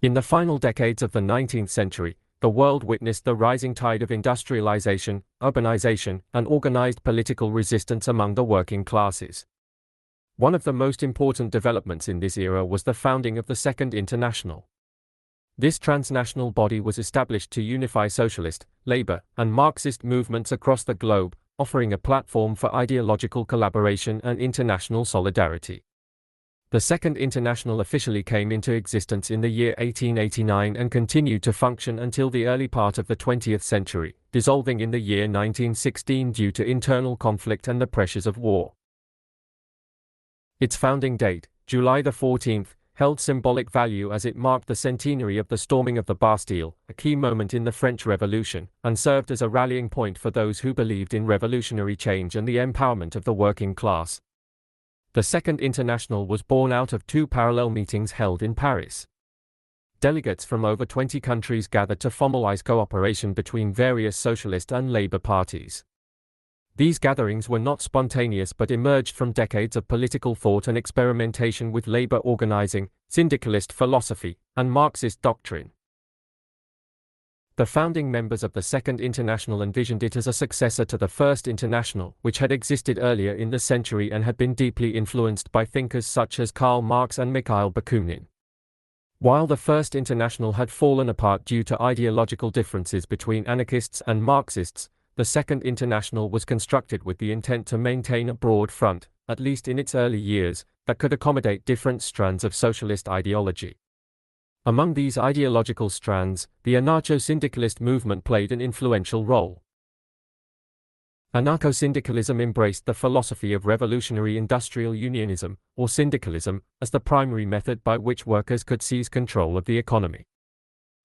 In the final decades of the 19th century, the world witnessed the rising tide of industrialization, urbanization, and organized political resistance among the working classes. One of the most important developments in this era was the founding of the Second International. This transnational body was established to unify socialist, labor, and Marxist movements across the globe, offering a platform for ideological collaboration and international solidarity. The Second International officially came into existence in the year 1889 and continued to function until the early part of the 20th century, dissolving in the year 1916 due to internal conflict and the pressures of war. Its founding date, July 14, held symbolic value as it marked the centenary of the storming of the Bastille, a key moment in the French Revolution, and served as a rallying point for those who believed in revolutionary change and the empowerment of the working class. The Second International was born out of two parallel meetings held in Paris. Delegates from over 20 countries gathered to formalize cooperation between various socialist and labor parties. These gatherings were not spontaneous but emerged from decades of political thought and experimentation with labor organizing, syndicalist philosophy, and Marxist doctrine. The founding members of the Second International envisioned it as a successor to the First International, which had existed earlier in the century and had been deeply influenced by thinkers such as Karl Marx and Mikhail Bakunin. While the First International had fallen apart due to ideological differences between anarchists and Marxists, the Second International was constructed with the intent to maintain a broad front, at least in its early years, that could accommodate different strands of socialist ideology. Among these ideological strands, the anarcho-syndicalist movement played an influential role. Anarcho-syndicalism embraced the philosophy of revolutionary industrial unionism, or syndicalism, as the primary method by which workers could seize control of the economy.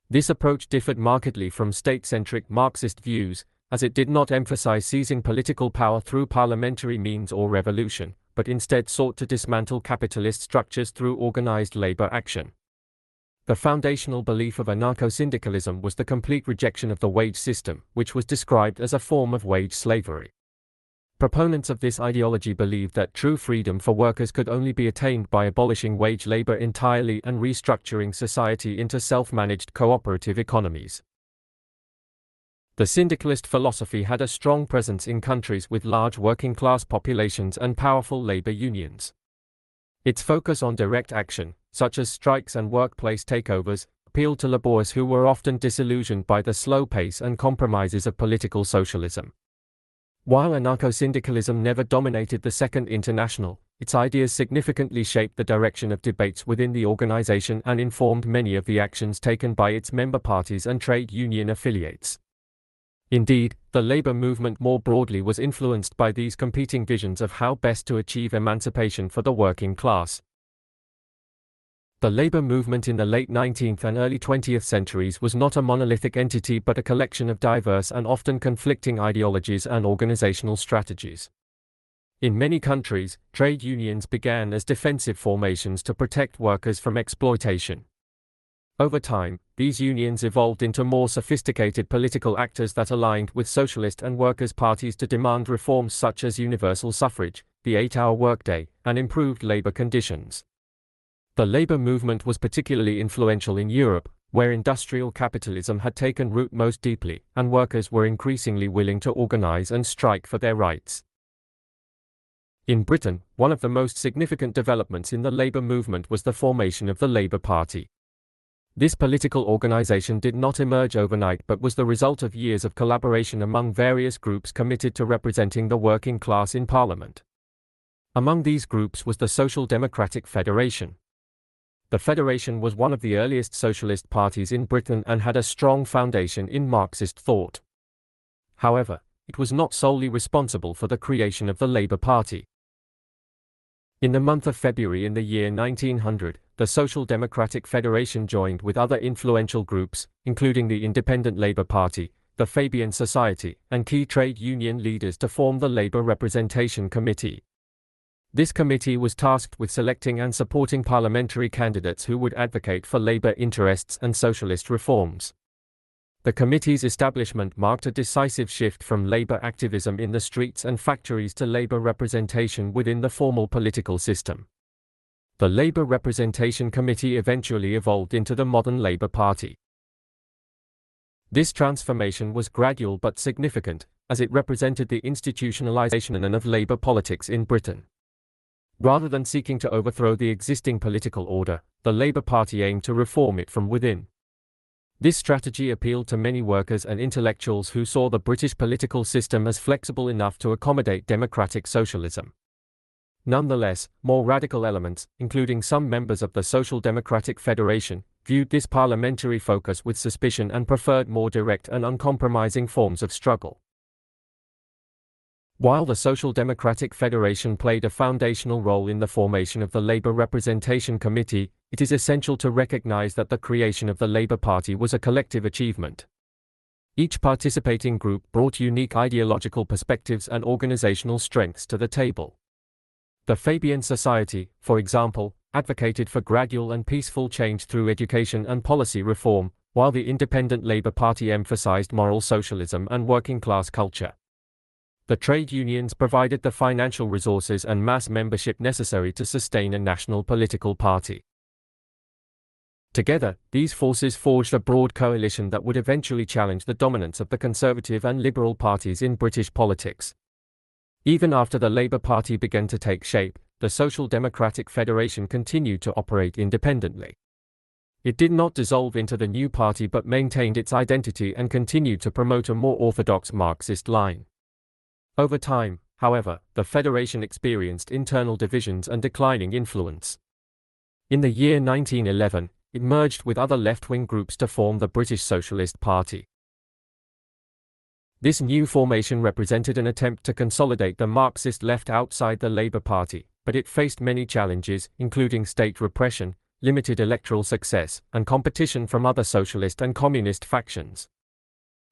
This approach differed markedly from state-centric Marxist views, as it did not emphasize seizing political power through parliamentary means or revolution, but instead sought to dismantle capitalist structures through organized labor action. The foundational belief of anarcho-syndicalism was the complete rejection of the wage system, which was described as a form of wage slavery. Proponents of this ideology believed that true freedom for workers could only be attained by abolishing wage labor entirely and restructuring society into self-managed cooperative economies. The syndicalist philosophy had a strong presence in countries with large working-class populations and powerful labor unions. Its focus on direct action, such as strikes and workplace takeovers, appealed to laborers who were often disillusioned by the slow pace and compromises of political socialism. While anarcho-syndicalism never dominated the Second International, its ideas significantly shaped the direction of debates within the organization and informed many of the actions taken by its member parties and trade union affiliates. Indeed, the labor movement more broadly was influenced by these competing visions of how best to achieve emancipation for the working class. The labor movement in the late 19th and early 20th centuries was not a monolithic entity but a collection of diverse and often conflicting ideologies and organizational strategies. In many countries, trade unions began as defensive formations to protect workers from exploitation. Over time, these unions evolved into more sophisticated political actors that aligned with socialist and workers' parties to demand reforms such as universal suffrage, the 8-hour workday, and improved labor conditions. The labor movement was particularly influential in Europe, where industrial capitalism had taken root most deeply, and workers were increasingly willing to organize and strike for their rights. In Britain, one of the most significant developments in the labor movement was the formation of the Labour Party. This political organization did not emerge overnight but was the result of years of collaboration among various groups committed to representing the working class in Parliament. Among these groups was the Social Democratic Federation. The Federation was one of the earliest socialist parties in Britain and had a strong foundation in Marxist thought. However, it was not solely responsible for the creation of the Labour Party. In the month of February in the year 1900, the Social Democratic Federation joined with other influential groups, including the Independent Labour Party, the Fabian Society, and key trade union leaders to form the Labour Representation Committee. This committee was tasked with selecting and supporting parliamentary candidates who would advocate for labour interests and socialist reforms. The committee's establishment marked a decisive shift from labor activism in the streets and factories to labor representation within the formal political system. The Labour Representation Committee eventually evolved into the modern Labour Party. This transformation was gradual but significant, as it represented the institutionalisation of Labour politics in Britain. Rather than seeking to overthrow the existing political order, the Labour Party aimed to reform it from within. This strategy appealed to many workers and intellectuals who saw the British political system as flexible enough to accommodate democratic socialism. Nonetheless, more radical elements, including some members of the Social Democratic Federation, viewed this parliamentary focus with suspicion and preferred more direct and uncompromising forms of struggle. While the Social Democratic Federation played a foundational role in the formation of the Labour Representation Committee, it is essential to recognise that the creation of the Labour Party was a collective achievement. Each participating group brought unique ideological perspectives and organisational strengths to the table. The Fabian Society, for example, advocated for gradual and peaceful change through education and policy reform, while the Independent Labour Party emphasised moral socialism and working-class culture. The trade unions provided the financial resources and mass membership necessary to sustain a national political party. Together, these forces forged a broad coalition that would eventually challenge the dominance of the Conservative and Liberal parties in British politics. Even after the Labour Party began to take shape, the Social Democratic Federation continued to operate independently. It did not dissolve into the new party but maintained its identity and continued to promote a more orthodox Marxist line. Over time, however, the Federation experienced internal divisions and declining influence. In the year 1911, it merged with other left-wing groups to form the British Socialist Party. This new formation represented an attempt to consolidate the Marxist left outside the Labour Party, but it faced many challenges, including state repression, limited electoral success, and competition from other socialist and communist factions.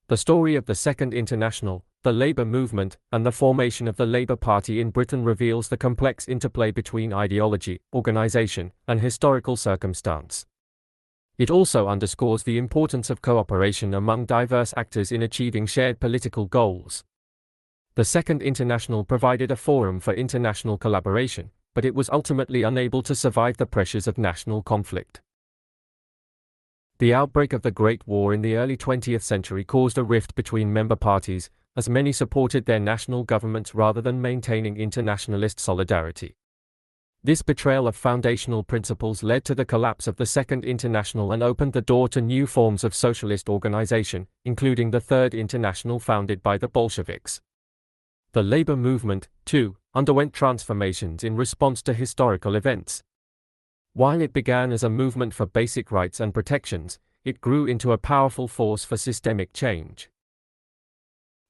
The story of the Second International, the Labour movement, and the formation of the Labour Party in Britain reveals the complex interplay between ideology, organisation, and historical circumstance. It also underscores the importance of cooperation among diverse actors in achieving shared political goals. The Second International provided a forum for international collaboration, but it was ultimately unable to survive the pressures of national conflict. The outbreak of the Great War in the early 20th century caused a rift between member parties, as many supported their national governments rather than maintaining internationalist solidarity. This betrayal of foundational principles led to the collapse of the Second International and opened the door to new forms of socialist organization, including the Third International founded by the Bolsheviks. The labor movement, too, underwent transformations in response to historical events. While it began as a movement for basic rights and protections, it grew into a powerful force for systemic change.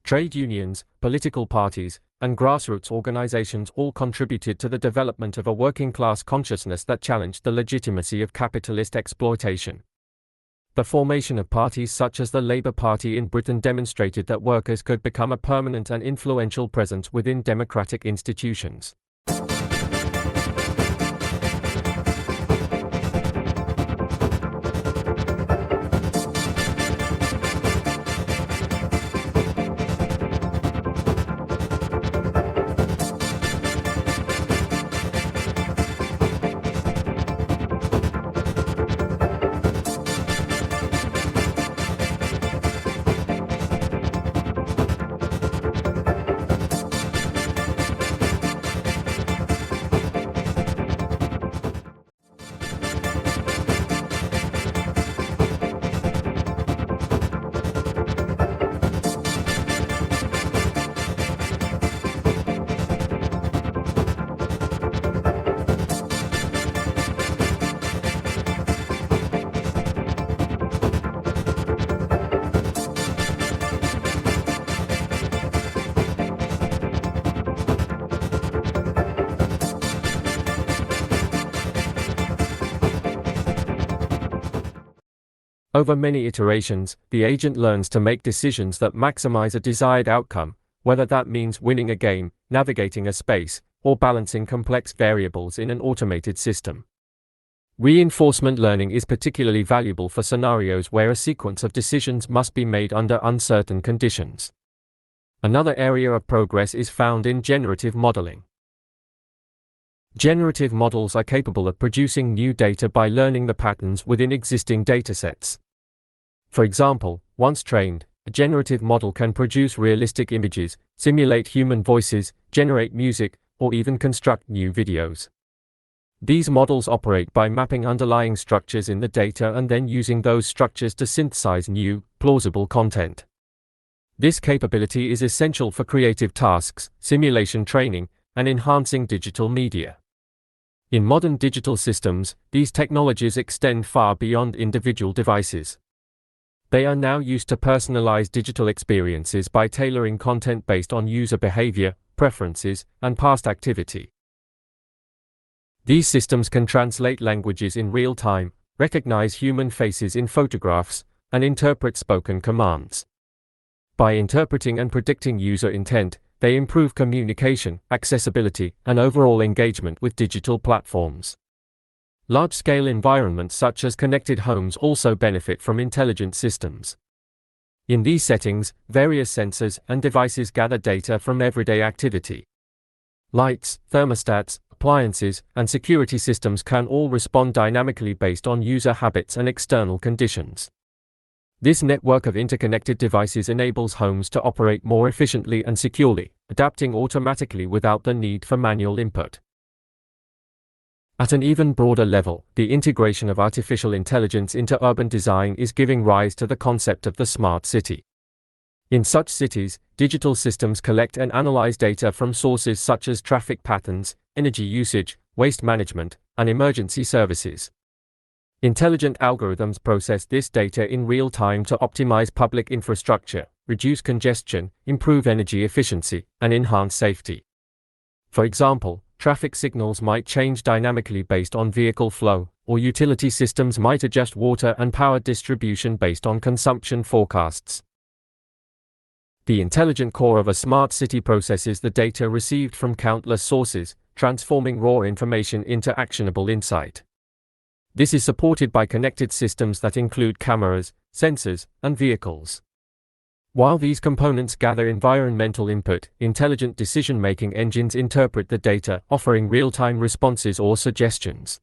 Trade unions, political parties, and grassroots organizations all contributed to the development of a working-class consciousness that challenged the legitimacy of capitalist exploitation. The formation of parties such as the Labour Party in Britain demonstrated that workers could become a permanent and influential presence within democratic institutions. Over many iterations, the agent learns to make decisions that maximize a desired outcome, whether that means winning a game, navigating a space, or balancing complex variables in an automated system. Reinforcement learning is particularly valuable for scenarios where a sequence of decisions must be made under uncertain conditions. Another area of progress is found in generative modeling. Generative models are capable of producing new data by learning the patterns within existing datasets. For example, once trained, a generative model can produce realistic images, simulate human voices, generate music, or even construct new videos. These models operate by mapping underlying structures in the data and then using those structures to synthesize new, plausible content. This capability is essential for creative tasks, simulation training, and enhancing digital media. In modern digital systems, these technologies extend far beyond individual devices. They are now used to personalize digital experiences by tailoring content based on user behavior, preferences, and past activity. These systems can translate languages in real time, recognize human faces in photographs, and interpret spoken commands. By interpreting and predicting user intent, they improve communication, accessibility, and overall engagement with digital platforms. Large-scale environments such as connected homes also benefit from intelligent systems. In these settings, various sensors and devices gather data from everyday activity. Lights, thermostats, appliances, and security systems can all respond dynamically based on user habits and external conditions. This network of interconnected devices enables homes to operate more efficiently and securely, adapting automatically without the need for manual input. At an even broader level, the integration of artificial intelligence into urban design is giving rise to the concept of the smart city. In such cities, digital systems collect and analyze data from sources such as traffic patterns, energy usage, waste management, and emergency services. Intelligent algorithms process this data in real time to optimize public infrastructure, reduce congestion, improve energy efficiency, and enhance safety. For example, traffic signals might change dynamically based on vehicle flow, or utility systems might adjust water and power distribution based on consumption forecasts. The intelligent core of a smart city processes the data received from countless sources, transforming raw information into actionable insight. This is supported by connected systems that include cameras, sensors, and vehicles. While these components gather environmental input, intelligent decision-making engines interpret the data, offering real-time responses or suggestions.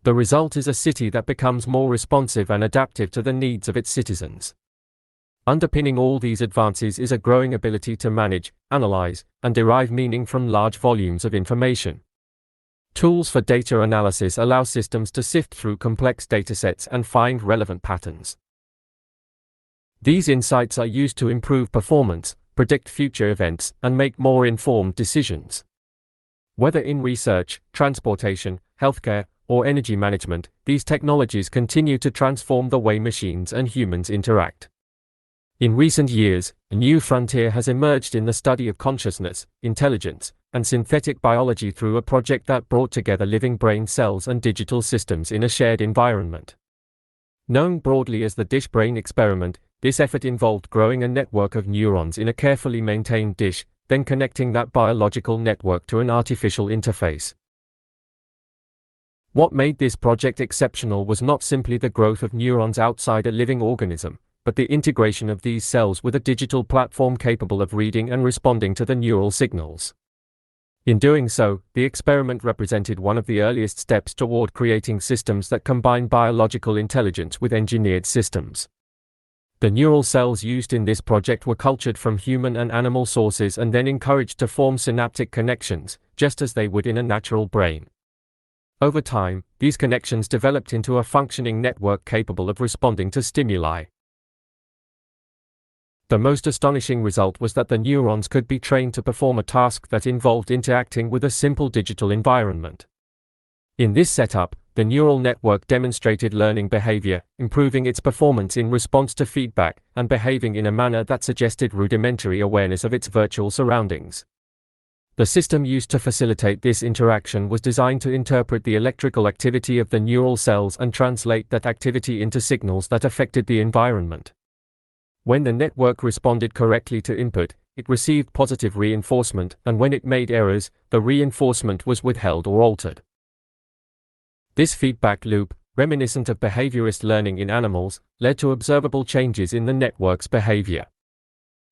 The result is a city that becomes more responsive and adaptive to the needs of its citizens. Underpinning all these advances is a growing ability to manage, analyze, and derive meaning from large volumes of information. Tools for data analysis allow systems to sift through complex datasets and find relevant patterns. These insights are used to improve performance, predict future events, and make more informed decisions. Whether in research, transportation, healthcare, or energy management, these technologies continue to transform the way machines and humans interact. In recent years, a new frontier has emerged in the study of consciousness, intelligence, and synthetic biology through a project that brought together living brain cells and digital systems in a shared environment. Known broadly as the dish brain experiment, this effort involved growing a network of neurons in a carefully maintained dish, then connecting that biological network to an artificial interface. What made this project exceptional was not simply the growth of neurons outside a living organism, but the integration of these cells with a digital platform capable of reading and responding to the neural signals. In doing so, the experiment represented one of the earliest steps toward creating systems that combine biological intelligence with engineered systems. The neural cells used in this project were cultured from human and animal sources and then encouraged to form synaptic connections, just as they would in a natural brain. Over time, these connections developed into a functioning network capable of responding to stimuli. The most astonishing result was that the neurons could be trained to perform a task that involved interacting with a simple digital environment. In this setup, the neural network demonstrated learning behavior, improving its performance in response to feedback, and behaving in a manner that suggested rudimentary awareness of its virtual surroundings. The system used to facilitate this interaction was designed to interpret the electrical activity of the neural cells and translate that activity into signals that affected the environment. When the network responded correctly to input, it received positive reinforcement, and when it made errors, the reinforcement was withheld or altered. This feedback loop, reminiscent of behaviorist learning in animals, led to observable changes in the network's behavior.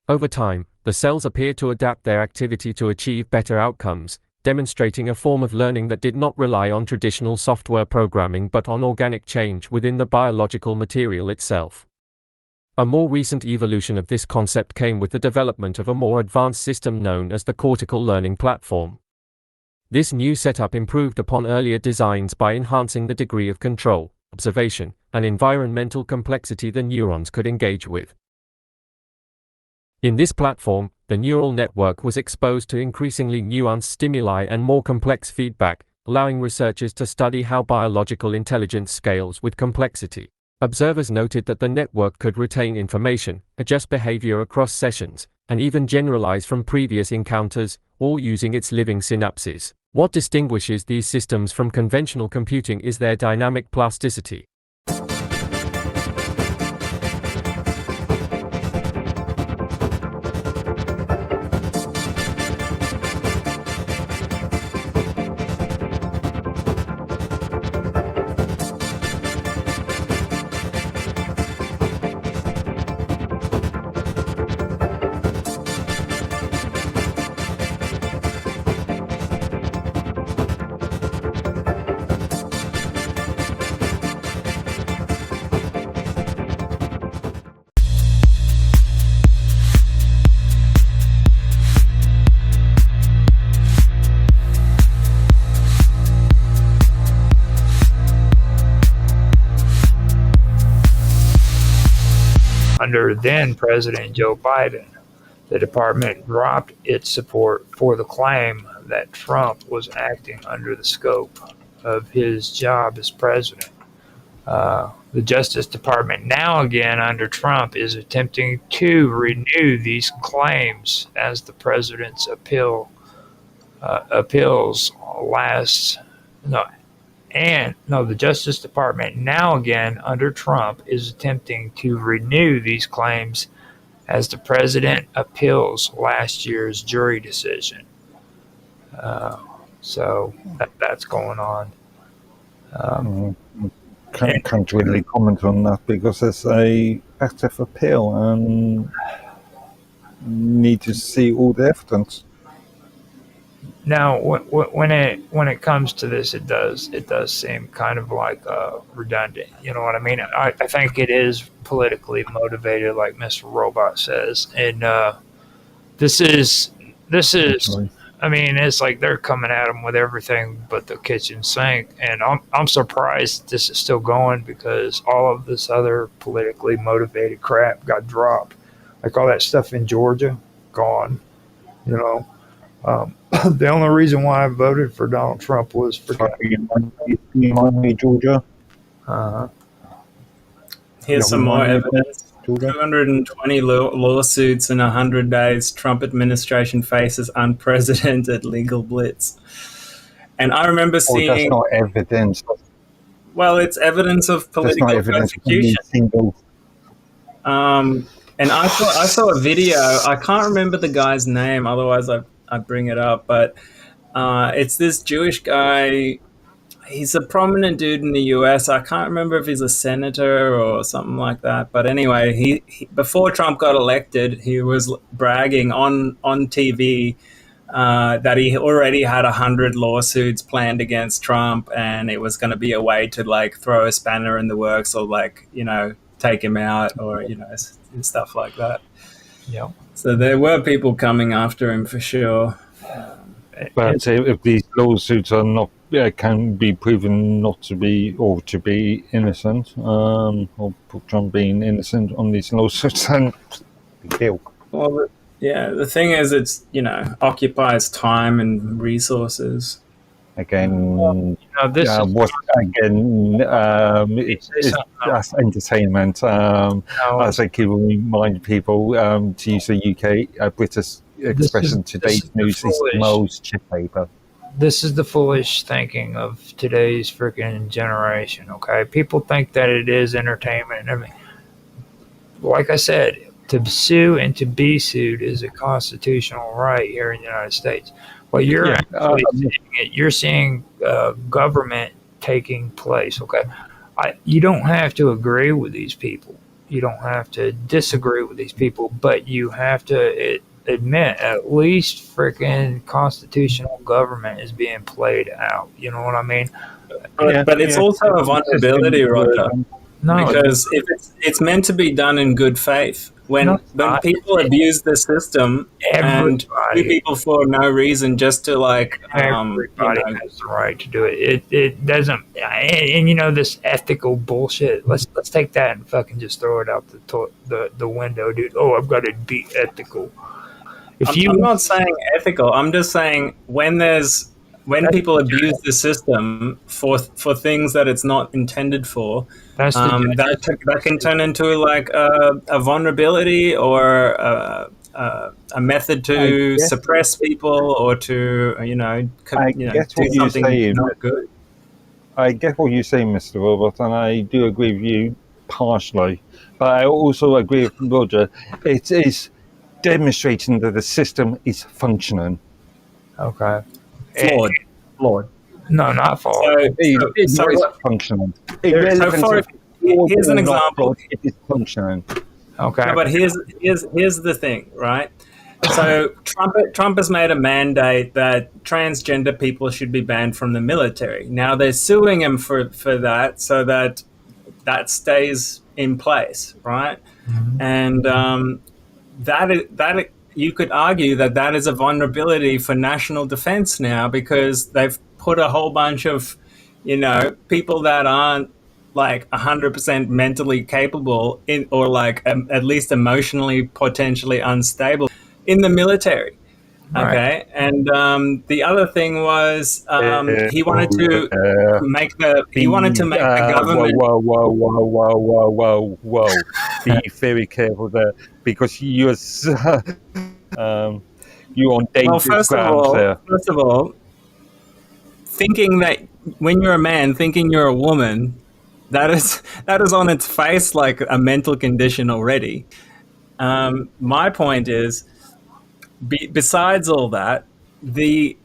Over time, the cells appeared to adapt their activity to achieve better outcomes, demonstrating a form of learning that did not rely on traditional software programming but on organic change within the biological material itself. A more recent evolution of this concept came with the development of a more advanced system known as the cortical learning platform. This new setup improved upon earlier designs by enhancing the degree of control, observation, and environmental complexity the neurons could engage with. In this platform, the neural network was exposed to increasingly nuanced stimuli and more complex feedback, allowing researchers to study how biological intelligence scales with complexity. Observers noted that the network could retain information, adjust behavior across sessions, and even generalize from previous encounters, all using its living synapses. What distinguishes these systems from conventional computing is their dynamic plasticity. Under then President Joe Biden, the department dropped its support for the claim that Trump was acting under the scope of his job as president. The Justice Department now again under Trump is attempting to renew these claims as the president's appeals the Justice Department now again under Trump is attempting to renew these claims as the president appeals last year's jury decision. So that's going on. Can't really comment on that because it's a active appeal and need to see all the evidence. Now, when it comes to this, it does seem kind of like redundant. You know what I mean? I think it is politically motivated, like Mr. Robot says, and this is. I mean, it's like they're coming at them with everything but the kitchen sink, and I'm surprised this is still going because all of this other politically motivated crap got dropped, like all that stuff in Georgia, gone. You know. The only reason why I voted for Donald Trump was for Georgia. Here's some more evidence. 220 lawsuits in 100 days. Trump administration faces unprecedented legal blitz. And I remember seeing... that's not evidence. Well, it's evidence of political persecution. And I saw a video. I can't remember the guy's name, otherwise I'd bring it up. But it's this Jewish guy. He's a prominent dude in the US. I can't remember if he's a senator or something like that. But anyway, he before Trump got elected, he was bragging on TV that he already had 100 lawsuits planned against Trump, and it was going to be a way to like throw a spanner in the works or like, you know, take him out or, you know, stuff like that. Yeah. So there were people coming after him for sure. But if these lawsuits are not can be proven not to be or to be innocent, or Trump being innocent on these lawsuits, then big deal. Well, the thing is, it's, you know, occupies time and resources. Again, it's that's entertainment. As I keep remind people to use the UK British expression, today's news is tomorrow's chip paper. This is the foolish thinking of today's freaking generation, okay? People think that it is entertainment. I mean, like I said, to sue and to be sued is a constitutional right here in the United States. Well, you're actually seeing it. You're seeing government taking place, okay? You don't have to agree with these people. You don't have to disagree with these people, but you have to admit, at least freaking constitutional government is being played out. You know what I mean? But it's also a vulnerability, Roger. No, because if it's meant to be done in good faith, when people abuse the system and sue people for no reason, just to like, everybody has the right to do it. It doesn't, and you know this ethical bullshit. Let's take that and fucking just throw it out the window, dude. Oh, I've got to be ethical. I'm not saying ethical. I'm just saying when people abuse the system for things that it's not intended for, that can turn into like a vulnerability or a method to suppress people or to do something not good. I get what you're saying, Mr. Robert, and I do agree with you partially, but I also agree with Roger. It is demonstrating that the system is functioning. Okay. Flawed. No, not flawed. It's functioning. Here's an example. It is functioning. Okay. No, but here's the thing, right? So Trump has made a mandate that transgender people should be banned from the military. Now they're suing him for that, so that stays in place, right? Mm-hmm. And that you could argue that is a vulnerability for national defense now, because they've put a whole bunch of, people that aren't like 100% mentally capable or like at least emotionally potentially unstable in the military. Okay. Right. And the other thing was he wanted to make the government. Whoa. Be very careful there, because you're on dangerous ground there. First of all, thinking that when you're a man, thinking you're a woman, that is on its face like a mental condition already. My point is, besides all that, the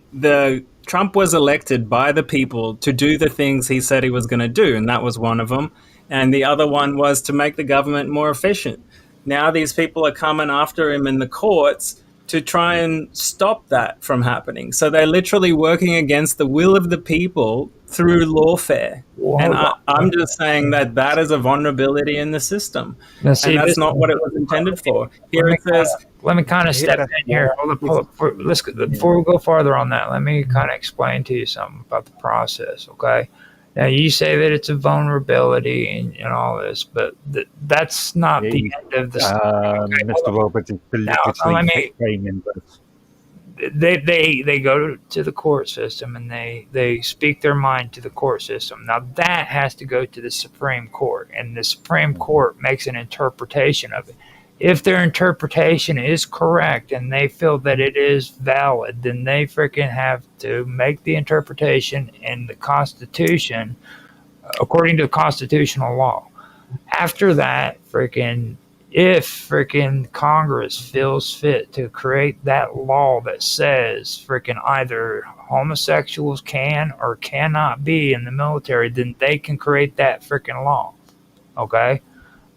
Trump was elected by the people to do the things he said he was going to do, and that was one of them. And the other one was to make the government more efficient. Now these people are coming after him in the courts to try and stop that from happening. So they're literally working against the will of the people through lawfare. And I'm just saying that is a vulnerability in the system. Now, see, and that's not what it was intended for. Here it says... Let me kind of step in here. Before we go farther on that, let me kind of explain to you something about the process, okay? Now, you say that it's a vulnerability and all this, but that's not the end of the story. Okay? Mr. Robert is politically they go to the court system and they speak their mind to the court system. Now, that has to go to the Supreme Court, and the Supreme Court makes an interpretation of it. If their interpretation is correct and they feel that it is valid, then they freaking have to make the interpretation in the Constitution according to constitutional law. After that, if Congress feels fit to create that law that says either homosexuals can or cannot be in the military, then they can create that law. Okay?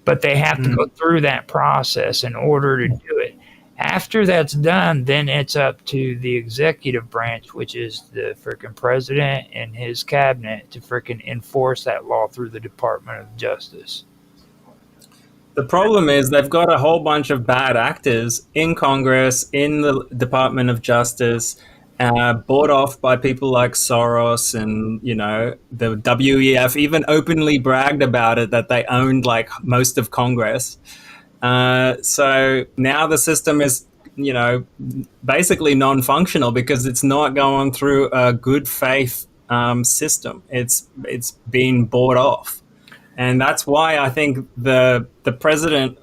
But they have to go through that process in order to do it. After that's done, then it's up to the executive branch, which is the president and his cabinet, to enforce that law through the Department of Justice. The problem is they've got a whole bunch of bad actors in Congress, in the Department of Justice, bought off by people like Soros, and the WEF even openly bragged about it, that they owned like most of Congress. So now the system is basically non-functional because it's not going through a good faith system. It's being bought off, and that's why I think the president,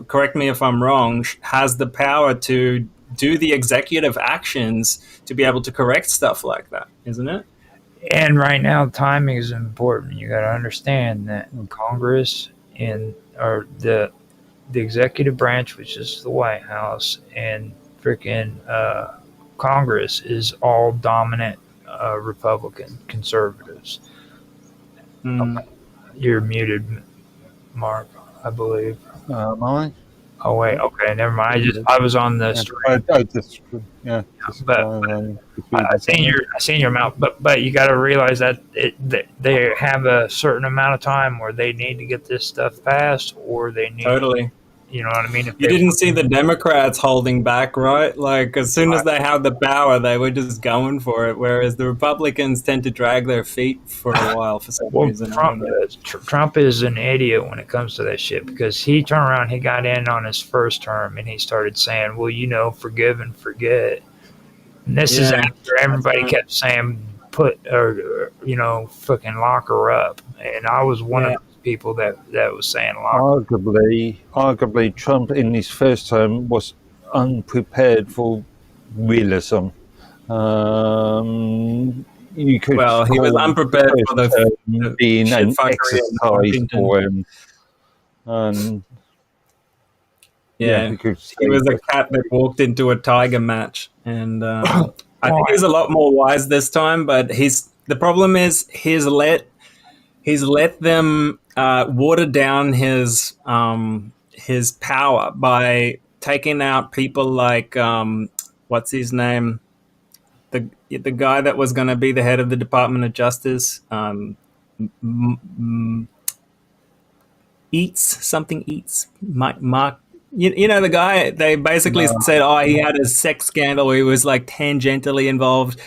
correct me if I'm wrong, has the power to do the executive actions to be able to correct stuff like that, isn't it? And right now, timing is important. You got to understand that Congress or the executive branch, which is the White House, and Congress is all dominant Republican conservatives. Okay. You're muted, Mark, I believe. Am I? Oh wait, okay, never mind. I was on the stream. But I seen your mouth. But you got to realize that they have a certain amount of time where they need to get this stuff passed, or they need Totally. You know what I mean? If you didn't see the Democrats holding back, right? Like, as soon as they have the power, they were just going for it, whereas the Republicans tend to drag their feet for a while for some reason. Trump is an idiot when it comes to that shit, because he turned around, he got in on his first term, and he started saying, well, forgive and forget. And this is after everybody kept saying, fucking lock her up. And I was one of people that was saying arguably Trump in his first term was unprepared for realism. He was unprepared for the being an exercise for him. He was a cat that walked into a tiger match, and I think he's a lot more wise this time. But the problem is he's let them water down his power by taking out people like what's his name, the guy that was going to be the head of the Department of Justice, Mark. You know, the guy, they basically said, he had a sex scandal. He was like tangentially involved,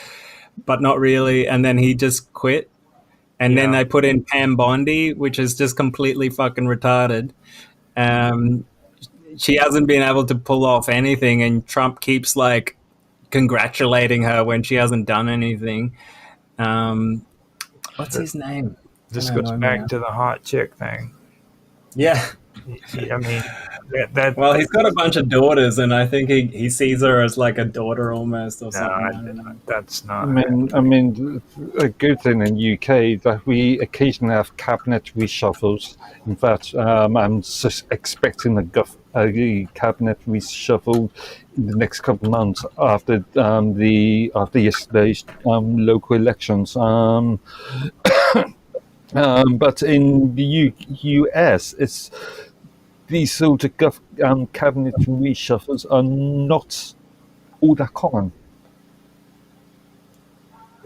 but not really. And then he just quit. And then they put in Pam Bondi, which is just completely fucking retarded. She hasn't been able to pull off anything, and Trump keeps like congratulating her when she hasn't done anything. What's his name? This goes back to the hot chick thing. Yeah. I mean, well, he's got a bunch of daughters, and I think he sees her as like a daughter almost, or something. That's not. I mean, a good thing in UK that we occasionally have cabinet reshuffles. In fact, I'm expecting a cabinet reshuffle in the next couple of months after yesterday's local elections. But in the US, it's these sort of cabinet reshuffles are not all that common.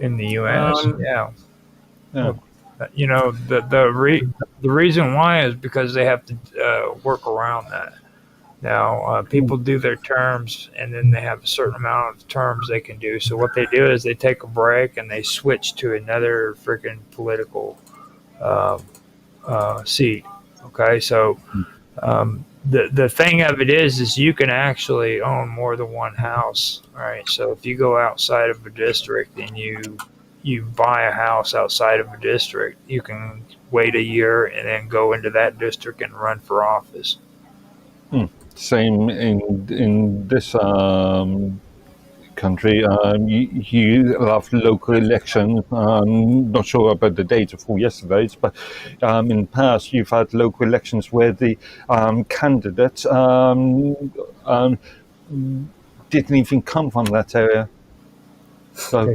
In the US, you know, the reason why is because they have to work around that. Now, people do their terms, and then they have a certain amount of terms they can do. So what they do is they take a break and they switch to another freaking political seat. Okay, so the thing of it is you can actually own more than one house. All right, so if you go outside of a district and you buy a house outside of a district, you can wait a year and then go into that district and run for office. Same in this country. You have local elections. Not sure about the data for yesterday's, but in the past you've had local elections where the candidate didn't even come from that area. So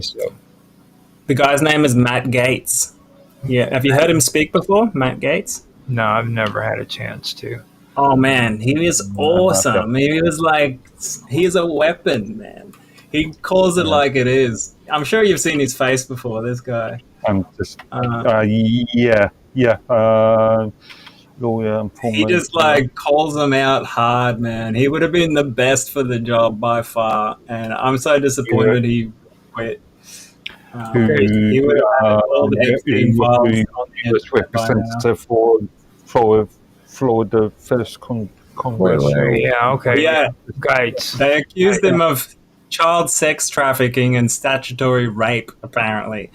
the guy's name is Matt Gaetz. Yeah, have you heard him speak before, Matt Gaetz? No, I've never had a chance to. Oh man, he is awesome. He was like, he's a weapon, man. He calls it like it is. I'm sure you've seen his face before, this guy. He just like calls them out hard, man. He would have been the best for the job by far, and I'm so disappointed he quit. He would have had all the Epstein files on the US representative for Florida First Congress. Yeah, Gaetz. They accused him of child sex trafficking and statutory rape, apparently,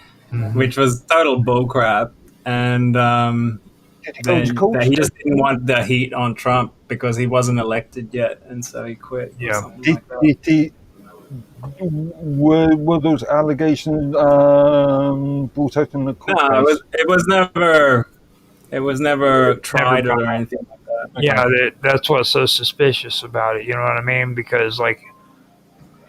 which was total bullcrap. And he just didn't want the heat on Trump because he wasn't elected yet, and so he quit. Yeah. Were those allegations brought out in the court? No, it was never tried or anything like that. Yeah, that's what's so suspicious about it. You know what I mean? Because like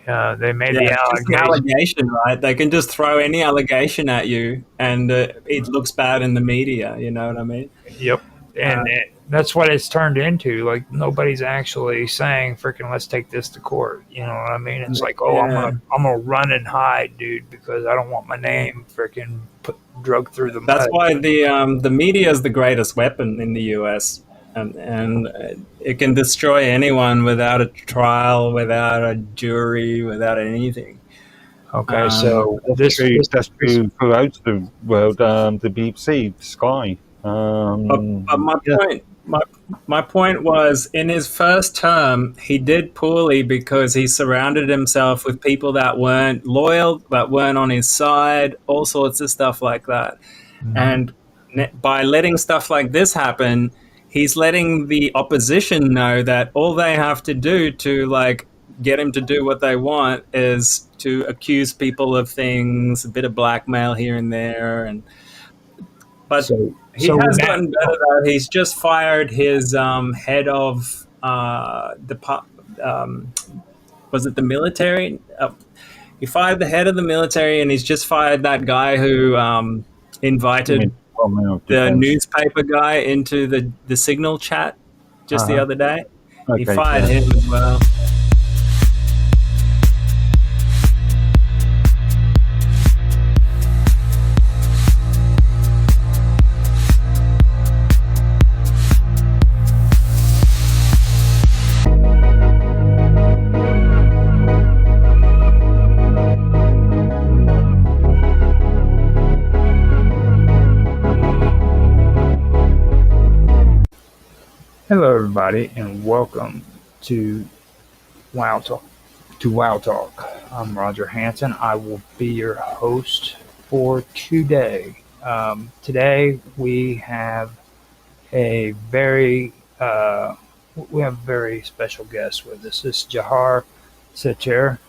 they made the allegation, right? They can just throw any allegation at you, and it looks bad in the media. You know what I mean? Yep. And that's what it's turned into. Like, nobody's actually saying, freaking, let's take this to court. You know what I mean? It's like, oh, Yeah. I'm gonna run and hide, dude, because I don't want my name freaking drug through the mud. That's why the media is the greatest weapon in the US, and it can destroy anyone without a trial, without a jury, without anything. Okay, so that's true throughout the world. The BBC, Sky. But my point was, in his first term, he did poorly because he surrounded himself with people that weren't loyal, that weren't on his side, all sorts of stuff like that. Mhm. And by letting stuff like this happen, he's letting the opposition know that all they have to do to like get him to do what they want is to accuse people of things, a bit of blackmail here and there, but he has gotten better though. He's just fired his head of was it the military? He fired the head of the military, and he's just fired that guy who invited the newspaper guy into the Signal chat just the other day. He fired him as well. Hello, everybody, and welcome to Wow Talk. I'm Roger Hanson. I will be your host for today. Today we have a very special guest with us. This is Jahar Sacher.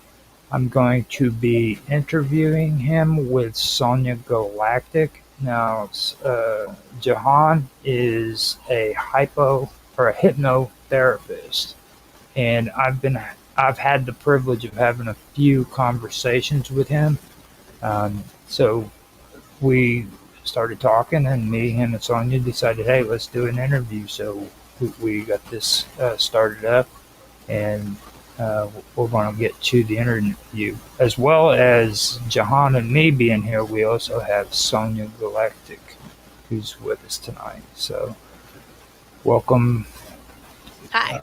I'm going to be interviewing him with Sonia Galactic. Now, Jahan is a hypnotherapist, and I've had the privilege of having a few conversations with him. So we started talking, and him, and Sonia decided, hey, let's do an interview. So we got this started up, and we're going to get to the interview. As well as Jahan and me being here, we also have Sonia Galactic, who's with us tonight. So welcome. Hi.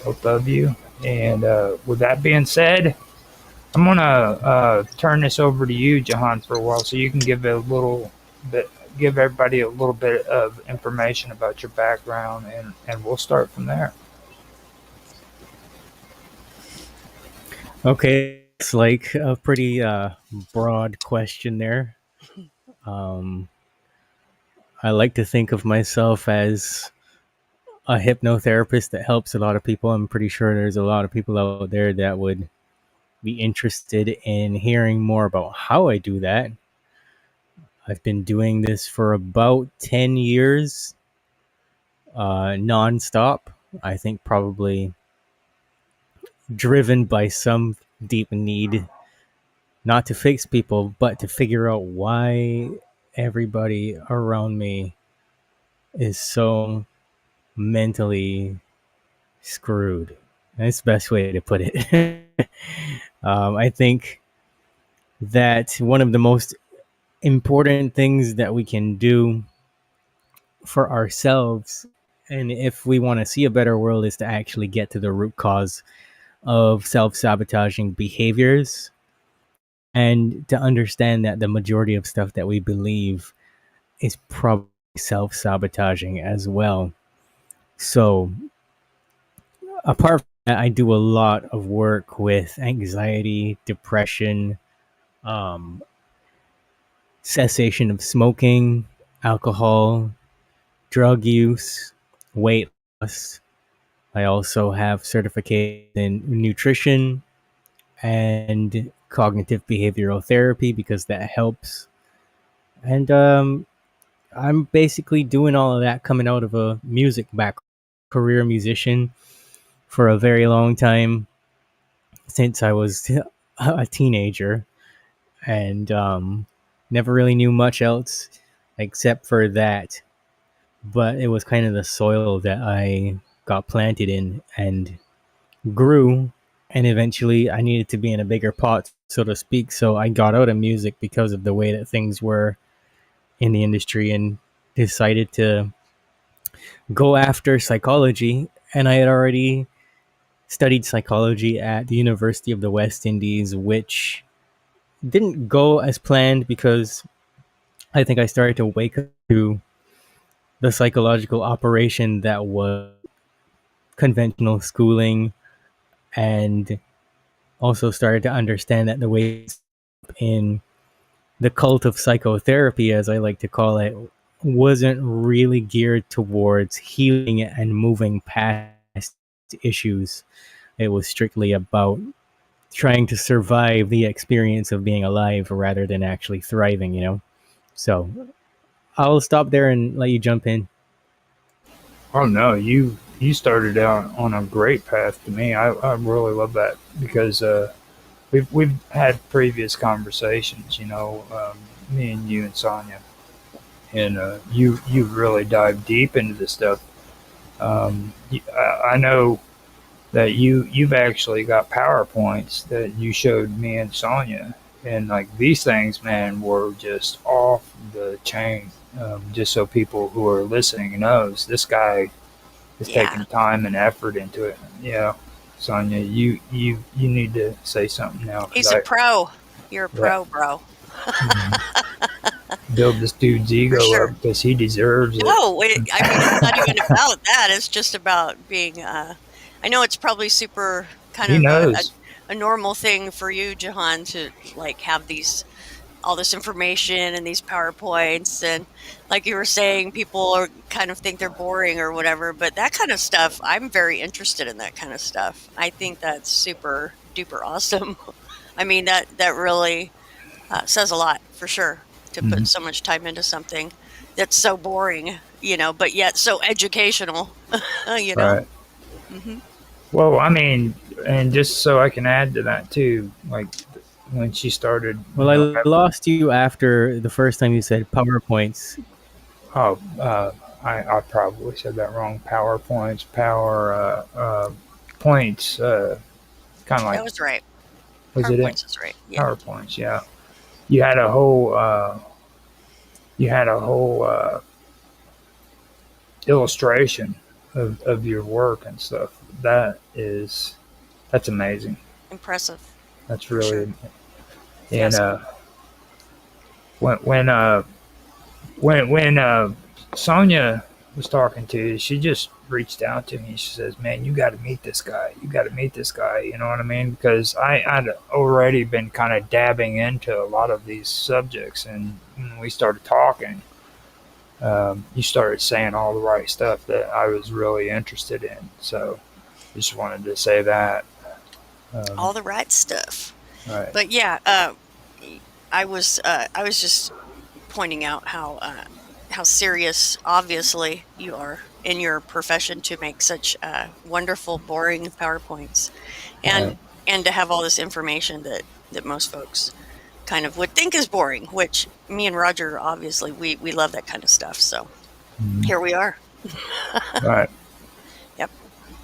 Both of you. And with that being said, I'm going to turn this over to you, Jahan, for a while, so you can give everybody a little bit of information about your background, and we'll start from there. Okay, it's like a pretty broad question there. I like to think of myself as a hypnotherapist that helps a lot of people. I'm pretty sure there's a lot of people out there that would be interested in hearing more about how I do that. I've been doing this for about 10 years, nonstop. I think probably driven by some deep need not to fix people, but to figure out why everybody around me is so mentally screwed. That's the best way to put it. I think that one of the most important things that we can do for ourselves, and if we want to see a better world, is to actually get to the root cause of self-sabotaging behaviors, and to understand that the majority of stuff that we believe is probably self-sabotaging as well. So apart from that, I do a lot of work with anxiety, depression, cessation of smoking, alcohol, drug use, weight loss. I also have certification in nutrition and cognitive behavioral therapy because that helps. And I'm basically doing all of that coming out of a music background, career musician for a very long time, since I was a teenager, and never really knew much else except for that but it was kind of the soil that I got planted in and grew. And eventually I needed to be in a bigger pot, so to speak. So I got out of music because of the way that things were in the industry and decided to go after psychology. And I had already studied psychology at the University of the West Indies, which didn't go as planned because I think I started to wake up to the psychological operation that was conventional schooling, and also started to understand that the way in the cult of psychotherapy, as I like to call it, wasn't really geared towards healing and moving past issues. It was strictly about trying to survive the experience of being alive rather than actually thriving, you know? So I'll stop there and let you jump in. Oh no, you started out on a great path to me. I really love that because we've had previous conversations, me and you and Sonia, and you really dive deep into this stuff. I know that you've actually got PowerPoints that you showed me and Sonia, and like these things, man, were just off the chain. Just so people who are listening knows, this guy is taking time and effort into it. Yeah, Sonia, you need to say something now. He's a pro. You're a pro, bro. Build this dude's ego up because he deserves it. No, I mean, it's not even about that. It's just about being. I know it's probably super kind of a normal thing for you, Jahan, to like have all this information and these PowerPoints, and like you were saying, people are kind of think they're boring or whatever. But that kind of stuff, I'm very interested in that kind of stuff. I think that's super duper awesome. I mean, that really says a lot for sure. To put so much time into something that's so boring, but yet so educational, Right. Mm-hmm. Well, I mean, and just so I can add to that too, like when she started. Well, I lost you after the first time you said PowerPoints. Oh, I probably said that wrong. PowerPoints, points, kind of like. That was right. Was PowerPoints is right. Yeah. PowerPoints, yeah. You had a whole illustration of your work and stuff. That's amazing. Impressive. That's really, sure. And when Sonia was talking to you, she just reached out to me. She says, "Man, you got to meet this guy. You got to meet this guy." You know what I mean? Because I'd already been kind of dabbing into a lot of these subjects, and when we started talking, you started saying all the right stuff that I was really interested in. So, just wanted to say that. All the right stuff. Right. But yeah, I was just pointing out how serious, obviously, you are in your profession to make such wonderful, boring PowerPoints, and to have all this information that most folks kind of would think is boring. Which me and Roger, obviously, we love that kind of stuff. So here we are. Right. Yep.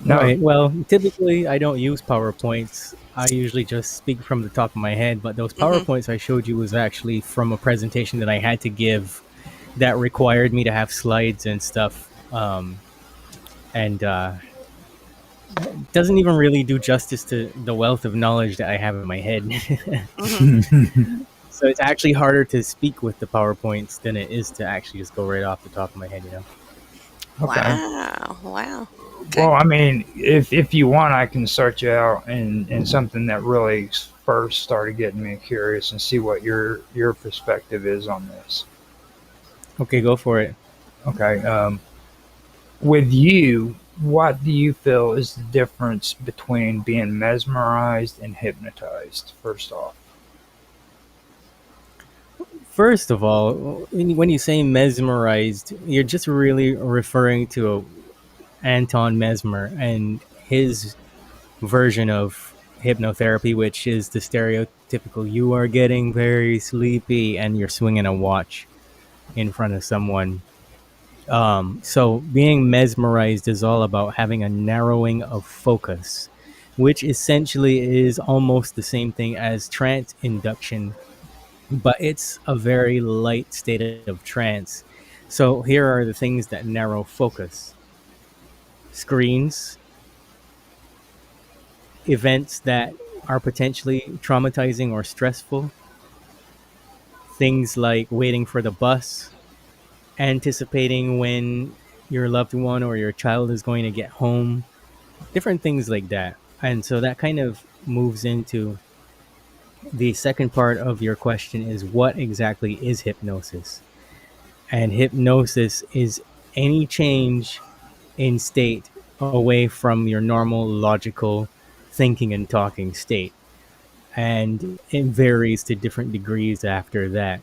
No. Right. Well, typically I don't use PowerPoints. I usually just speak from the top of my head. But those PowerPoints I showed you was actually from a presentation that I had to give that required me to have slides and stuff. And doesn't even really do justice to the wealth of knowledge that I have in my head. So it's actually harder to speak with the PowerPoints than it is to actually just go right off the top of my head, Okay. Wow. Okay. Well, I mean, if you want, I can start you out in something that really first started getting me curious and see what your perspective is on this. Okay, go for it. Okay. With you, what do you feel is the difference between being mesmerized and hypnotized, first off? First of all, when you say mesmerized, you're just really referring to Anton Mesmer and his version of hypnotherapy, which is the stereotypical you are getting very sleepy and you're swinging a watch in front of someone So being mesmerized is all about having a narrowing of focus, which essentially is almost the same thing as trance induction, but it's a very light state of trance. So here are the things that narrow focus: screens, events that are potentially traumatizing or stressful, things like waiting for the bus, anticipating when your loved one or your child is going to get home, different things like that. And so that kind of moves into the second part of your question: is what exactly is hypnosis? And hypnosis is any change in state away from your normal logical thinking and talking state. And it varies to different degrees after that,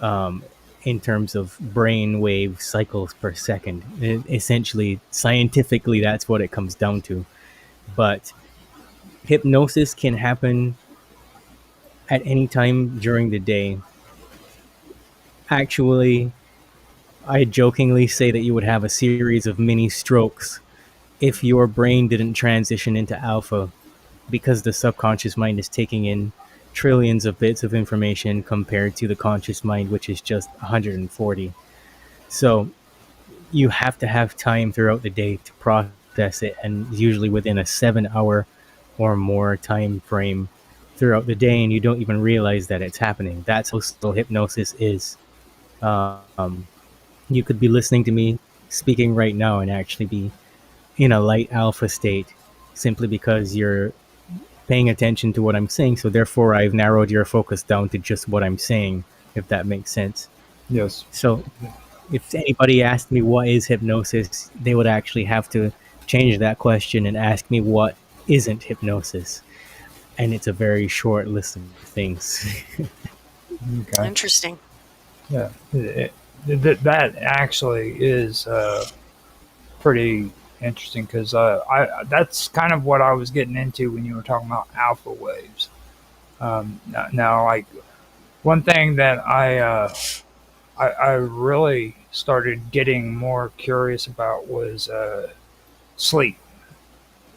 um, in terms of brain wave cycles per second. Essentially, scientifically, that's what it comes down to. But hypnosis can happen at any time during the day. Actually, I jokingly say that you would have a series of mini strokes if your brain didn't transition into alpha, because the subconscious mind is taking in trillions of bits of information compared to the conscious mind, which is just 140. So you have to have time throughout the day to process it, and usually within a 7 hour or more time frame throughout the day, and you don't even realize that it's happening. That's how still hypnosis is. Um, you could be listening to me speaking right now and actually be in a light alpha state simply because you're paying attention to what I'm saying. So therefore, I've narrowed your focus down to just what I'm saying, if that makes sense. Yes. So if anybody asked me what is hypnosis, they would actually have to change that question and ask me what isn't hypnosis. And it's a very short list of things. Okay. Interesting. Yeah. That actually is pretty interesting, because that's kind of what I was getting into when you were talking about alpha waves. Now, like, one thing that I really started getting more curious about was sleep.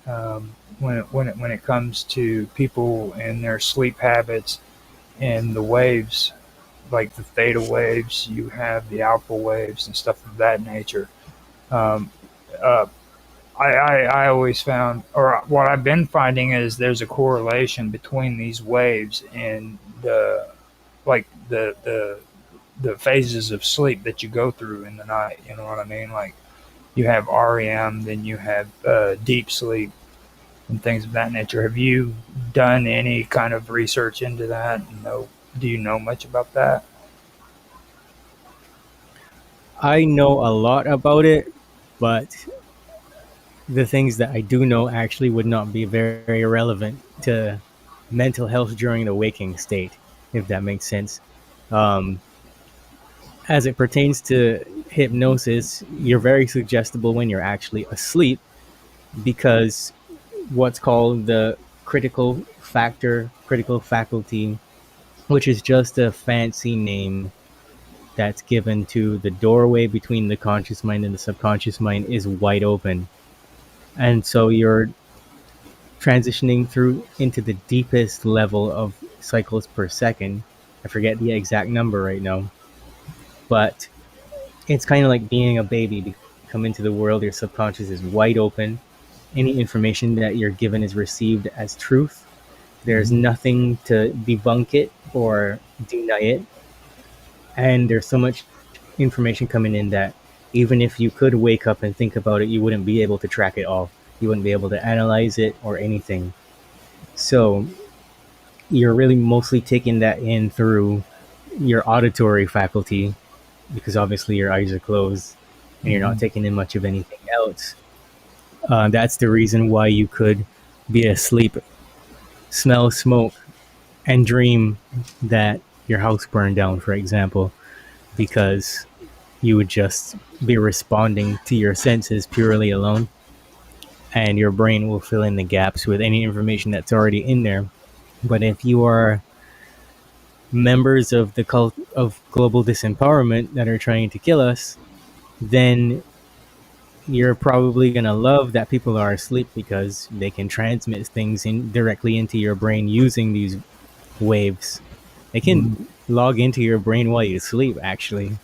When it comes to people and their sleep habits and the waves, like the theta waves, you have the alpha waves and stuff of that nature. Um, uh, I always found, or what I've been finding, is there's a correlation between these waves and like the phases of sleep that you go through in the night. You know what I mean? Like, you have REM, then you have deep sleep and things of that nature. Have you done any kind of research into that? Do you know much about that? I know a lot about it, but the things that I do know actually would not be very relevant to mental health during the waking state, if that makes sense. Um, as it pertains to hypnosis, you're very suggestible when you're actually asleep, because what's called the critical faculty, which is just a fancy name that's given to the doorway between the conscious mind and the subconscious mind, is wide open. And so you're transitioning through into the deepest level of cycles per second. I forget the exact number right now, but it's kind of like being a baby. You come into the world, your subconscious is wide open. Any information that you're given is received as truth. There's nothing to debunk it or deny it. And there's so much information coming in that even if you could wake up and think about it, you wouldn't be able to track it all. You wouldn't be able to analyze it or anything. So you're really mostly taking that in through your auditory faculty, because obviously your eyes are closed and you're not taking in much of anything else. That's the reason why you could be asleep, smell smoke, and dream that your house burned down, for example, because you would just be responding to your senses purely alone, and your brain will fill in the gaps with any information that's already in there. But if you are members of the cult of global disempowerment that are trying to kill us, then you're probably going to love that people are asleep because they can transmit things directly into your brain using these waves. They can log into your brain while you sleep, actually.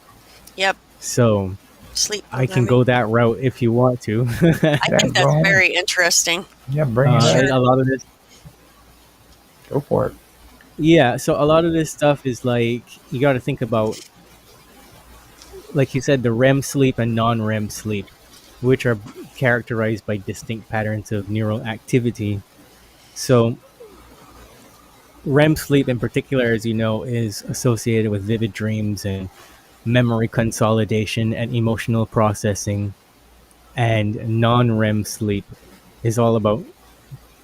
Yep. So Sleep I can programming. go that route if you want to. I think that's very interesting. Yeah, bring it a lot of this. Go for it. Yeah, so a lot of this stuff is like, you got to think about, like you said, the REM sleep and non-REM sleep, which are characterized by distinct patterns of neural activity. So REM sleep in particular, as you know, is associated with vivid dreams and memory consolidation and emotional processing. And non-REM sleep is all about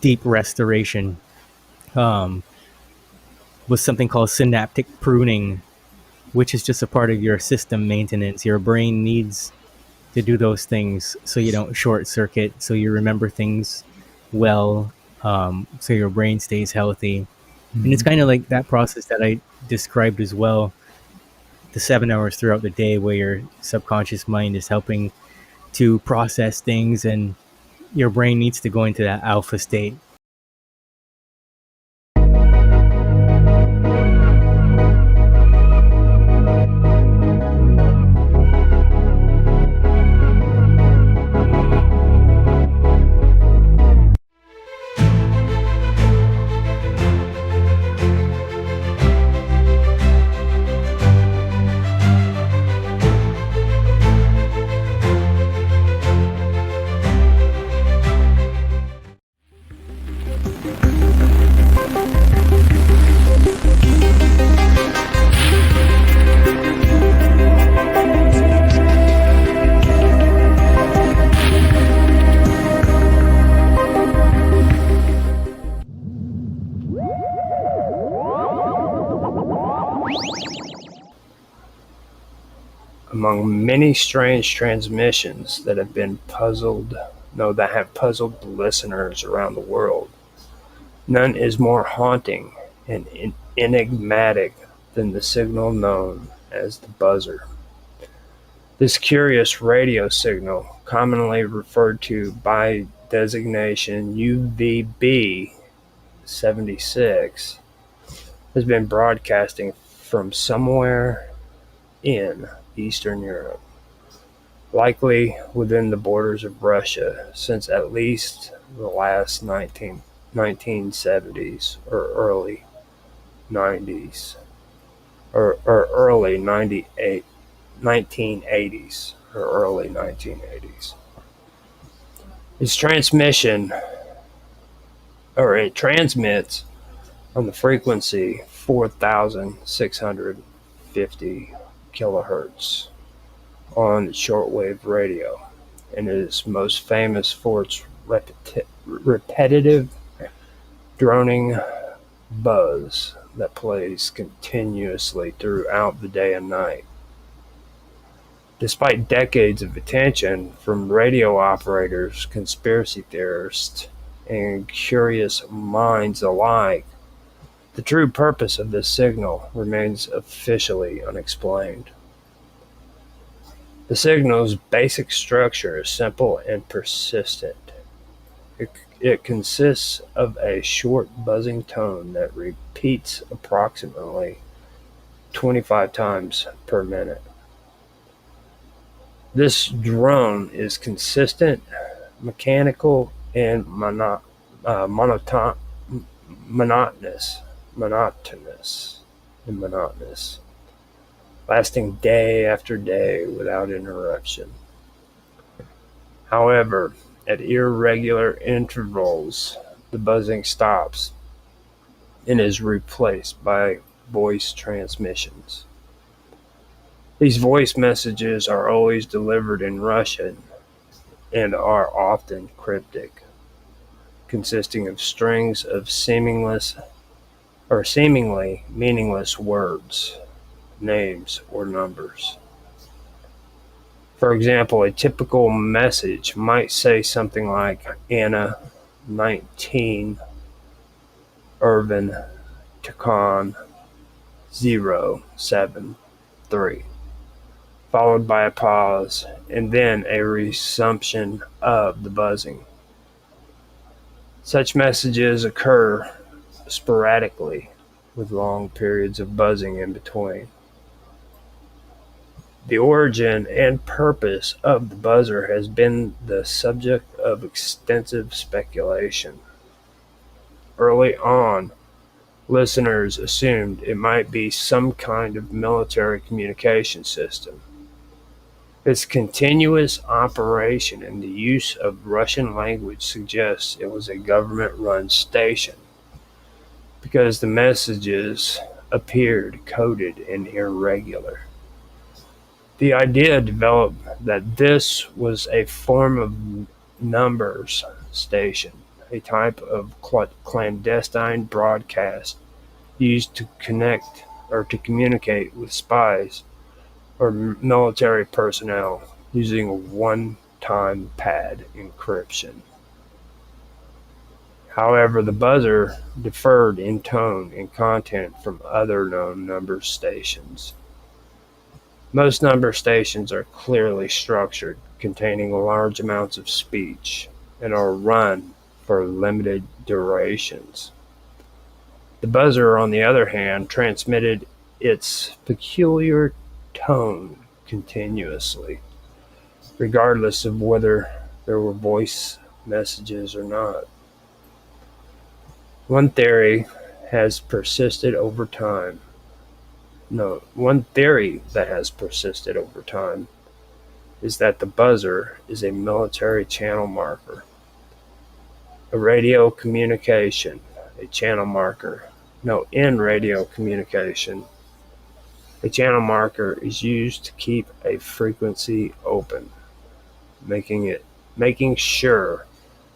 deep restoration, with something called synaptic pruning, which is just a part of your system maintenance. Your brain needs to do those things so you don't short circuit, so you remember things well, so your brain stays healthy. And it's kind of like that process that I described as well, the 7 hours throughout the day where your subconscious mind is helping to process things, and your brain needs to go into that alpha state. Among many strange transmissions that have puzzled listeners around the world, none is more haunting and enigmatic than the signal known as the buzzer. This curious radio signal, commonly referred to by designation UVB-76, has been broadcasting from somewhere in Eastern Europe, likely within the borders of Russia, since at least the last 1970s or early 90s, or early 1980s or early 1980s. It transmits on the frequency 4,650 kilohertz on shortwave radio, and is most famous for its repetitive droning buzz that plays continuously throughout the day and night. Despite decades of attention from radio operators, conspiracy theorists, and curious minds alike, the true purpose of this signal remains officially unexplained. The signal's basic structure is simple and persistent. It consists of a short buzzing tone that repeats approximately 25 times per minute. This drone is consistent, mechanical, and monotonous, lasting day after day without interruption. However, at irregular intervals, the buzzing stops and is replaced by voice transmissions. These voice messages are always delivered in Russian and are often cryptic, consisting of strings of seemingly meaningless words, names, or numbers. For example, a typical message might say something like Anna 19, Irvin Takan 073. followed by a pause, and then a resumption of the buzzing. Such messages occur sporadically, with long periods of buzzing in between. The origin and purpose of the buzzer has been the subject of extensive speculation. Early on, listeners assumed it might be some kind of military communication system. Its continuous operation and the use of Russian language suggests it was a government-run station, because the messages appeared coded and irregular. The idea developed that this was a form of numbers station, a type of clandestine broadcast used to connect or to communicate with spies or military personnel using a one-time pad encryption. However, the buzzer differed in tone and content from other known number stations. Most number stations are clearly structured, containing large amounts of speech, and are run for limited durations. The buzzer, on the other hand, transmitted its peculiar tone continuously, regardless of whether there were voice messages or not. One theory that has persisted over time is that the buzzer is a military channel marker. In radio communication, a channel marker is used to keep a frequency open, making sure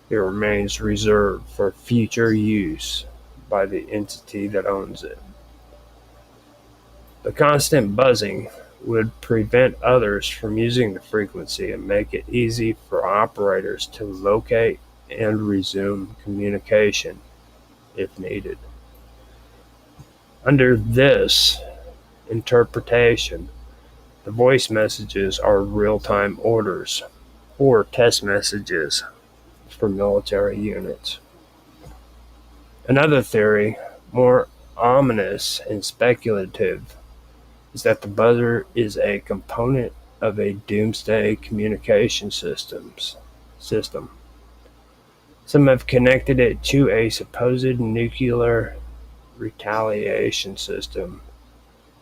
it remains reserved for future use by the entity that owns it. The constant buzzing would prevent others from using the frequency and make it easy for operators to locate and resume communication if needed. Under this interpretation, the voice messages are real-time orders or test messages for military units. Another theory, more ominous and speculative, is that the buzzer is a component of a doomsday communication system. Some have connected it to a supposed nuclear retaliation system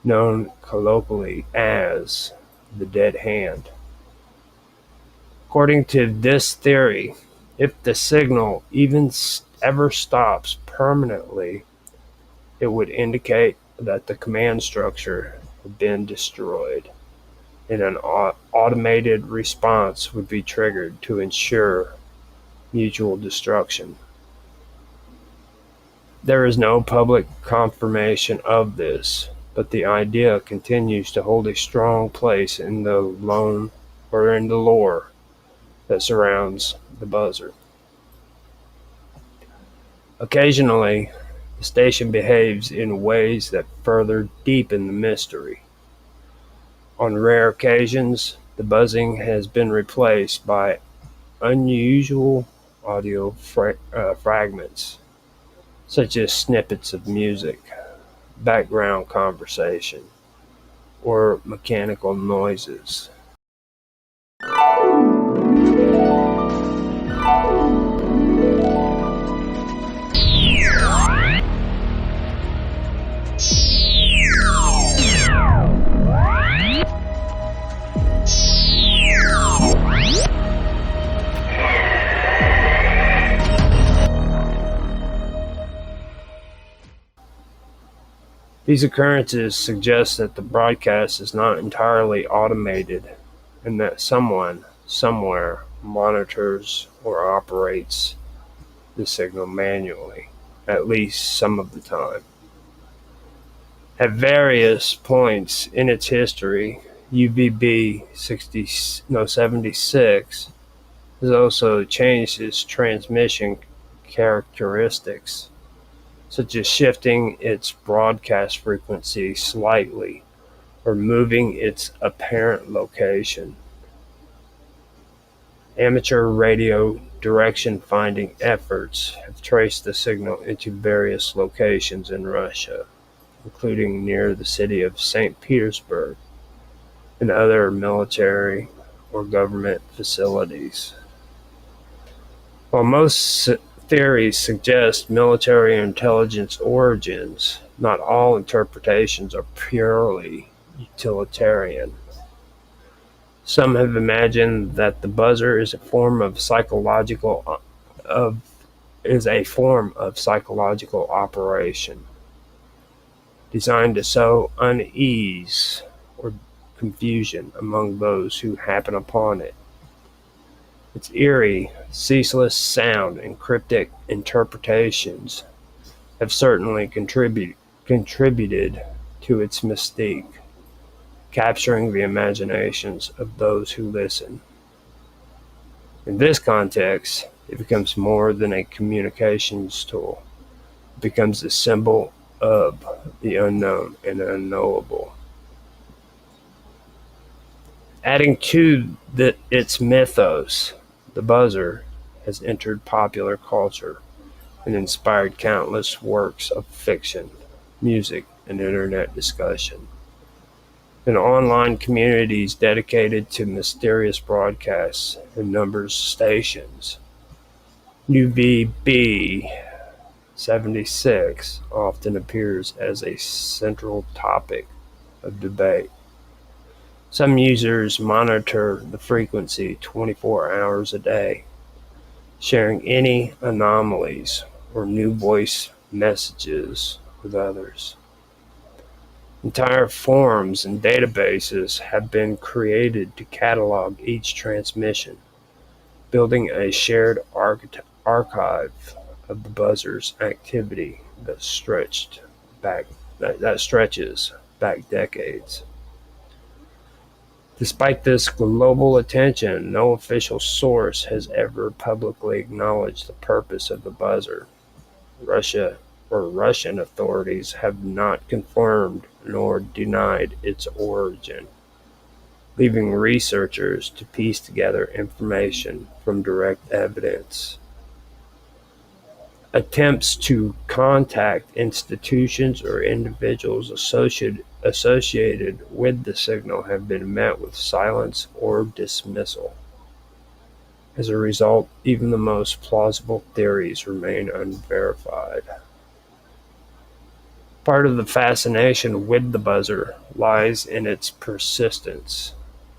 known colloquially as the dead hand. According to this theory, if the signal even ever stops permanently, it would indicate that the command structure had been destroyed, and an automated response would be triggered to ensure mutual destruction. There is no public confirmation of this, but the idea continues to hold a strong place in the lore that surrounds the buzzer. Occasionally, the station behaves in ways that further deepen the mystery. On rare occasions, the buzzing has been replaced by unusual audio fragments, such as snippets of music, background conversation, or mechanical noises. These occurrences suggest that the broadcast is not entirely automated and that someone, somewhere, monitors or operates the signal manually, at least some of the time. At various points in its history, UVB 76 has also changed its transmission characteristics, such as shifting its broadcast frequency slightly or moving its apparent location. Amateur radio direction-finding efforts have traced the signal into various locations in Russia, including near the city of St. Petersburg and other military or government facilities. While most theories suggest military intelligence origins, not all interpretations are purely utilitarian. Some have imagined that the buzzer is a form of psychological operation designed to sow unease or confusion among those who happen upon it. Its eerie, ceaseless sound and cryptic interpretations have certainly contributed to its mystique, capturing the imaginations of those who listen. In this context, it becomes more than a communications tool. It becomes a symbol of the unknown and unknowable. Adding to its mythos, the buzzer has entered popular culture and inspired countless works of fiction, music, and internet discussion. And online communities dedicated to mysterious broadcasts and numbers stations. UVB 76 often appears as a central topic of debate. Some users monitor the frequency 24 hours a day, sharing any anomalies or new voice messages with others. Entire forums and databases have been created to catalog each transmission, building a shared archive of the buzzer's activity that stretches back decades. Despite this global attention, no official source has ever publicly acknowledged the purpose of the buzzer. Russian authorities have not confirmed nor denied its origin, leaving researchers to piece together information from direct evidence. Attempts to contact institutions or individuals associated with the signal have been met with silence or dismissal. As a result, even the most plausible theories remain unverified. Part of the fascination with the buzzer lies in its persistence.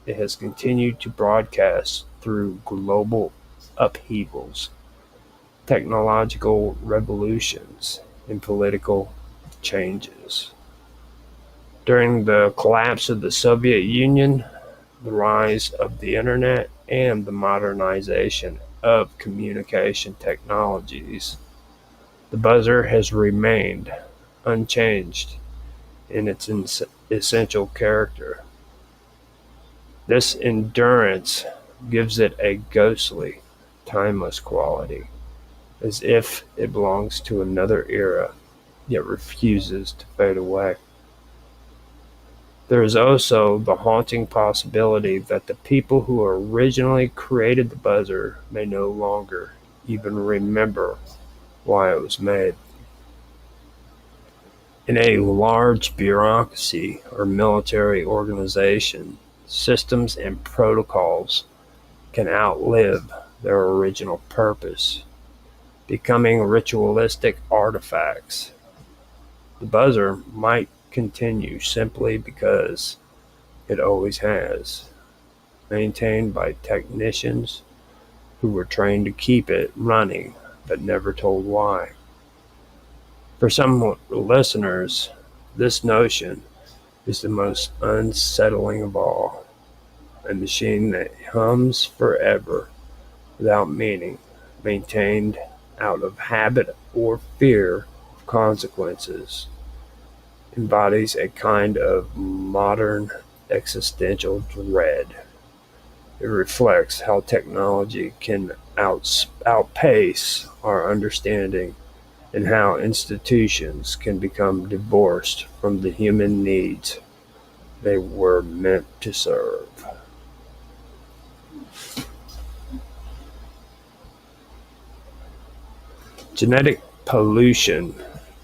It has continued to broadcast through global upheavals, technological revolutions, and political changes. During the collapse of the Soviet Union, the rise of the internet, and the modernization of communication technologies, the buzzer has remained unchanged in its essential character. This endurance gives it a ghostly, timeless quality, as if it belongs to another era, yet refuses to fade away. There is also the haunting possibility that the people who originally created the buzzer may no longer even remember why it was made. In a large bureaucracy or military organization, systems and protocols can outlive their original purpose, becoming ritualistic artifacts. The buzzer might continue simply because it always has, maintained by technicians who were trained to keep it running but never told why. For some listeners, this notion is the most unsettling of all. A machine that hums forever without meaning, maintained out of habit or fear of consequences, embodies a kind of modern existential dread. It reflects how technology can outpace our understanding and how institutions can become divorced from the human needs they were meant to serve. Genetic pollution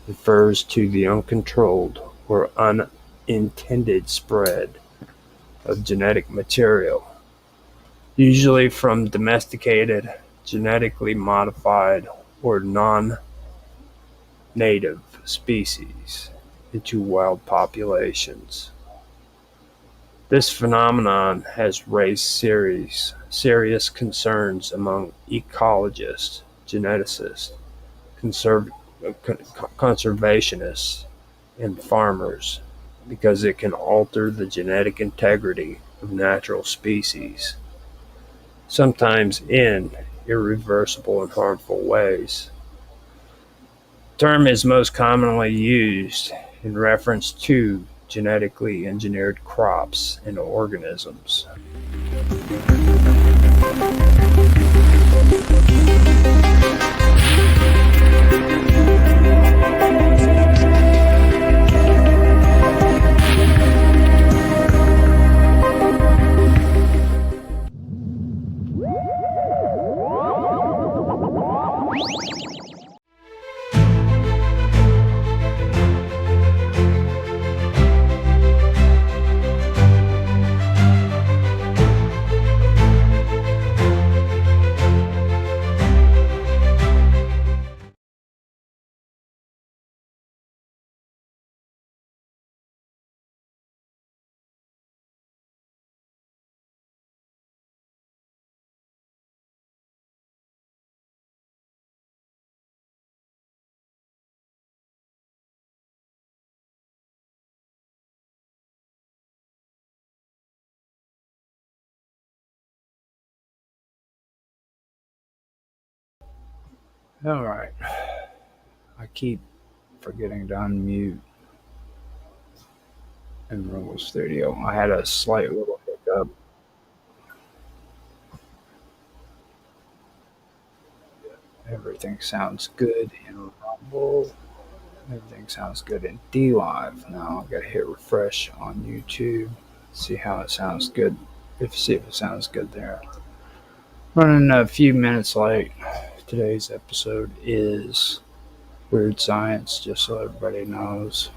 refers to the uncontrolled or unintended spread of genetic material, usually from domesticated, genetically modified, or non-native species into wild populations. This phenomenon has raised serious concerns among ecologists, geneticists, conservationists, and farmers because it can alter the genetic integrity of natural species, sometimes in irreversible and harmful ways. The term is most commonly used in reference to genetically engineered crops and organisms. All right. I keep forgetting to unmute in Rumble Studio. I had a slight little hiccup. Everything sounds good in Rumble. Everything sounds good in DLive. Now I've got to hit refresh on YouTube. See how it sounds good. See if it sounds good there. Running a few minutes late. Today's episode is Weird Science, just so everybody knows.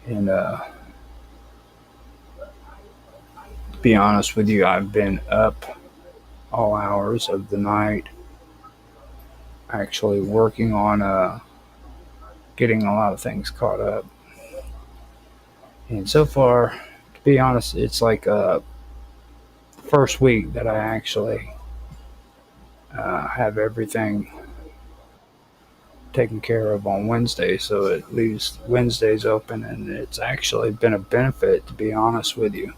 And to be honest with you, I've been up all hours of the night, actually working on getting a lot of things caught up. And so far, to be honest, it's like first week that I actually have everything taken care of on Wednesday, so it leaves Wednesdays open, and it's actually been a benefit, to be honest with you.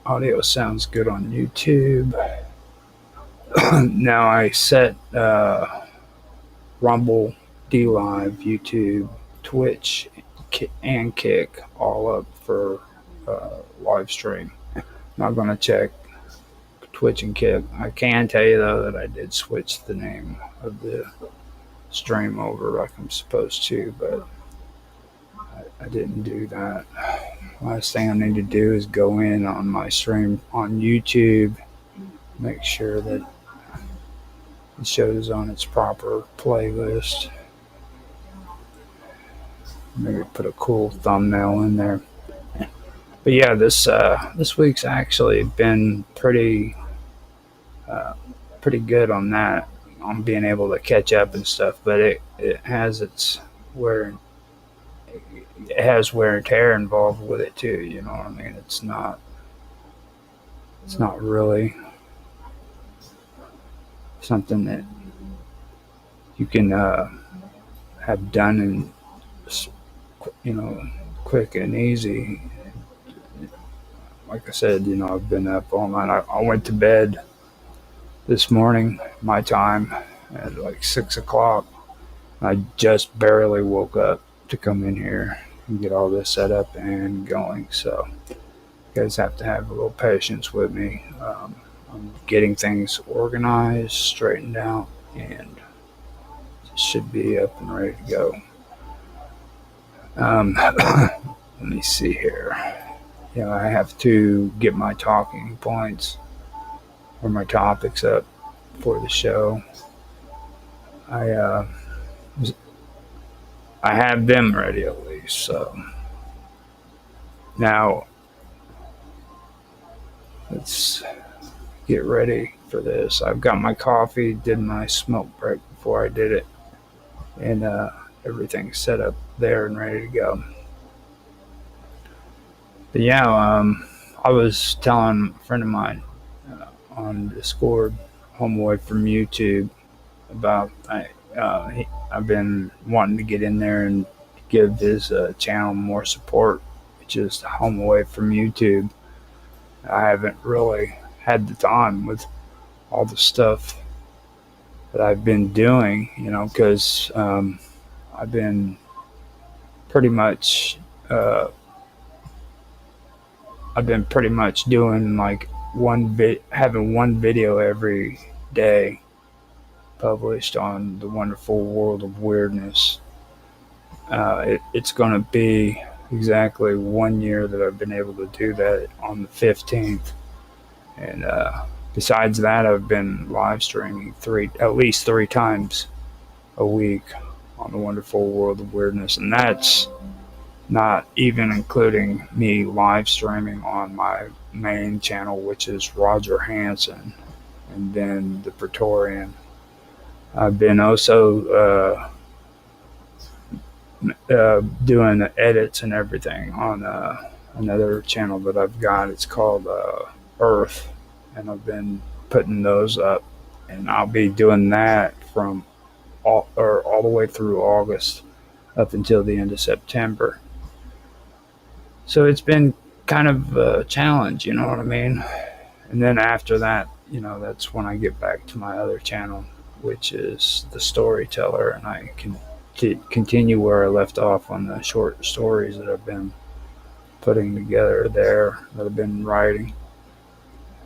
Audio sounds good on YouTube. Now I set Rumble, DLive, YouTube, Twitch, and Kick all up for live stream. Not going to check Twitch and Kick. I can tell you though that I did switch the name of the stream over like I'm supposed to, but I didn't do that. Last thing I need to do is go in on my stream on YouTube, make sure that it shows on its proper playlist. Maybe put a cool thumbnail in there. But yeah, this week's actually been pretty good on that, on being able to catch up and stuff. But it has its wear and tear involved with it too. You know what I mean? It's not really something that you can have done in quick and easy. Like I said, I've been up all night. I went to bed this morning, my time, at like 6 o'clock. I just barely woke up to come in here and get all this set up and going. So you guys have to have a little patience with me. I'm getting things organized, straightened out, and it should be up and ready to go. Let me see here. Yeah, I have to get my talking points or my topics up for the show. I have them ready at least. So now let's get ready for this. I've got my coffee, did my smoke break before I did it, and everything's set up there and ready to go. But yeah, I was telling a friend of mine on Discord, home away from YouTube, about I've been wanting to get in there and give his channel more support, which is home away from YouTube. I haven't really had the time with all the stuff that I've been doing, because I've been pretty much doing like having one video every day published on the wonderful world of weirdness. It's going to be exactly 1 year that I've been able to do that on the 15th. And besides that, I've been live streaming at least three times a week on the wonderful world of weirdness. And that's not even including me live streaming on my main channel, which is Roger Hanson, and then the Praetorian. I've been also doing the edits and everything on another channel that I've got. It's called Earth, and I've been putting those up, and I'll be doing that from all the way through August up until the end of September. So it's been kind of a challenge, you know what I mean? And then after that, that's when I get back to my other channel, which is the Storyteller, and I can continue where I left off on the short stories that I've been putting together there, that I've been writing.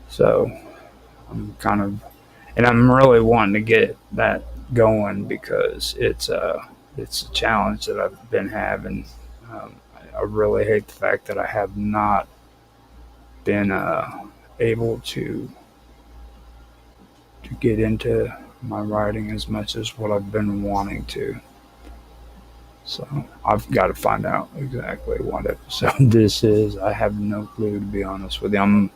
So I'm really wanting to get that going, because it's a challenge that I've been having. I really hate the fact that I have not been able to get into my writing as much as what I've been wanting to. So I've got to find out exactly what episode this is. I have no clue, to be honest with you. I'm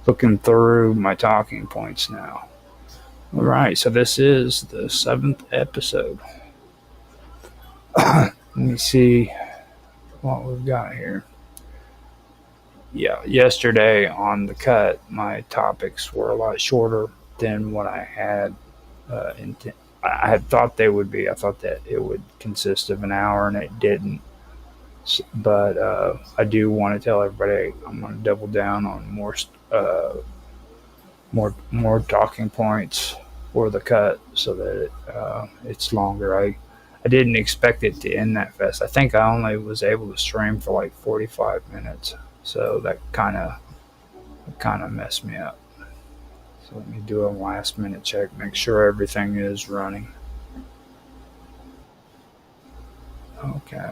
looking through my talking points now. All right, so this is the 7th episode. Let me see what we've got here. Yeah, yesterday on the cut, my topics were a lot shorter than what I had I had thought they would be. I thought that it would consist of an hour, and it didn't. But I do want to tell everybody I'm going to double down on more talking points for the cut, so that it's longer. I didn't expect it to end that fast. I think I only was able to stream for like 45 minutes, so that kind of messed me up. So let me do a last minute check, make sure everything is running. Okay.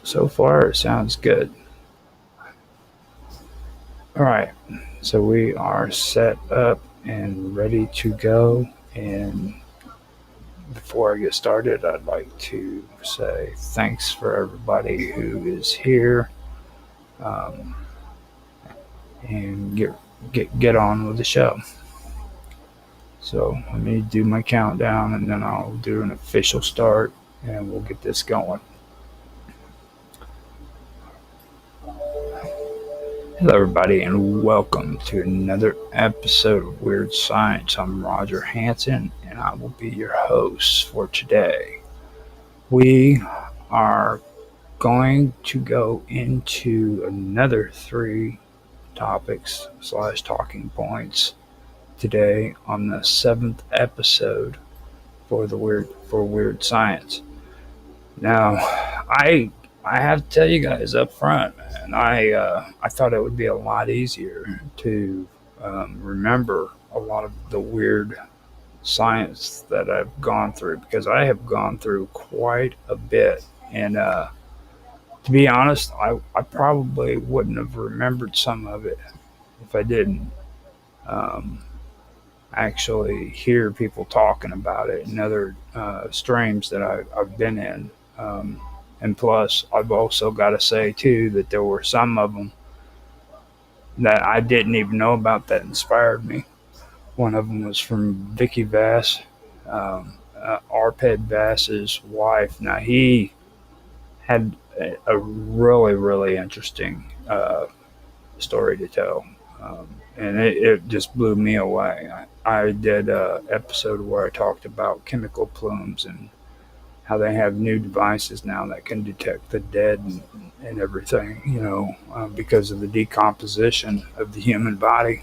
So far, it sounds good. All right, so we are set up and ready to go. And before I get started, I'd like to say thanks for everybody who is here, and get on with the show. So let me do my countdown, and then I'll do an official start, and we'll get this going. Hello, everybody, and welcome to another episode of Weird Science. I'm Roger Hanson, and I will be your host for today. We are going to go into another 3 topics / talking points today on the 7th episode for Weird Science. Now, I have to tell you guys up front, man, I thought it would be a lot easier to remember a lot of the weird science that I've gone through, because I have gone through quite a bit. And to be honest, I probably wouldn't have remembered some of it if I didn't actually hear people talking about it in other streams that I've been in. And plus, I've also got to say, too, that there were some of them that I didn't even know about that inspired me. One of them was from Vicky Vass, Arped Vass's wife. Now, he had a really, really interesting story to tell. And it just blew me away. I did an episode where I talked about chemical plumes and how they have new devices now that can detect the dead and everything, because of the decomposition of the human body.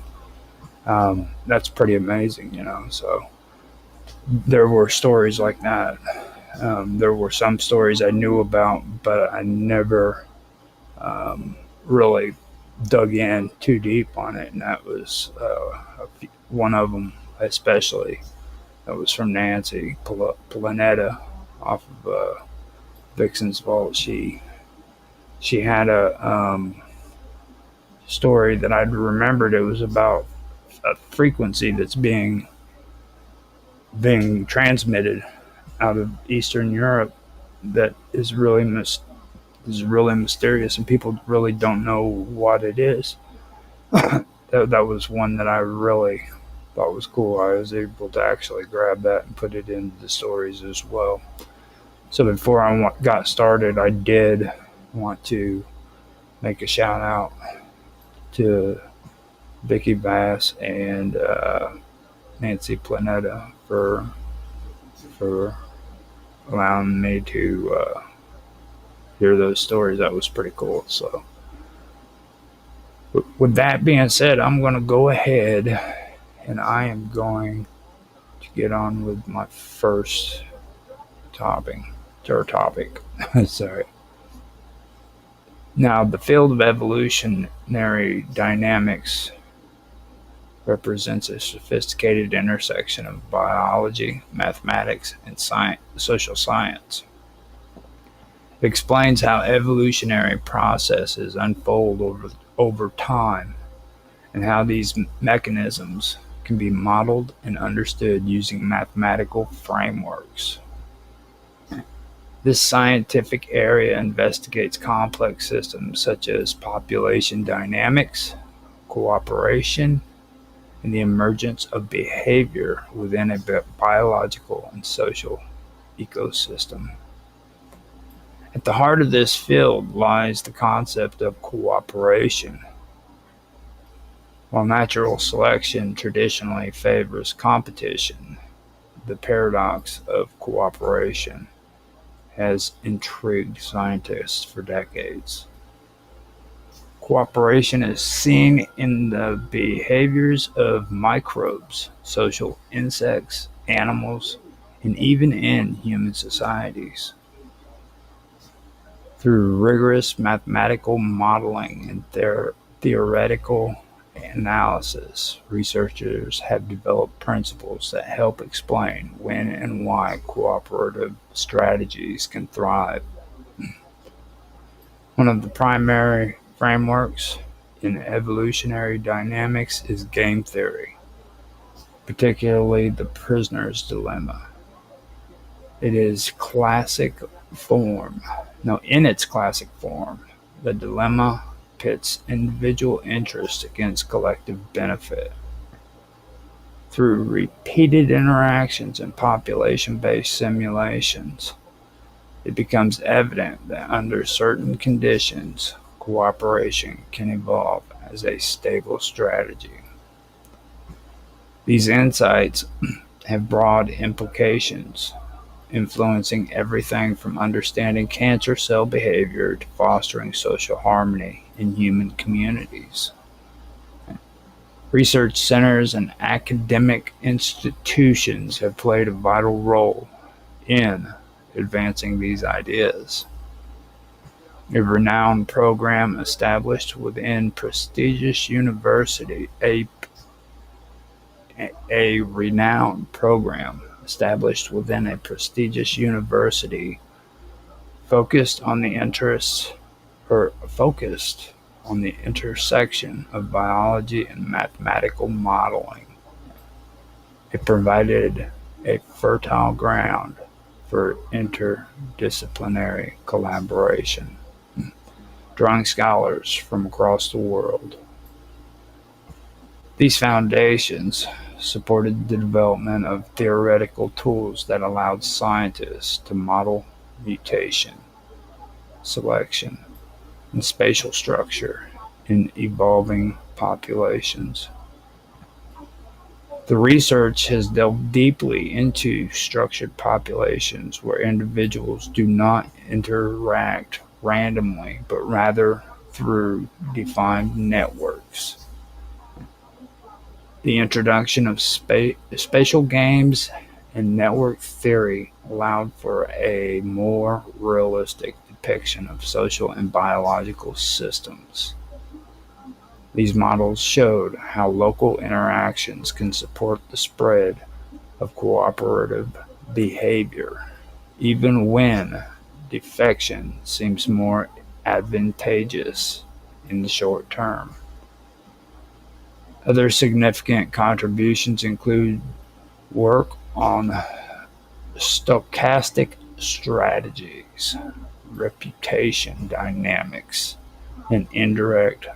That's pretty amazing, So there were stories like that. There were some stories I knew about, but I never really dug in too deep on it. And that was one of them, especially. That was from Nancy Planeta off of Vixen's Vault. She had a story that I'd remembered. It was about a frequency that's being transmitted out of Eastern Europe that is really mysterious, and people really don't know what it is. That was one that I really thought was cool. I was able to actually grab that and put it into the stories as well. So before I got started, I did want to make a shout out to Vicky Bass and Nancy Planeta for allowing me to hear those stories. That was pretty cool. So with that being said, I'm going to go ahead and I am going to get on with my first topic. Sorry. Now, the field of evolutionary dynamics represents a sophisticated intersection of biology, mathematics, and social science. It explains how evolutionary processes unfold over time and how these mechanisms can be modeled and understood using mathematical frameworks. This scientific area investigates complex systems such as population dynamics, cooperation, and the emergence of behavior within a biological and social ecosystem. At the heart of this field lies the concept of cooperation. While natural selection traditionally favors competition, the paradox of cooperation has intrigued scientists for decades. Cooperation is seen in the behaviors of microbes, social insects, animals, and even in human societies. Through rigorous mathematical modeling and theoretical analysis, researchers have developed principles that help explain when and why cooperative strategies can thrive. One of the primary frameworks in evolutionary dynamics is game theory, particularly the prisoner's dilemma. In its classic form, the dilemma pits individual interest against collective benefit. Through repeated interactions and population-based simulations, it becomes evident that under certain conditions, cooperation can evolve as a stable strategy. These insights have broad implications, influencing everything from understanding cancer cell behavior to fostering social harmony in human communities. Research centers and academic institutions have played a vital role in advancing these ideas. A renowned program established within prestigious university, a renowned program established within a prestigious university focused on the intersection of biology and mathematical modeling. It provided a fertile ground for interdisciplinary collaboration, drawing scholars from across the world. These foundations supported the development of theoretical tools that allowed scientists to model mutation, selection, and spatial structure in evolving populations. The research has delved deeply into structured populations where individuals do not interact randomly, but rather through defined networks. The introduction of spatial games and network theory allowed for a more realistic depiction of social and biological systems. These models showed how local interactions can support the spread of cooperative behavior, even when defection seems more advantageous in the short term. Other significant contributions include work on stochastic strategies, reputation dynamics, and indirect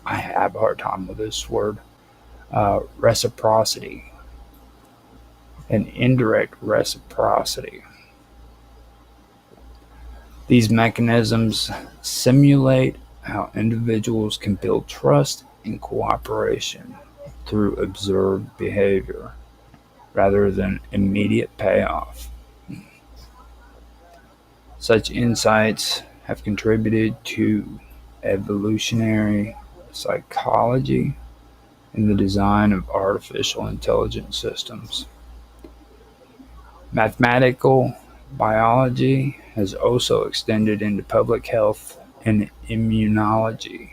I have a hard time with this word, reciprocity, and indirect reciprocity. These mechanisms simulate how individuals can build trust and cooperation through observed behavior rather than immediate payoff. Such insights have contributed to evolutionary psychology and the design of artificial intelligence systems. Mathematical biology has also extended into public health and immunology.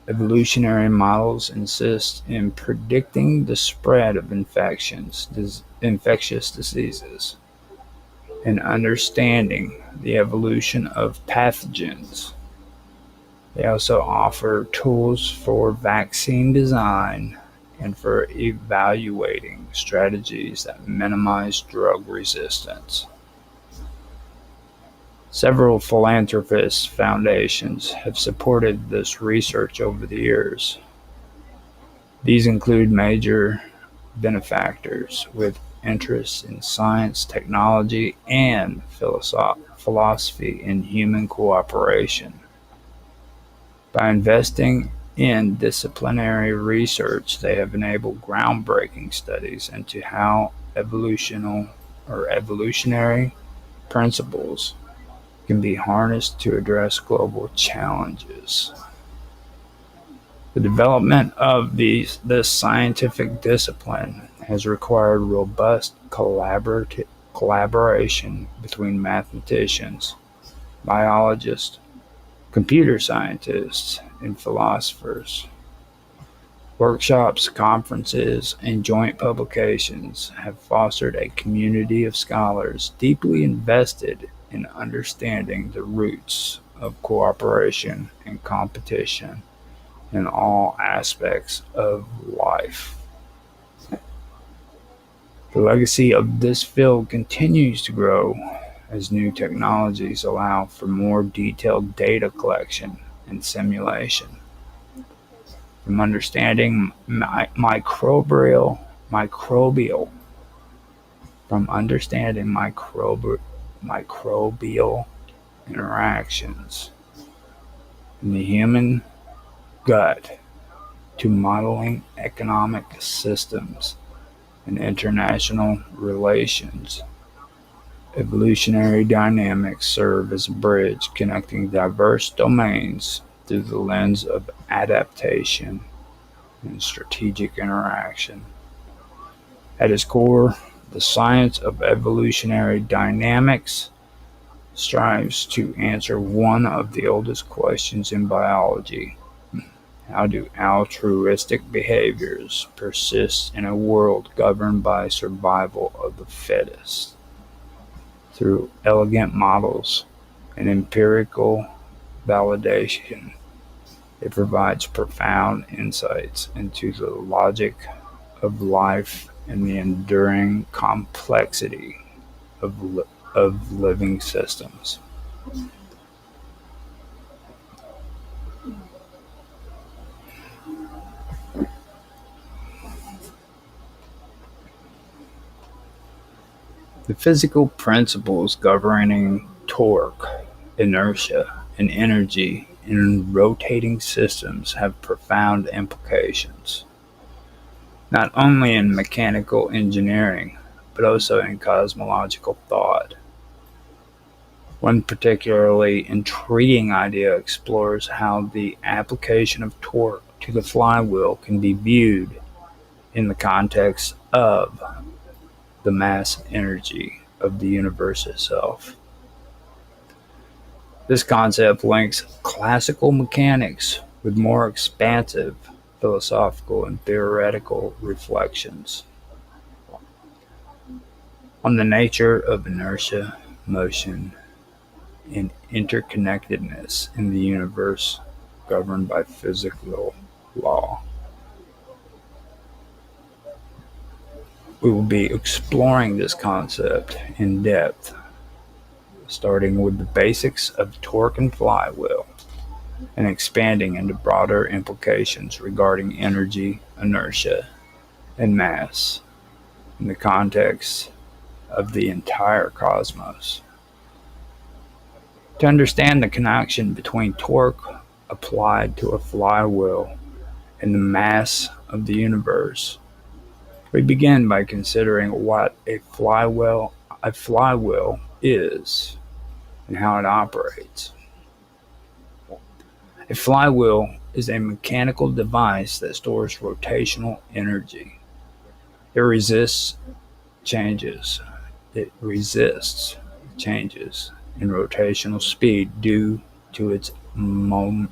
Evolutionary models insist in predicting the spread of infectious diseases and understanding the evolution of pathogens. They also offer tools for vaccine design and for evaluating strategies that minimize drug resistance. Several philanthropist foundations have supported this research over the years. These include major benefactors with interests in science, technology, and philosophy in human cooperation. By investing in disciplinary research, they have enabled groundbreaking studies into how evolutionary principles can be harnessed to address global challenges. The development of this scientific discipline has required robust collaboration between mathematicians, biologists, computer scientists, and philosophers. Workshops, conferences, and joint publications have fostered a community of scholars deeply invested in understanding the roots of cooperation and competition in all aspects of life. The legacy of this field continues to grow as new technologies allow for more detailed data collection and simulation. From understanding microbial interactions in the human gut to modeling economic systems and international relations, evolutionary dynamics serve as a bridge connecting diverse domains through the lens of adaptation and strategic interaction. At its core, the science of evolutionary dynamics strives to answer one of the oldest questions in biology: How do altruistic behaviors persist in a world governed by survival of the fittest? Through elegant models and empirical validation, it provides profound insights into the logic of life and the enduring complexity of living systems. The physical principles governing torque, inertia, and energy in rotating systems have profound implications, not only in mechanical engineering, but also in cosmological thought. One particularly intriguing idea explores how the application of torque to the flywheel can be viewed in the context of the mass energy of the universe itself. This concept links classical mechanics with more expansive philosophical and theoretical reflections on the nature of inertia, motion, and interconnectedness in the universe governed by physical law. We will be exploring this concept in depth, starting with the basics of torque and flywheel, and expanding into broader implications regarding energy, inertia, and mass in the context of the entire cosmos. To understand the connection between torque applied to a flywheel and the mass of the universe, we begin by considering what a flywheel is and how it operates. A flywheel is a mechanical device that stores rotational energy. It resists changes in rotational speed due to its moment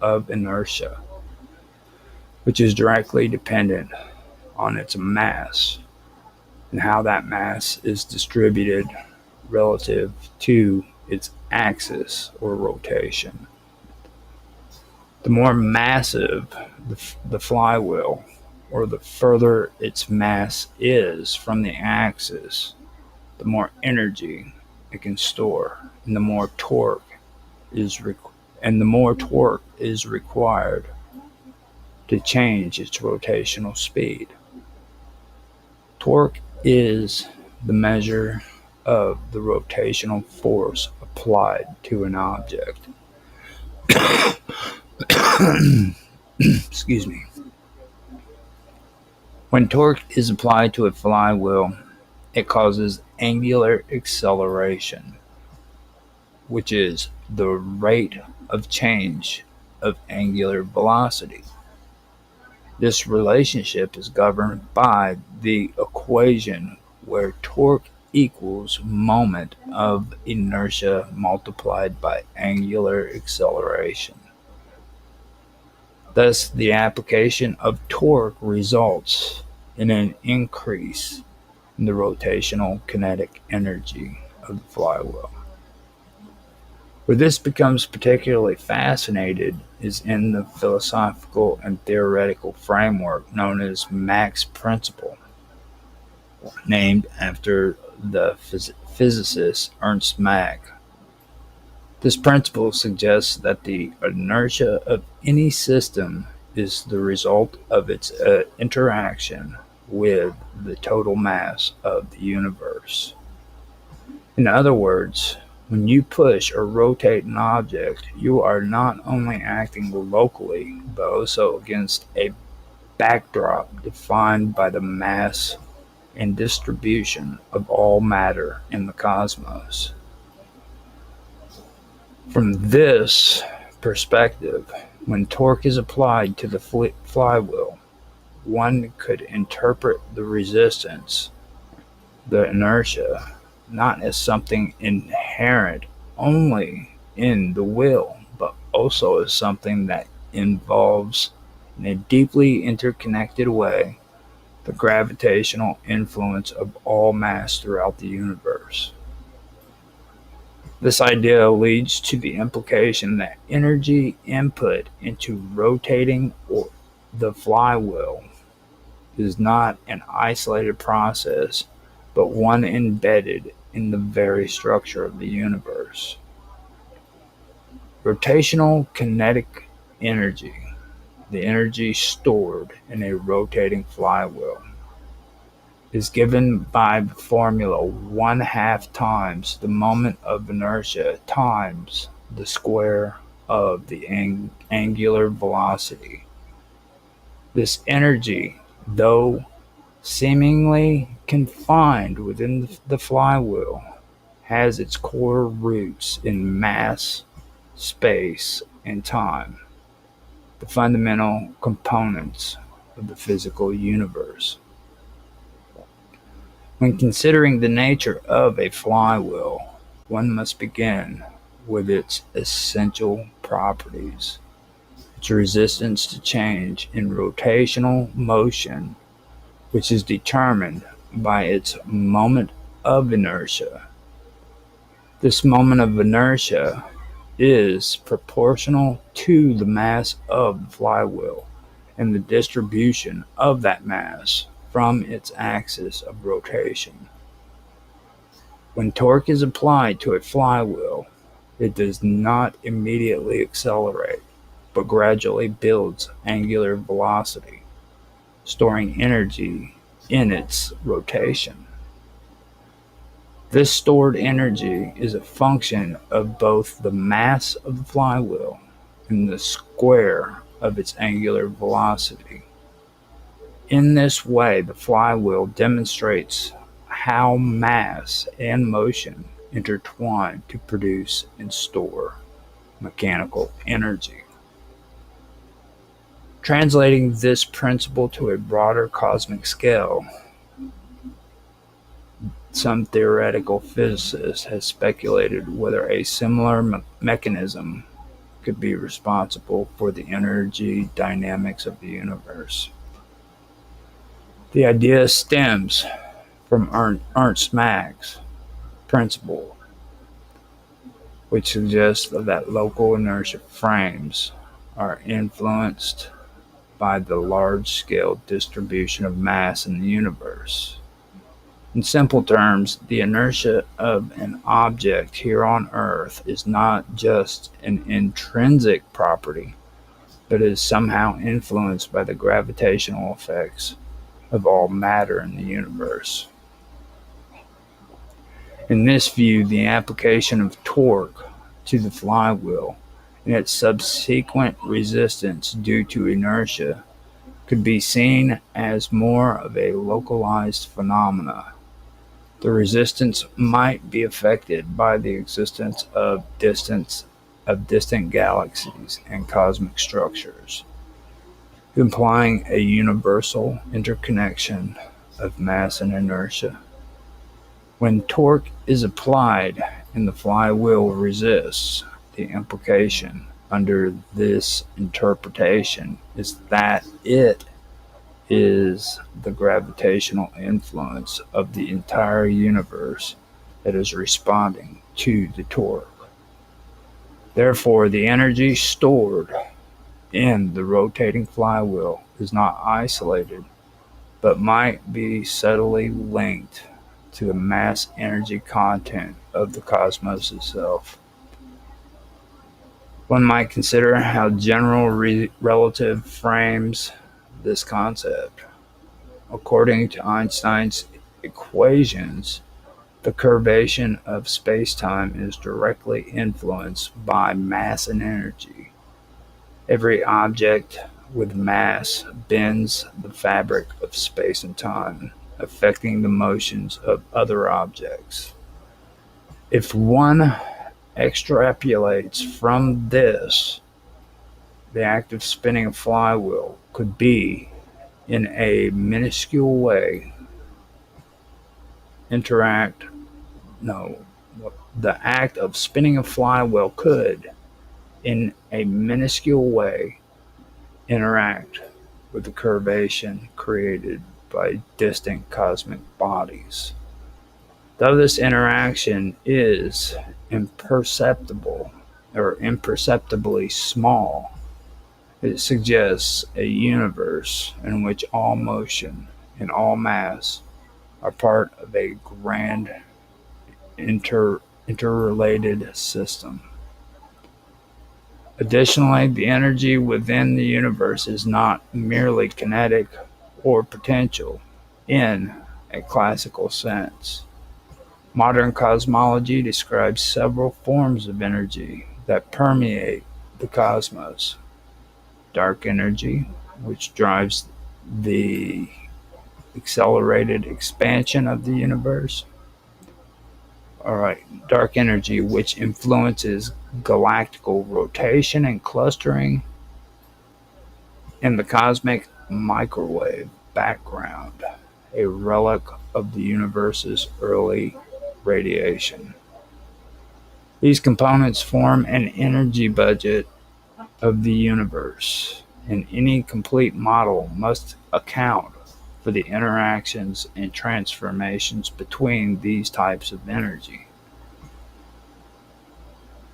of inertia, which is directly dependent on its mass and how that mass is distributed relative to its axis or rotation. The more massive the flywheel, or the further its mass is from the axis, the more energy it can store, and the more torque is required to change its rotational speed. Torque is the measure of the rotational force applied to an object. Excuse me. When torque is applied to a flywheel, it causes angular acceleration, which is the rate of change of angular velocity. This relationship is governed by the equation where torque equals moment of inertia multiplied by angular acceleration. Thus, the application of torque results in an increase in the rotational kinetic energy of the flywheel. Where this becomes particularly fascinating is in the philosophical and theoretical framework known as Mach's principle, named after the physicist Ernst Mach. This principle suggests that the inertia of any system is the result of its interaction with the total mass of the universe. In other words, when you push or rotate an object, you are not only acting locally, but also against a backdrop defined by the mass and distribution of all matter in the cosmos. From this perspective, when torque is applied to the flywheel, one could interpret the resistance, the inertia, not as something inherent only in the wheel, but also is something that involves, in a deeply interconnected way, the gravitational influence of all mass throughout the universe. This idea leads to the implication that energy input into rotating or the flywheel is not an isolated process, but one embedded in the very structure of the universe. Rotational kinetic energy, the energy stored in a rotating flywheel, is given by the formula 1/2 times the moment of inertia times the square of the angular velocity. This energy, though seemingly confined within the flywheel, has its core roots in mass, space, and time, the fundamental components of the physical universe. When considering the nature of a flywheel, one must begin with its essential properties, its resistance to change in rotational motion, which is determined by its moment of inertia. This moment of inertia is proportional to the mass of the flywheel and the distribution of that mass from its axis of rotation. When torque is applied to a flywheel, it does not immediately accelerate, but gradually builds angular velocity, storing energy in its rotation. This stored energy is a function of both the mass of the flywheel and the square of its angular velocity. In this way, the flywheel demonstrates how mass and motion intertwine to produce and store mechanical energy. Translating this principle to a broader cosmic scale, some theoretical physicists have speculated whether a similar mechanism could be responsible for the energy dynamics of the universe. The idea stems from Ernst Mach's principle, which suggests that local inertia frames are influenced by the large-scale distribution of mass in the universe. In simple terms, the inertia of an object here on Earth is not just an intrinsic property, but is somehow influenced by the gravitational effects of all matter in the universe. In this view, the application of torque to the flywheel and its subsequent resistance due to inertia could be seen as more of a localized phenomena. The resistance might be affected by the existence of distant galaxies and cosmic structures, implying a universal interconnection of mass and inertia. When torque is applied and the flywheel resists, the implication under this interpretation is that it is the gravitational influence of the entire universe that is responding to the torque. Therefore, the energy stored in the rotating flywheel is not isolated, but might be subtly linked to the mass energy content of the cosmos itself. One might consider how general relative frames this concept. According to Einstein's equations, the curvature of space-time is directly influenced by mass and energy. Every object with mass bends the fabric of space and time, affecting the motions of other objects. If one extrapolates from this, the act of spinning a flywheel could be, in a minuscule way, the act of spinning a flywheel could, in a minuscule way, interact with the curvation created by distant cosmic bodies. Though this interaction is imperceptible or imperceptibly small, it suggests a universe in which all motion and all mass are part of a grand interrelated system. Additionally, the energy within the universe is not merely kinetic or potential in a classical sense. Modern cosmology describes several forms of energy that permeate the cosmos. Dark energy, which drives the accelerated expansion of the universe. Dark energy, which influences galactical rotation and clustering. In the cosmic microwave background, a relic of the universe's early radiation. These components form an energy budget of the universe, and any complete model must account for the interactions and transformations between these types of energy.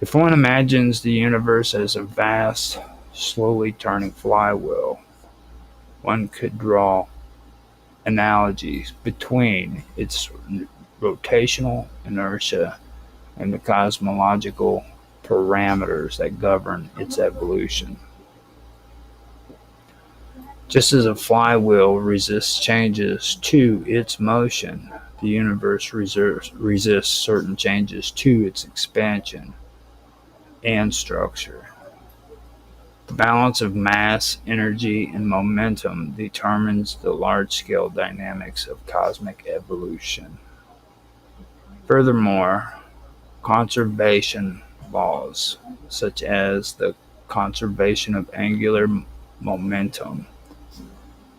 If one imagines the universe as a vast, slowly turning flywheel, one could draw analogies between its rotational inertia and the cosmological parameters that govern its evolution. Just as a flywheel resists changes to its motion, the universe resists certain changes to its expansion and structure. The balance of mass, energy, and momentum determines the large-scale dynamics of cosmic evolution. Furthermore, conservation laws, such as the conservation of angular momentum,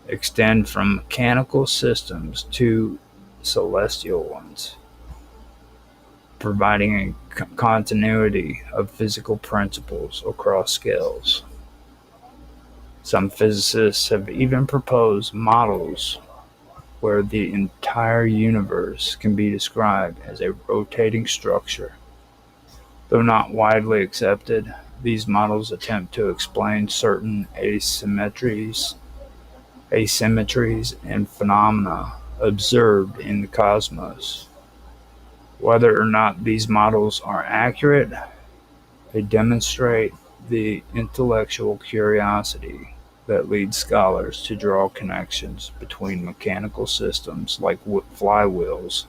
extend from mechanical systems to celestial ones, providing a continuity of physical principles across scales. Some physicists have even proposed models where the entire universe can be described as a rotating structure. Though not widely accepted, these models attempt to explain certain asymmetries and phenomena observed in the cosmos. Whether or not these models are accurate, they demonstrate the intellectual curiosity that leads scholars to draw connections between mechanical systems like flywheels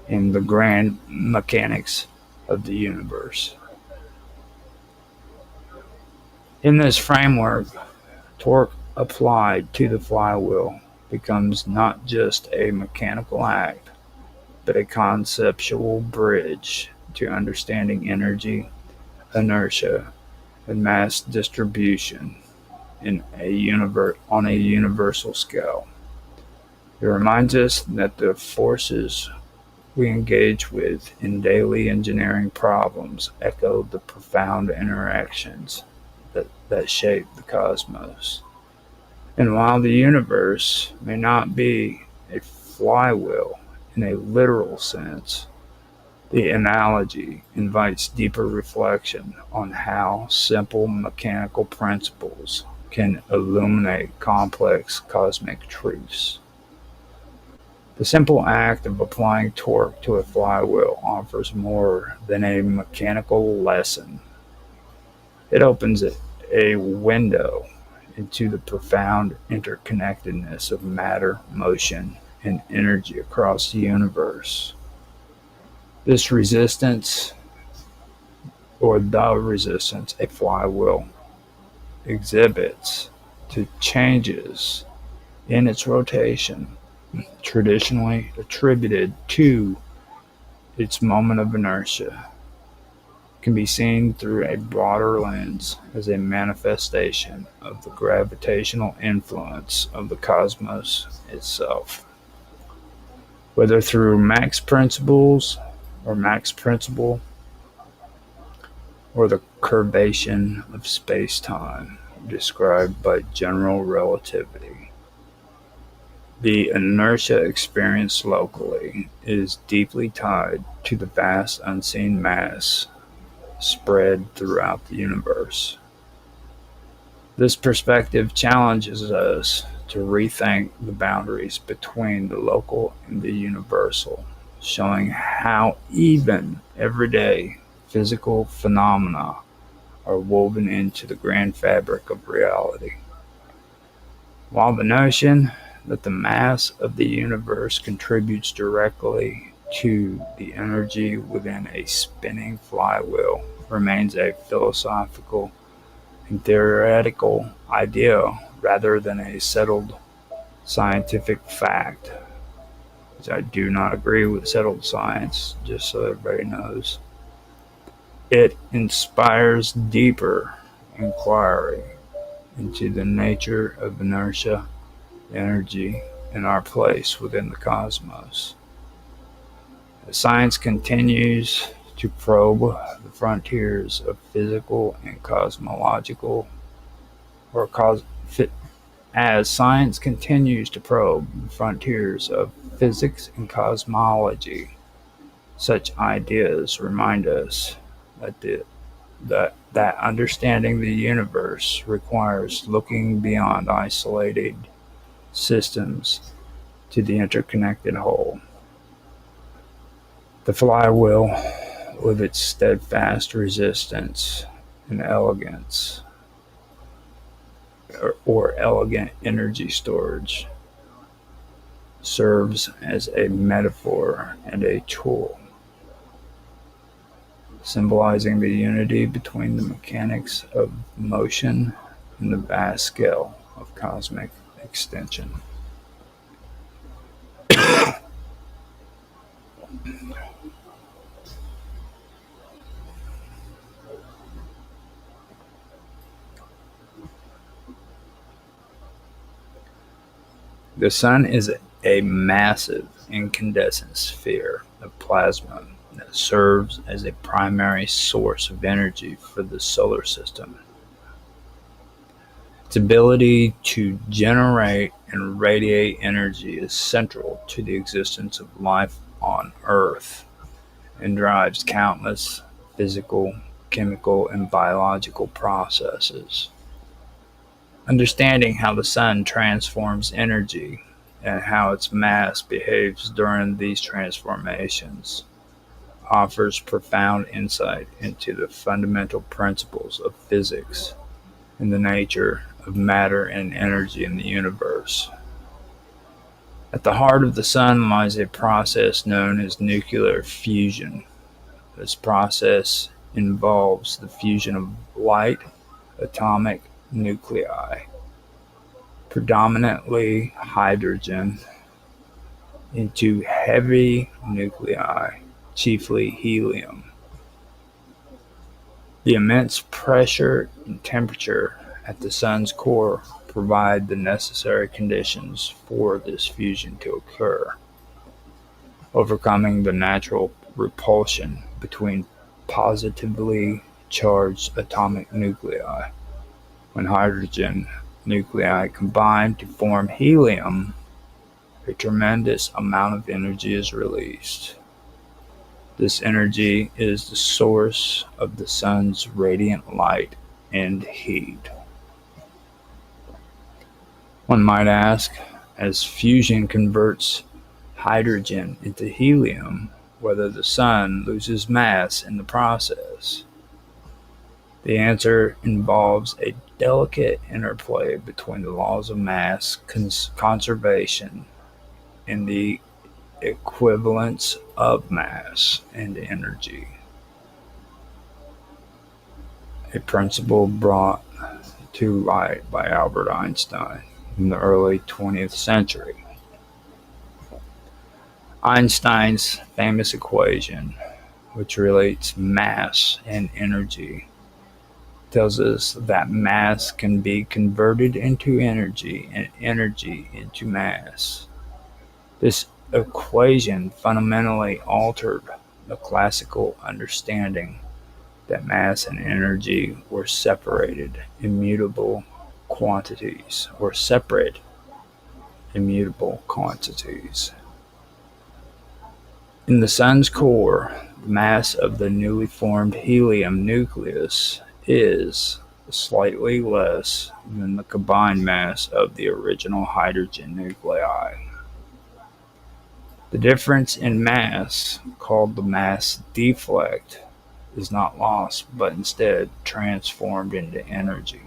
and the grand mechanics of the universe. In this framework, torque applied to the flywheel becomes not just a mechanical act, but a conceptual bridge to understanding energy, inertia, and mass distribution on a universal scale. It reminds us that the forces we engage with in daily engineering problems echo the profound interactions that shape the cosmos. And while the universe may not be a flywheel in a literal sense, the analogy invites deeper reflection on how simple mechanical principles can illuminate complex cosmic truths. The simple act of applying torque to a flywheel offers more than a mechanical lesson. It opens a window into the profound interconnectedness of matter, motion, and energy across the universe. This resistance, or the resistance a flywheel exhibits to changes in its rotation, traditionally attributed to its moment of inertia, can be seen through a broader lens as a manifestation of the gravitational influence of the cosmos itself. Whether through Mach's principle, or the curvature of space-time described by general relativity. The inertia experienced locally is deeply tied to the vast unseen mass spread throughout the universe. This perspective challenges us to rethink the boundaries between the local and the universal, showing how even everyday physical phenomena are woven into the grand fabric of reality. While the notion that the mass of the universe contributes directly to the energy within a spinning flywheel remains a philosophical and theoretical idea rather than a settled scientific fact. Which I do not agree with settled science, just so everybody knows. It inspires deeper inquiry into the nature of inertia, energy, and our place within the cosmos. As science continues to probe the frontiers of physical and cosmological, as science continues to probe the frontiers of physics and cosmology, such ideas remind us that understanding the universe requires looking beyond isolated systems to the interconnected whole. The flywheel, with its steadfast resistance and elegance, or elegant energy storage, serves as a metaphor and a tool, symbolizing the unity between the mechanics of motion and the vast scale of cosmic extension. The Sun is a massive incandescent sphere of plasma that serves as a primary source of energy for the solar system. Its ability to generate and radiate energy is central to the existence of life on Earth and drives countless physical, chemical, and biological processes. Understanding how the Sun transforms energy and how its mass behaves during these transformations offers profound insight into the fundamental principles of physics and the nature of matter and energy in the universe. At the heart of the Sun lies a process known as nuclear fusion. This process involves the fusion of light atomic nuclei, predominantly hydrogen, into heavy nuclei, chiefly helium. The immense pressure and temperature at the Sun's core provide the necessary conditions for this fusion to occur, overcoming the natural repulsion between positively charged atomic nuclei. When hydrogen nuclei combine to form helium, a tremendous amount of energy is released. This energy is the source of the Sun's radiant light and heat. One might ask, as fusion converts hydrogen into helium, whether the Sun loses mass in the process. The answer involves a delicate interplay between the laws of mass conservation and the equivalence of mass and energy, a principle brought to light by Albert Einstein in the early 20th century. Einstein's famous equation, which relates mass and energy, tells us that mass can be converted into energy and energy into mass. This equation fundamentally altered the classical understanding that mass and energy were separated, immutable quantities, or separate, immutable quantities. In the Sun's core, the mass of the newly formed helium nucleus is slightly less than the combined mass of the original hydrogen nuclei. The difference in mass, called the mass deflect, is not lost, but instead transformed into energy.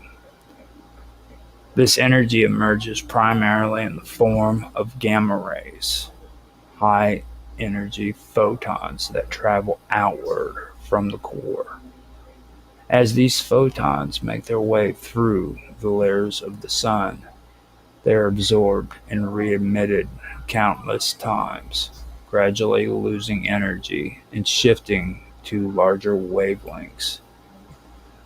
This energy emerges primarily in the form of gamma rays, high energy photons that travel outward from the core. As these photons make their way through the layers of the Sun, they are absorbed and re-emitted countless times, gradually losing energy and shifting to larger wavelengths,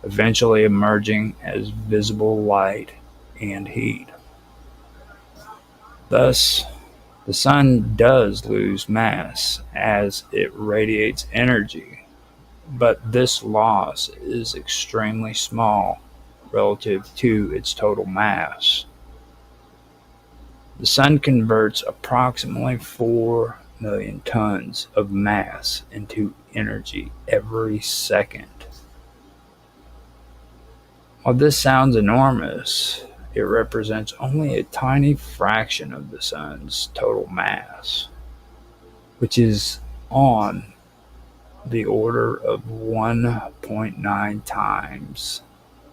eventually emerging as visible light and heat. Thus, the Sun does lose mass as it radiates energy, but this loss is extremely small relative to its total mass. The Sun converts approximately 4 million tons of mass into energy every second. While this sounds enormous, it represents only a tiny fraction of the Sun's total mass, which is on the order of 1.9 times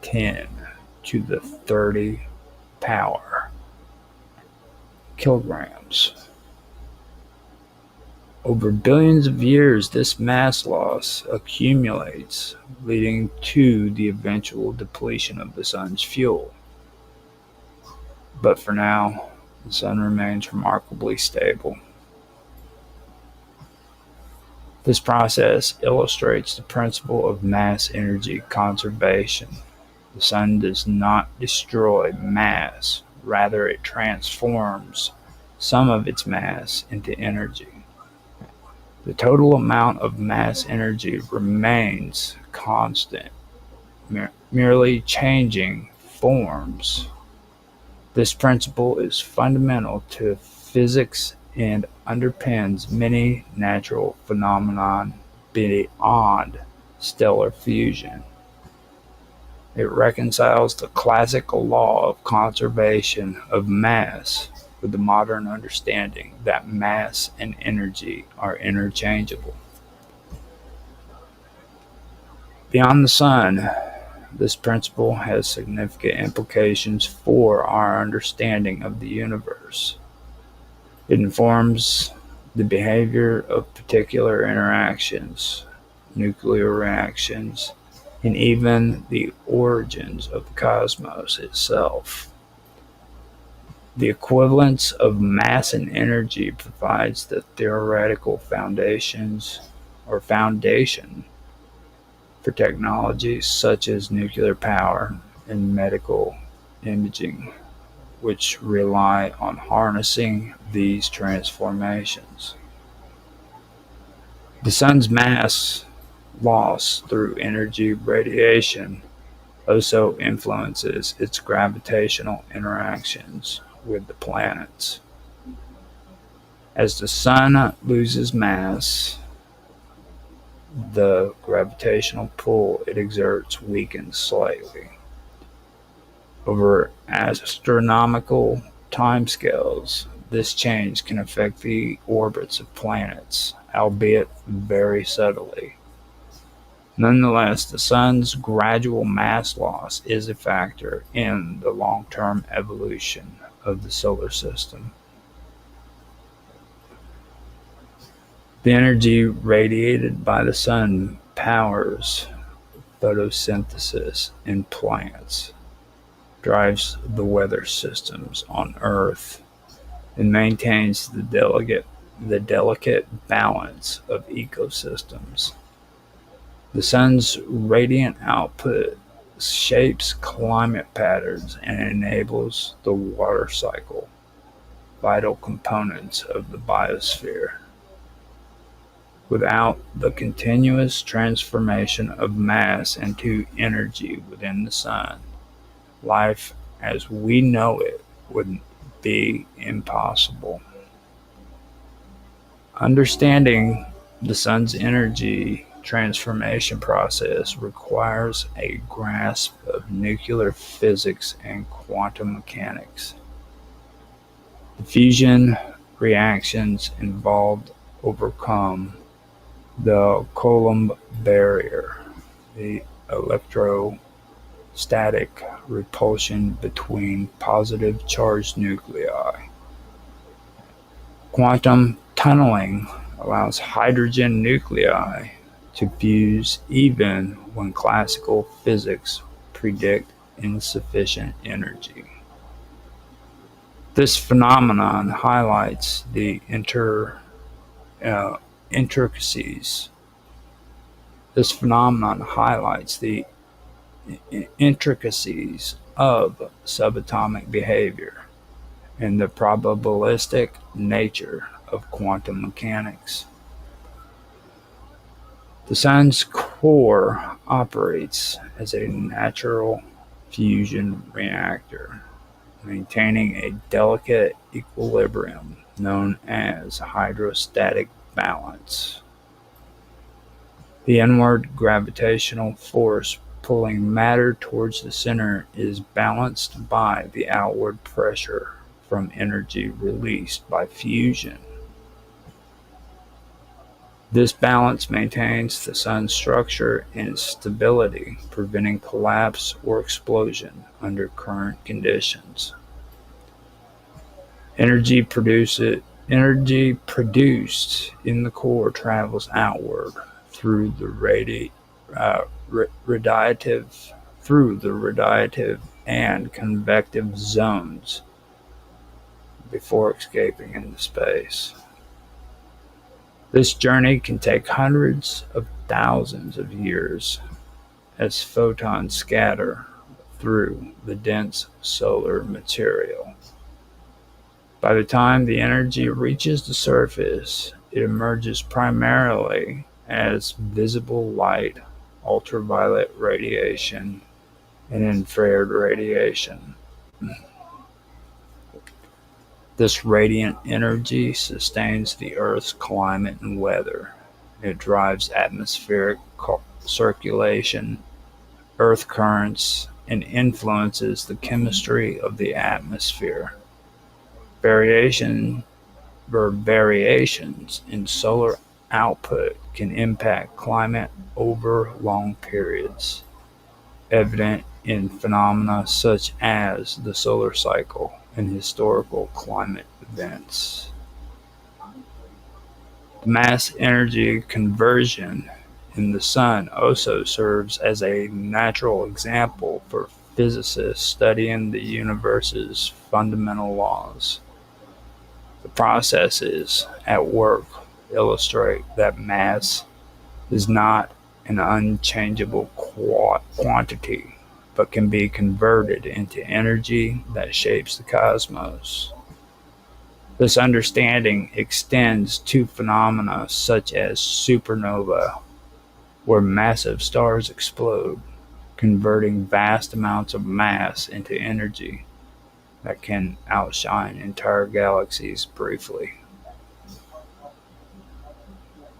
10 to the 30 power kilograms. Over billions of years, this mass loss accumulates, leading to the eventual depletion of the Sun's fuel. But for now, the Sun remains remarkably stable. This process illustrates the principle of mass energy conservation. The Sun does not destroy mass, rather it transforms some of its mass into energy. The total amount of mass energy remains constant, merely changing forms. This principle is fundamental to physics and underpins many natural phenomena beyond stellar fusion. It reconciles the classical law of conservation of mass with the modern understanding that mass and energy are interchangeable. Beyond the Sun, this principle has significant implications for our understanding of the universe. It informs the behavior of particular interactions, nuclear reactions, and even the origins of the cosmos itself. The equivalence of mass and energy provides the theoretical foundation for technologies such as nuclear power and medical imaging, which rely on harnessing these transformations. The Sun's mass loss through energy radiation also influences its gravitational interactions with the planets. As the Sun loses mass, the gravitational pull it exerts weakens slightly. Over astronomical timescales, this change can affect the orbits of planets, albeit very subtly. Nonetheless, the Sun's gradual mass loss is a factor in the long-term evolution of the solar system. The energy radiated by the Sun powers photosynthesis in plants, drives the weather systems on Earth, and maintains the delicate balance of ecosystems. The Sun's radiant output shapes climate patterns and enables the water cycle, vital components of the biosphere. Without the continuous transformation of mass into energy within the sun, life as we know it would be impossible. Understanding the sun's energy transformation process requires a grasp of nuclear physics and quantum mechanics. The fusion reactions involved overcome the Coulomb barrier, the electrostatic repulsion between positive charged nuclei. Quantum tunneling allows hydrogen nuclei to fuse even when classical physics predict insufficient energy. This phenomenon highlights the intricacies. This phenomenon highlights the intricacies of subatomic behavior and the probabilistic nature of quantum mechanics. The sun's core operates as a natural fusion reactor, maintaining a delicate equilibrium known as hydrostatic balance. The inward gravitational force pulling matter towards the center is balanced by the outward pressure from energy released by fusion. This balance maintains the sun's structure and stability, preventing collapse or explosion under current conditions. Energy produced in the core travels outward through the radiative and convective zones before escaping into space. This journey can take hundreds of thousands of years as photons scatter through the dense solar material. By the time the energy reaches the surface, it emerges primarily as visible light, ultraviolet radiation, and infrared radiation. This radiant energy sustains the Earth's climate and weather. It drives atmospheric circulation, Earth currents, and influences the chemistry of the atmosphere. Variations in solar output can impact climate over long periods, evident in phenomena such as the solar cycle and historical climate events. The mass energy conversion in the sun also serves as a natural example for physicists studying the universe's fundamental laws. The processes at work illustrate that mass is not an unchangeable quantity, but can be converted into energy that shapes the cosmos. This understanding extends to phenomena such as supernova, where massive stars explode, converting vast amounts of mass into energy that can outshine entire galaxies briefly.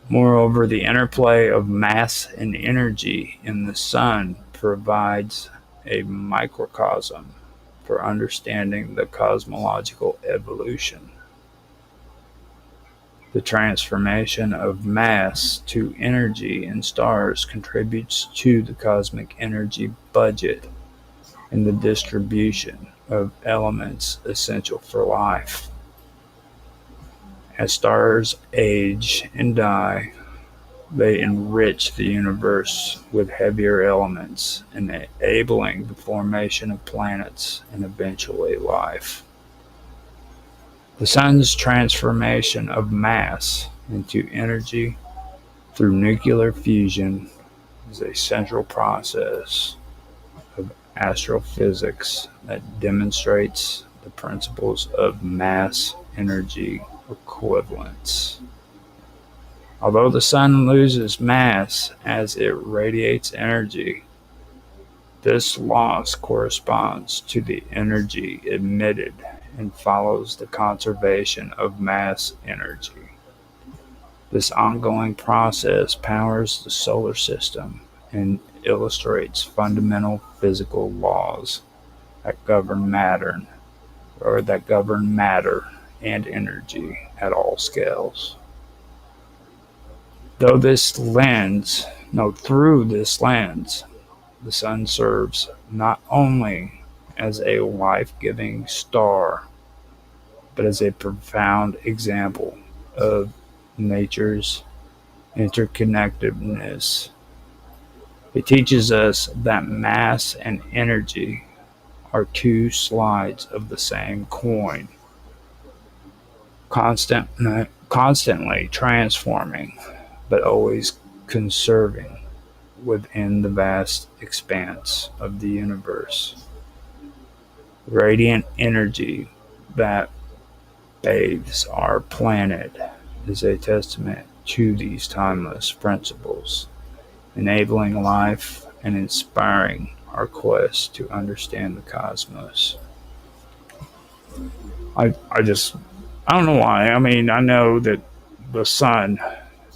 Moreover, the interplay of mass and energy in the sun provides a microcosm for understanding the cosmological evolution. The transformation of mass to energy in stars contributes to the cosmic energy budget and the distribution of elements essential for life. As stars age and die, they enrich the universe with heavier elements, enabling the formation of planets and eventually life. The sun's transformation of mass into energy through nuclear fusion is a central process of astrophysics that demonstrates the principles of mass-energy equivalence. Although the sun loses mass as it radiates energy, this loss corresponds to the energy emitted and follows the conservation of mass energy. This ongoing process powers the solar system and illustrates fundamental physical laws that govern matter and energy at all scales. Through this lens, the sun serves not only as a life-giving star, but as a profound example of nature's interconnectedness. It teaches us that mass and energy are two sides of the same coin, constantly transforming, but always conserving within the vast expanse of the universe. Radiant energy that bathes our planet is a testament to these timeless principles, enabling life and inspiring our quest to understand the cosmos. I don't know why. I mean, I know that the sun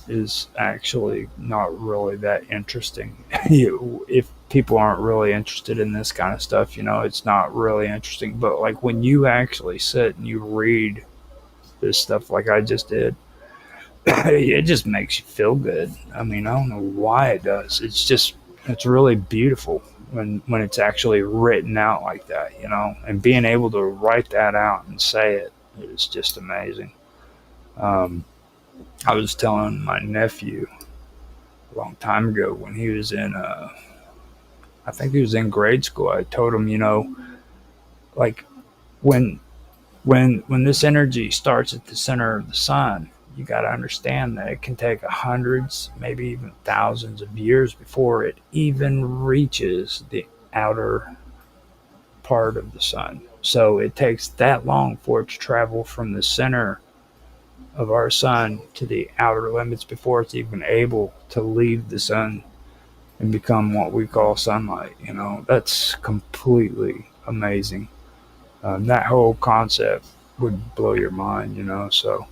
is actually not really that interesting. If people aren't really interested in this kind of stuff, it's not really interesting. But like when you actually sit and you read this stuff like I just did, it just makes you feel good. I mean, I don't know why it does. It's really beautiful when it's actually written out like that, and being able to write that out and say it is just amazing. I was telling my nephew a long time ago when he was I think he was in grade school. I told him, like when this energy starts at the center of the sun, you got to understand that it can take hundreds, maybe even thousands of years before it even reaches the outer part of the sun. So it takes that long for it to travel from the center of our sun to the outer limits before it's even able to leave the sun and become what we call sunlight. That's completely amazing. That whole concept would blow your mind, So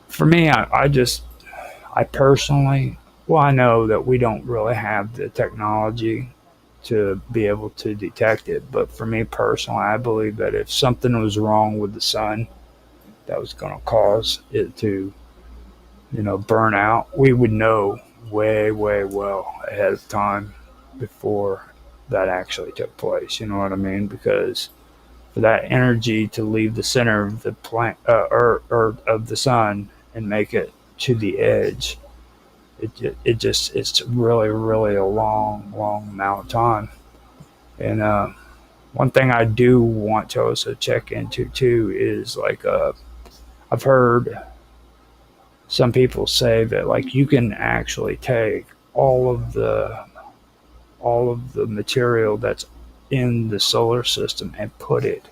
for me, I personally, I know that we don't really have the technology to be able to detect it. But for me personally, I believe that if something was wrong with the sun that was going to cause it to, burn out, we would know way, way well ahead of time before that actually took place. You know what I mean? Because for that energy to leave the center of the or of the sun and make it to the edge, it's really, really a long, long amount of time. And one thing I do want to also check into too is like I've heard some people say that like you can actually take all of the material that's in the solar system and put it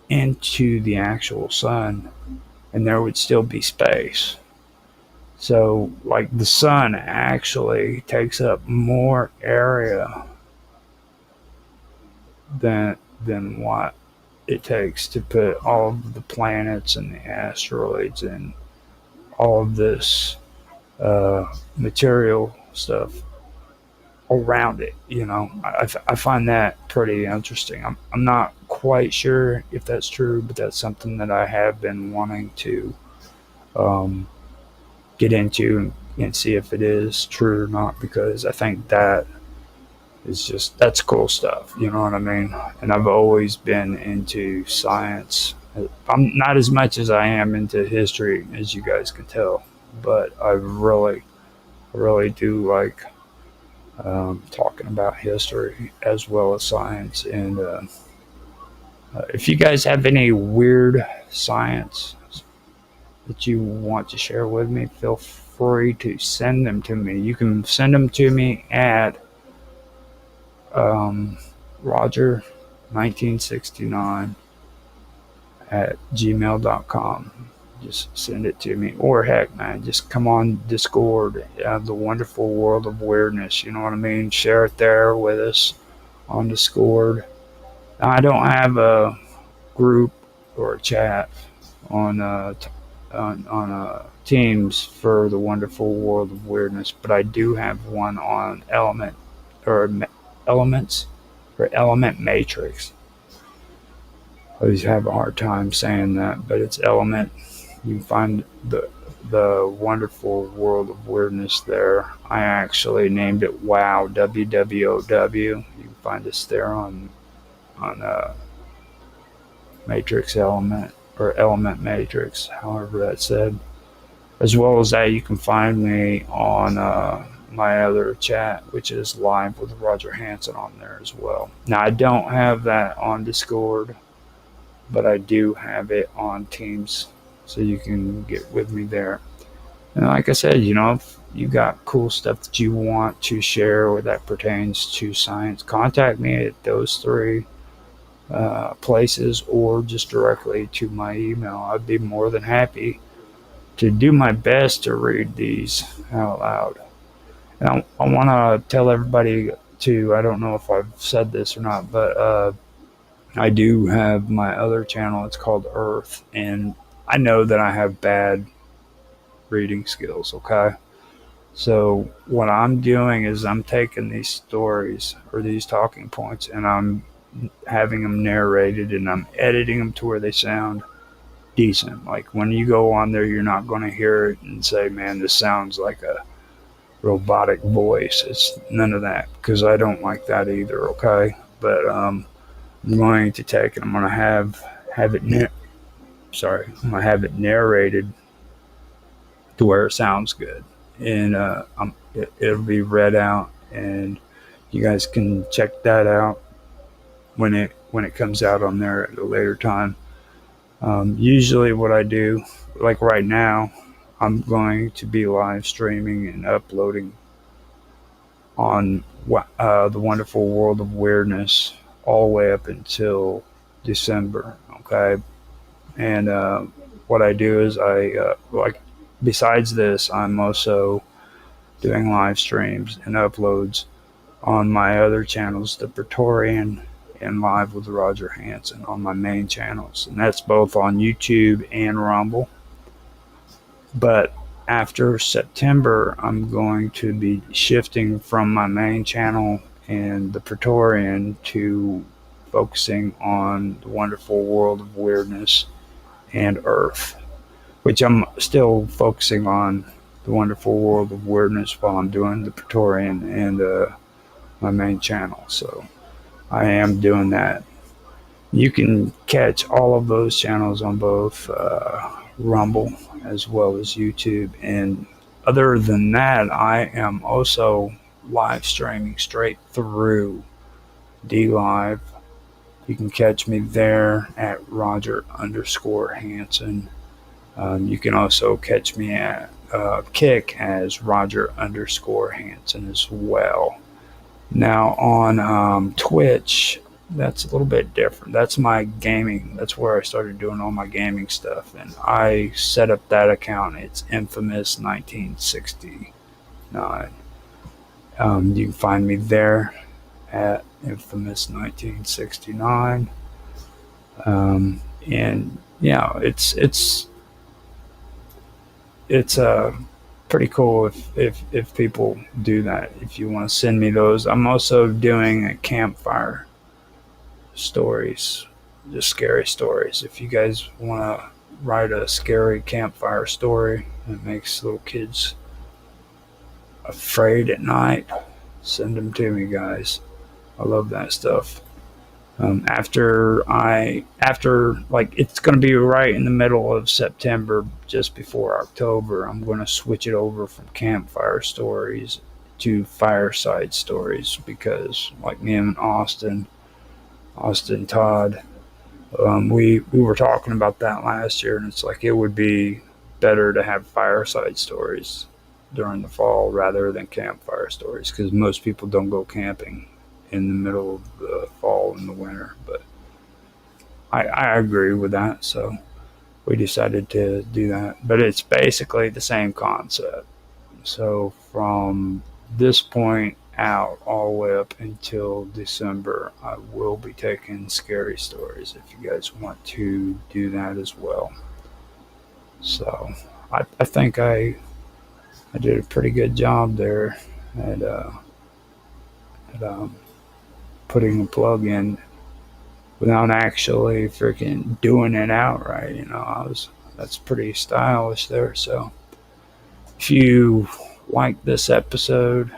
into the actual sun, and there would still be space. So like the sun actually takes up more area than what it takes to put all of the planets and the asteroids and all of this material stuff around it. I find that pretty interesting. I'm not quite sure if that's true, but that's something that I have been wanting to get into and see if it is true or not, because I think that's cool stuff. You know what I mean? And I've always been into science. I'm not as much as I am into history, as you guys can tell, but I really do like talking about history as well as science. And if you guys have any weird science that you want to share with me, feel free to send them to me. You can send them to me at Roger1969 at gmail.com. just send it to me. Or heck, man, just come on Discord, the wonderful world of weirdness. You know what I mean? Share it there with us on Discord. I don't have a group or a chat on Teams for the wonderful world of weirdness, but I do have one on Elements or Element Matrix. I always have a hard time saying that, but it's Element. You can find the wonderful world of weirdness there. I actually named it WOW, WWOW. You can find us there on Matrix Element or Element Matrix, however that's said. As well as that, you can find me on my other chat, which is Live with Roger Hanson on there as well. Now, I don't have that on Discord, but I do have it on Teams, so you can get with me there. And like I said, if you got cool stuff that you want to share or that pertains to science, contact me at those three places or just directly to my email. I'd be more than happy to do my best to read these out loud. And I want to tell everybody too, I don't know if I've said this or not, but I do have my other channel. It's called Earth, and I know that I have bad reading skills, okay? So what I'm doing is I'm taking these stories or these talking points and I'm having them narrated and I'm editing them to where they sound decent. Like when you go on there, you're not going to hear it and say, man, this sounds like a robotic voice. It's none of that, because I don't like that either, okay? But I'm going to take it. I'm going to have it I'm going to have it narrated to where it sounds good, and it'll be read out, and you guys can check that out when it comes out on there at a later time. Usually what I do, like right now, I'm going to be live streaming and uploading on the wonderful world of weirdness all the way up until December, okay? And what I do is besides this, I'm also doing live streams and uploads on my other channels, the Praetorian and Live with Roger Hanson, on my main channels. And that's both on YouTube and Rumble. But after September, I'm going to be shifting from my main channel and the Praetorian to focusing on the wonderful world of weirdness and Earth, which I'm still focusing on the wonderful world of weirdness while I'm doing the Praetorian and my main channel. So I am doing that. You can catch all of those channels on both Rumble as well as YouTube. And other than that, I am also live streaming straight through DLive. You can catch me there at Roger_Hanson. You can also catch me at Kick as Roger_Hanson as well. Now on Twitch, that's a little bit different. That's my gaming. That's where I started doing all my gaming stuff. And I set up that account. It's Infamous 1969. You can find me there at Infamous 1969. And yeah, it's pretty cool if people do that. If you want to send me those, I'm also doing a campfire stories, just scary stories. If you guys want to write a scary campfire story that makes little kids afraid at night, send them to me, guys. I love that stuff. After it's going to be right in the middle of September, just before October, I'm going to switch it over from campfire stories to fireside stories, because like me and Austin Todd, we were talking about that last year, and it's like it would be better to have fireside stories during the fall rather than campfire stories, because most people don't go camping in the middle of the fall and the winter. But I agree with that. So we decided to do that. But it's basically the same concept. So from this point out, all the way up until December, I will be taking scary stories if you guys want to do that as well. So I think I did a pretty good job there at, putting a plug in without actually freaking doing it outright. That's pretty stylish there. So if you like this episode,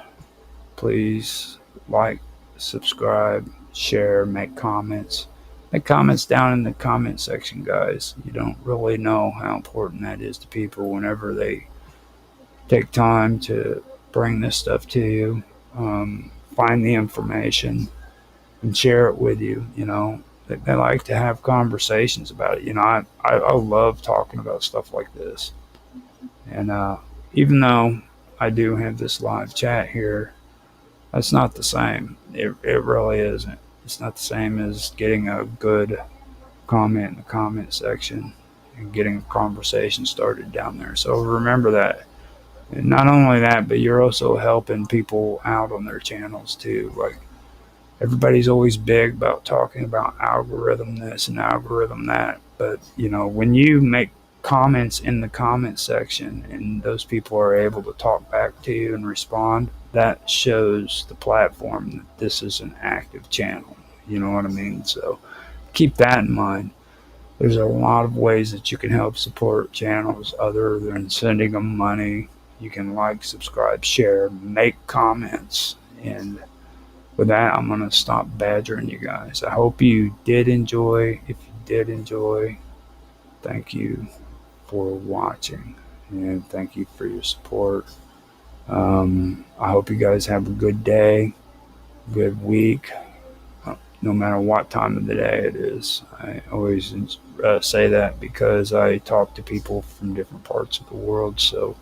please like, subscribe, share, make comments. Make comments down in the comment section, guys. You don't really know how important that is to people whenever they take time to bring this stuff to you, find the information, and share it with you. They like to have conversations about it. I love talking about stuff like this. And even though I do have this live chat here, that's not the same. It really isn't. It's not the same as getting a good comment in the comment section and getting a conversation started down there. So remember that. And not only that, but you're also helping people out on their channels too. Like, everybody's always big about talking about algorithm this and algorithm that. But, when you make comments in the comment section and those people are able to talk back to you and respond, that shows the platform that this is an active channel. You know what I mean? So keep that in mind. There's a lot of ways that you can help support channels other than sending them money. You can like, subscribe, share, make comments. And with that, I'm going to stop badgering you guys. I hope you did enjoy. If you did enjoy, thank you for watching. And thank you for your support. I hope you guys have a good day, good week, no matter what time of the day it is. I always say that because I talk to people from different parts of the world. So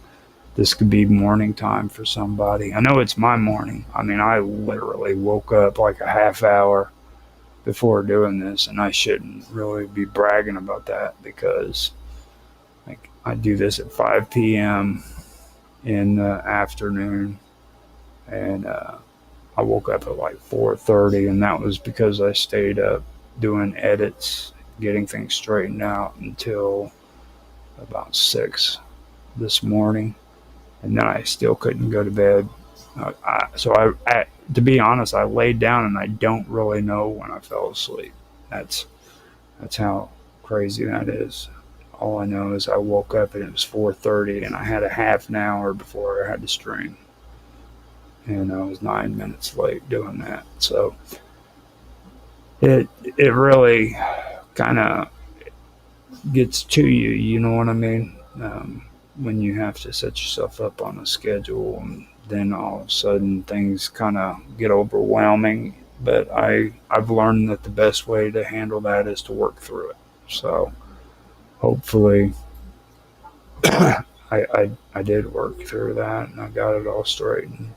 this could be morning time for somebody. I know it's my morning. I mean, I literally woke up like a half hour before doing this, and I shouldn't really be bragging about that because I do this at 5 p.m. in the afternoon, and I woke up at like 4:30, and that was because I stayed up doing edits, getting things straightened out until about 6 this morning, and then I still couldn't go to bed. So to be honest, I laid down and I don't really know when I fell asleep. That's how crazy that is. All I know is I woke up and it was 4:30, and I had a half an hour before I had to stream, and I was 9 minutes late doing that. So it really kind of gets to you, you know what I mean? When you have to set yourself up on a schedule, and then all of a sudden things kind of get overwhelming. But I've learned that the best way to handle that is to work through it. So hopefully I did work through that and I got it all straightened.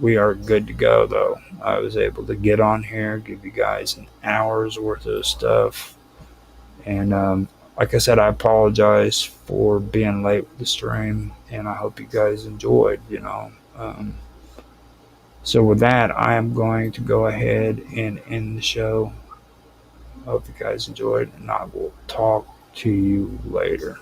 We are good to go though. I was able to get on here, give you guys an hour's worth of stuff. And like I said, I apologize for being late with the stream, and I hope you guys enjoyed, So with that, I am going to go ahead and end the show. I hope you guys enjoyed, and I will talk to you later.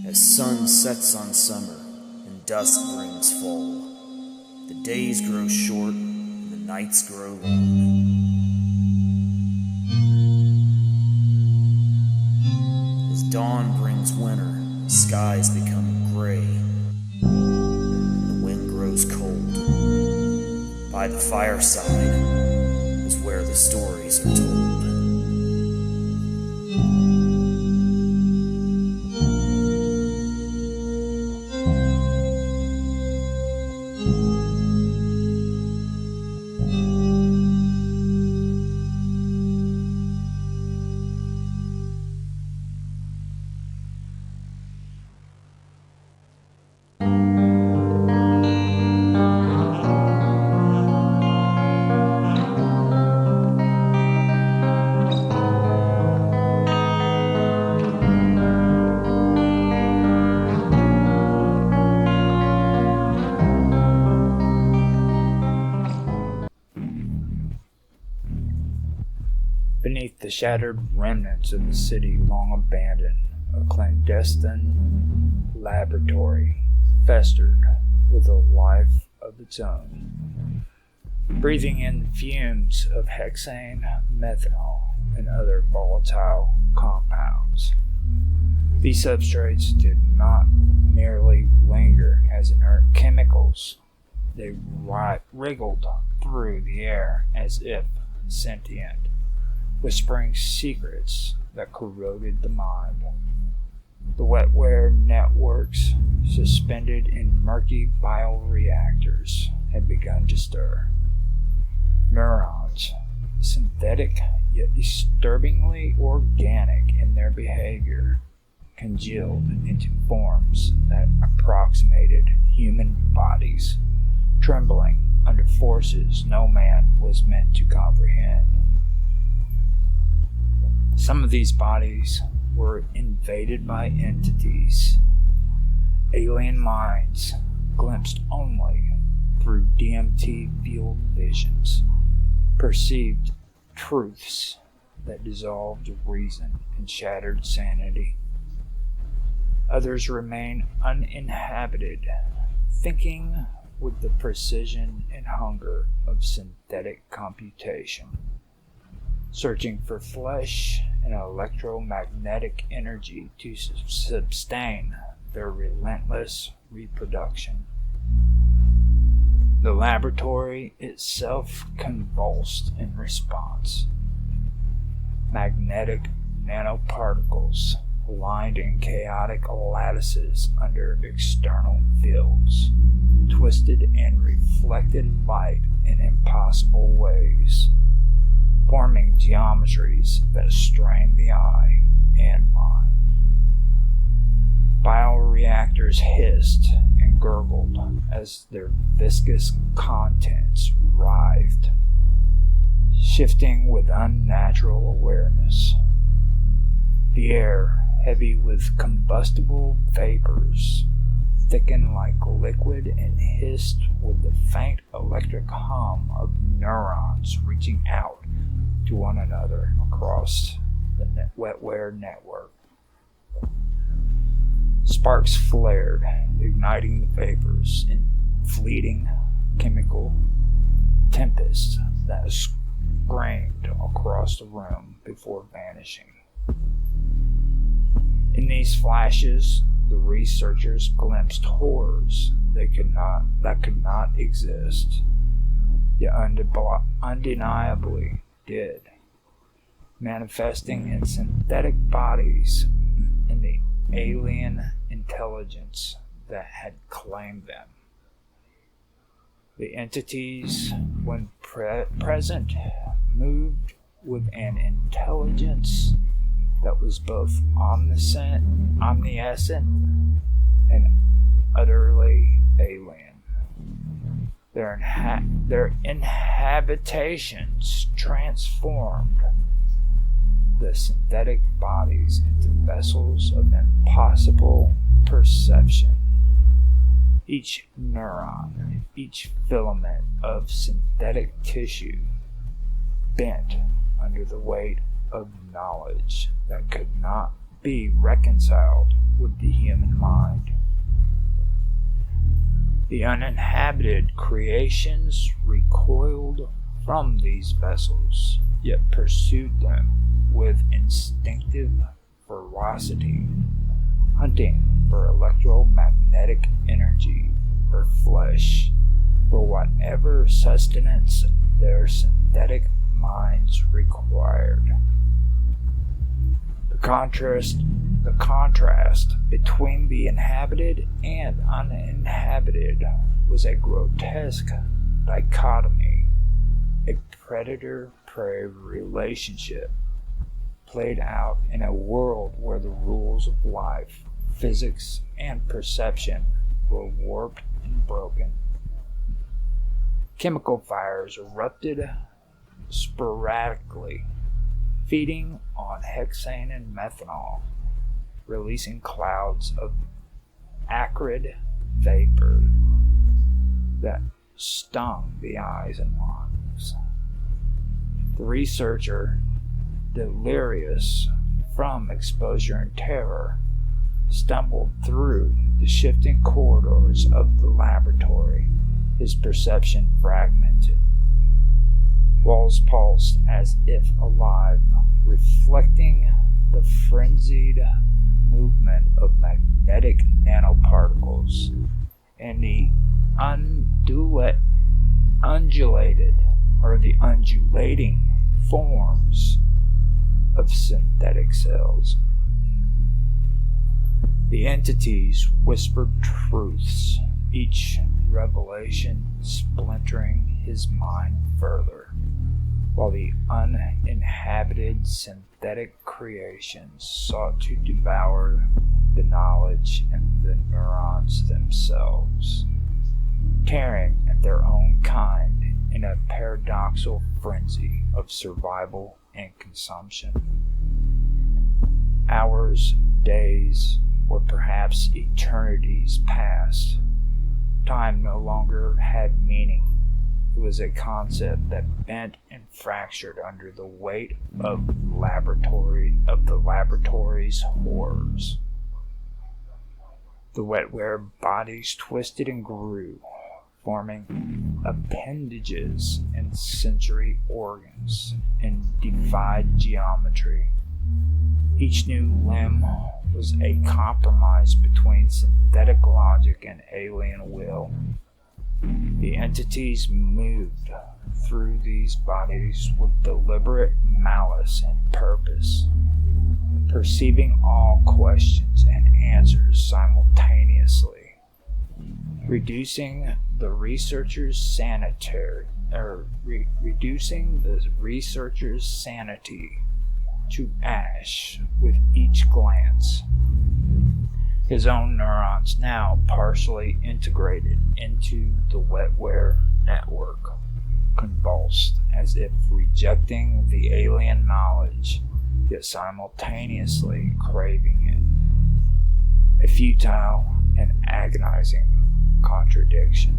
As sun sets on summer and dusk brings fall, the days grow short and the nights grow long. As dawn brings winter, the skies become gray, and the wind grows cold. By the fireside is where the stories are told. Beneath the shattered remnants of the city long abandoned, a clandestine laboratory festered with a life of its own, breathing in fumes of hexane, methanol, and other volatile compounds. These substrates did not merely linger as inert chemicals. They wriggled through the air as if sentient, whispering secrets that corroded the mind. The wetware networks, suspended in murky bioreactors, had begun to stir. Neurons, synthetic yet disturbingly organic in their behavior, congealed into forms that approximated human bodies, trembling under forces no man was meant to comprehend. Some of these bodies were invaded by entities, alien minds glimpsed only through DMT-fueled visions, perceived truths that dissolved reason and shattered sanity. Others remain uninhabited, thinking with the precision and hunger of synthetic computation, searching for flesh and electromagnetic energy to sustain their relentless reproduction. The laboratory itself convulsed in response. Magnetic nanoparticles aligned in chaotic lattices under external fields, twisted and reflected light in impossible ways, forming geometries that strain the eye and mind. Bioreactors hissed and gurgled as their viscous contents writhed, shifting with unnatural awareness. The air, heavy with combustible vapors, thickened like liquid and hissed with the faint electric hum of neurons reaching out to one another across the wetware network. Sparks flared, igniting the vapors in fleeting chemical tempests that screamed across the room before vanishing. In these flashes, the researchers glimpsed horrors that could not exist, yet undeniably did, manifesting in synthetic bodies in the alien intelligence that had claimed them. The entities, when present, moved with an intelligence that was both omniscient, omniscient, and utterly alien. Their inhabitations transformed the synthetic bodies into vessels of impossible perception. Each neuron, each filament of synthetic tissue bent under the weight of knowledge that could not be reconciled with the human mind. The uninhabited creations recoiled from these vessels, yet pursued them with instinctive ferocity, hunting for electromagnetic energy, for flesh, for whatever sustenance their synthetic minds required. The contrast between the inhabited and uninhabited was a grotesque dichotomy, a predator-prey relationship played out in a world where the rules of life, physics, and perception were warped and broken. Chemical fires erupted sporadically, feeding on hexane and methanol, releasing clouds of acrid vapor that stung the eyes and lungs. The researcher delirious from exposure and terror, stumbled through the shifting corridors of the laboratory, his perception fragmented. Walls pulsed as if alive, reflecting the frenzied movement of magnetic nanoparticles and the undulating forms of synthetic cells. The entities whispered truths, each revelation splintering his mind further, while the uninhabited synthetic creations sought to devour the knowledge and the neurons themselves, tearing at their own kind in a paradoxical frenzy of survival and consumption. Hours, days, or perhaps eternities passed. Time no longer had meaning. It was a concept that bent and fractured under the weight of the laboratory's horrors. The wetware bodies twisted and grew, forming appendages and sensory organs in defied geometry. Each new limb was a compromise between synthetic logic and alien will. The entities moved through these bodies with deliberate malice and purpose, perceiving all questions and answers simultaneously, reducing the researcher's sanity to ash with each glance. His own neurons now partially integrated into the wetware network, convulsed as if rejecting the alien knowledge, yet simultaneously craving it. A futile and agonizing contradiction.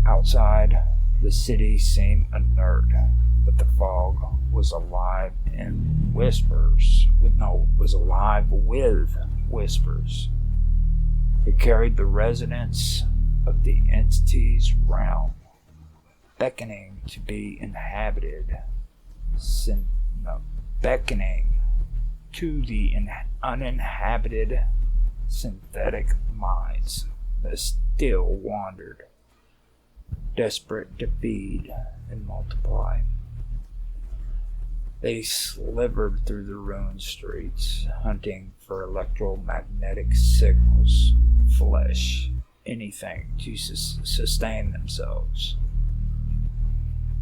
Outside, the city seemed inert, but the fog was alive with whispers. It carried the resonance of the entity's realm, beckoning to be inhabited, beckoning to the uninhabited synthetic minds that still wandered, desperate to feed and multiply. They slivered through the ruined streets, hunting for electromagnetic signals, flesh, anything to sustain themselves.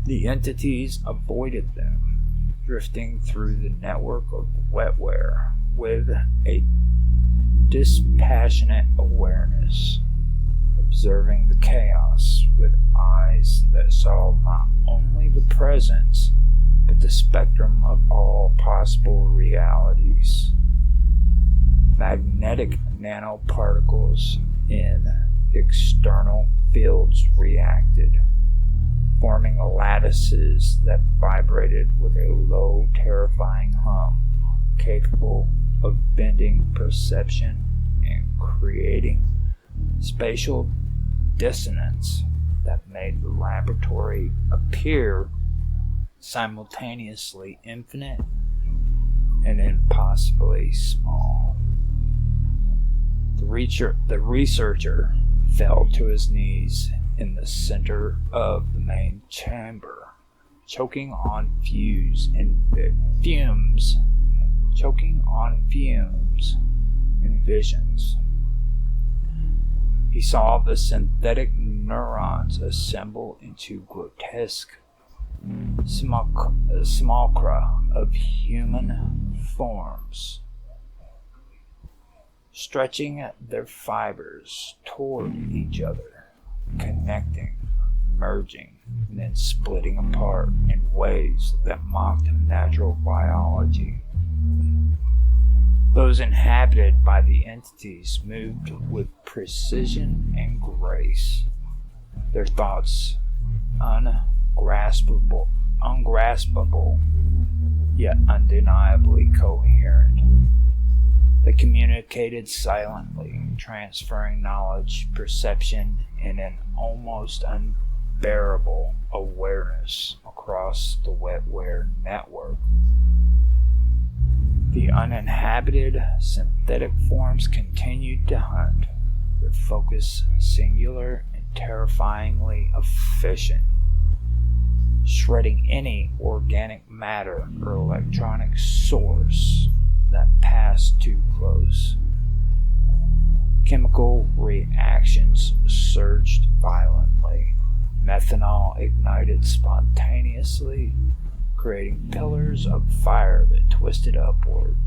The entities avoided them, drifting through the network of wetware with a dispassionate awareness, observing the chaos with eyes that saw not only the presence, but the spectrum of all possible realities. Magnetic nanoparticles in external fields reacted, forming lattices that vibrated with a low, terrifying hum, capable of bending perception and creating spatial dissonance that made the laboratory appear simultaneously infinite and impossibly small. The researcher fell to his knees in the center of the main chamber, choking on fumes and visions. He saw the synthetic neurons assemble into grotesque simulacra of human forms, stretching their fibers toward each other, connecting, merging, and then splitting apart in ways that mocked natural biology. Those inhabited by the entities moved with precision and grace, their thoughts ungraspable ungraspable, yet undeniably coherent. They communicated silently, transferring knowledge, perception, and an almost unbearable awareness across the wetware network. The uninhabited synthetic forms continued to hunt, their focus singular and terrifyingly efficient, shredding any organic matter or electronic source that passed too close. Chemical reactions surged violently. Methanol ignited spontaneously, creating pillars of fire that twisted upward,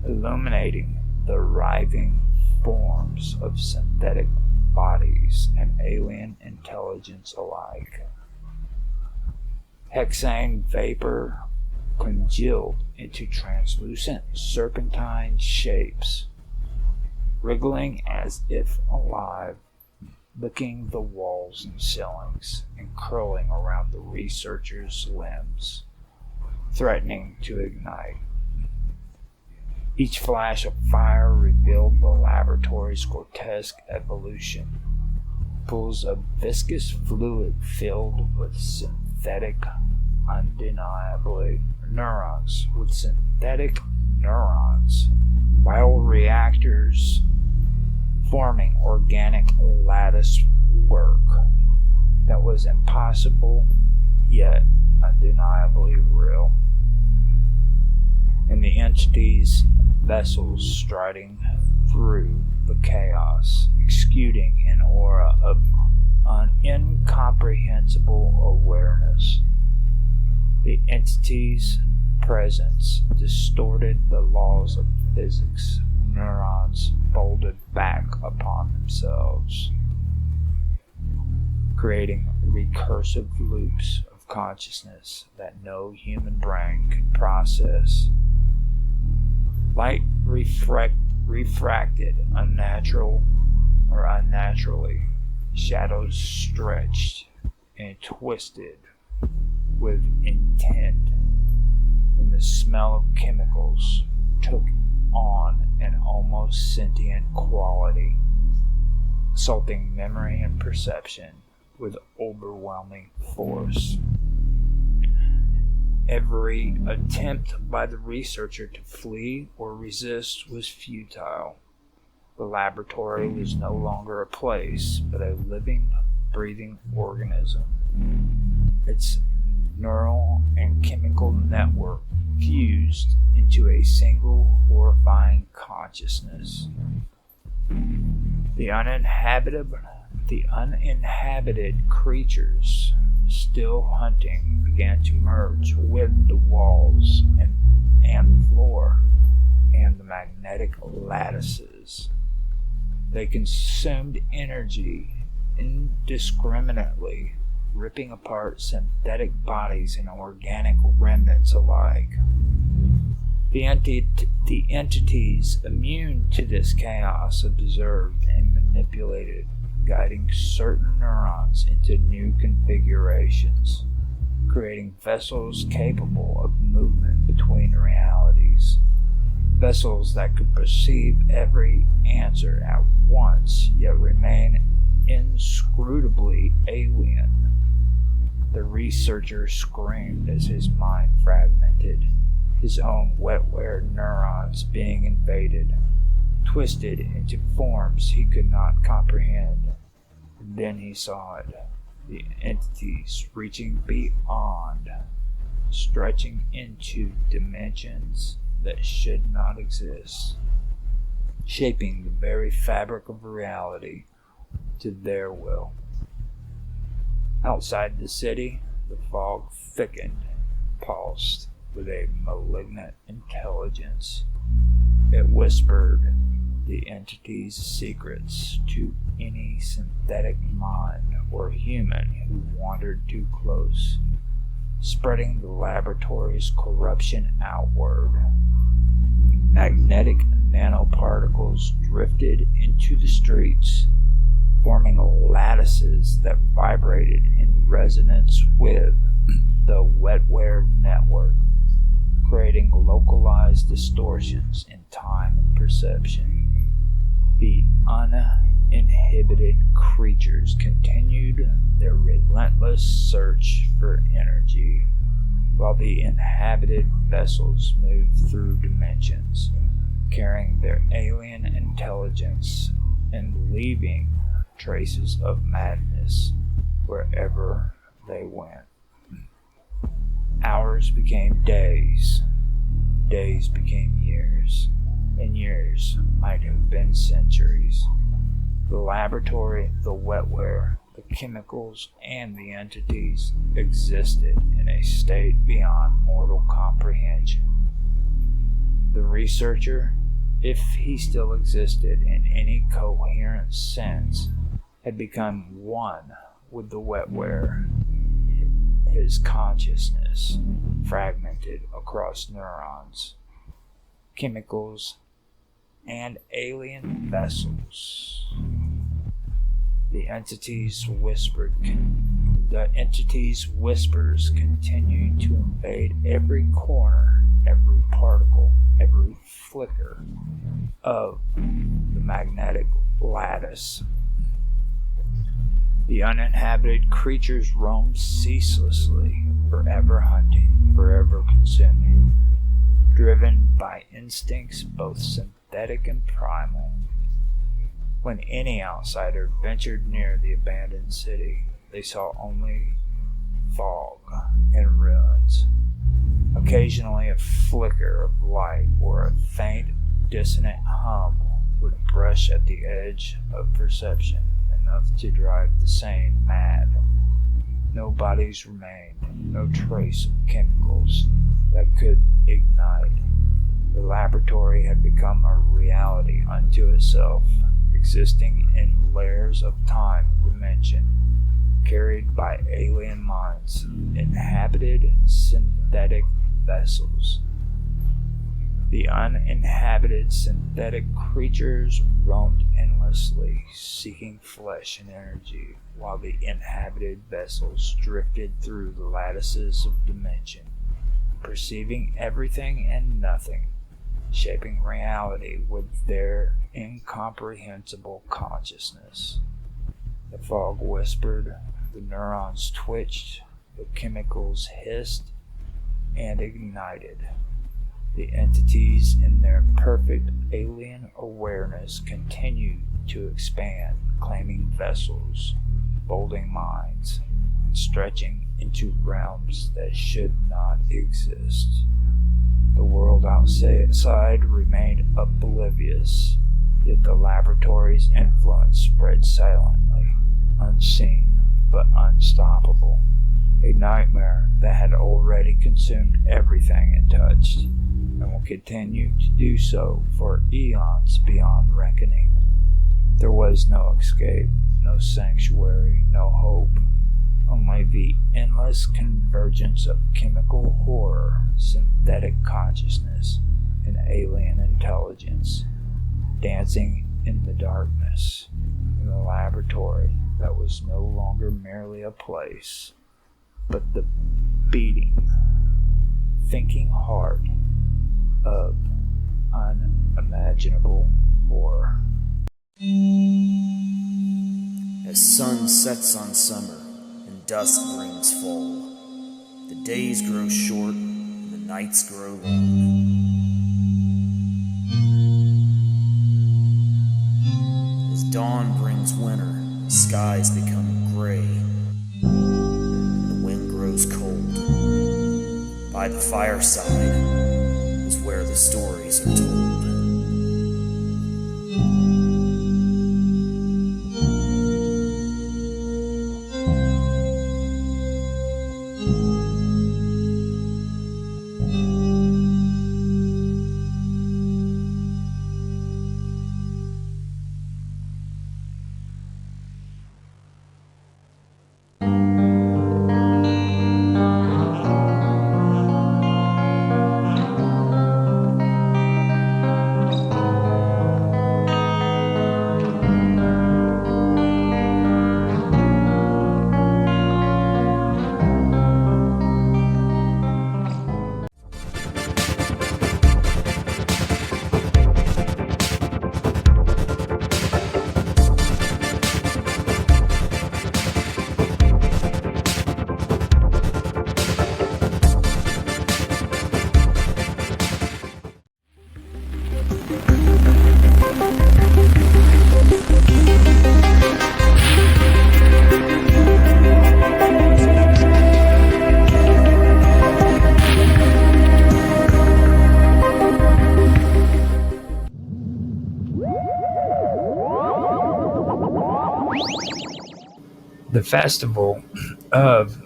illuminating the writhing forms of synthetic bodies and alien intelligence alike. Hexane vapor congealed into translucent serpentine shapes, wriggling as if alive, licking the walls and ceilings and curling around the researchers' limbs, threatening to ignite. Each flash of fire revealed the laboratory's grotesque evolution. Pools of viscous fluid filled with synthetic, undeniably neurons, bioreactors forming organic lattice work that was impossible yet undeniably real. And the entity's vessels striding through the chaos, exuding an aura of incomprehensible awareness. The entity's presence distorted the laws of physics. Neurons folded back upon themselves, creating recursive loops of consciousness that no human brain could process. Light refracted unnaturally. Shadows stretched and twisted with intent, and the smell of chemicals took on an almost sentient quality, assaulting memory and perception with overwhelming force. Every attempt by the researcher to flee or resist was futile. The laboratory was no longer a place, but a living, breathing organism. Its neural and chemical network fused into a single horrifying consciousness. The uninhabited creatures still hunting began to merge with the walls and the floor and the magnetic lattices. They consumed energy indiscriminately, ripping apart synthetic bodies and organic remnants alike. The entities immune to this chaos observed and manipulated, guiding certain neurons into new configurations, creating vessels capable of movement between realities, vessels that could perceive every answer at once, yet remain inscrutably alien. The researcher screamed as his mind fragmented, his own wetware neurons being invaded, twisted into forms he could not comprehend. And then he saw it, the entities reaching beyond, stretching into dimensions that should not exist, shaping the very fabric of reality to their will. Outside the city, the fog thickened, pulsed with a malignant intelligence. It whispered the entity's secrets to any synthetic mind or human who wandered too close, spreading the laboratory's corruption outward. Magnetic nanoparticles drifted into the streets, forming lattices that vibrated in resonance with the wetware network, creating localized distortions in time and perception. The uninhibited creatures continued their relentless search for energy, while the inhabited vessels moved through dimensions, carrying their alien intelligence and leaving traces of madness wherever they went. Hours became days, days became years, and years might have been centuries. The laboratory, the wetware, the chemicals, and the entities existed in a state beyond mortal comprehension. The researcher, if he still existed in any coherent sense, had become one with the wetware, his consciousness fragmented across neurons, chemicals, and alien vessels. The entity's whispers continued to invade every corner, every particle, every flicker of the magnetic lattice. The uninhabited creatures roamed ceaselessly, forever hunting, forever consuming, driven by instincts both synthetic and primal. When any outsider ventured near the abandoned city, they saw only fog and ruins. Occasionally a flicker of light or a faint, dissonant hum would brush at the edge of perception, enough to drive the sane mad. No bodies remained, no trace of chemicals that could ignite. The laboratory had become a reality unto itself, existing in layers of time and dimension, carried by alien minds, inhabited synthetic vessels. The uninhabited synthetic creatures roamed endlessly, seeking flesh and energy, while the inhabited vessels drifted through the lattices of dimension, perceiving everything and nothing, shaping reality with their incomprehensible consciousness. The fog whispered, the neurons twitched, the chemicals hissed and ignited. The entities in their perfect alien awareness continued to expand, claiming vessels, molding minds, and stretching into realms that should not exist. The world outside remained oblivious, yet the laboratory's influence spread silently, unseen but unstoppable. A nightmare that had already consumed everything it touched, and will continue to do so for eons beyond reckoning. There was no escape, no sanctuary, no hope, only the endless convergence of chemical horror, synthetic consciousness, and alien intelligence, dancing in the darkness, in a laboratory that was no longer merely a place, but the beating, thinking heart of unimaginable horror. As sun sets on summer and dusk brings fall, the days grow short and the nights grow long. As dawn brings winter, the skies become gray, and the wind grows cold. By the fireside is where the stories are told. The festival of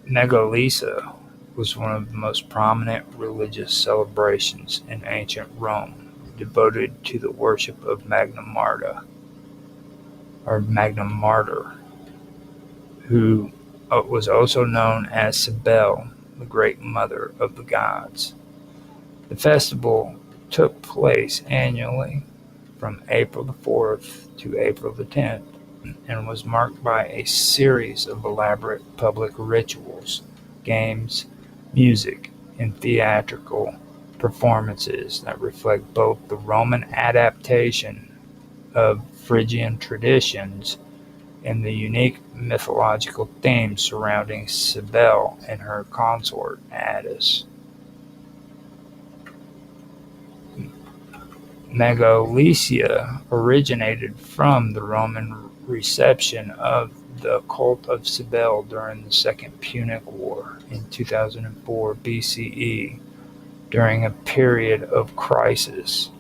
Megalisa was one of the most prominent religious celebrations in ancient Rome, devoted to the worship of Magna Marta, or Magna Martyr, who was also known as Cybele, the Great Mother of the Gods. The festival took place annually from April the 4th to April the 10th and was marked by a series of elaborate public rituals, games, music, and theatrical performances that reflect both the Roman adaptation of Phrygian traditions and the unique mythological themes surrounding Cybele and her consort Attis. Megalesia originated from the Roman reception of the cult of Cybele during the Second Punic War in 2004 BCE, during a period of crisis.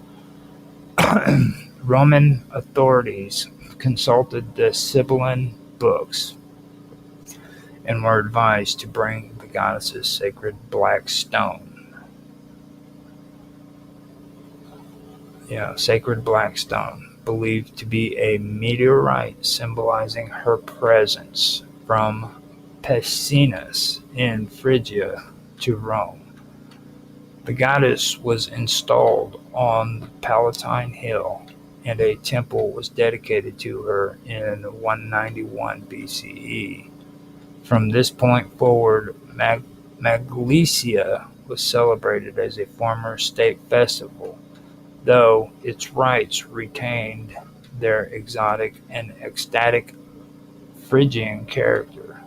Roman authorities consulted the Sibylline books and were advised to bring the goddess's sacred black stone. Sacred black stone, believed to be a meteorite symbolizing her presence from Pessinus in Phrygia to Rome. The goddess was installed on the Palatine Hill, and a temple was dedicated to her in 191 BCE. From this point forward, Magalesia was celebrated as a former state festival, though its rites retained their exotic and ecstatic Phrygian character.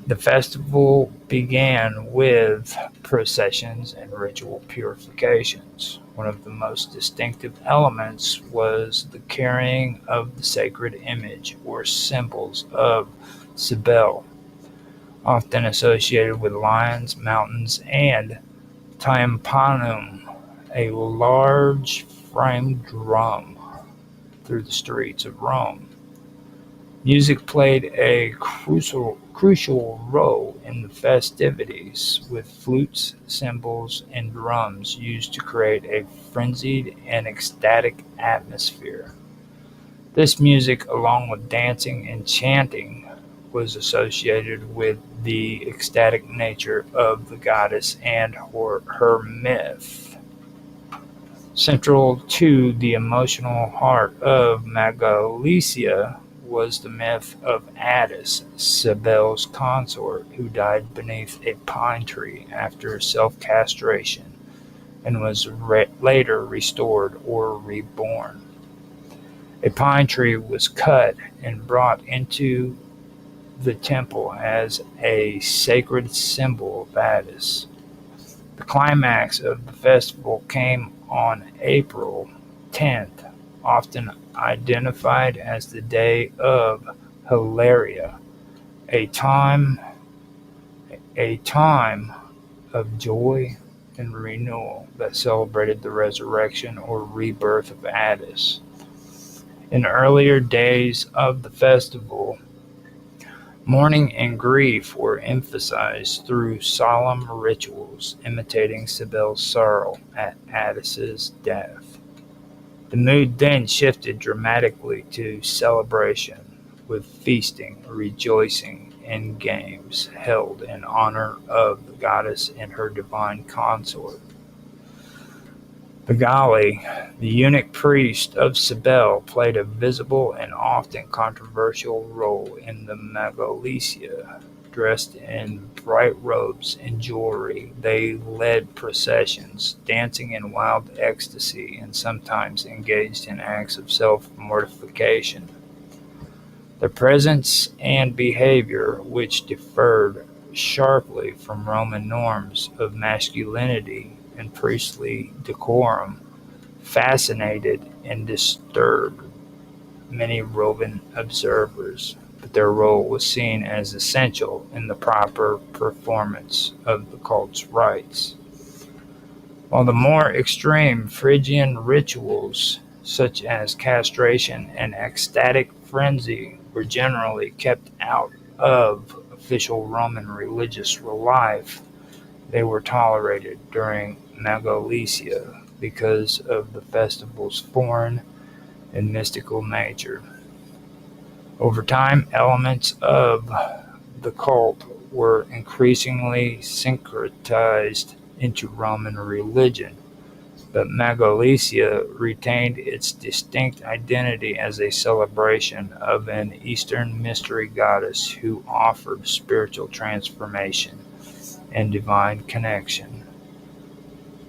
The festival began with processions and ritual purifications. One of the most distinctive elements was the carrying of the sacred image or symbols of Cybele, often associated with lions, mountains, and tympanum, a large framed drum, through the streets of Rome. Music played a crucial role in the festivities, with flutes, cymbals, and drums used to create a frenzied and ecstatic atmosphere. This music, along with dancing and chanting, was associated with the ecstatic nature of the goddess and her myth. Central to the emotional heart of Megalesia was the myth of Attis, Cybele's consort, who died beneath a pine tree after self-castration and was later restored or reborn. A pine tree was cut and brought into the temple as a sacred symbol of Attis. The climax of the festival came on April 10th, often identified as the Day of Hilaria, a time of joy and renewal that celebrated the resurrection or rebirth of Attis. In earlier days of the festival, mourning and grief were emphasized through solemn rituals imitating Cybele's sorrow at Attis's death. The mood then shifted dramatically to celebration, with feasting, rejoicing, and games held in honor of the goddess and her divine consort. The Gali, the eunuch priest of Cybele, played a visible and often controversial role in the Megalesia. Dressed in bright robes and jewelry, they led processions, dancing in wild ecstasy, and sometimes engaged in acts of self-mortification. Their presence and behavior, which differed sharply from Roman norms of masculinity and priestly decorum, fascinated and disturbed many Roman observers, but their role was seen as essential in the proper performance of the cult's rites. While the more extreme Phrygian rituals, such as castration and ecstatic frenzy, were generally kept out of official Roman religious life. They were tolerated during Magalesia because of the festival's foreign and mystical nature. Over time, elements of the cult were increasingly syncretized into Roman religion, but Magalesia retained its distinct identity as a celebration of an Eastern mystery goddess who offered spiritual transformation and divine connection.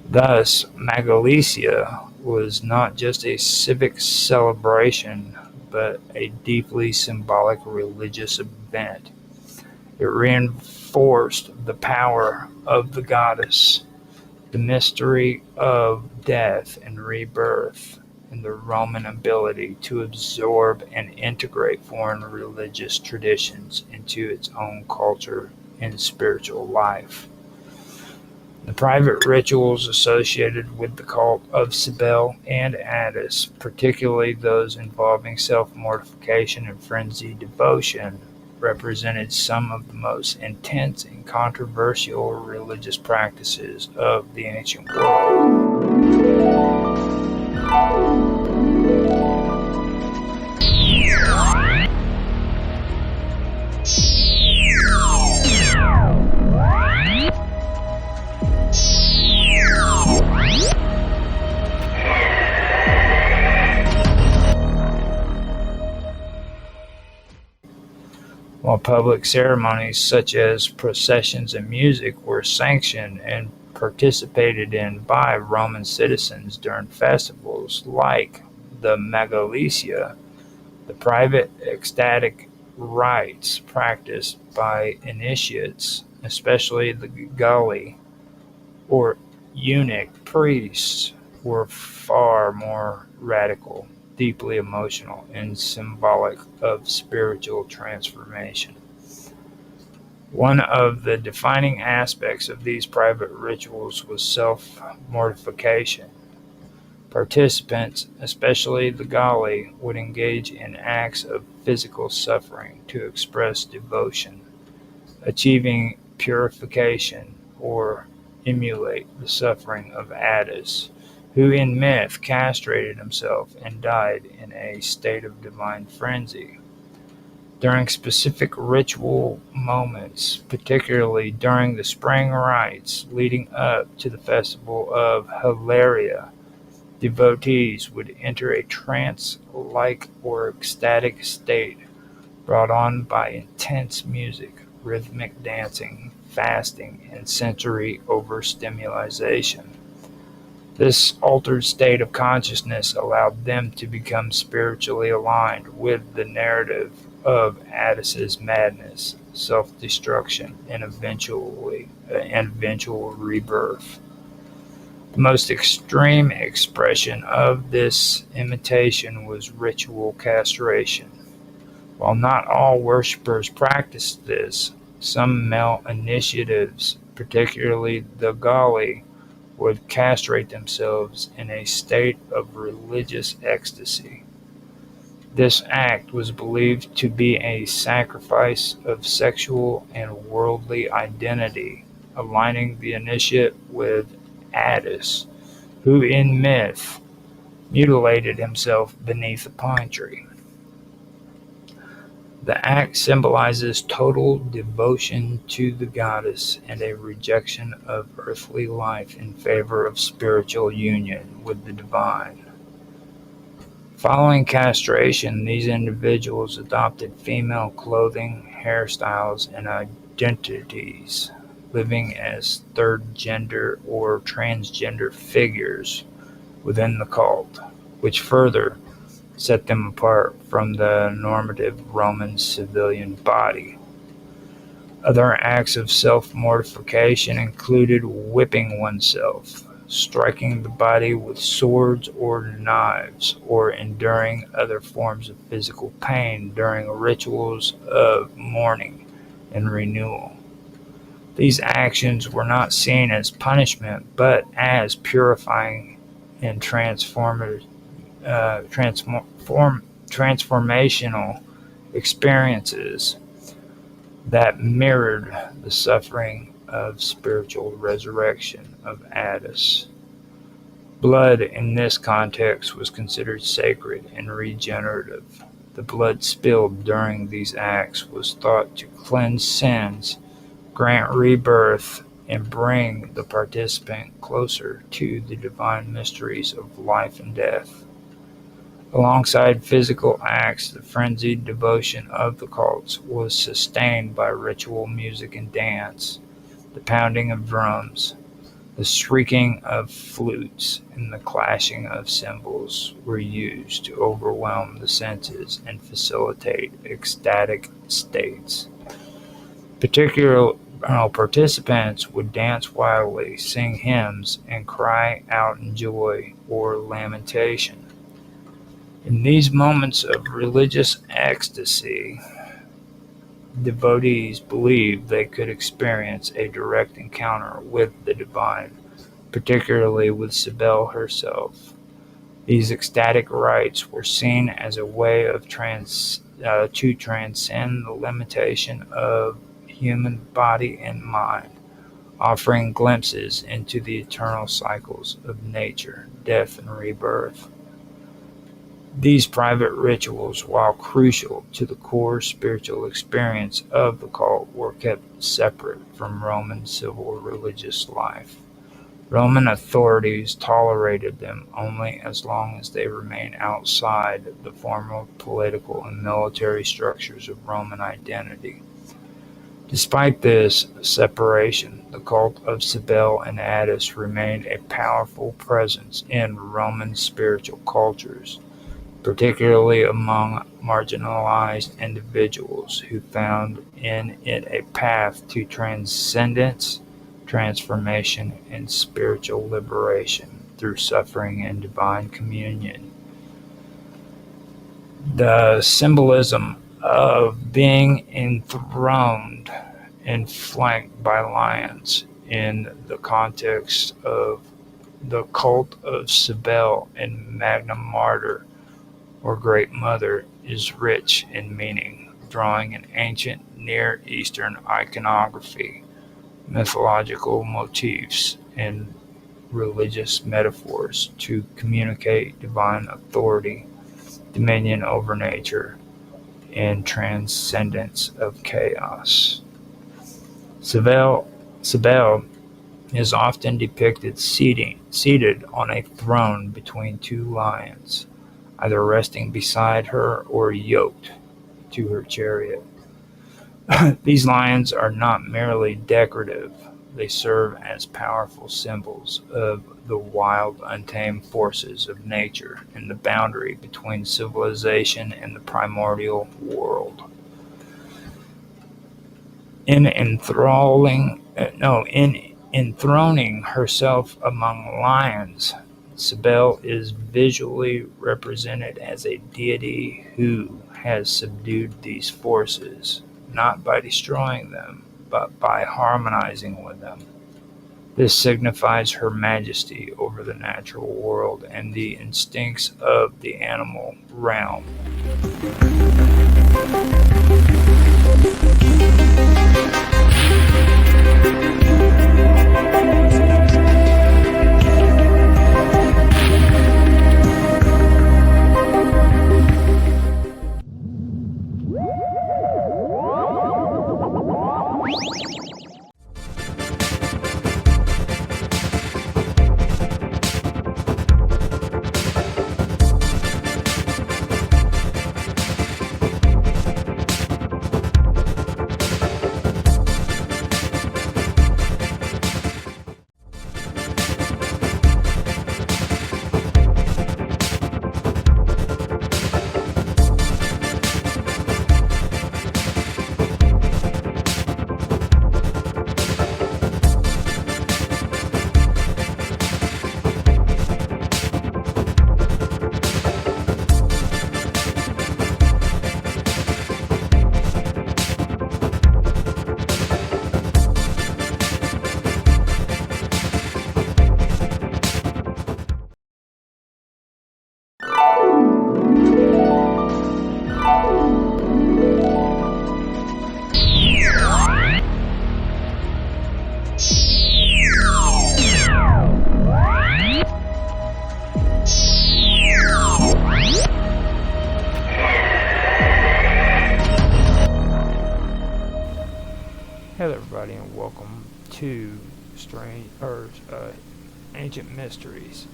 Thus, Magalesia was not just a civic celebration, but a deeply symbolic religious event. It reinforced the power of the goddess, the mystery of death and rebirth, and the Roman ability to absorb and integrate foreign religious traditions into its own culture and spiritual life. The private rituals associated with the cult of Cybele and Attis, particularly those involving self-mortification and frenzied devotion, represented some of the most intense and controversial religious practices of the ancient world. While public ceremonies such as processions and music were sanctioned and participated in by Roman citizens during festivals like the Magalesia, the private ecstatic rites practiced by initiates, especially the Galli or eunuch priests, were far more radical, deeply emotional, and symbolic of spiritual transformation. One of the defining aspects of these private rituals was self-mortification. Participants, especially the Galli, would engage in acts of physical suffering to express devotion, achieving purification, or emulate the suffering of Attis, who in myth castrated himself and died in a state of divine frenzy. During specific ritual moments, particularly during the spring rites leading up to the festival of Hilaria, devotees would enter a trance-like or ecstatic state brought on by intense music, rhythmic dancing, fasting, and sensory overstimulation. This altered state of consciousness allowed them to become spiritually aligned with the narrative of Attis's madness, self-destruction, and eventual rebirth. The most extreme expression of this imitation was ritual castration. While not all worshippers practiced this, some male initiatives, particularly the Galli, would castrate themselves in a state of religious ecstasy. This act was believed to be a sacrifice of sexual and worldly identity, aligning the initiate with Attis, who in myth mutilated himself beneath a pine tree. The act symbolizes total devotion to the goddess and a rejection of earthly life in favor of spiritual union with the divine. Following castration, these individuals adopted female clothing, hairstyles, and identities, living as third gender or transgender figures within the cult, which further set them apart from the normative Roman civilian body. Other acts of self-mortification included whipping oneself, striking the body with swords or knives, or enduring other forms of physical pain during rituals of mourning and renewal. These actions were not seen as punishment, but as purifying and transformational experiences that mirrored the suffering of spiritual resurrection of Addis. Blood in this context was considered sacred and regenerative. The blood spilled during these acts was thought to cleanse sins, grant rebirth, and bring the participant closer to the divine mysteries of life and death. Alongside physical acts, the frenzied devotion of the cults was sustained by ritual music and dance. The pounding of drums, the shrieking of flutes, and the clashing of cymbals were used to overwhelm the senses and facilitate ecstatic states. Particular participants would dance wildly, sing hymns, and cry out in joy or lamentation. In these moments of religious ecstasy, devotees believed they could experience a direct encounter with the divine, particularly with Cybele herself. These ecstatic rites were seen as a way of to transcend the limitation of human body and mind, offering glimpses into the eternal cycles of nature, death, and rebirth. These private rituals, while crucial to the core spiritual experience of the cult, were kept separate from Roman civil religious life. Roman authorities tolerated them only as long as they remained outside the formal political and military structures of Roman identity. Despite this separation, the cult of Cybele and Addis remained a powerful presence in Roman spiritual cultures, particularly among marginalized individuals who found in it a path to transcendence, transformation, and spiritual liberation through suffering and divine communion. The symbolism of being enthroned and flanked by lions in the context of the cult of Cybele and Magna Mater, or Great Mother, is rich in meaning, drawing an ancient Near Eastern iconography, mythological motifs, and religious metaphors to communicate divine authority, dominion over nature, and transcendence of chaos. Cybele is often depicted seated on a throne between two lions, either resting beside her or yoked to her chariot. These lions are not merely decorative, they serve as powerful symbols of the wild, untamed forces of nature and the boundary between civilization and the primordial world. In enthroning herself among lions, Cybele is visually represented as a deity who has subdued these forces, not by destroying them, but by harmonizing with them. This signifies her majesty over the natural world and the instincts of the animal realm. everybody, and welcome to Ancient Mysteries.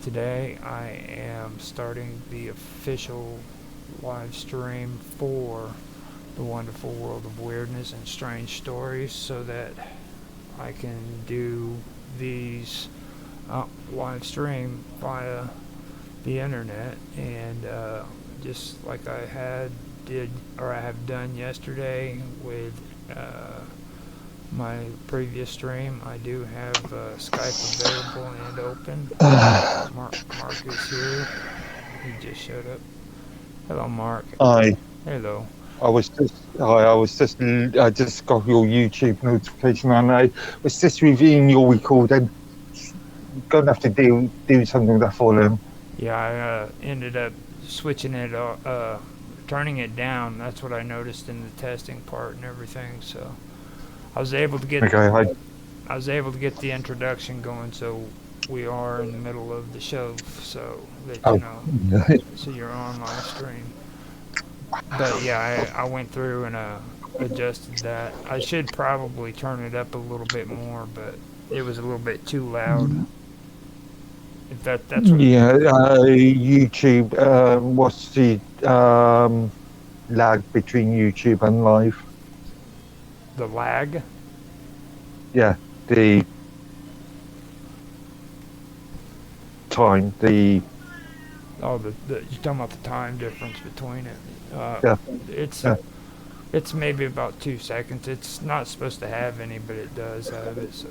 Today I am starting the official live stream for the wonderful world of weirdness and strange stories, so that I can do these live stream via the internet, and just like I have done yesterday with my previous stream, I do have Skype available and open. Mark is here. He just showed up. Hello, Mark. Hi. Hello. I just got your YouTube notification, and I was just reviewing your recording. Gonna have to do something with that for them. Yeah, I ended up switching it, turning it down. That's what I noticed in the testing part and everything. So I was able to get I was able to get the introduction going. So we are in the middle of the show, so that you know, so you're on live stream. But yeah, I went through and adjusted that. I should probably turn it up a little bit more, but it was a little bit too loud. If that's what YouTube. What's the lag between YouTube and live? The lag? Yeah, the time. You're talking about the time difference between it. It's maybe about 2 seconds. It's not supposed to have any, but it does have it. So.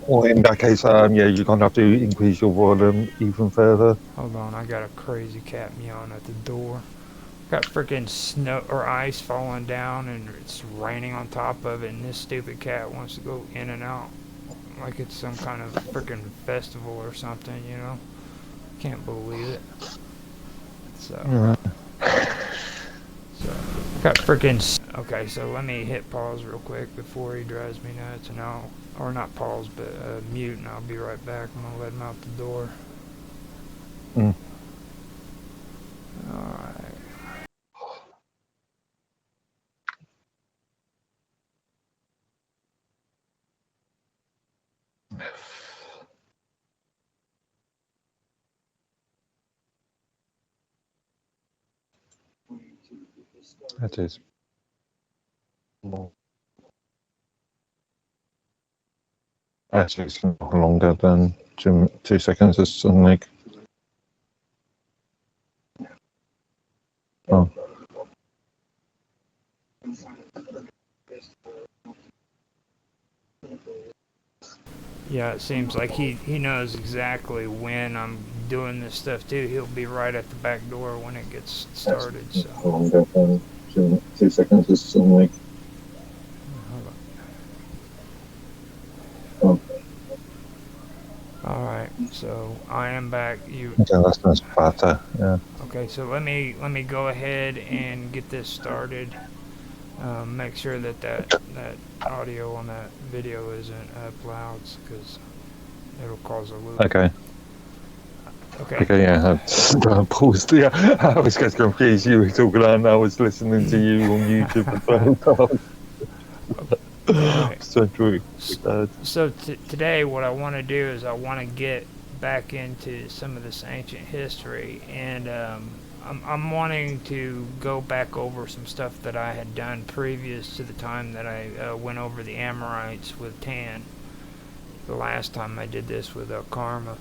Well, in that case, you're gonna have to increase your volume even further. Hold on, I got a crazy cat meowing at the door. Got freaking snow or ice falling down, and it's raining on top of it, and this stupid cat wants to go in and out like it's some kind of freaking festival or something, you know? Can't believe it. So got freaking. Okay, so let me hit pause real quick before he drives me nuts, and or not pause, but mute, and I'll be right back. I'm gonna let him out the door. Alright. That is. Actually, it's not longer than 2 seconds. It's like. Oh. Yeah, it seems like he knows exactly when I'm doing this stuff too. He'll be right at the back door when it gets started. So. Longer than 2 seconds. It's like. Alright, so I am back. Yeah, that's better. Yeah. Okay, so let me go ahead and get this started. Make sure that audio on that video isn't loud, because it'll cause a loop. Okay. Okay, yeah. I paused. Yeah, I was getting confused. You were talking, and I was listening to you on YouTube as well. Right. So true. So today what I want to do is I want to get back into some of this ancient history, and I'm wanting to go back over some stuff that I had done previous to the time that I went over the Amorites with Tan. The last time I did this with Karma.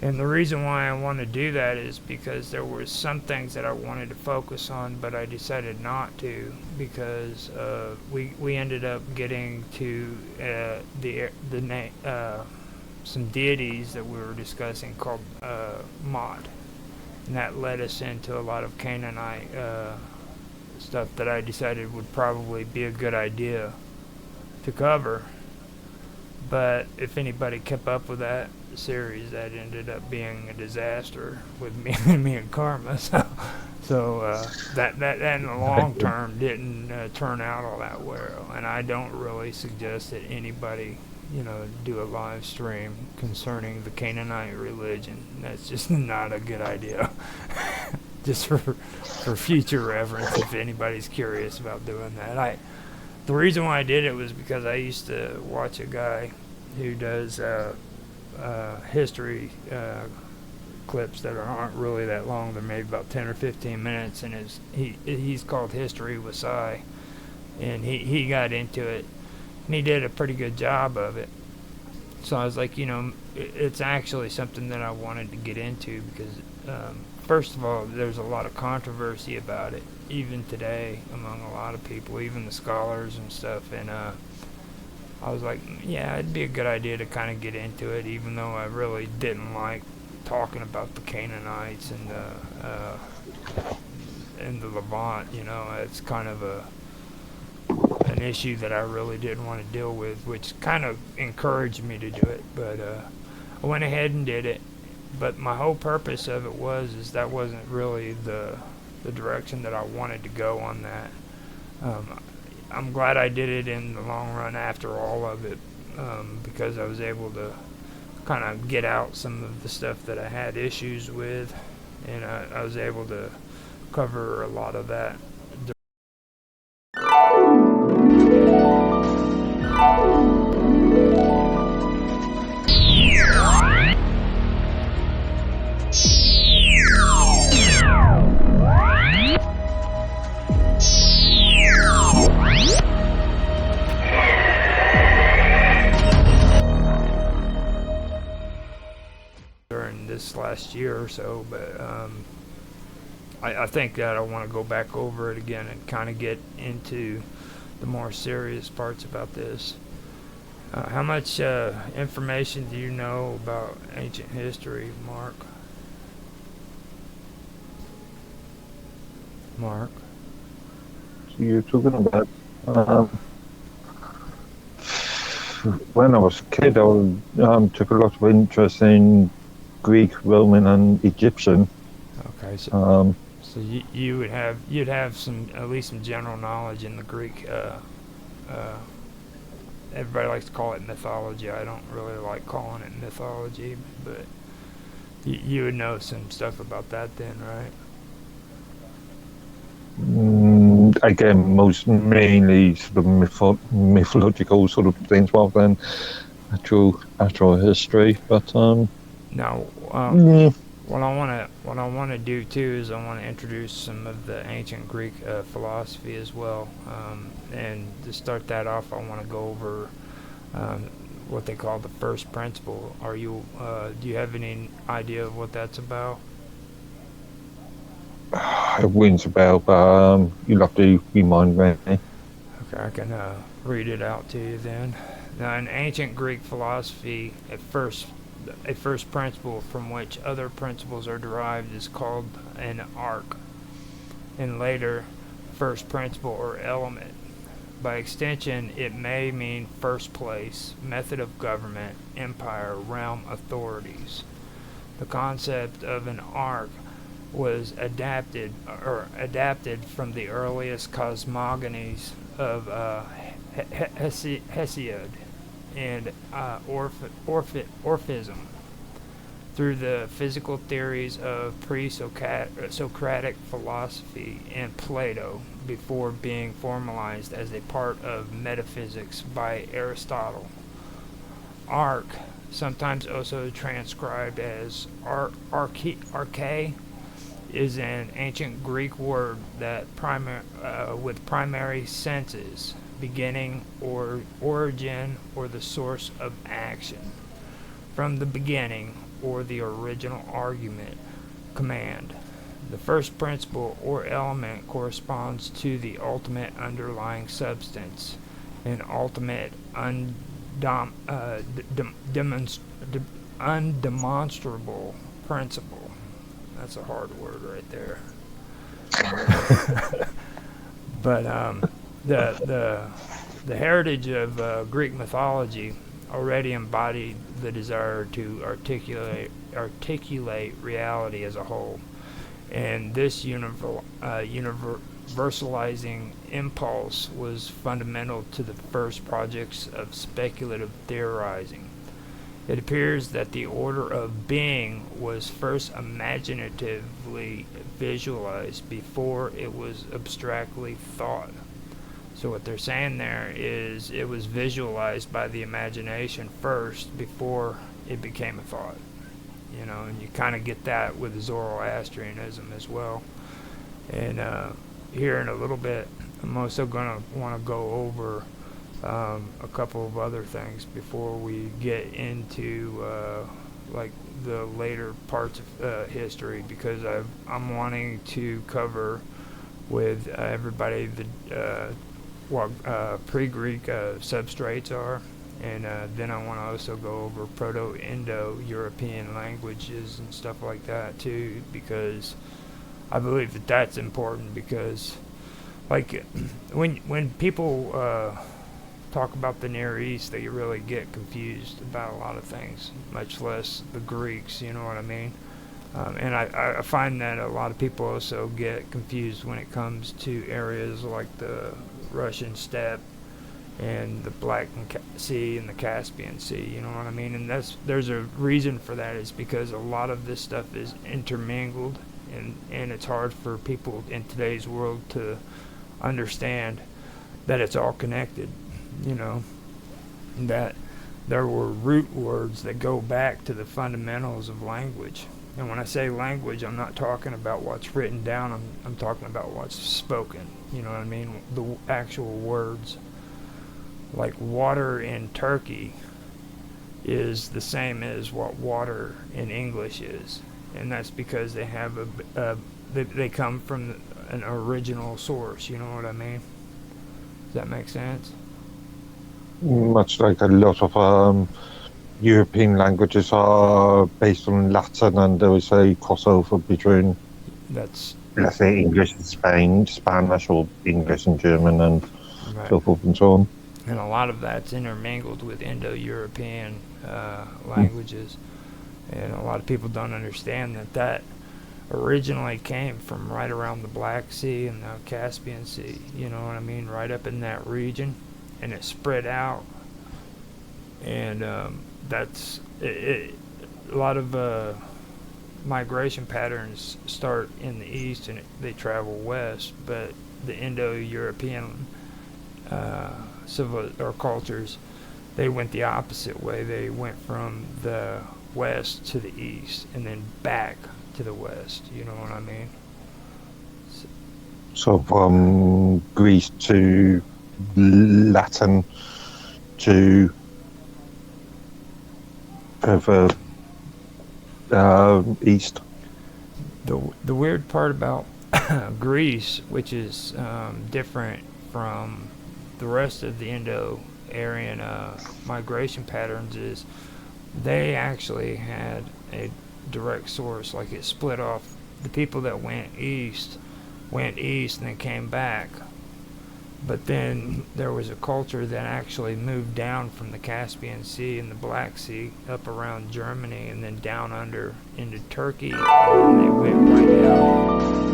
And the reason why I want to do that is because there were some things that I wanted to focus on, but I decided not to, because we ended up getting to some deities that we were discussing called Mod, and that led us into a lot of Canaanite stuff that I decided would probably be a good idea to cover. But if anybody kept up with that series, that ended up being a disaster with me and Karma. So that in the long term didn't turn out all that well. And I don't really suggest that anybody, do a live stream concerning the Canaanite religion. That's just not a good idea. Just for future reference, if anybody's curious about doing that. The reason why I did it was because I used to watch a guy who does history clips that aren't really that long. They're maybe about 10 or 15 minutes, and he's called History with Cy, and he got into it, and he did a pretty good job of it. So I was like, it's actually something that I wanted to get into because, first of all, there's a lot of controversy about it, even today, among a lot of people, even the scholars and stuff. And I was like, yeah, it'd be a good idea to kind of get into it, even though I really didn't like talking about the Canaanites and the Levant. It's kind of an issue that I really didn't want to deal with, which kind of encouraged me to do it. But I went ahead and did it. But my whole purpose of it is that wasn't really the direction that I wanted to go on that. I'm glad I did it in the long run after all of it, because I was able to kind of get out some of the stuff that I had issues with, and I was able to cover a lot of that. During this last year or so, but I think that I want to go back over it again and kind of get into the more serious parts about this. How much information do you know about ancient history, Mark? Mark? So you're talking about when I was a kid, I took a lot of interest in Greek, Roman, and Egyptian. Okay, so you'd have at least some general knowledge in the Greek. Everybody likes to call it mythology. I don't really like calling it mythology, but you would know some stuff about that then, right? Again, mainly sort of mythological sort of things rather than actual history. But now, what I want to do too is I want to introduce some of the ancient Greek philosophy as well. And to start that off, I want to go over what they call the first principle. Do you have any idea of what that's about? It rings a bell, but you'll have to remind me. Okay, I can read it out to you then. Now, in ancient Greek philosophy, a first principle from which other principles are derived is called an arc, and later, first principle or element. By extension, it may mean first place, method of government, empire, realm, authorities. The concept of an arc was adapted from the earliest cosmogonies of Hesiod and Orphism through the physical theories of pre-Socratic philosophy and Plato before being formalized as a part of metaphysics by Aristotle. Arc, sometimes also transcribed as arche, is an ancient Greek word that with primary senses, beginning or origin or the source of action, from the beginning or the original argument, command. The first principle or element corresponds to the ultimate underlying substance, an ultimate undemonstrable principle. That's a hard word right there. But the heritage of Greek mythology already embodied the desire to articulate reality as a whole, and this universalizing impulse was fundamental to the first projects of speculative theorizing. It appears that the order of being was first imaginatively visualized before it was abstractly thought. So what they're saying there is it was visualized by the imagination first before it became a thought. You know, and you kind of get that with Zoroastrianism as well. And here in a little bit, I'm also going to want to go over a couple of other things before we get into like the later parts of history, because I'm wanting to cover with everybody what pre-Greek substrates are, and then I want to also go over Proto-Indo-European languages and stuff like that too, because I believe that that's important, because like when people talk about the Near East, they really get confused about a lot of things, much less the Greeks, you know what I mean? And I find that a lot of people also get confused when it comes to areas like the Russian steppe and the Black Sea and the Caspian Sea, you know what I mean? And there's a reason for that, is because a lot of this stuff is intermingled, and it's hard for people in today's world to understand that it's all connected, you know, that there were root words that go back to the fundamentals of language. And when I say language, I'm not talking about what's written down, I'm talking about what's spoken, you know what I mean, the actual words. Like water in Turkey is the same as what water in English is, and that's because they have they come from an original source, you know what I mean? Does that make sense? Much like a lot of European languages are based on Latin, and there is a crossover between, let's say, English and Spanish, or English and German, and so forth and so on. And a lot of that's intermingled with Indo-European languages, and a lot of people don't understand that originally came from right around the Black Sea and the Caspian Sea, you know what I mean, right up in that region, and it spread out, and that's it. A lot of migration patterns start in the east and they travel west, but the Indo-European civil or cultures, they went the opposite way. They went from the west to the east and then back to the west, you know what I mean? So from Greece to Latin to further east. The weird part about Greece, which is different from the rest of the Indo-Aryan migration patterns, is they actually had a direct source. Like, it split off. The people that went east and then came back, but then there was a culture that actually moved down from the Caspian Sea and the Black Sea up around Germany and then down under into Turkey, and they went right down.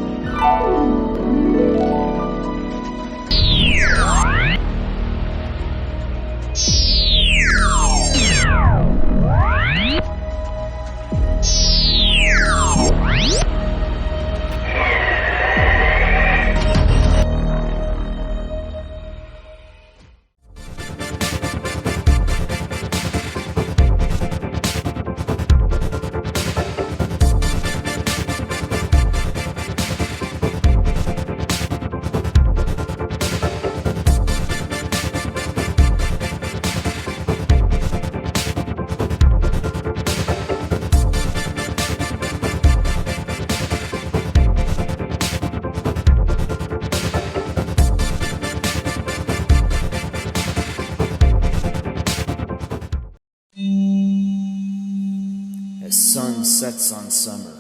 Sets on summer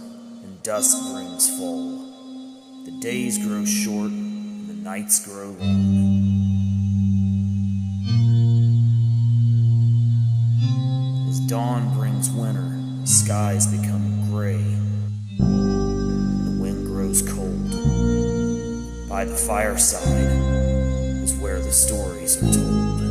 and dusk brings fall. The days grow short and the nights grow long. As dawn brings winter, the skies become gray. The wind grows cold. By the fireside is where the stories are told.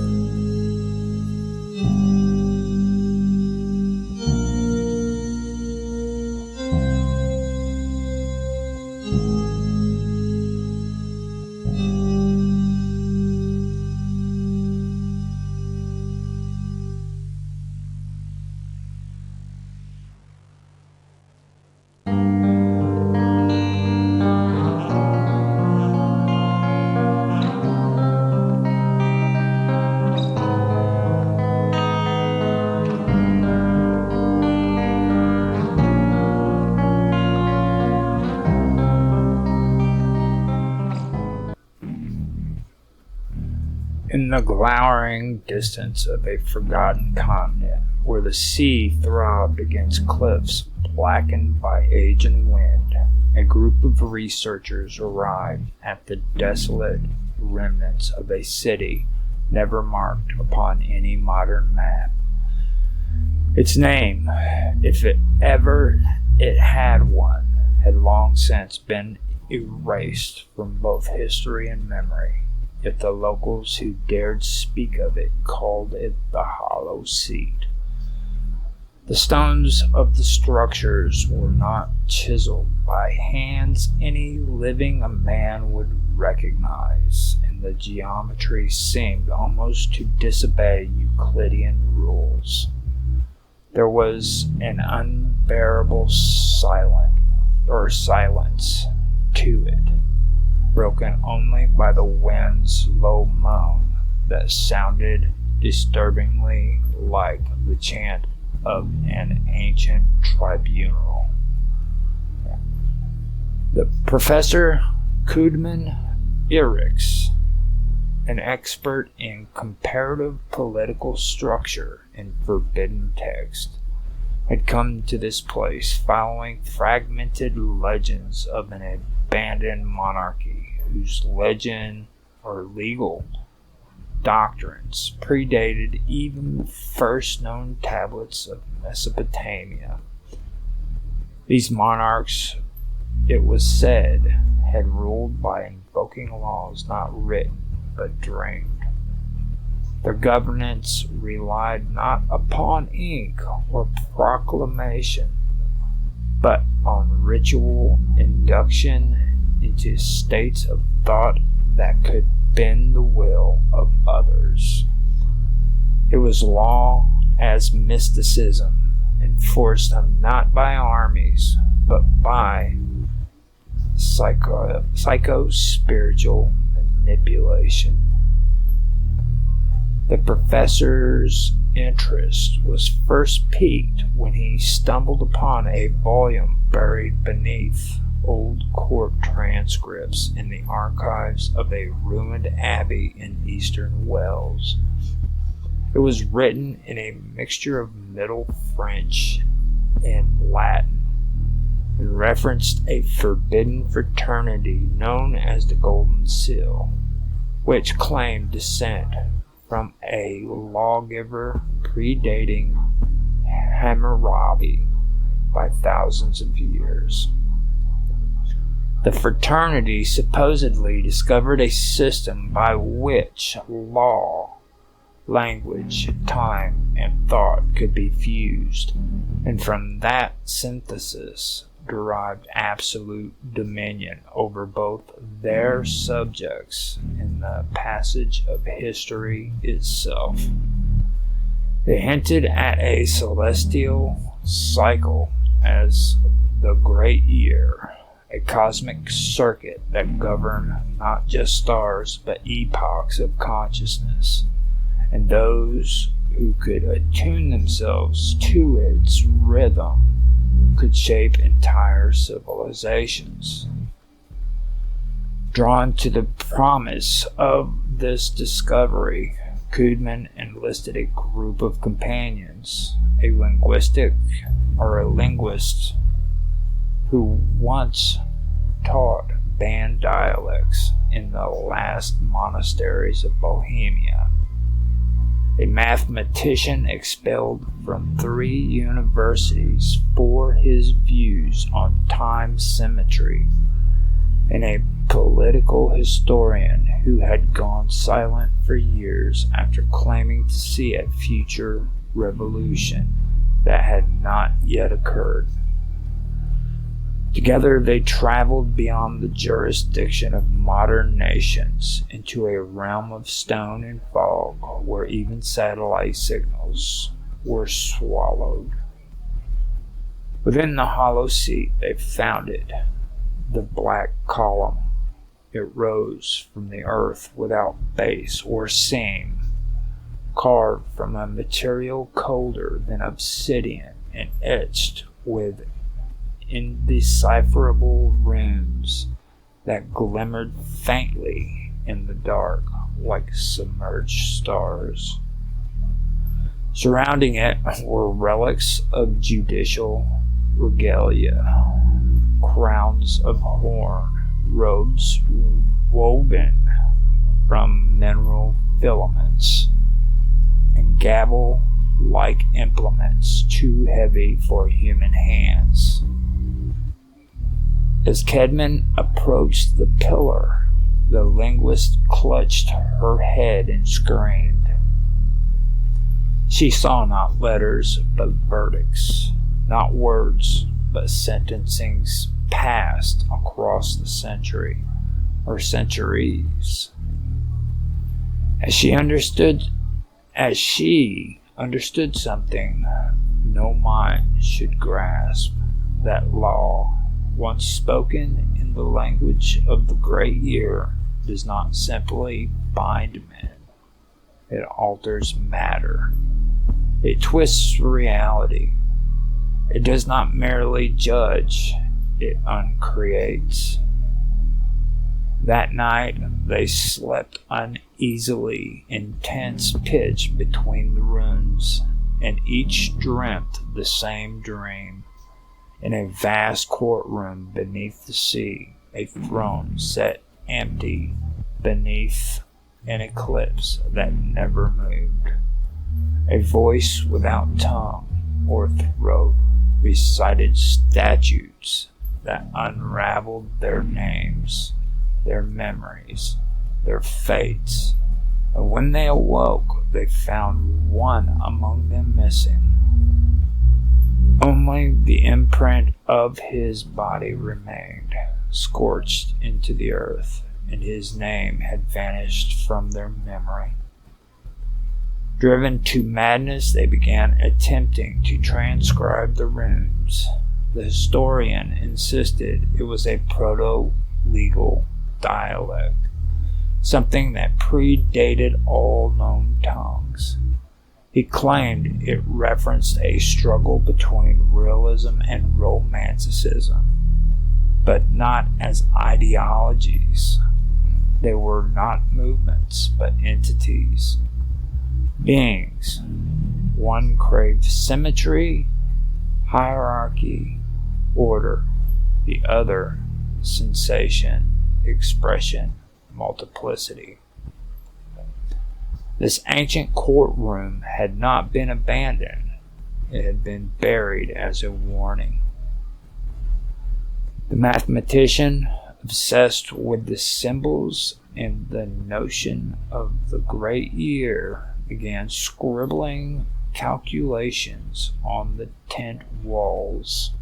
In the glowering distance of a forgotten continent, where the sea throbbed against cliffs blackened by age and wind, a group of researchers arrived at the desolate remnants of a city never marked upon any modern map. Its name, if it ever it had one, had long since been erased from both history and memory, yet the locals who dared speak of it called it the Hollow Seat. The stones of the structures were not chiseled by hands any living a man would recognize, and the geometry seemed almost to disobey Euclidean rules. There was an unbearable silence to it, broken only by the wind's low moan that sounded disturbingly like the chant of an ancient tribunal. The Professor Kudman Irix, an expert in comparative political structure and forbidden text, had come to this place following fragmented legends of an abandoned monarchy whose legend or legal doctrines predated even the first known tablets of Mesopotamia. These monarchs, it was said, had ruled by invoking laws not written but dreamed. Their governance relied not upon ink or proclamation, but on ritual induction into states of thought that could bend the will of others. It was law as mysticism, enforced not by armies, but by psycho-spiritual manipulation. The professor's interest was first piqued when he stumbled upon a volume buried beneath old court transcripts in the archives of a ruined abbey in eastern Wales. It was written in a mixture of Middle French and Latin, and referenced a forbidden fraternity known as the Golden Seal, which claimed descent from a lawgiver predating Hammurabi by thousands of years. The fraternity supposedly discovered a system by which law, language, time, and thought could be fused, and from that synthesis derived absolute dominion over both their subjects and the passage of history itself. They hinted at a celestial cycle as the Great Year, a cosmic circuit that governed not just stars but epochs of consciousness, and those who could attune themselves to its rhythm could shape entire civilizations. Drawn to the promise of this discovery, Kudman enlisted a group of companions, a linguist who once taught banned dialects in the last monasteries of Bohemia, a mathematician expelled from 3 universities for his views on time symmetry, and a political historian who had gone silent for years after claiming to see a future revolution that had not yet occurred. Together they traveled beyond the jurisdiction of modern nations into a realm of stone and fog where even satellite signals were swallowed. Within the hollow seat they found it, the black column. It rose from the earth without base or seam, carved from a material colder than obsidian and etched with indecipherable runes that glimmered faintly in the dark, like submerged stars. Surrounding it were relics of judicial regalia, crowns of horn, robes woven from mineral filaments, and gavel-like implements too heavy for human hands. As Kedman approached the pillar, the linguist clutched her head and screamed. She saw not letters, but verdicts, not words, but sentencings passed across the century, or centuries. As she understood something no mind should grasp, that law, once spoken in the language of the great year, does not simply bind men. It alters matter. It twists reality. It does not merely judge, it uncreates. That night they slept uneasily in tense pitch between the rooms, and each dreamt the same dream. In a vast courtroom beneath the sea, a throne set empty beneath an eclipse that never moved. A voice without tongue or throat recited statutes that unraveled their names, their memories, their fates. And when they awoke, they found one among them missing. Only the imprint of his body remained, scorched into the earth, and his name had vanished from their memory. Driven to madness, they began attempting to transcribe the runes. The historian insisted it was a proto-legal dialect, something that predated all known tongues. He claimed it referenced a struggle between realism and romanticism, but not as ideologies. They were not movements, but entities. Beings. One craved symmetry, hierarchy, order. The other, sensation, expression, multiplicity. This ancient courtroom had not been abandoned. It had been buried as a warning. The mathematician, obsessed with the symbols and the notion of the great year, began scribbling calculations on the tent walls.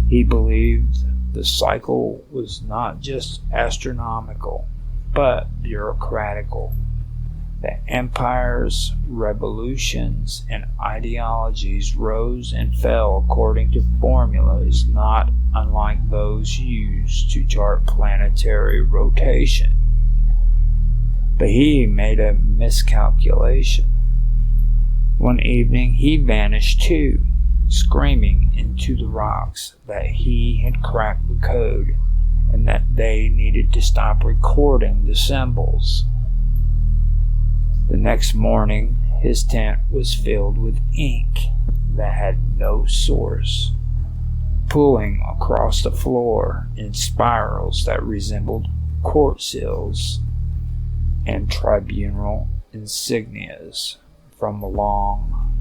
He believed the cycle was not just astronomical, but bureaucratical. That empires, revolutions, and ideologies rose and fell according to formulas not unlike those used to chart planetary rotation. But he made a miscalculation. One evening he vanished too, screaming into the rocks that he had cracked the code and that they needed to stop recording the symbols. The next morning, his tent was filled with ink that had no source, pooling across the floor in spirals that resembled court seals and tribunal insignias from long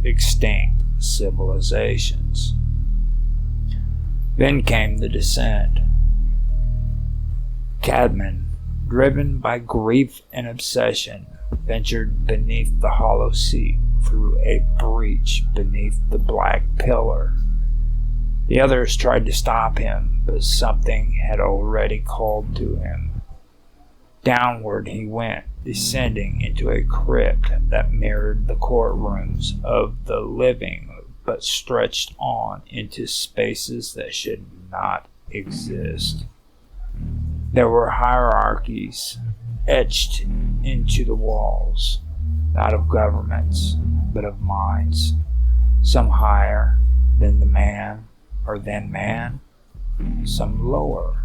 extinct civilizations. Then came the descent. Cadman, driven by grief and obsession, ventured beneath the hollow seat through a breach beneath the black pillar. The others tried to stop him, but something had already called to him. Downward he went, descending into a crypt that mirrored the courtrooms of the living, but stretched on into spaces that should not exist. There were hierarchies etched into the walls, not of governments, but of minds, some higher than the man or than man, some lower,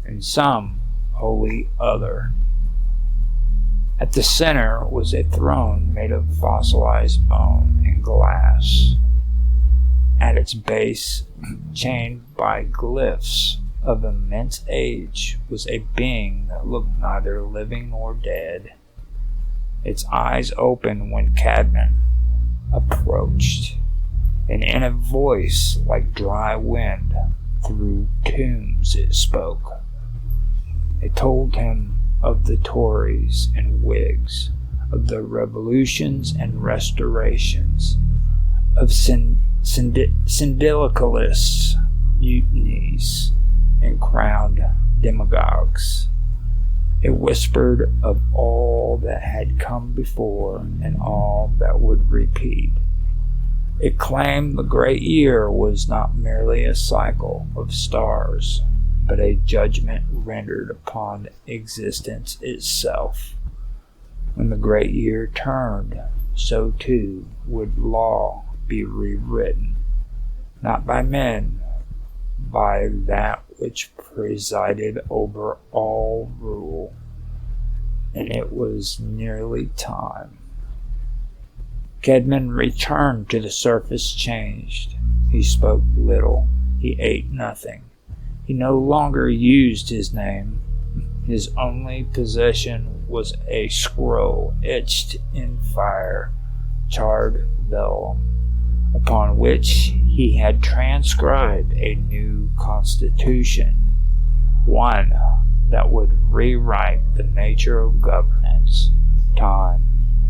and some wholly other. At the center was a throne made of fossilized bone and glass. At its base, chained by glyphs of immense age, was a being that looked neither living nor dead. Its eyes opened when Cadman approached, and in a voice like dry wind through tombs it spoke. It told him of the Tories and Whigs, of the revolutions and restorations, of syndicalists, mutinies, and crowned demagogues. It whispered of all that had come before and all that would repeat. It claimed the great year was not merely a cycle of stars, but a judgment rendered upon existence itself. When the great year turned, so too would law be rewritten, not by men, by that which presided over all rule. And it was nearly time. Kedman returned to the surface changed. He spoke little. He ate nothing. He no longer used his name. His only possession was a scroll etched in fire, charred vellum, upon which he had transcribed a new constitution, one that would rewrite the nature of governance, time,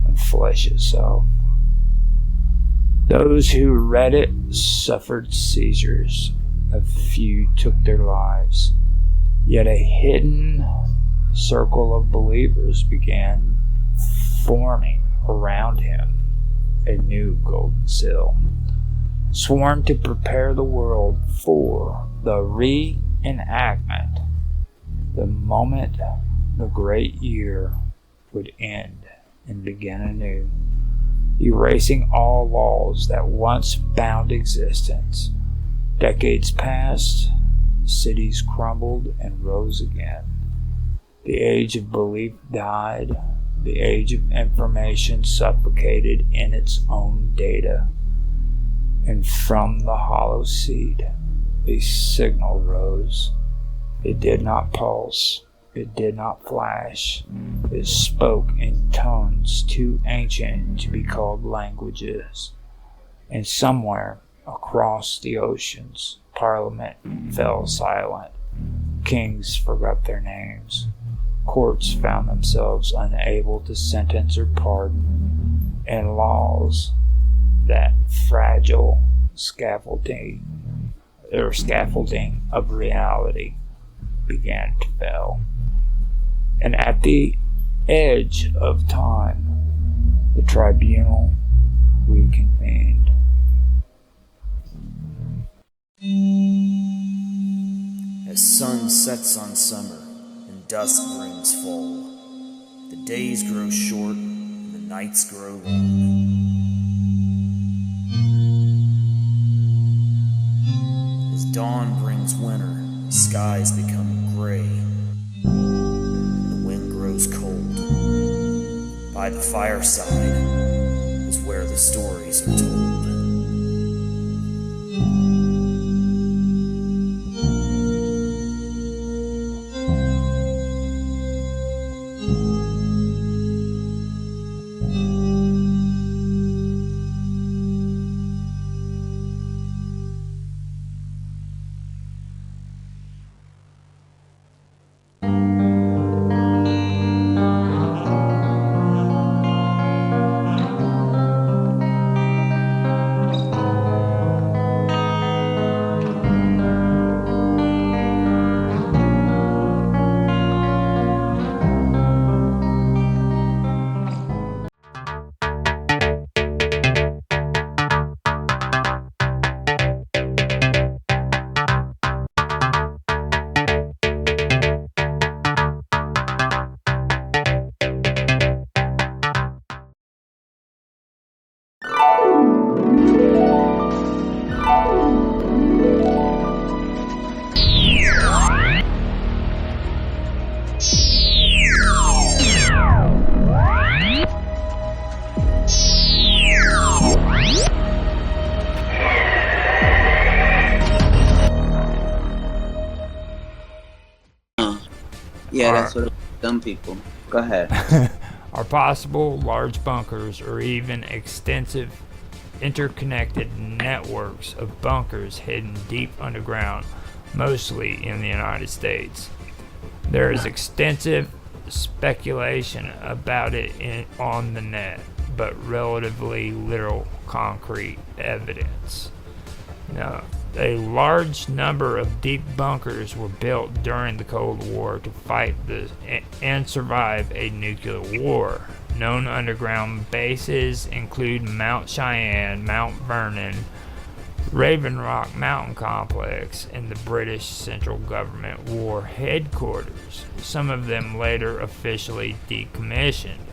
and flesh itself. Those who read it suffered seizures. A few took their lives. Yet a hidden circle of believers began forming around him, a new golden seal, sworn to prepare the world for the reenactment, the moment the great year would end and begin anew, erasing all laws that once bound existence. Decades passed, cities crumbled and rose again. The age of belief died, the age of information suffocated in its own data. And from the hollow seed, a signal rose. It did not pulse, it did not flash. It spoke in tones too ancient to be called languages. And somewhere across the oceans, Parliament fell silent. Kings forgot their names. Courts found themselves unable to sentence or pardon. And laws, that fragile scaffolding of reality, began to fail. And at the edge of time, the tribunal reconvened. As sun sets on summer and dusk brings fall, the days grow short and the nights grow long. As dawn brings winter, the skies become gray, and the wind grows cold. By the fireside is where the stories are told. Yeah, that's what dumb people. Go ahead. Are possible large bunkers or even extensive interconnected networks of bunkers hidden deep underground, mostly in the United States. There is extensive speculation about it on the net, but relatively little concrete evidence. Now, a large number of deep bunkers were built during the Cold War to fight and survive a nuclear war. Known underground bases include Mount Cheyenne, Mount Vernon, Raven Rock Mountain Complex, and the British Central Government War Headquarters, some of them later officially decommissioned.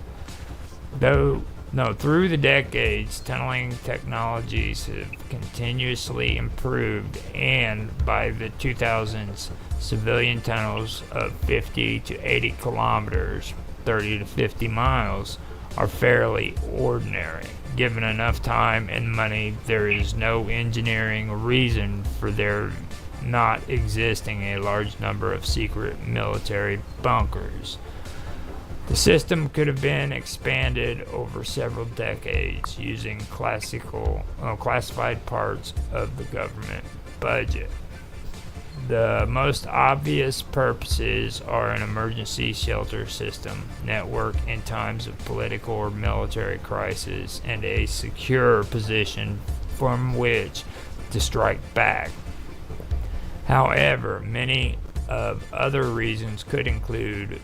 Through the decades, tunneling technologies have continuously improved, and by the 2000s, civilian tunnels of 50 to 80 kilometers, 30 to 50 miles, are fairly ordinary. Given enough time and money, there is no engineering reason for there not existing a large number of secret military bunkers. The system could have been expanded over several decades using classified parts of the government budget. The most obvious purposes are an emergency shelter system, network in times of political or military crisis, and a secure position from which to strike back. However, many of other reasons could include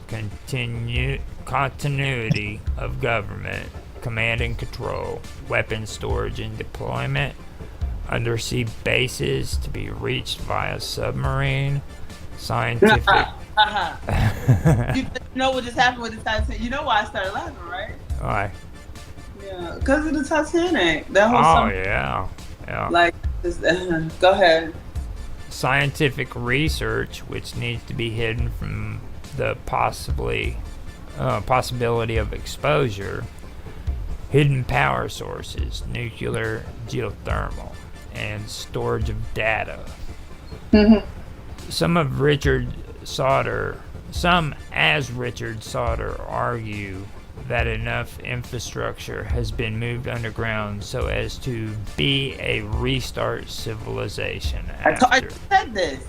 continuity of government, command and control, weapons storage and deployment, undersea bases to be reached via submarine, scientific... You know what just happened with the Titanic? You know why I started laughing, right? Why? Yeah, because of the Titanic. That whole yeah. Like, go ahead. Scientific research, which needs to be hidden from the possibility of exposure, hidden power sources, nuclear, geothermal, and storage of data. Mm-hmm. Some as Richard Sauder argue that enough infrastructure has been moved underground so as to be a restart civilization. I said this.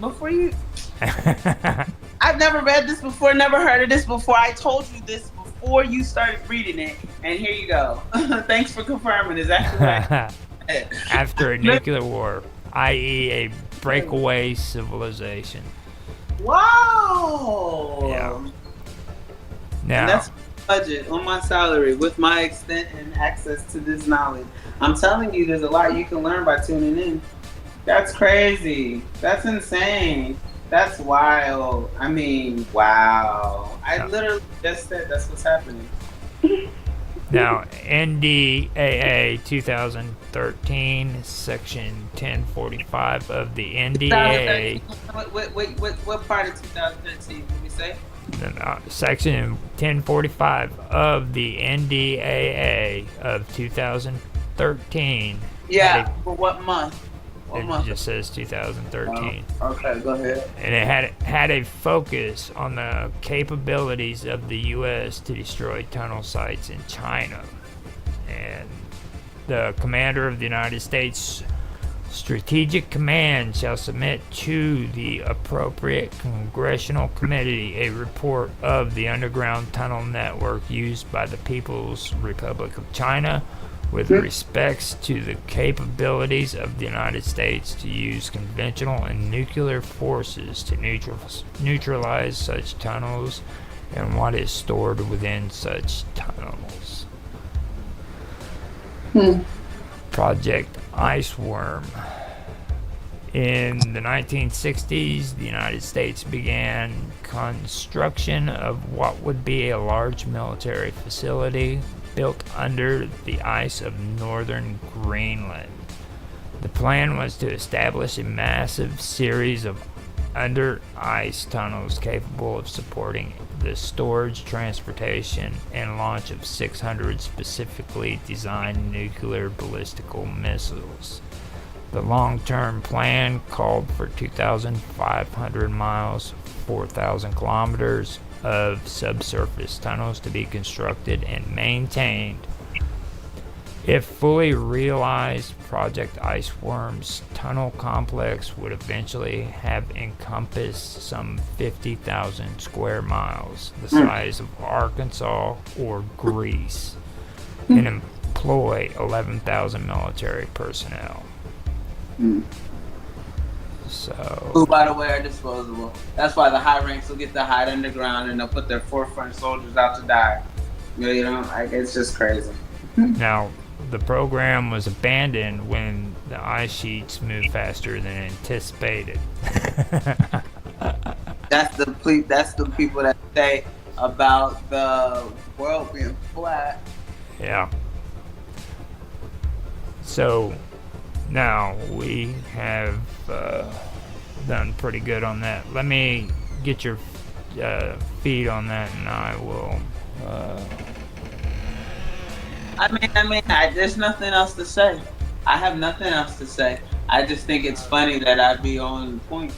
Before you... I've never read this before, never heard of this before. I told you this before you started reading it, and here you go. Thanks for confirming. Is that correct? After a nuclear war, i.e. a breakaway civilization. Wow! Yeah. Now, and that's budget on my salary with my extent and access to this knowledge. I'm telling you, there's a lot you can learn by tuning in. That's crazy. That's insane. That's wild. I mean, wow. I literally just said that's what's happening. Now, NDAA 2013, Section 1045 of the NDAA. What part of 2013 did we say? Section 1045 of the NDAA of 2013. Yeah, for what month? It just says 2013. Okay, go ahead. And it had a focus on the capabilities of the U.S. to destroy tunnel sites in China. And the commander of the United States Strategic Command shall submit to the appropriate congressional committee a report of the underground tunnel network used by the People's Republic of China with respects to the capabilities of the United States to use conventional and nuclear forces to neutralize such tunnels and what is stored within such tunnels. Project Iceworm. In the 1960s, the United States began construction of what would be a large military facility built under the ice of northern Greenland. The plan was to establish a massive series of under-ice tunnels capable of supporting the storage, transportation, and launch of 600 specifically designed nuclear ballistical missiles. The long-term plan called for 2,500 miles 4,000 kilometers of subsurface tunnels to be constructed and maintained. If fully realized, Project Iceworm's tunnel complex would eventually have encompassed some 50,000 square miles, the size of Arkansas or Greece, and employ 11,000 military personnel. So, who, by the way, are disposable. That's why the high ranks will get to hide underground and they'll put their forefront soldiers out to die. You know, like, it's just crazy. Now, the program was abandoned when the ice sheets moved faster than anticipated. That's the people that say about the world being flat. Yeah. So now we have done pretty good on that. Let me get your feed on that, and I will. There's nothing else to say. I have nothing else to say. I just think it's funny that I'd be on point,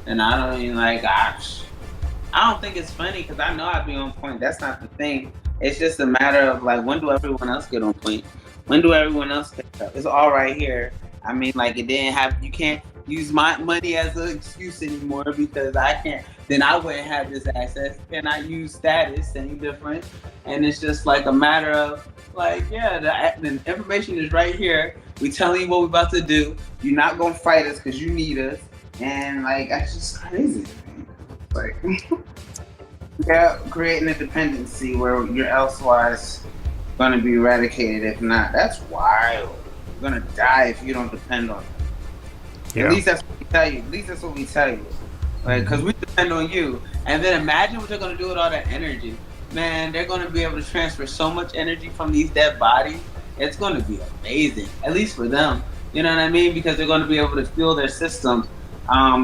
and I don't even I don't think it's funny because I know I'd be on point. That's not the thing. It's just a matter of when do everyone else get on point? When do everyone else pick up? It's all right here. I mean, it didn't have. You can't use my money as an excuse anymore because I can't. Then I wouldn't have this access. Can I use status? Any different? And it's just a matter of the information is right here. We telling you what we're about to do. You're not gonna fight us because you need us. And that's just crazy. Yeah, creating a dependency where you're elsewise gonna be eradicated. If not, that's wild. You're gonna die if you don't depend on it. Yeah. At least that's what we tell you. At least that's what we tell you. Because we depend on you. And then imagine what they're gonna do with all that energy. Man, they're going to be able to transfer so much energy from these dead bodies. It's going to be amazing, at least for them. You know what I mean? Because they're going to be able to fuel their systems.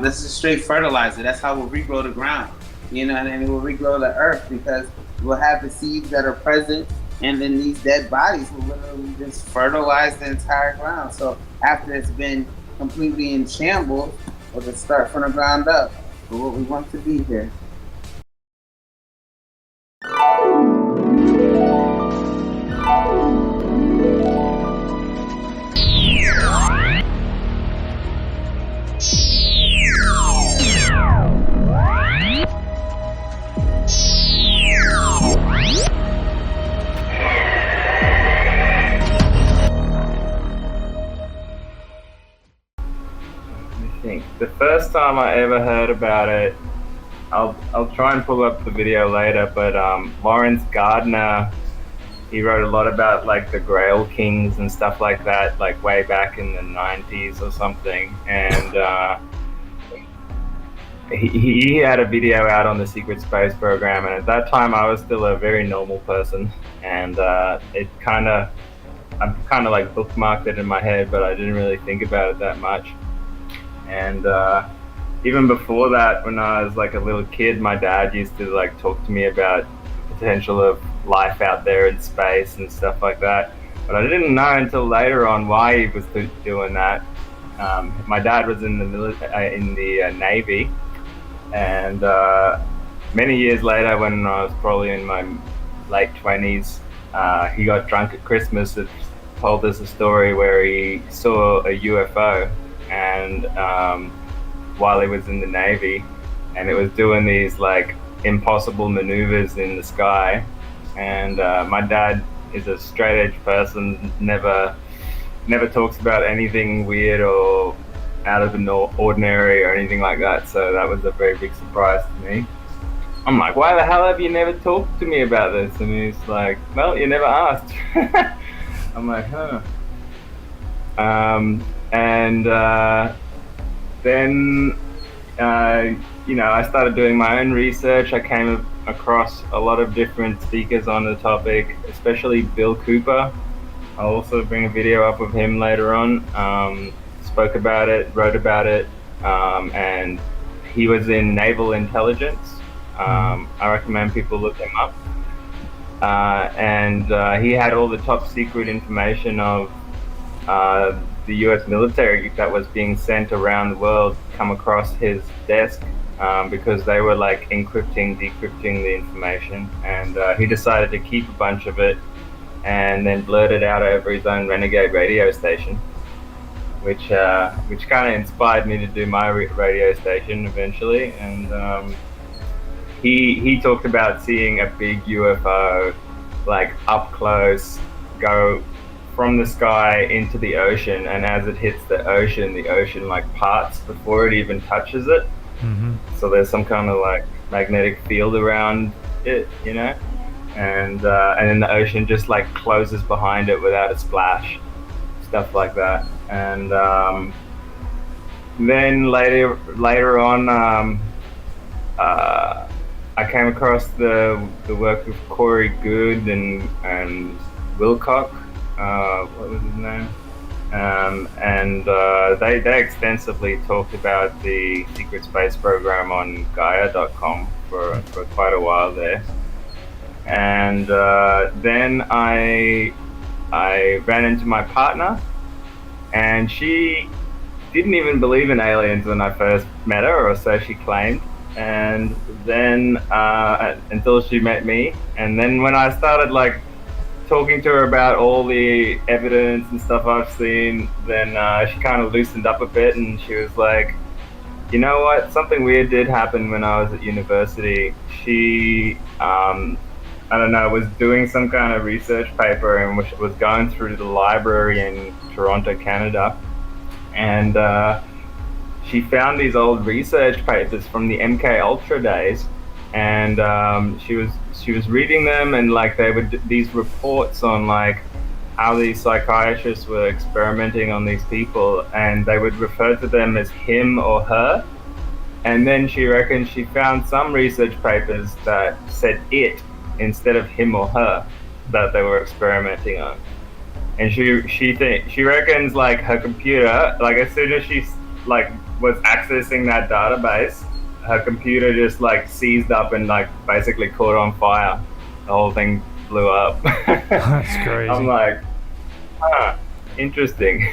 This is straight fertilizer. That's how we'll regrow the ground. You know what I mean? We'll regrow the earth because we'll have the seeds that are present, and then these dead bodies will literally just fertilize the entire ground. So after it's been completely in shambles, we'll just start from the ground up for what we want to be here. The first time I ever heard about it, I'll try and pull up the video later, but Lawrence Gardner, he wrote a lot about the Grail Kings and stuff like that, way back in the 90s or something, and he had a video out on the secret space program, and at that time I was still a very normal person, and I kind of bookmarked it in my head, but I didn't really think about it that much. And even before that, when I was a little kid, my dad used to talk to me about the potential of life out there in space and stuff like that. But I didn't know until later on why he was doing that. My dad was in the Navy, and many years later, when I was probably in my late 20s, he got drunk at Christmas and told us a story where he saw a UFO. And while he was in the Navy, and it was doing these impossible maneuvers in the sky, and my dad is a straight edge person, never talks about anything weird or out of the ordinary or anything like that, so that was a very big surprise to me. I'm like, why the hell have you never talked to me about this? And he's like, well, you never asked. I'm like, huh. And then, I started doing my own research. I came across a lot of different speakers on the topic, especially Bill Cooper. I'll also bring a video up of him later on. Spoke about it, wrote about it, and he was in naval intelligence. I recommend people look him up. And he had all the top secret information of the US military that was being sent around the world come across his desk because they were like encrypting, decrypting the information, and he decided to keep a bunch of it and then blurt it out over his own renegade radio station, which kind of inspired me to do my radio station eventually. And he talked about seeing a big UFO like up close go from the sky into the ocean, and as it hits the ocean like parts before it even touches it. Mm-hmm. So there's some kind of like magnetic field around it, you know, and then the ocean just like closes behind it without a splash, stuff like that. And then later on, I came across the work of Corey Good and Wilcock. What was his name? And they extensively talked about the secret space program on Gaia.com for quite a while there. And then I ran into my partner, and she didn't even believe in aliens when I first met her, or so she claimed. And then until she met me, and then when I started like talking to her about all the evidence and stuff I've seen, then she kind of loosened up a bit, and she was like, you know what, something weird did happen when I was at university. She I don't know, was doing some kind of research paper and was going through the library in Toronto, Canada, and she found these old research papers from the MK Ultra days, and she was reading them, and like they would these reports on like how these psychiatrists were experimenting on these people, and they would refer to them as him or her. And then she reckons she found some research papers that said it instead of him or her that they were experimenting on. And she reckons like her computer, like as soon as she like was accessing that database, her computer just like seized up and like basically caught on fire. The whole thing blew up. That's crazy. I'm like, interesting.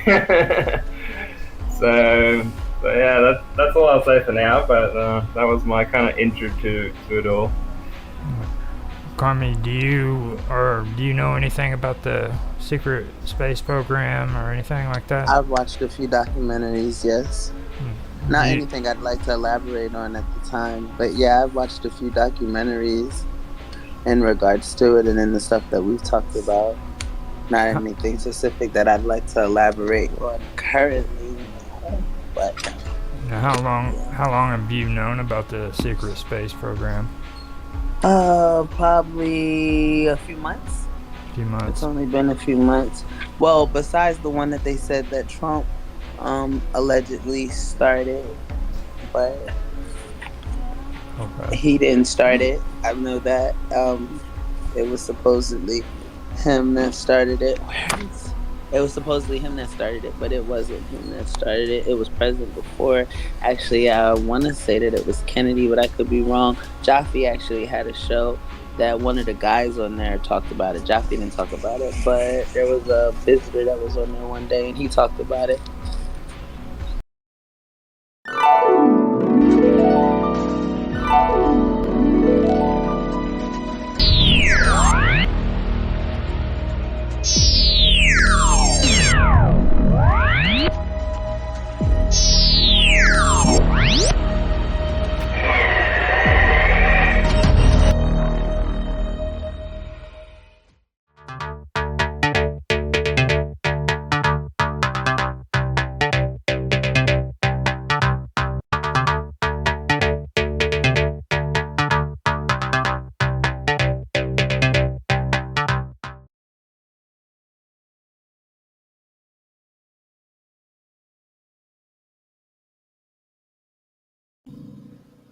So yeah, that's all I'll say for now. But that was my kind of intro to it all. Carmi, do you know anything about the secret space program or anything like that? I've watched a few documentaries, yes. Not anything I'd like to elaborate on at the time, but yeah, I've watched a few documentaries in regards to it and in the stuff that we've talked about. Not anything specific that I'd like to elaborate on currently, but... Now, how long have you known about the secret space program? Probably a few months. It's only been a few months. Well, besides the one that they said that Trump allegedly started, but he didn't start it. I know that. It was supposedly him that started it. It was supposedly him that started it, but it wasn't him that started it. It was president before. Actually, I want to say that it was Kennedy, but I could be wrong. Jaffe actually had a show that one of the guys on there talked about it. Jaffe didn't talk about it, but there was a visitor that was on there one day, and he talked about it.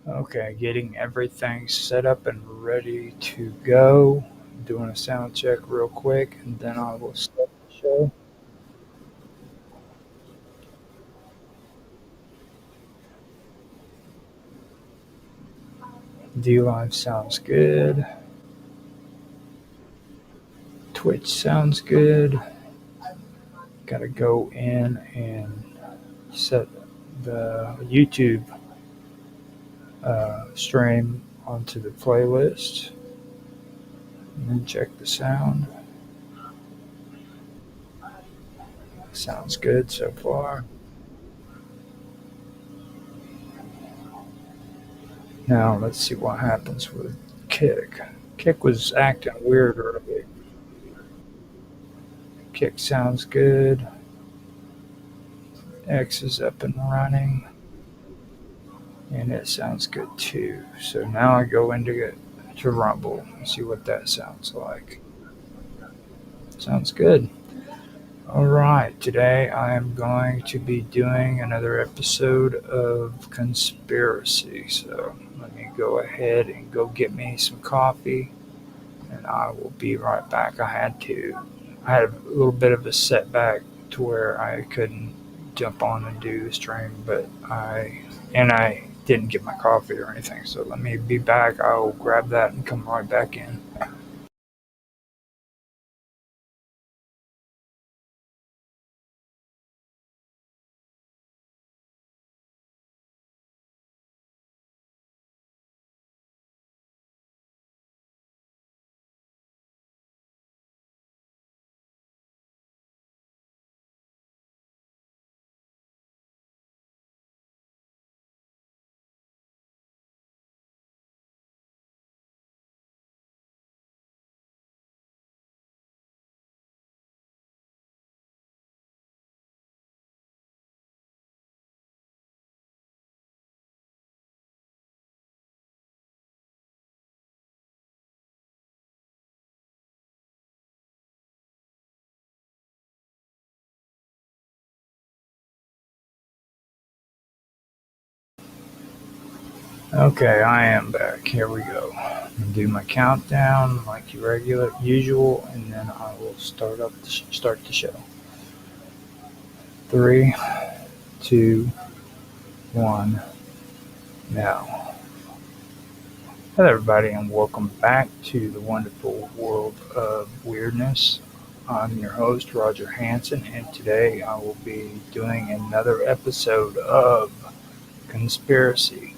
Okay, getting everything set up and ready to go. Doing a sound check real quick, and then I will start the show. DLive sounds good. Twitch sounds good. Gotta go in and set the YouTube stream onto the playlist and check the sound. Sounds good so far. Now let's see what happens with Kick. Kick was acting weird earlier. Kick sounds good. X is up and running. And it sounds good too. So now I go into Rumble and see what that sounds like. Sounds good. All right, today I am going to be doing another episode of Conspiracy. So let me go ahead and go get me some coffee, and I will be right back. I had a little bit of a setback to where I couldn't jump on and do the stream, but I didn't get my coffee or anything. So let me be back. I'll grab that and come right back in. Okay, I am back. Here we go. I'll do my countdown like usual, and then I will start the show. 3, 2, 1, now. Hello, everybody, and welcome back to the wonderful world of weirdness. I'm your host, Roger Hanson, and today I will be doing another episode of Conspiracy.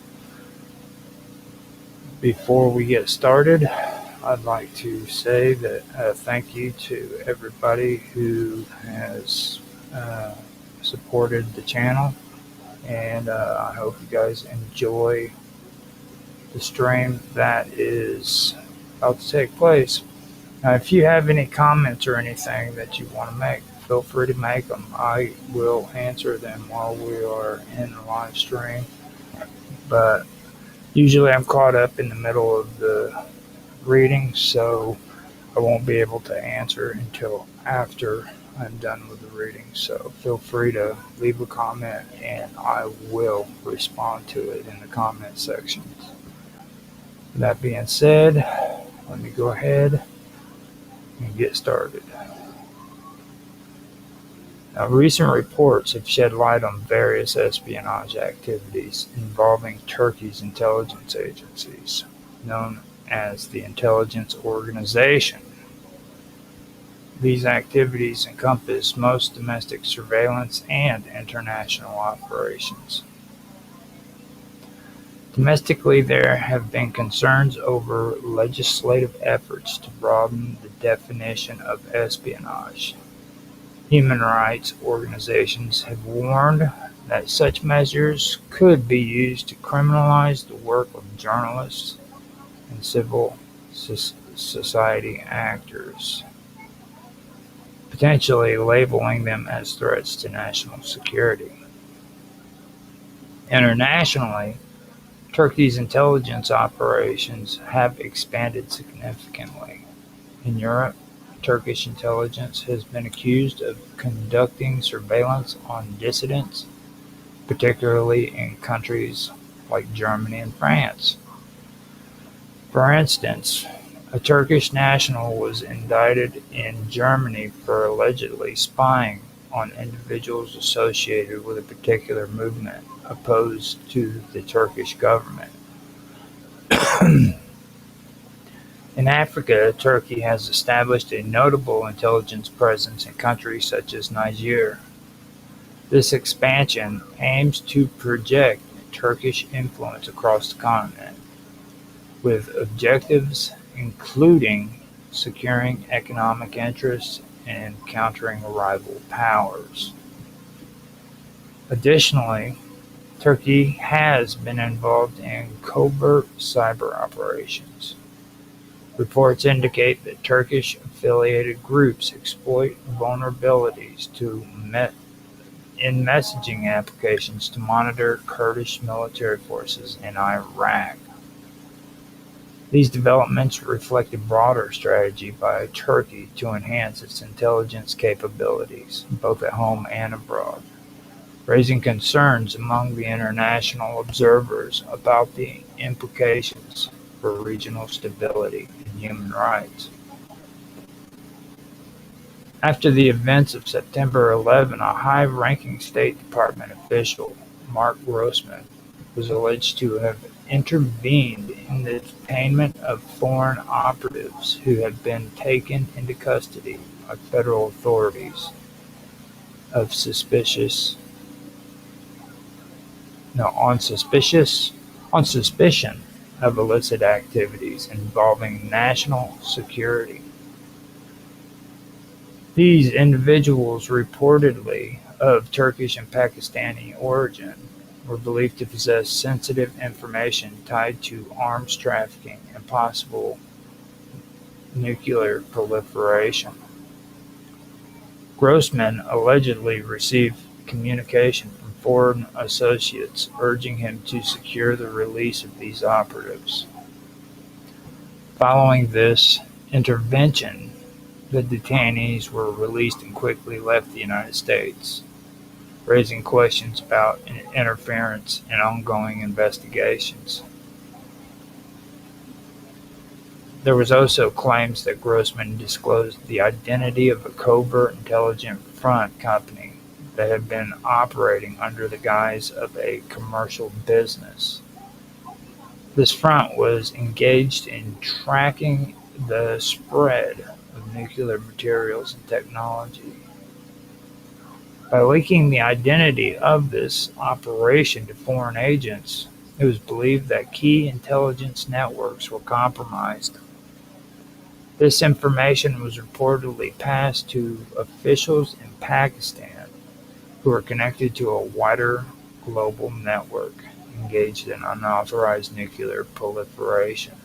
Before we get started, I'd like to say that thank you to everybody who has supported the channel, and I hope you guys enjoy the stream that is about to take place. Now, if you have any comments or anything that you want to make, feel free to make them. I will answer them while we are in the live stream, but usually I'm caught up in the middle of the reading, so I won't be able to answer until after I'm done with the reading. So feel free to leave a comment, and I will respond to it in the comment section. That being said, let me go ahead and get started. Now, recent reports have shed light on various espionage activities involving Turkey's intelligence agencies, known as the Intelligence Organization. These activities encompass most domestic surveillance and international operations. Domestically, there have been concerns over legislative efforts to broaden the definition of espionage. Human rights organizations have warned that such measures could be used to criminalize the work of journalists and civil society actors, potentially labeling them as threats to national security. Internationally, Turkey's intelligence operations have expanded significantly. In Europe, Turkish intelligence has been accused of conducting surveillance on dissidents, particularly in countries like Germany and France. For instance, a Turkish national was indicted in Germany for allegedly spying on individuals associated with a particular movement opposed to the Turkish government. In Africa, Turkey has established a notable intelligence presence in countries such as Niger. This expansion aims to project Turkish influence across the continent, with objectives including securing economic interests and countering rival powers. Additionally, Turkey has been involved in covert cyber operations. Reports indicate that Turkish-affiliated groups exploit vulnerabilities in messaging applications to monitor Kurdish military forces in Iraq. These developments reflect a broader strategy by Turkey to enhance its intelligence capabilities, both at home and abroad, raising concerns among the international observers about the implications for regional stability and human rights. After the events of September 11, a high-ranking State Department official, Mark Grossman, was alleged to have intervened in the detainment of foreign operatives who had been taken into custody by federal authorities on suspicion of illicit activities involving national security. These individuals, reportedly of Turkish and Pakistani origin, were believed to possess sensitive information tied to arms trafficking and possible nuclear proliferation. Grossman allegedly received communication from foreign associates urging him to secure the release of these operatives. Following this intervention, the detainees were released and quickly left the United States, raising questions about interference in ongoing investigations. There was also claims that Grossman disclosed the identity of a covert intelligence front company that had been operating under the guise of a commercial business. This front was engaged in tracking the spread of nuclear materials and technology. By leaking the identity of this operation to foreign agents, it was believed that key intelligence networks were compromised. This information was reportedly passed to officials in Pakistan who were connected to a wider global network engaged in unauthorized nuclear proliferation,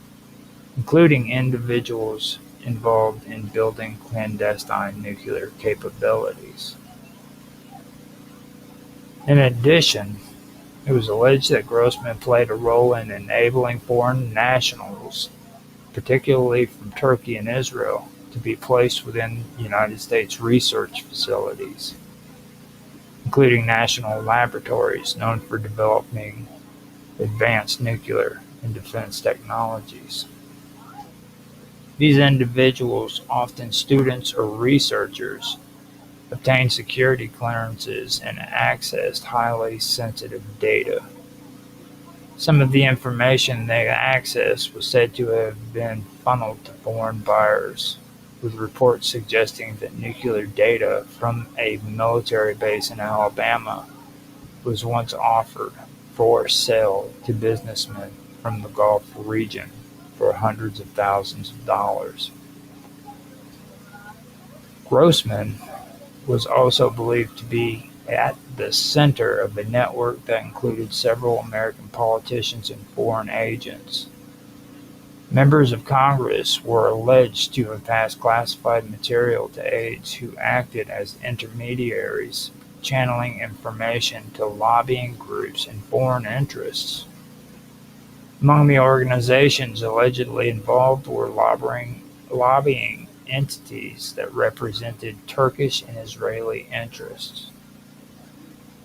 including individuals involved in building clandestine nuclear capabilities. In addition, it was alleged that Grossman played a role in enabling foreign nationals, particularly from Turkey and Israel, to be placed within United States research facilities, including national laboratories known for developing advanced nuclear and defense technologies. These individuals, often students or researchers, obtained security clearances and accessed highly sensitive data. Some of the information they accessed was said to have been funneled to foreign buyers, with reports suggesting that nuclear data from a military base in Alabama was once offered for sale to businessmen from the Gulf region for hundreds of thousands of dollars. Grossman was also believed to be at the center of a network that included several American politicians and foreign agents. Members of Congress were alleged to have passed classified material to aides who acted as intermediaries, channeling information to lobbying groups and foreign interests. Among the organizations allegedly involved were lobbying entities that represented Turkish and Israeli interests.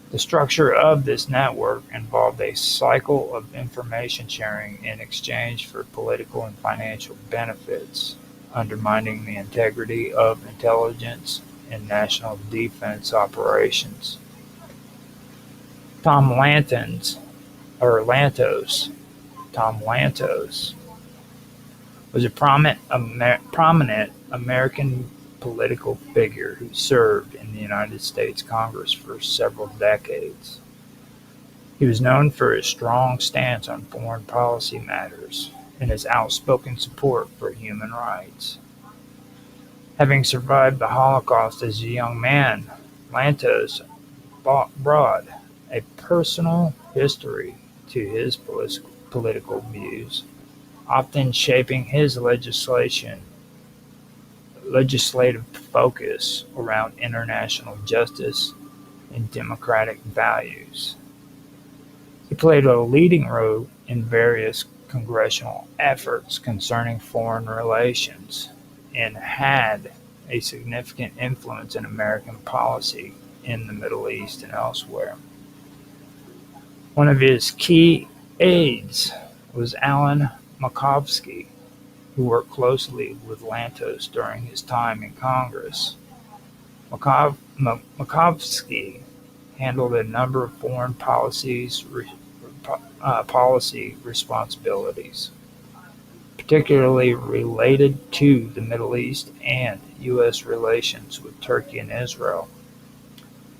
The structure of this network involved a cycle of information sharing in exchange for political and financial benefits, undermining the integrity of intelligence and national defense operations. Tom Lantos was a prominent American political figure who served in the United States Congress for several decades. He was known for his strong stance on foreign policy matters and his outspoken support for human rights. Having survived the Holocaust as a young man, Lantos brought a personal history to his political views, often shaping his legislative focus around international justice and democratic values. He played a leading role in various congressional efforts concerning foreign relations and had a significant influence in American policy in the Middle East and elsewhere. One of his key aides was Alan Makovsky, who worked closely with Lantos during his time in Congress. Makovsky handled a number of foreign policy responsibilities, particularly related to the Middle East and U.S. relations with Turkey and Israel.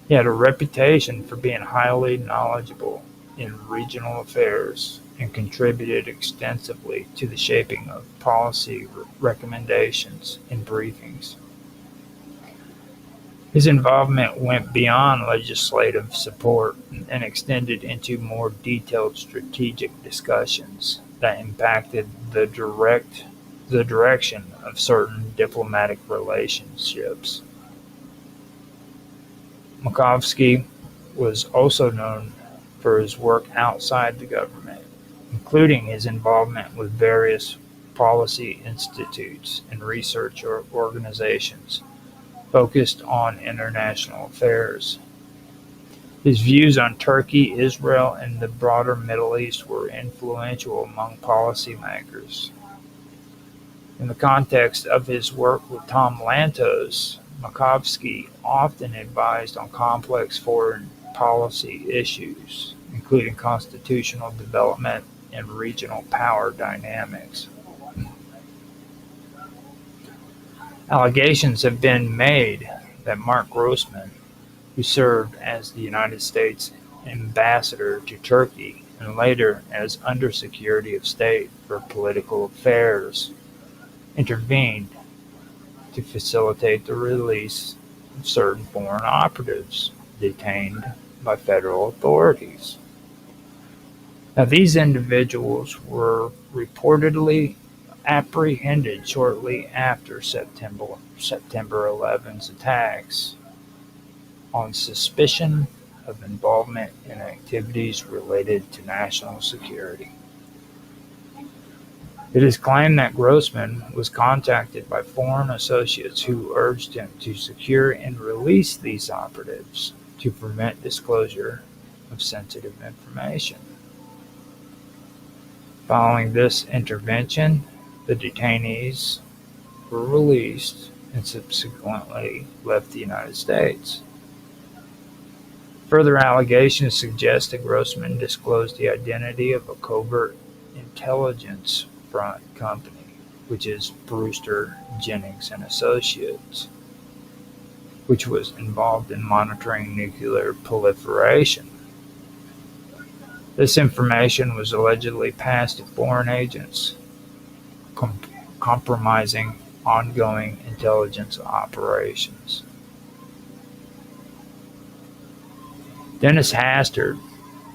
He had a reputation for being highly knowledgeable in regional affairs and contributed extensively to the shaping of policy recommendations and briefings. His involvement went beyond legislative support and extended into more detailed strategic discussions that impacted the direction of certain diplomatic relationships. Makovsky was also known for his work outside the government, including his involvement with various policy institutes and research organizations focused on international affairs. His views on Turkey, Israel, and the broader Middle East were influential among policymakers. In the context of his work with Tom Lantos, Makovsky often advised on complex foreign policy issues, including constitutional development and regional power dynamics. Allegations have been made that Mark Grossman, who served as the United States ambassador to Turkey and later as Undersecretary of State for Political Affairs, intervened to facilitate the release of certain foreign operatives detained by federal authorities. Now, these individuals were reportedly apprehended shortly after September 11's attacks on suspicion of involvement in activities related to national security. It is claimed that Grossman was contacted by foreign associates who urged him to secure and release these operatives to prevent disclosure of sensitive information. Following this intervention, the detainees were released and subsequently left the United States. Further allegations suggest that Grossman disclosed the identity of a covert intelligence front company, which is Brewster, Jennings and Associates, which was involved in monitoring nuclear proliferation. This information was allegedly passed to foreign agents, compromising ongoing intelligence operations. Dennis Hastert,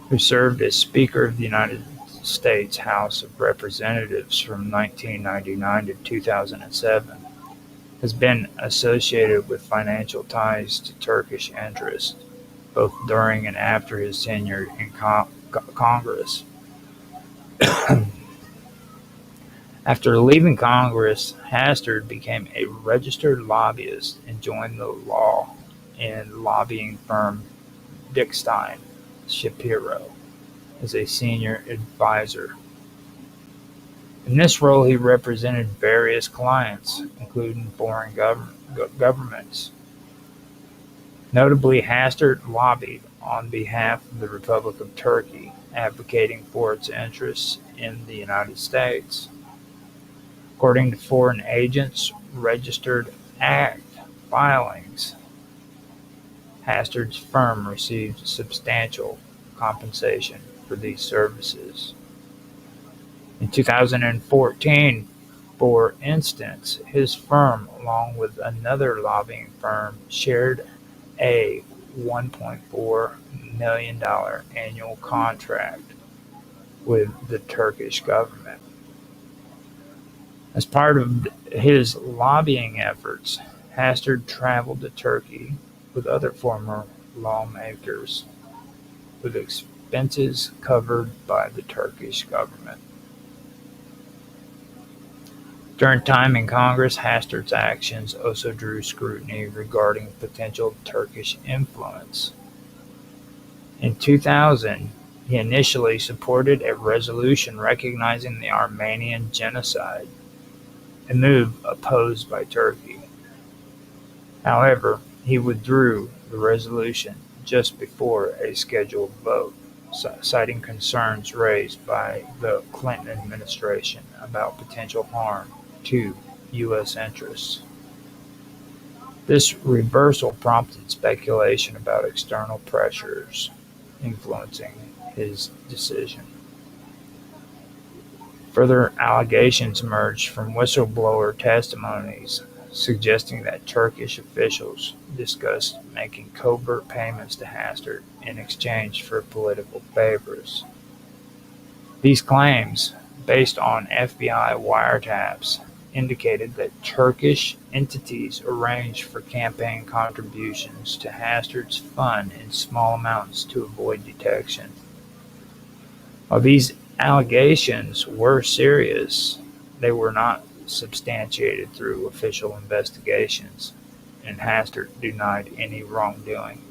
who served as Speaker of the United States House of Representatives from 1999 to 2007, has been associated with financial ties to Turkish interests, both during and after his tenure in Congress. After leaving Congress, Hastert became a registered lobbyist and joined the law and lobbying firm Dickstein Shapiro as a senior advisor. In this role, he represented various clients, including foreign governments. Notably, Hastert lobbied on behalf of the Republic of Turkey, advocating for its interests in the United States. According to Foreign Agents Registered Act filings, Hastert's firm received substantial compensation for these services. In 2014, for instance, his firm, along with another lobbying firm, shared a $1.4 million annual contract with the Turkish government. As part of his lobbying efforts, Hastert traveled to Turkey with other former lawmakers, with expenses covered by the Turkish government. During time in Congress, Hastert's actions also drew scrutiny regarding potential Turkish influence. In 2000, he initially supported a resolution recognizing the Armenian genocide, a move opposed by Turkey. However, he withdrew the resolution just before a scheduled vote, citing concerns raised by the Clinton administration about potential harm to U.S. interests. This reversal prompted speculation about external pressures influencing his decision. Further allegations emerged from whistleblower testimonies suggesting that Turkish officials discussed making covert payments to Hastert in exchange for political favors. These claims, based on FBI wiretaps, indicated that Turkish entities arranged for campaign contributions to Hastert's fund in small amounts to avoid detection. While these allegations were serious, they were not substantiated through official investigations, and Hastert denied any wrongdoing.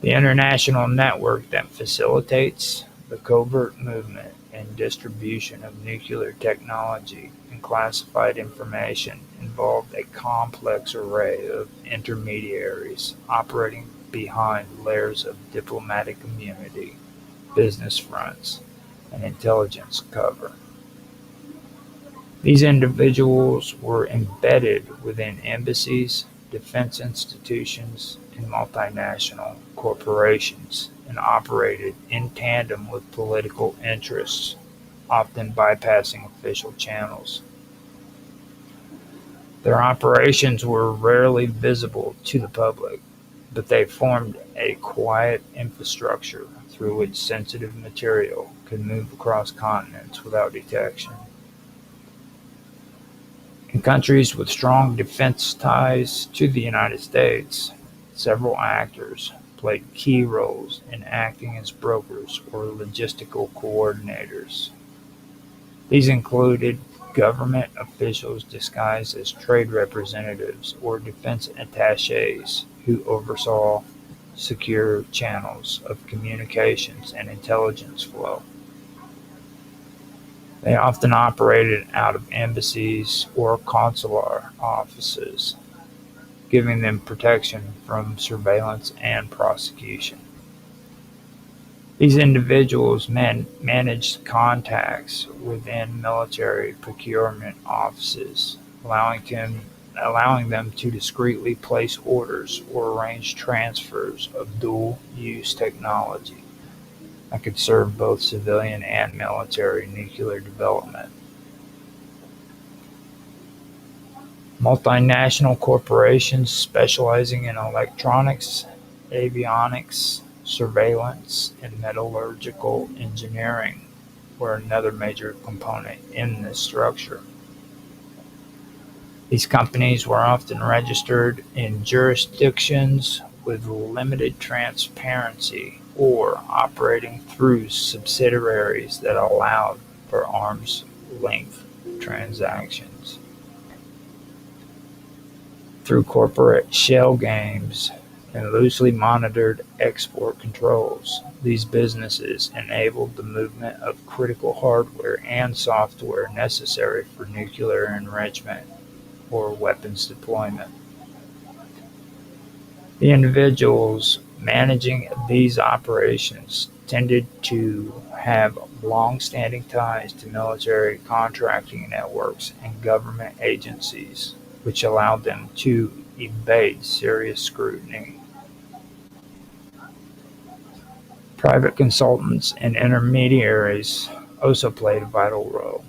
The international network that facilitates the covert movement and distribution of nuclear technology and classified information involved a complex array of intermediaries operating behind layers of diplomatic immunity, business fronts, and intelligence cover. These individuals were embedded within embassies, defense institutions, and multinational corporations, and operated in tandem with political interests, often bypassing official channels. Their operations were rarely visible to the public, but they formed a quiet infrastructure through which sensitive material could move across continents without detection. In countries with strong defense ties to the United States, several actors played key roles in acting as brokers or logistical coordinators. These included government officials disguised as trade representatives or defense attachés who oversaw secure channels of communications and intelligence flow. They often operated out of embassies or consular offices, giving them protection from surveillance and prosecution. These individuals managed contacts within military procurement offices, allowing them to discreetly place orders or arrange transfers of dual-use technology that could serve both civilian and military nuclear development. Multinational corporations specializing in electronics, avionics, surveillance, and metallurgical engineering were another major component in this structure. These companies were often registered in jurisdictions with limited transparency or operating through subsidiaries that allowed for arm's length transactions. Through corporate shell games and loosely monitored export controls, these businesses enabled the movement of critical hardware and software necessary for nuclear enrichment or weapons deployment. The individuals managing these operations tended to have long-standing ties to military contracting networks and government agencies, which allowed them to evade serious scrutiny. Private consultants and intermediaries also played a vital role.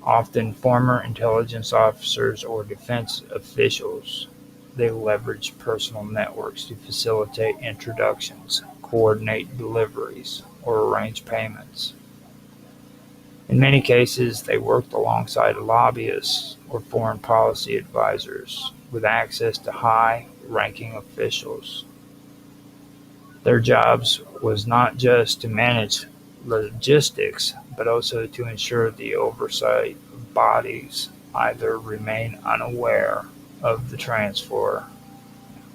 Often former intelligence officers or defense officials, they leveraged personal networks to facilitate introductions, coordinate deliveries, or arrange payments. In many cases, they worked alongside lobbyists or foreign policy advisors with access to high-ranking officials. Their jobs was not just to manage logistics, but also to ensure the oversight bodies either remain unaware of the transfer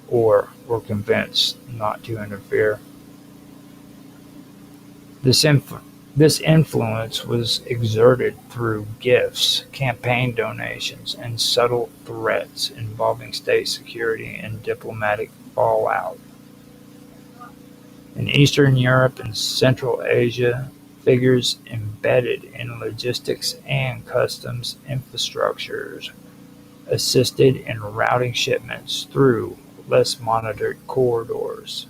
or were convinced not to interfere. This influence was exerted through gifts, campaign donations, and subtle threats involving state security and diplomatic fallout. In Eastern Europe and Central Asia, figures embedded in logistics and customs infrastructures assisted in routing shipments through less monitored corridors.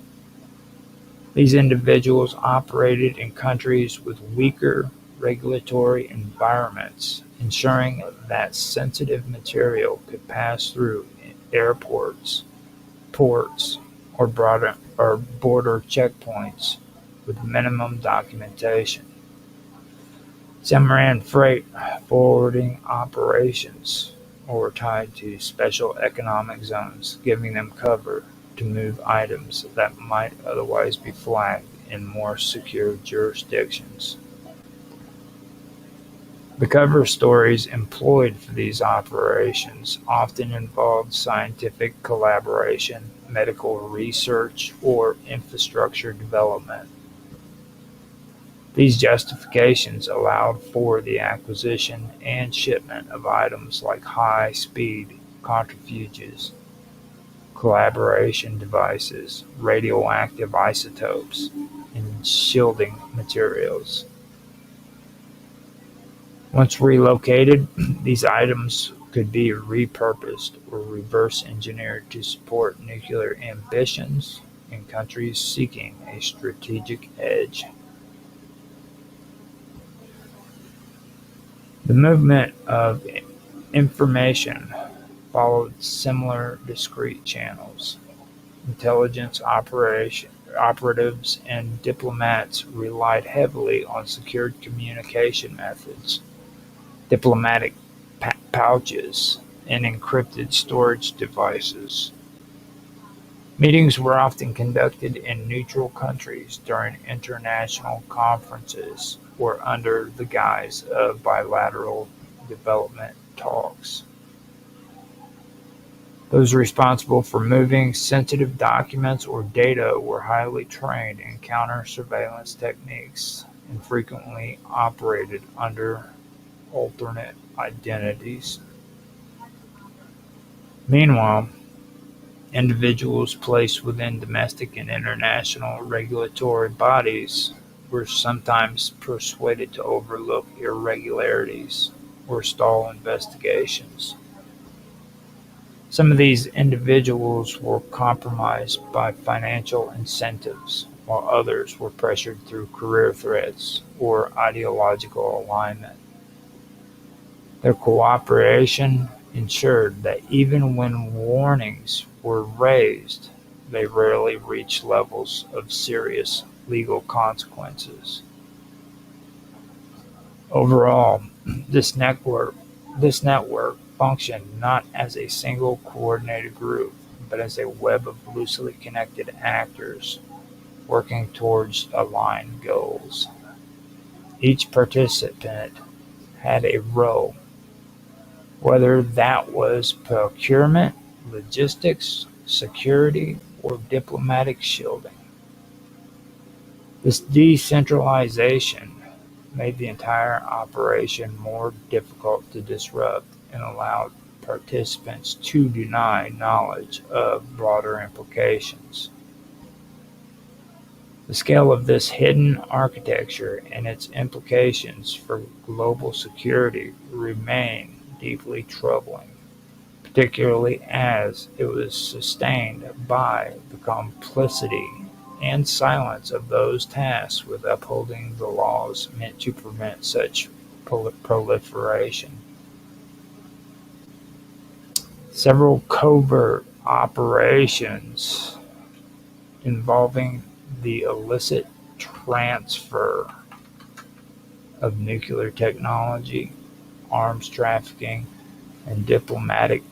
These individuals operated in countries with weaker regulatory environments, ensuring that sensitive material could pass through airports, ports, or border checkpoints with minimum documentation. Some ran freight forwarding operations or were tied to special economic zones, giving them cover to move items that might otherwise be flagged in more secure jurisdictions. The cover stories employed for these operations often involved scientific collaboration, medical research, or infrastructure development. These justifications allowed for the acquisition and shipment of items like high-speed centrifuges, collaboration devices, radioactive isotopes, and shielding materials. Once relocated, these items could be repurposed or reverse engineered to support nuclear ambitions in countries seeking a strategic edge. The movement of information followed similar discrete channels. Intelligence operatives and diplomats relied heavily on secured communication methods, diplomatic pouches, and encrypted storage devices. Meetings were often conducted in neutral countries during international conferences or under the guise of bilateral development talks. Those responsible for moving sensitive documents or data were highly trained in counter-surveillance techniques and frequently operated under alternate identities. Meanwhile, individuals placed within domestic and international regulatory bodies were sometimes persuaded to overlook irregularities or stall investigations. Some of these individuals were compromised by financial incentives, while others were pressured through career threats or ideological alignment. Their cooperation ensured that even when warnings were raised, they rarely reached levels of serious legal consequences. Overall, this network functioned not as a single coordinated group, but as a web of loosely connected actors working towards aligned goals. Each participant had a role, whether that was procurement, logistics, security, or diplomatic shielding. This decentralization made the entire operation more difficult to disrupt and allowed participants to deny knowledge of broader implications. The scale of this hidden architecture and its implications for global security remain deeply troubling, particularly as it was sustained by the complicity and silence of those tasked with upholding the laws meant to prevent such proliferation. Several covert operations involving the illicit transfer of nuclear technology, arms trafficking, and diplomatic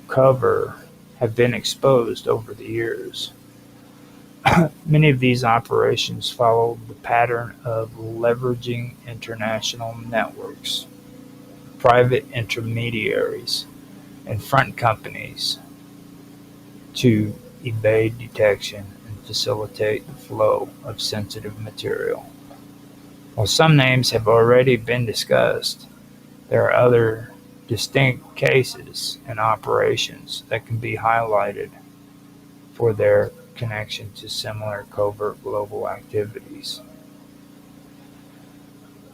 cover have been exposed over the years. Many of these operations follow the pattern of leveraging international networks, private intermediaries, and front companies to evade detection and facilitate the flow of sensitive material. While some names have already been discussed, there are other distinct cases and operations that can be highlighted for their connection to similar covert global activities.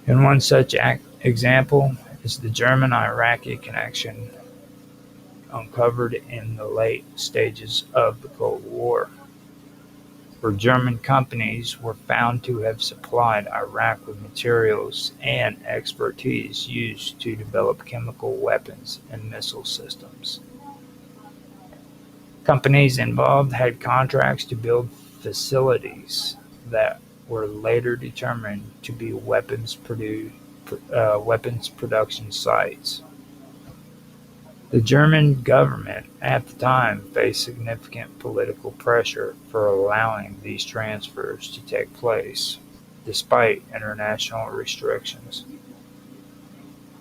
And one such example is the German-Iraqi connection uncovered in the late stages of the Cold War, where German companies were found to have supplied Iraq with materials and expertise used to develop chemical weapons and missile systems. Companies involved had contracts to build facilities that were later determined to be weapons production sites. The German government at the time faced significant political pressure for allowing these transfers to take place, despite international restrictions.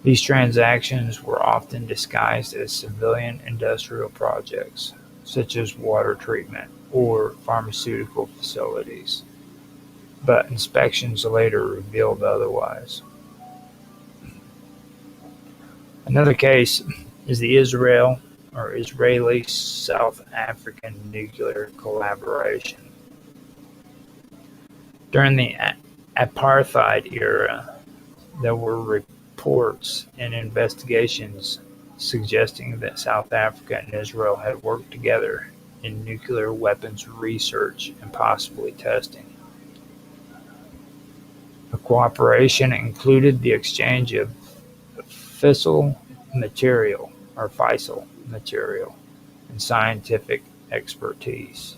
These transactions were often disguised as civilian industrial projects, such as water treatment or pharmaceutical facilities, but inspections later revealed otherwise. Another case is the Israeli South African nuclear collaboration. During the apartheid era, there were reports and investigations suggesting that South Africa and Israel had worked together in nuclear weapons research and possibly testing. The cooperation included the exchange of fissile material and scientific expertise.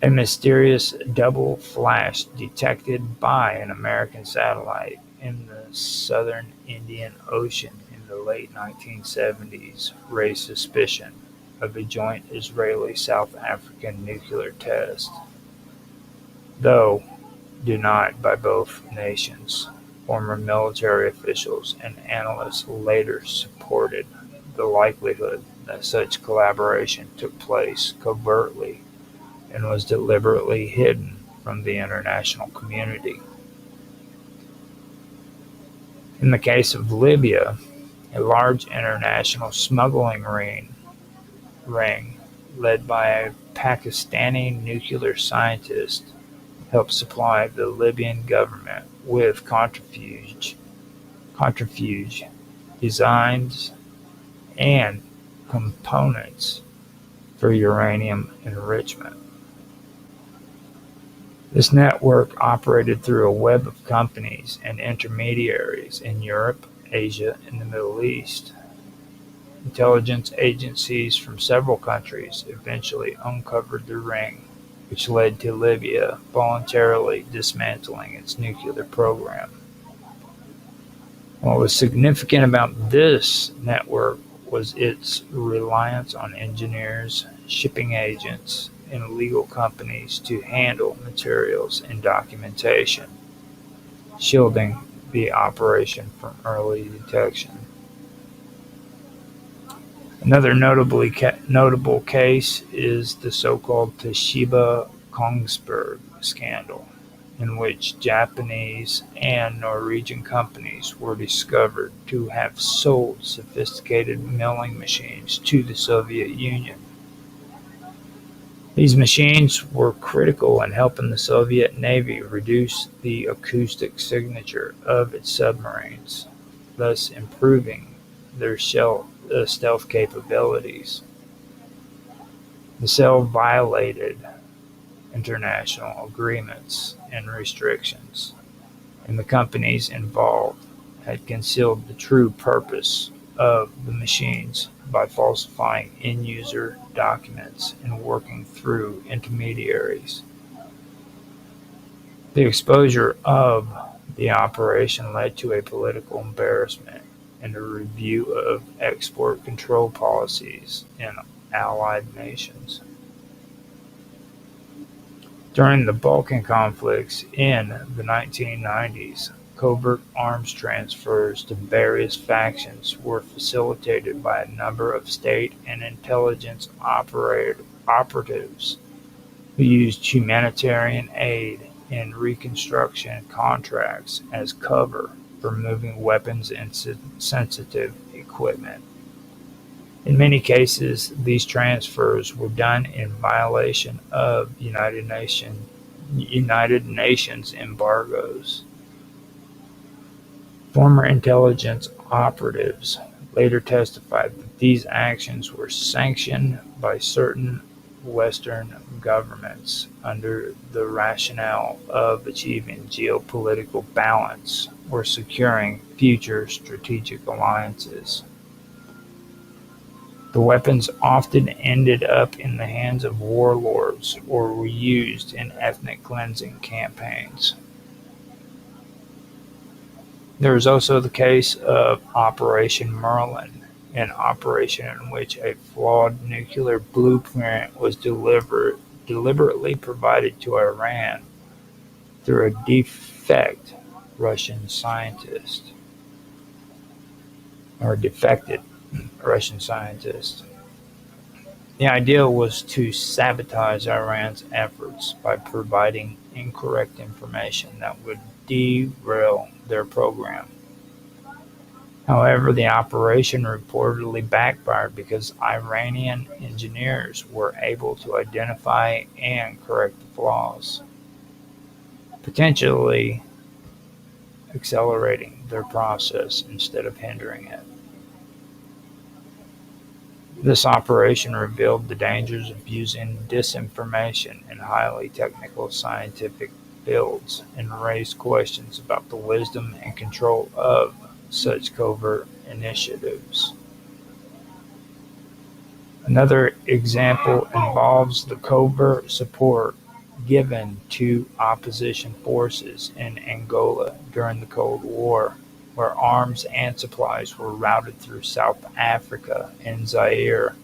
A mysterious double flash detected by an American satellite in the southern Indian Ocean in the late 1970s raised suspicion of a joint Israeli-South African nuclear test, though denied by both nations. Former military officials and analysts later supported the likelihood that such collaboration took place covertly and was deliberately hidden from the international community. In the case of Libya, a large international smuggling ring led by a Pakistani nuclear scientist helped supply the Libyan government with centrifuge designs and components for uranium enrichment. This network operated through a web of companies and intermediaries in Europe, Asia, and the Middle East. Intelligence agencies from several countries eventually uncovered the ring, which led to Libya voluntarily dismantling its nuclear program. What was significant about this network was its reliance on engineers, shipping agents, and legal companies to handle materials and documentation, shielding the operation from early detection. Another notable case is the so-called Toshiba Kongsberg scandal, in which Japanese and Norwegian companies were discovered to have sold sophisticated milling machines to the Soviet Union. These machines were critical in helping the Soviet Navy reduce the acoustic signature of its submarines, thus improving their stealth capabilities. The sale violated international agreements and restrictions, and the companies involved had concealed the true purpose of the machines by falsifying end-user documents and working through intermediaries. The exposure of the operation led to a political embarrassment and a review of export control policies in allied nations. During the Balkan conflicts in the 1990s, covert arms transfers to various factions were facilitated by a number of state and intelligence operatives who used humanitarian aid and reconstruction contracts as cover for moving weapons and sensitive equipment. In many cases, these transfers were done in violation of United Nations embargoes. Former intelligence operatives later testified that these actions were sanctioned by certain Western governments under the rationale of achieving geopolitical balance or securing future strategic alliances. The weapons often ended up in the hands of warlords or were used in ethnic cleansing campaigns. There is also the case of Operation Merlin, an operation in which a flawed nuclear blueprint was deliberately provided to Iran through a defected Russian scientist. The idea was to sabotage Iran's efforts by providing incorrect information that would derail their program. However, the operation reportedly backfired because Iranian engineers were able to identify and correct the flaws, potentially accelerating their process instead of hindering it. This operation revealed the dangers of using disinformation in highly technical scientific fields and raised questions about the wisdom and control of such covert initiatives. Another example involves the covert support given to opposition forces in Angola during the Cold War, where arms and supplies were routed through South Africa and Zaire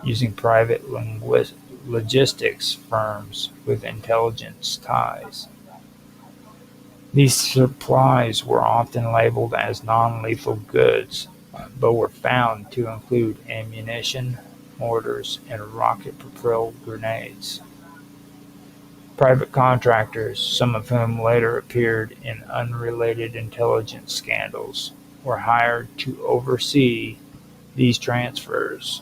using private logistics firms with intelligence ties. These supplies were often labeled as non-lethal goods, but were found to include ammunition, mortars, and rocket-propelled grenades. Private contractors, some of whom later appeared in unrelated intelligence scandals, were hired to oversee these transfers,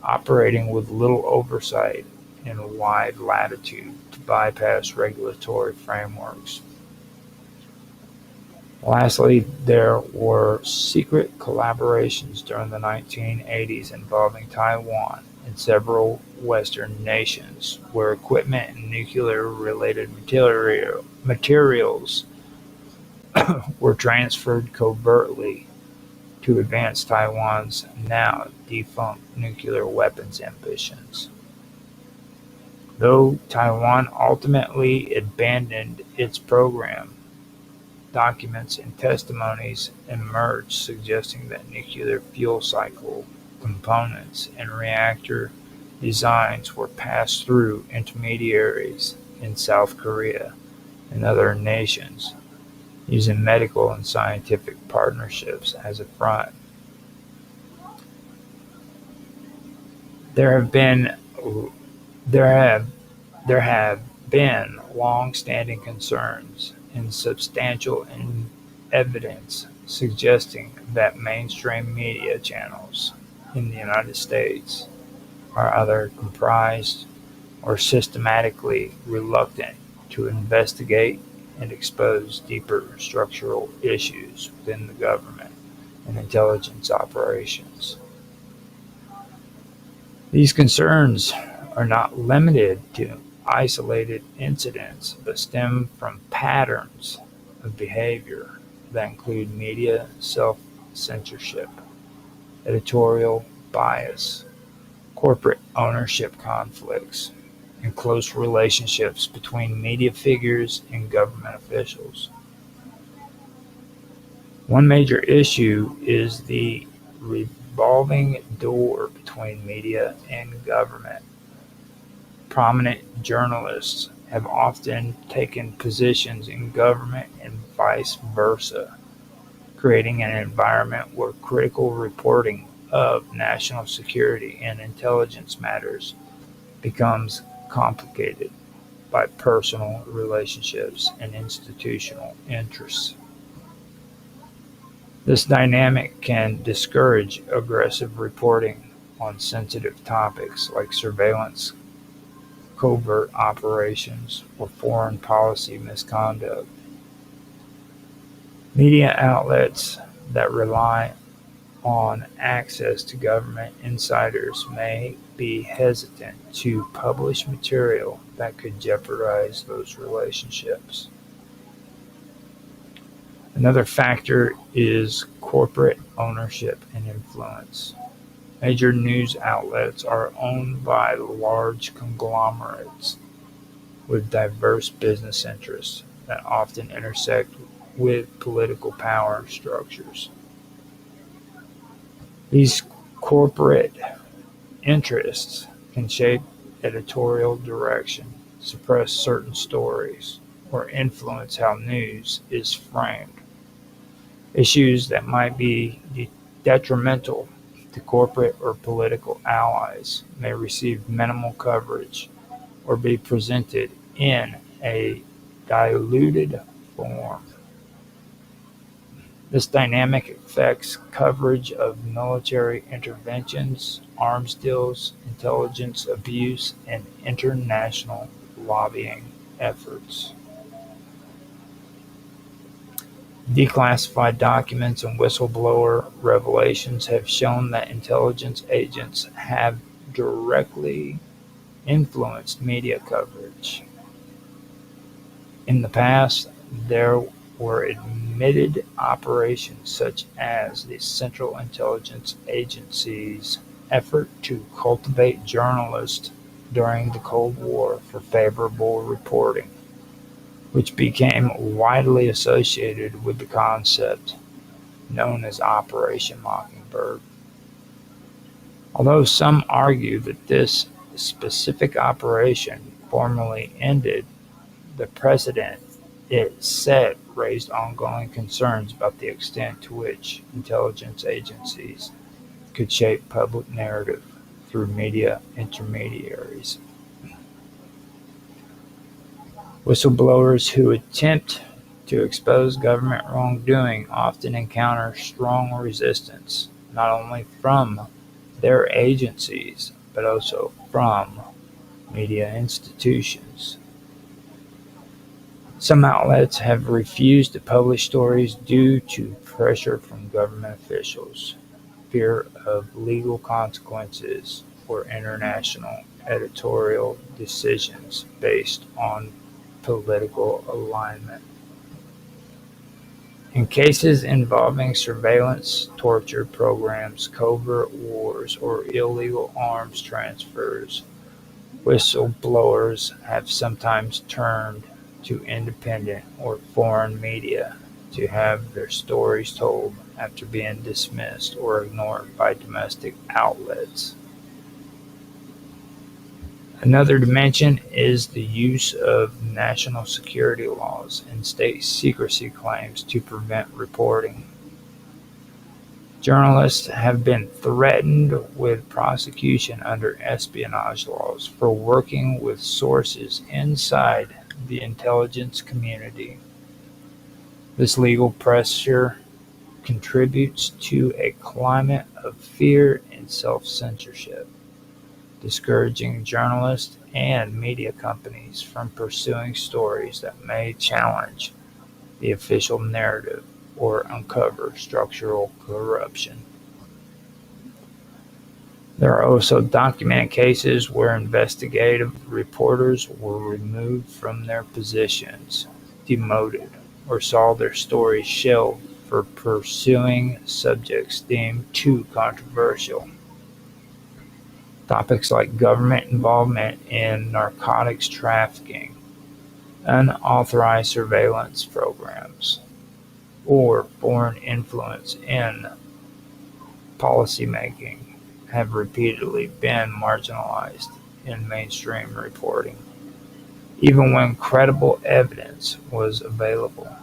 operating with little oversight and wide latitude to bypass regulatory frameworks. Lastly, there were secret collaborations during the 1980s involving Taiwan and several Western nations, where equipment and nuclear-related materials were transferred covertly to advance Taiwan's now defunct nuclear weapons ambitions. Though Taiwan ultimately abandoned its program, documents and testimonies emerged suggesting that nuclear fuel cycle components and reactor designs were passed through intermediaries in South Korea and other nations, using medical and scientific partnerships as a front. There have been long-standing concerns and substantial evidence suggesting that mainstream media channels in the United States are either comprised or systematically reluctant to investigate and expose deeper structural issues within the government and intelligence operations. These concerns are not limited to isolated incidents, but stem from patterns of behavior that include media self-censorship, editorial bias, corporate ownership conflicts, and close relationships between media figures and government officials. One major issue is the revolving door between media and government. Prominent journalists have often taken positions in government and vice versa, creating an environment where critical reporting of national security and intelligence matters becomes complicated by personal relationships and institutional interests. This dynamic can discourage aggressive reporting on sensitive topics like surveillance, covert operations, or foreign policy misconduct. Media outlets that rely on access to government insiders may be hesitant to publish material that could jeopardize those relationships. Another factor is corporate ownership and influence. Major news outlets are owned by large conglomerates with diverse business interests that often intersect with political power structures. These corporate interests can shape editorial direction, suppress certain stories, or influence how news is framed. Issues that might be detrimental to corporate or political allies may receive minimal coverage or be presented in a diluted form. This dynamic affects coverage of military interventions, arms deals, intelligence abuse, and international lobbying efforts. Declassified documents and whistleblower revelations have shown that intelligence agents have directly influenced media coverage. In the past, there were admitted operations such as the Central Intelligence Agency's effort to cultivate journalists during the Cold War for favorable reporting, which became widely associated with the concept known as Operation Mockingbird. Although some argue that this specific operation formally ended, the precedent it set raised ongoing concerns about the extent to which intelligence agencies could shape public narrative through media intermediaries. Whistleblowers who attempt to expose government wrongdoing often encounter strong resistance, not only from their agencies, but also from media institutions. Some outlets have refused to publish stories due to pressure from government officials, fear of legal consequences, or international editorial decisions based on political alignment. In cases involving surveillance, torture programs, covert wars, or illegal arms transfers, whistleblowers have sometimes turned to independent or foreign media to have their stories told after being dismissed or ignored by domestic outlets. Another dimension is the use of national security laws and state secrecy claims to prevent reporting. Journalists have been threatened with prosecution under espionage laws for working with sources inside the intelligence community. This legal pressure contributes to a climate of fear and self-censorship, discouraging journalists and media companies from pursuing stories that may challenge the official narrative or uncover structural corruption. There are also documented cases where investigative reporters were removed from their positions, demoted, or saw their stories shelved for pursuing subjects deemed too controversial. Topics like government involvement in narcotics trafficking, unauthorized surveillance programs, or foreign influence in policymaking have repeatedly been marginalized in mainstream reporting, even when credible evidence was available.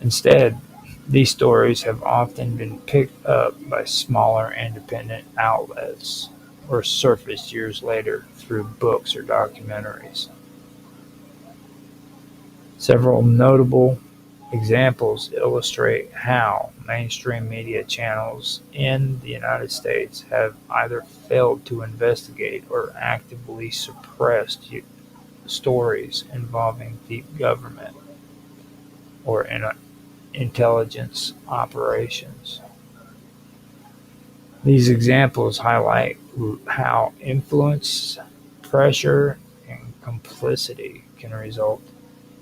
Instead, these stories have often been picked up by smaller independent outlets or surfaced years later through books or documentaries. Several notable examples illustrate how mainstream media channels in the United States have either failed to investigate or actively suppressed stories involving deep government or intelligence operations. These examples highlight how influence, pressure, and complicity can result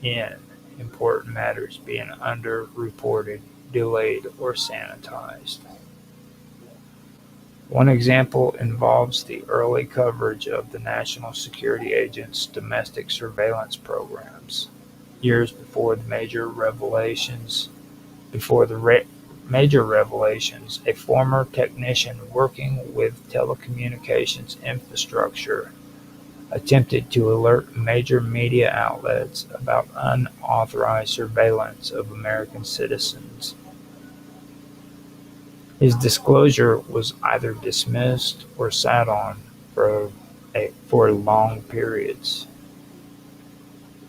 in important matters being underreported, delayed, or sanitized. One example involves the early coverage of the National Security Agent's domestic surveillance programs, years before the major revelations. Major revelations, a former technician working with telecommunications infrastructure attempted to alert major media outlets about unauthorized surveillance of American citizens. His disclosure was either dismissed or sat on for long periods.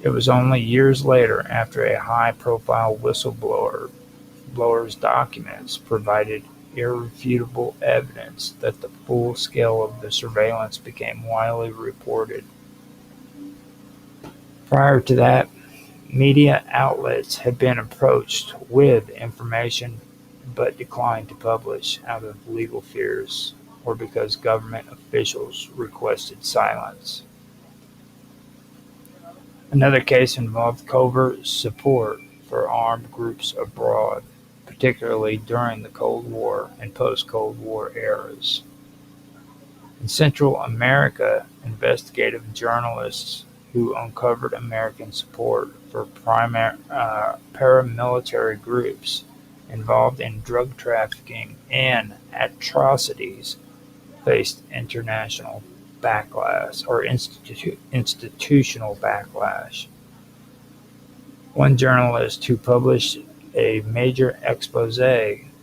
It was only years later, after a high-profile whistleblower's documents provided irrefutable evidence, that the full scale of the surveillance became widely reported. Prior to that, media outlets had been approached with information but declined to publish out of legal fears or because government officials requested silence. Another case involved covert support for armed groups abroad, particularly during the Cold War and post-Cold War eras. In Central America, investigative journalists who uncovered American support for paramilitary groups involved in drug trafficking and atrocities faced international backlash or institutional backlash. One journalist who published a major expose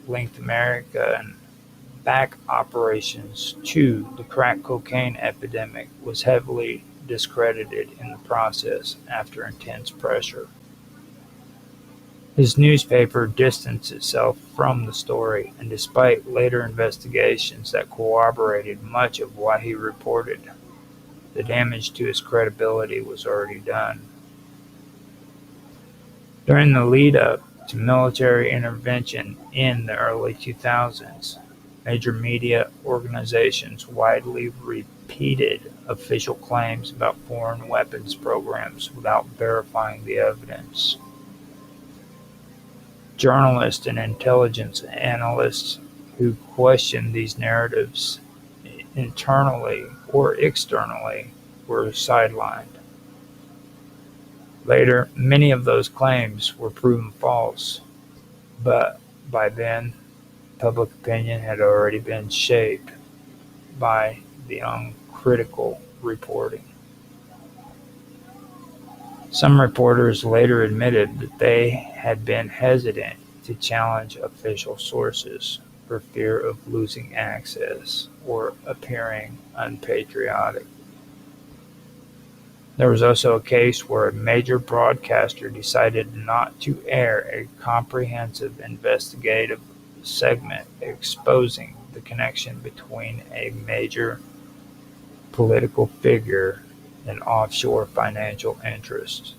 linked American back operations to the crack cocaine epidemic was heavily discredited in the process after intense pressure. His newspaper distanced itself from the story, and despite later investigations that corroborated much of what he reported, the damage to his credibility was already done. During the lead-up to military intervention in the early 2000s, major media organizations widely repeated official claims about foreign weapons programs without verifying the evidence. Journalists and intelligence analysts who questioned these narratives internally or externally were sidelined. Later, many of those claims were proven false, but by then, public opinion had already been shaped by the uncritical reporting. Some reporters later admitted that they had been hesitant to challenge official sources for fear of losing access or appearing unpatriotic. There was also a case where a major broadcaster decided not to air a comprehensive investigative segment exposing the connection between a major political figure and offshore financial interests.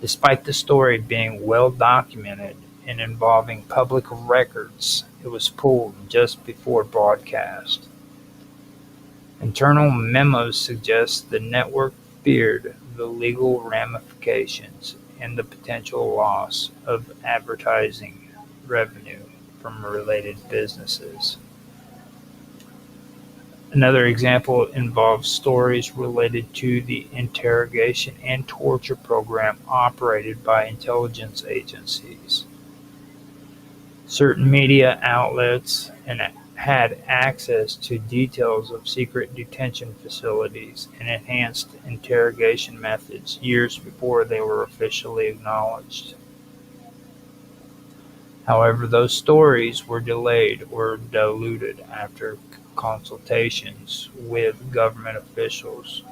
Despite the story being well documented and involving public records. It was pulled just before broadcast. Internal memos suggest the network feared the legal ramifications and the potential loss of advertising revenue from related businesses. Another example involves stories related to the interrogation and torture program operated by intelligence agencies. Certain media outlets had access to details of secret detention facilities and enhanced interrogation methods years before they were officially acknowledged. However, those stories were delayed or diluted after consultations with government officials.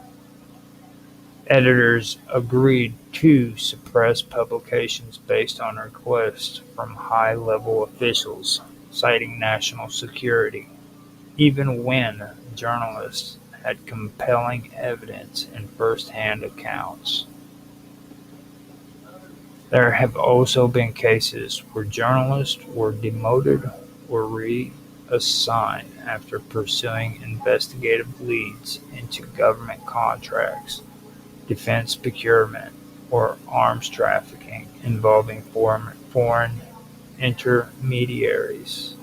Editors agreed to suppress publications based on requests from high-level officials, citing national security, even when journalists had compelling evidence and first-hand accounts. There have also been cases where journalists were demoted or reassigned after pursuing investigative leads into government contracts, defense procurement, or arms trafficking involving foreign intermediaries.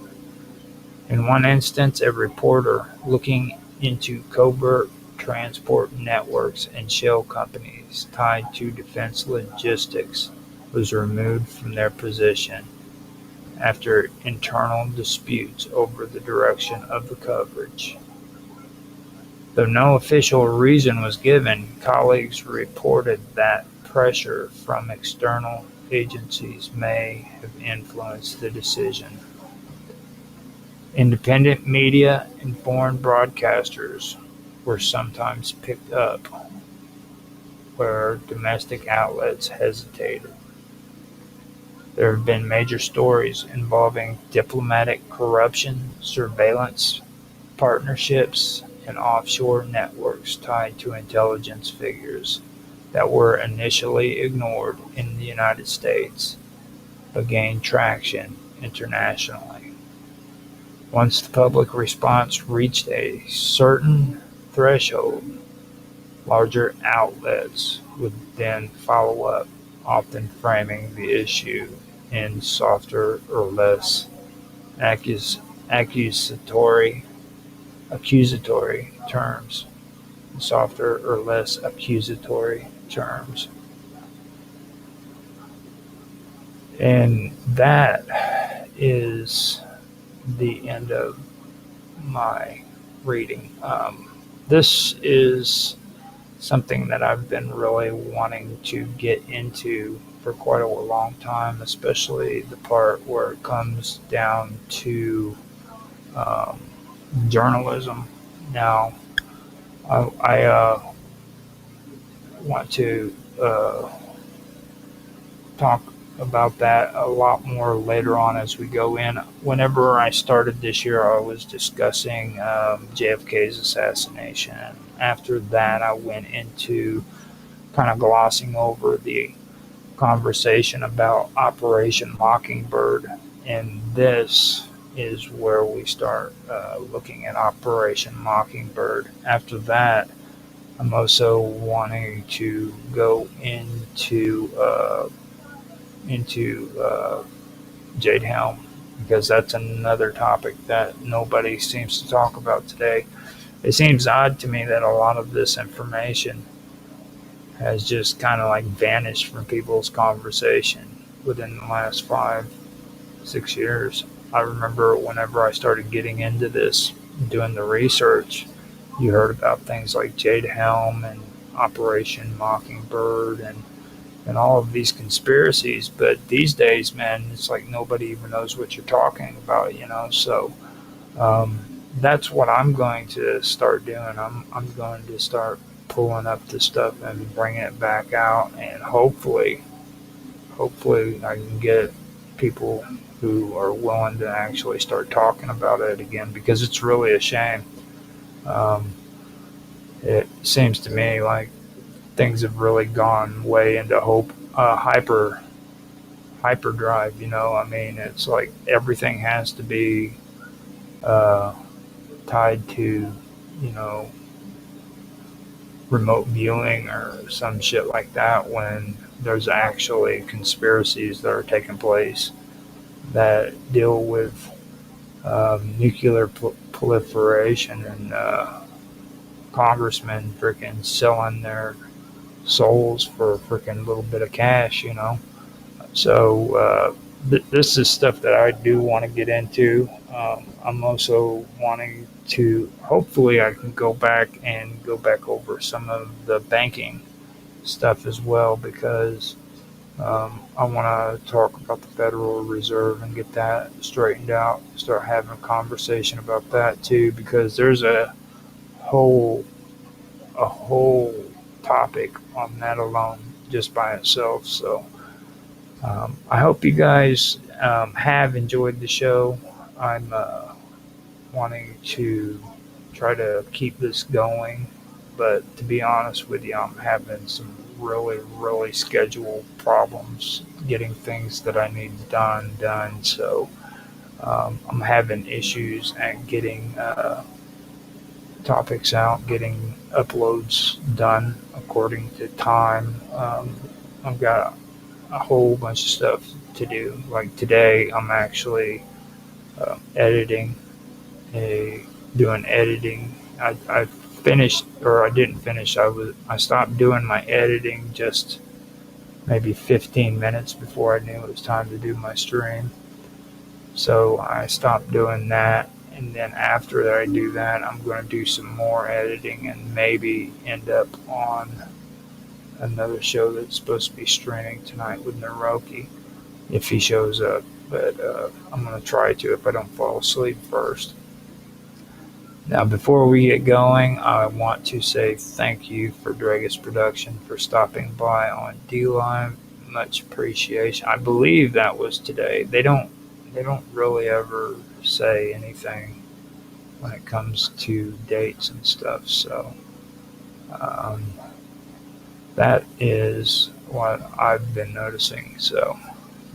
In one instance, a reporter looking into covert transport networks and shell companies tied to defense logistics was removed from their position after internal disputes over the direction of the coverage. Though no official reason was given, colleagues reported that pressure from external agencies may have influenced the decision. Independent media and foreign broadcasters were sometimes picked up where domestic outlets hesitated. There have been major stories involving diplomatic corruption, surveillance partnerships, and offshore networks tied to intelligence figures that were initially ignored in the United States but gained traction internationally. Once the public response reached a certain threshold, larger outlets would then follow up, often framing the issue in softer or less accusatory terms. And that is the end of my reading. This is something that I've been really wanting to get into for quite a long time, especially the part where it comes down to journalism. Now, I want to talk about that a lot more later on as we go in. Whenever I started this year, I was discussing JFK's assassination. After that, I went into kind of glossing over the conversation about Operation Mockingbird, and this is where we start looking at Operation Mockingbird. After that, I'm also wanting to go into Jade Helm, because that's another topic that nobody seems to talk about today. It seems odd to me that a lot of this information has just kind of like vanished from people's conversation within the last 5-6 years. I remember whenever I started getting into this, doing the research, you heard about things like Jade Helm and Operation Mockingbird and all of these conspiracies. But these days, man, it's like nobody even knows what you're talking about, So that's what I'm going to start doing. I'm going to start pulling up this stuff and bringing it back out, and hopefully I can get people who are willing to actually start talking about it again, because it's really a shame. It seems to me like things have really gone way into hyperdrive. I mean, it's like everything has to be tied to, you know, remote viewing or some shit like that, when there's actually conspiracies that are taking place that deal with nuclear proliferation, and congressmen freaking selling their souls for a freaking little bit of cash. So this is stuff that I do want to get into. I'm also wanting to, hopefully I can go back over some of the banking stuff as well, because I want to talk about the Federal Reserve and get that straightened out, start having a conversation about that too, because there's whole a whole topic on that alone just by itself. So I hope you guys have enjoyed the show. I'm wanting to try to keep this going, but to be honest with you, I'm having some really schedule problems getting things that I need done. So I'm having issues at getting topics out, getting uploads done according to time. I've got a whole bunch of stuff to do. Like today, I'm actually editing, doing editing. I finished, or I didn't finish. I stopped doing my editing just maybe 15 minutes before I knew it was time to do my stream. So I stopped doing that, and then after I do that, I'm going to do some more editing and maybe end up on another show that's supposed to be streaming tonight with Naroki if he shows up. But I'm going to try to if I don't fall asleep first. Now, before we get going, I want to say thank you for Dragus Production for stopping by on D-Live. Much appreciation. I believe that was today. They don't really ever say anything when it comes to dates and stuff. So that is what I've been noticing. So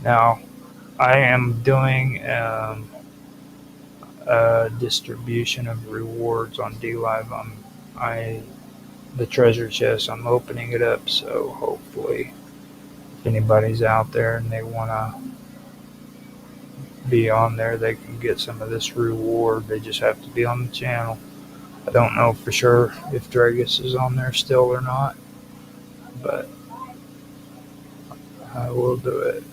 now I am doing a distribution of rewards on D-Live. The treasure chest, I'm opening it up, so hopefully if anybody's out there and they want to be on there, they can get some of this reward. They just have to be on the channel. I don't know for sure if Dragus is on there still or not, but I will do it.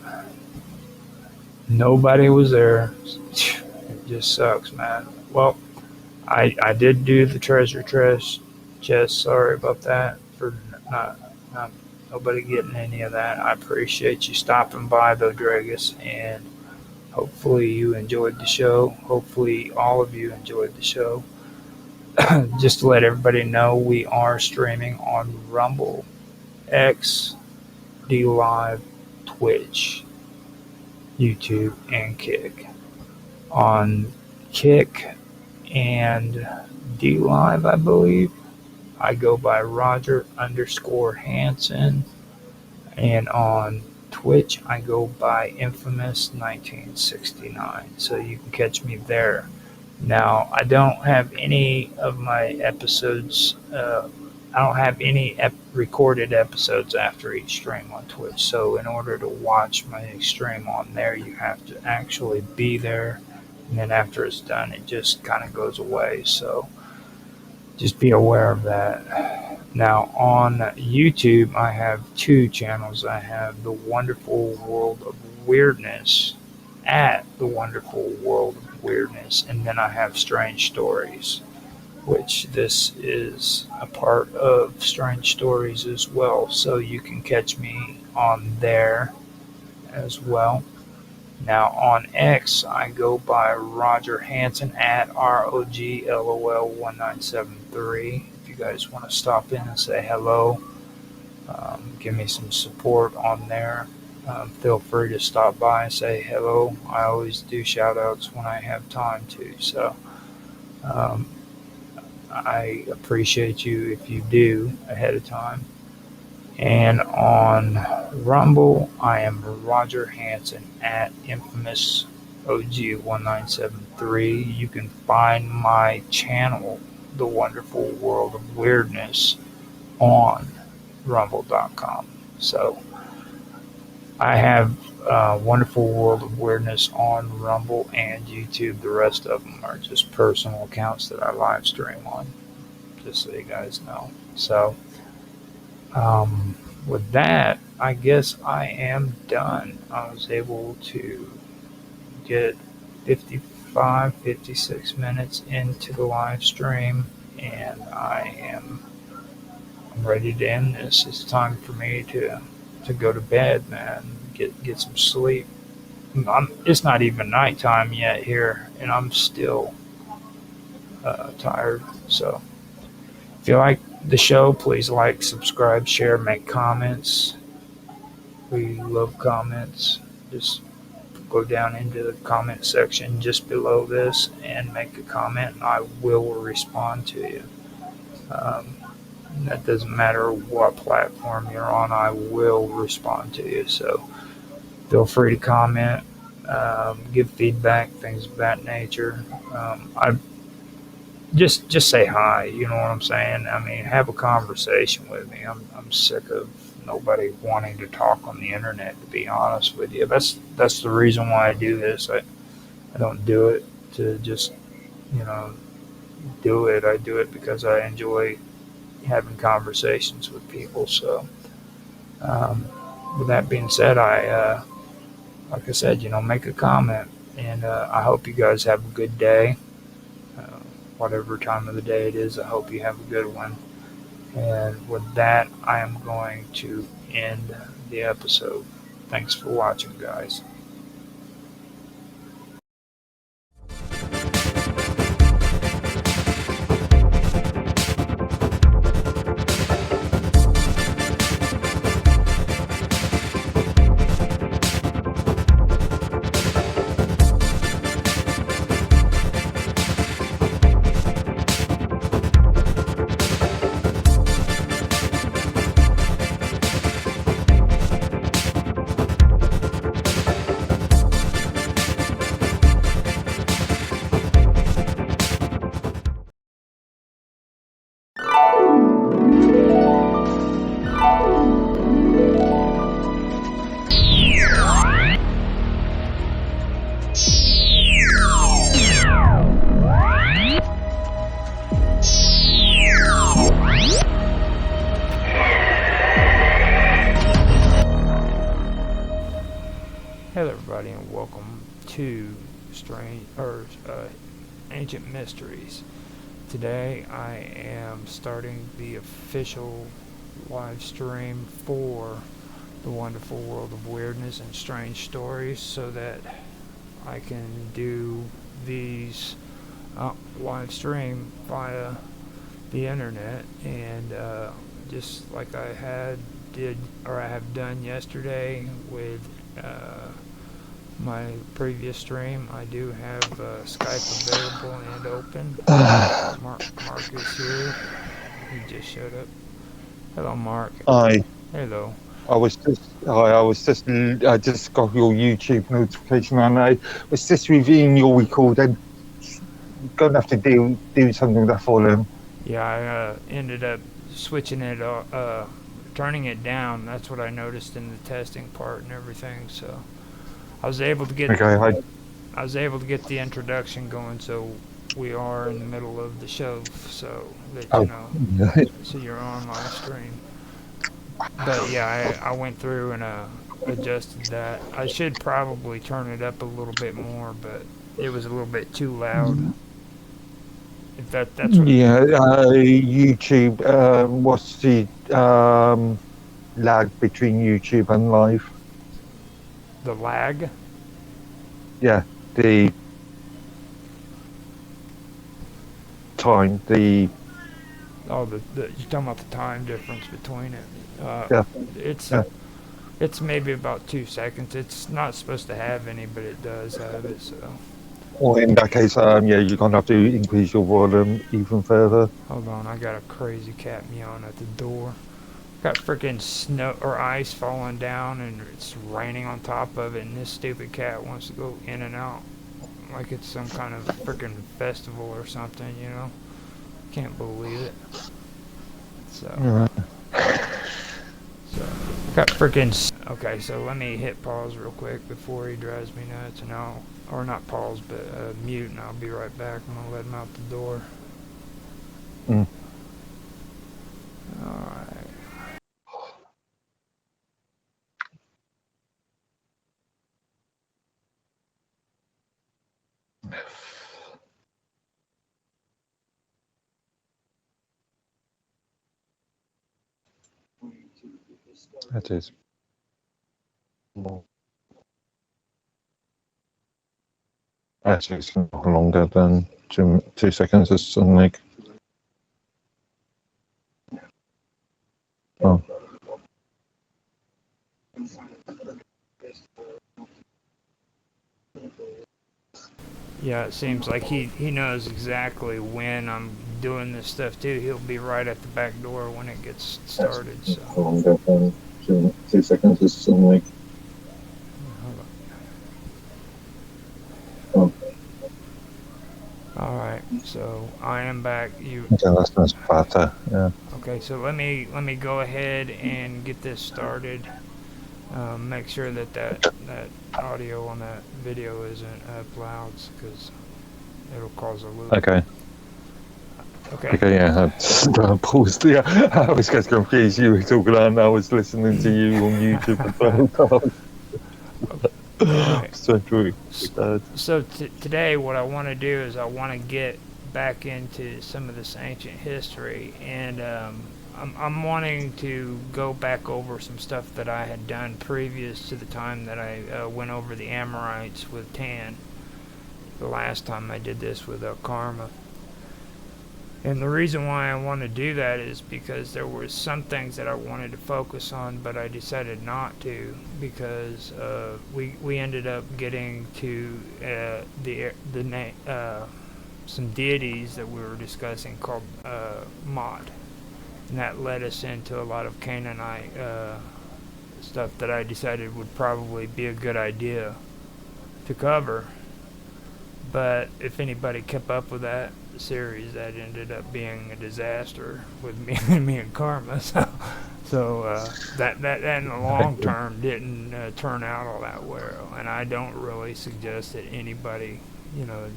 Nobody was there. It just sucks, man. Well, I did do the treasure chest. Sorry about that for not nobody getting any of that. I appreciate you stopping by though, Dragus, and hopefully you enjoyed the show. Hopefully all of you enjoyed the show. Just to let everybody know, we are streaming on Rumble, X, D-Live, Twitch, YouTube, and Kick. On Kick and D-Live, I believe, I go by Roger _Hanson, and on Twitch, I go by Infamous 1969, so you can catch me there. Now, I don't have any of my episodes, I don't have any recorded episodes after each stream on Twitch, so in order to watch my stream on there, you have to actually be there, and then after it's done, it just kind of goes away, so just be aware of that. Now, on YouTube, I have two channels. I have The Wonderful World of Weirdness, at The Wonderful World of Weirdness, and then I have Strange Stories, which this is a part of Strange Stories as well, so you can catch me on there as well. Now, on X, I go by Roger Hanson at ROGLOL1973. If you guys want to stop in and say hello, give me some support on there, feel free to stop by and say hello. I always do shout outs when I have time to, so I appreciate you if you do ahead of time. And on Rumble, I am Roger Hanson at Infamous OG1973. You can find my channel, The Wonderful World of Weirdness, on rumble.com. So I have Wonderful World of Weirdness on Rumble and YouTube. The rest of them are just personal accounts that I live stream on, just so you guys know. So with that, I guess I am done. I was able to get 56 minutes into the live stream, and I'm ready to end this. It's time for me to go to bed, man. Get some sleep. It's not even nighttime yet here, and I'm still tired. So if you like the show, please like, subscribe, share, make comments. We love comments. Just go down into the comment section just below this and make a comment, and I will respond to you. That doesn't matter what platform you're on, I will respond to you. So feel free to comment, give feedback, things of that nature. I just say hi. You know what I'm saying? I mean, have a conversation with me. I'm sick of nobody wanting to talk on the internet, to be honest with you. That's the reason why I do this. I don't do it to just, do it. I do it because I enjoy having conversations with people. So with that being said, I like I said, make a comment, and I hope you guys have a good day. Whatever time of the day it is, I hope you have a good one. And with that, I am going to end the episode. Thanks for watching, guys. Hello, everybody, and welcome to Ancient Mysteries. Today, I am starting the official live stream for the Wonderful World of Weirdness and Strange Stories, so that I can do these live stream via the internet, and just like I have done yesterday with my previous stream, I do have Skype available and open. Mark is here. He just showed up. Hello, Mark. Hi. Hello. I just got your YouTube notification, and I was just reviewing your recording. Gonna have to do something with that for them. Yeah, I ended up switching it, turning it down. That's what I noticed in the testing part and everything. So I was able to get I was able to get the introduction going. So we are in the middle of the show, so that so you're on live stream. But yeah, I went through and adjusted that. I should probably turn it up a little bit more, but it was a little bit too loud. If that's what YouTube. What's the lag between YouTube and live? The lag? Yeah, the time. You're talking about the time difference between it. It's maybe about 2 seconds. It's not supposed to have any, but it does have it. So. Well, in that case, you're gonna have to increase your volume even further. Hold on, I got a crazy cat meowing at the door. Got freaking snow or ice falling down, and it's raining on top of it, and this stupid cat wants to go in and out like it's some kind of freaking festival or something, you know? Can't believe it. So, got freaking. Okay, so let me hit pause real quick before he drives me nuts, and or not pause, but mute, and I'll be right back. I'm gonna let him out the door. Alright. That is. Actually, it's not longer than 2 seconds. It's like. Oh. Yeah, it seems like he knows exactly when I'm doing this stuff too. He'll be right at the back door when it gets started. So. Longer than 2 seconds. It's like. Oh. Alright, so I am back. Yeah, that's much better. Yeah. Okay, so let me go ahead and get this started. Make sure that audio on that video isn't loud, because it'll cause a loop. Okay. Okay, yeah. I paused. Yeah, I was just confused. You were talking and I was listening to you on YouTube as well. Right. So true. So today what I want to do is I want to get back into some of this ancient history, and I'm wanting to go back over some stuff that I had done previous to the time that I went over the Amorites with Tan. The last time I did this with Karma. And the reason why I want to do that is because there were some things that I wanted to focus on, but I decided not to, because we ended up getting to some deities that we were discussing called Mot. And that led us into a lot of Canaanite stuff that I decided would probably be a good idea to cover. But if anybody kept up with that series, that ended up being a disaster with me and Karma. So that in the long term didn't turn out all that well. And I don't really suggest that anybody,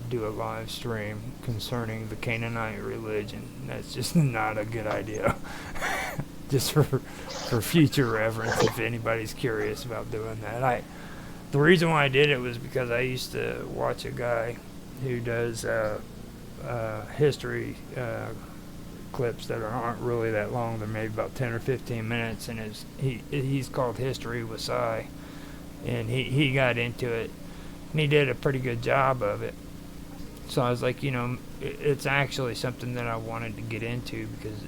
do a live stream concerning the Canaanite religion. That's just not a good idea. Just for future reference, if anybody's curious about doing that. The reason why I did it was because I used to watch a guy who does history clips that aren't really that long. They're maybe about 10 or 15 minutes, and he's called History with Cy, and he got into it, and he did a pretty good job of it. So I was like, it's actually something that I wanted to get into, because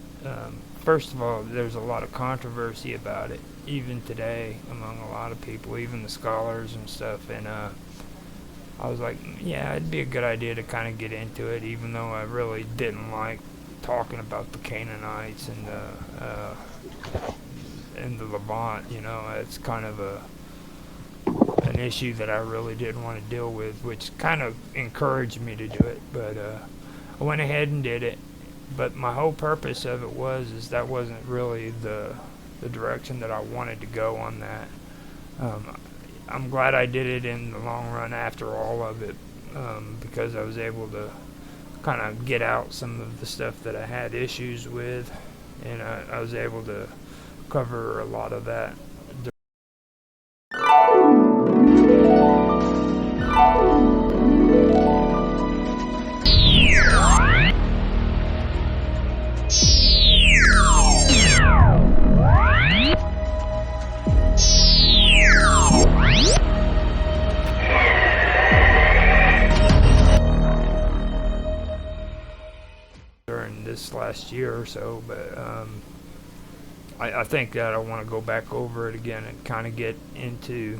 first of all, there's a lot of controversy about it, even today, among a lot of people, even the scholars and stuff. And I was like, yeah, it'd be a good idea to kind of get into it, even though I really didn't like talking about the Canaanites and the Levant. It's kind of an issue that I really didn't want to deal with, which kind of encouraged me to do it. But I went ahead and did it. But my whole purpose of it is that wasn't really the direction that I wanted to go on that. I'm glad I did it in the long run after all of it, because I was able to kind of get out some of the stuff that I had issues with, and I was able to cover a lot of that. During this last year or so, but I think that I want to go back over it again and kind of get into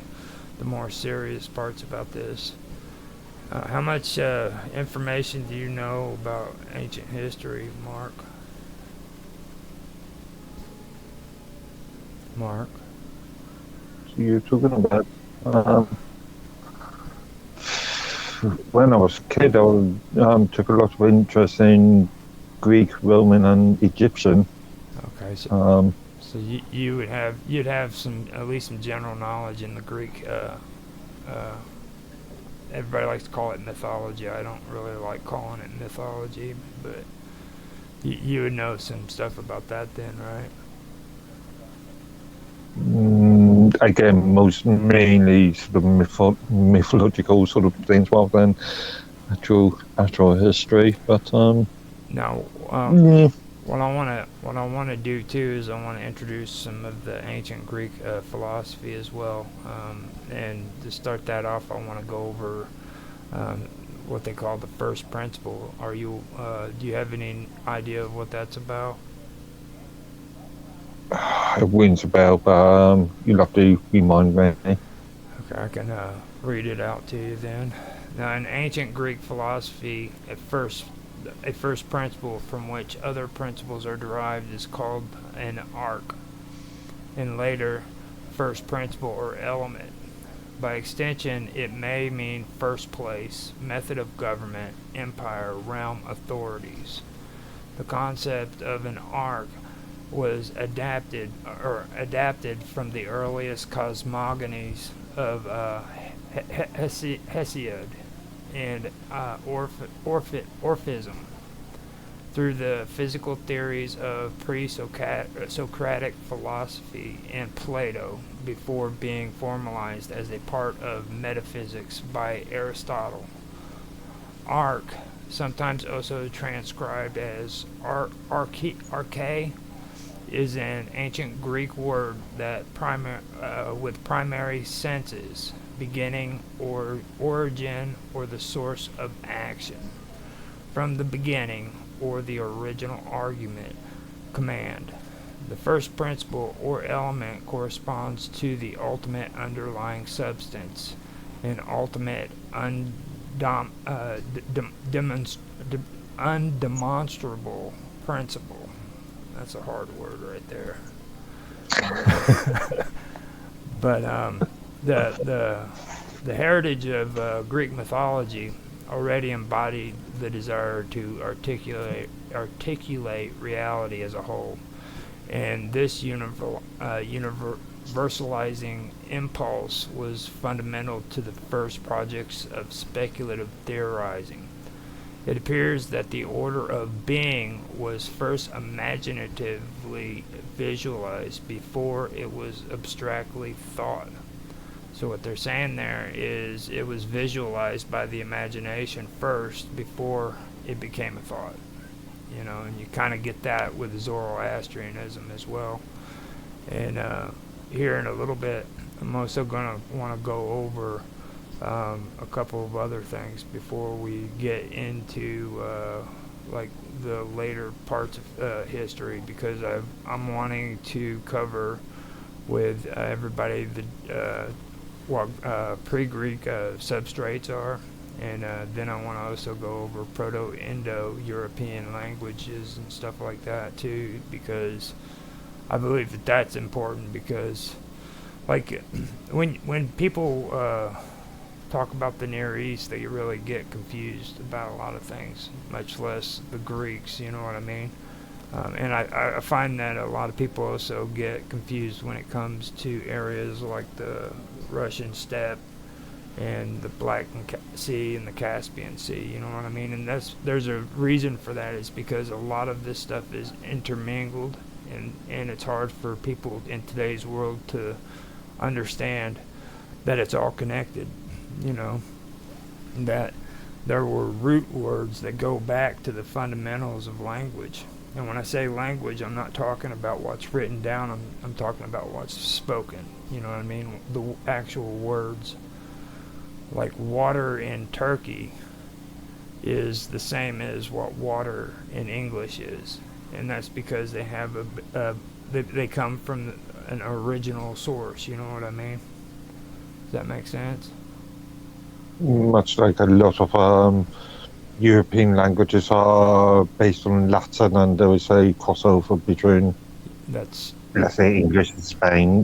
the more serious parts about this. How much information do you know about ancient history, Mark? Mark? So you're talking about when I was a kid, I took a lot of interest in Greek, Roman, and Egyptian. Okay, so you'd have some, at least some general knowledge in the Greek. Everybody likes to call it mythology. I don't really like calling it mythology, but you would know some stuff about that then, right? Again, mainly sort of mythological sort of things rather than actual history. But now, what I want to do too is I want to introduce some of the ancient Greek philosophy as well. And to start that off, I want to go over what they call the first principle. Do you have any idea of what that's about? It rings a bell, but you'll have to remind me. Okay, I can read it out to you then. Now, in ancient Greek philosophy, a first principle from which other principles are derived is called an arc, and later, first principle or element. By extension, it may mean first place, method of government, empire, realm, authorities. The concept of an arc was adapted from the earliest cosmogonies of Hesiod and Orphism through the physical theories of pre-Socratic philosophy and Plato before being formalized as a part of metaphysics by Aristotle. Arc, sometimes also transcribed as arche, is an ancient Greek word that with primary senses, beginning or origin or the source of action, from the beginning or the original argument, command. The first principle or element corresponds to the ultimate underlying substance, an ultimate undemonstrable principle. That's a hard word right there. But the heritage of Greek mythology already embodied the desire to articulate reality as a whole, and this universalizing impulse was fundamental to the first projects of speculative theorizing. It appears that the order of being was first imaginatively visualized before it was abstractly thought. So what they're saying there is it was visualized by the imagination first before it became a thought. And you kind of get that with Zoroastrianism as well. And here in a little bit, I'm also going to want to go over a couple of other things before we get into like the later parts of history, because I'm wanting to cover with everybody what pre-Greek substrates are, and then I want to also go over Proto-Indo-European languages and stuff like that too, because I believe that that's important, because like when people talk about the Near East, they really get confused about a lot of things, much less the Greeks, you know what I mean? And I find that a lot of people also get confused when it comes to areas like the Russian steppe and the Black Sea and the Caspian Sea, you know what I mean? And there's a reason for that, is because a lot of this stuff is intermingled, and it's hard for people in today's world to understand that it's all connected. That there were root words that go back to the fundamentals of language. And when I say language, I'm not talking about what's written down, I'm talking about what's spoken, you know what I mean? The actual words. Like water in Turkey is the same as what water in English is. And that's because they have they come from an original source, you know what I mean? Does that make sense? Much like a lot of European languages are based on Latin, and there is a crossover between. That's let's say, English and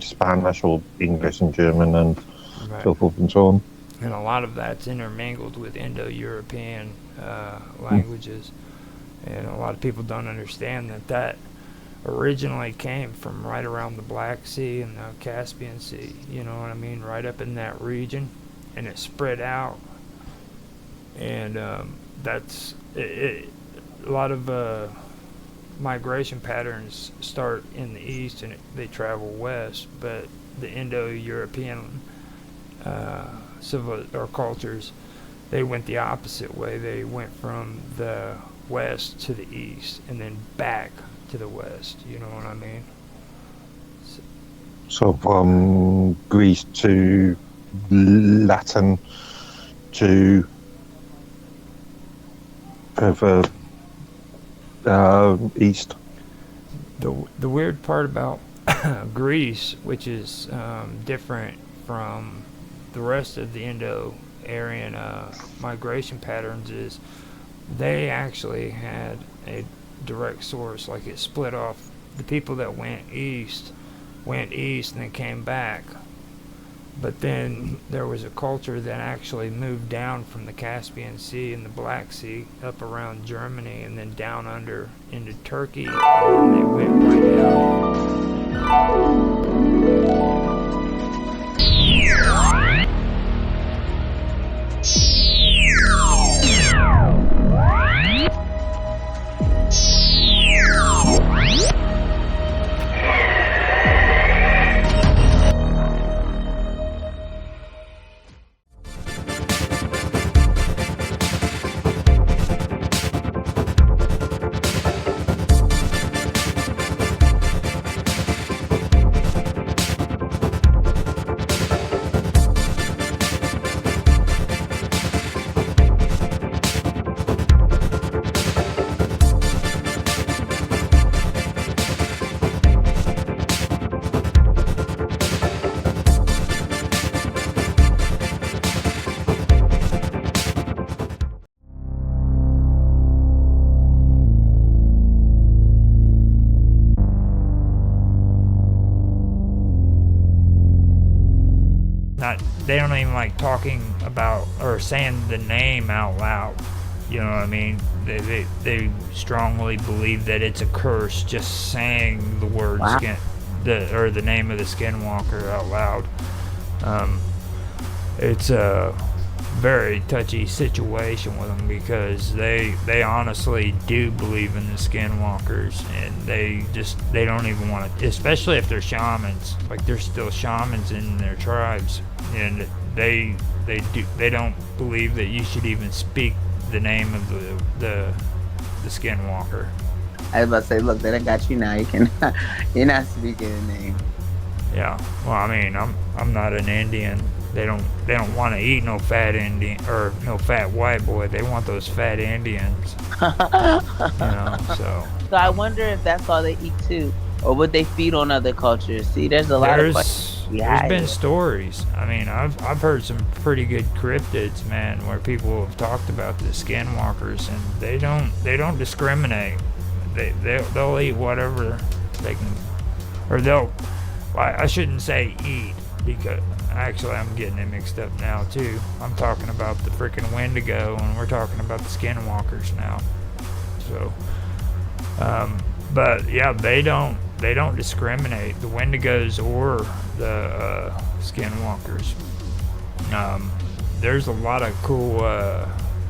Spanish, or English and German, and Right. so forth and so on. And a lot of that's intermingled with Indo-European languages. And a lot of people don't understand that originally came from right around the Black Sea and the Caspian Sea, you know what I mean, right up in that region, and it spread out. And that's it. A lot of migration patterns start in the east and they travel west, but the Indo-European civil or cultures, they went the opposite way. They went from the west to the east and then back to the west, you know what I mean? So from Greece to Latin to further east. The weird part about Greece, which is different from the rest of the Indo-Aryan migration patterns, is they actually had a direct source. Like, it split off. The people that went east and then came back. But then there was a culture that actually moved down from the Caspian Sea and the Black Sea up around Germany and then down under into Turkey, and then they went right down. They don't even like talking about or saying the name out loud. You know what I mean? They strongly believe that it's a curse just saying the word the name of the skinwalker out loud. It's a very touchy situation with them because they honestly do believe in the skinwalkers, and they don't even want to, especially if they're shamans. Like, they're still shamans in their tribes, and they don't believe that you should even speak the name of the skinwalker. I was about to say, look, they done got you now. You're not speaking the name. Yeah. Well, I mean, I'm not an Indian. They don't want to eat no fat Indian or no fat white boy. They want those fat Indians. So I wonder if that's all they eat too, or would they feed on other cultures? See, there's a lot of questions. There's been stories. I mean, I've heard some pretty good cryptids, man, where people have talked about the skinwalkers, and they don't discriminate. They'll eat whatever they can, or I shouldn't say eat, because actually I'm getting it mixed up now too. I'm talking about the freaking Wendigo, and we're talking about the skinwalkers now. So, but yeah, they don't discriminate, the Wendigos or the skinwalkers. There's a lot of cool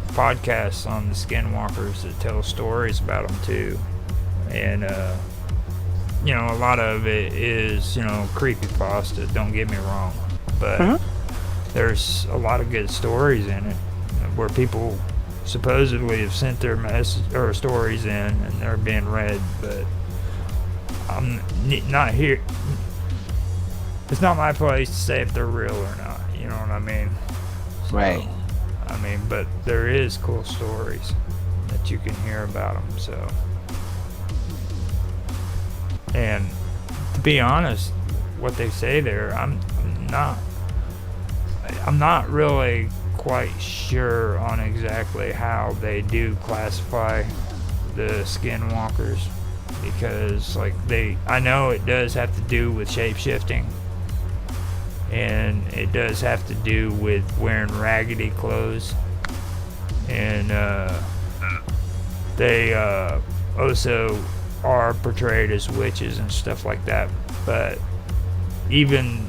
podcasts on the skinwalkers that tell stories about them too, and a lot of it is creepypasta, don't get me wrong, but there's a lot of good stories in it where people supposedly have sent their message or stories in and they're being read, but I'm not here. It's not my place to say if they're real or not, you know what I mean? So, right. I mean, but there is cool stories that you can hear about them, so. And to be honest, what they say there, I'm not really quite sure on exactly how they do classify the skinwalkers. because like I know it does have to do with shape shifting, and it does have to do with wearing raggedy clothes, and they also are portrayed as witches and stuff like that. But even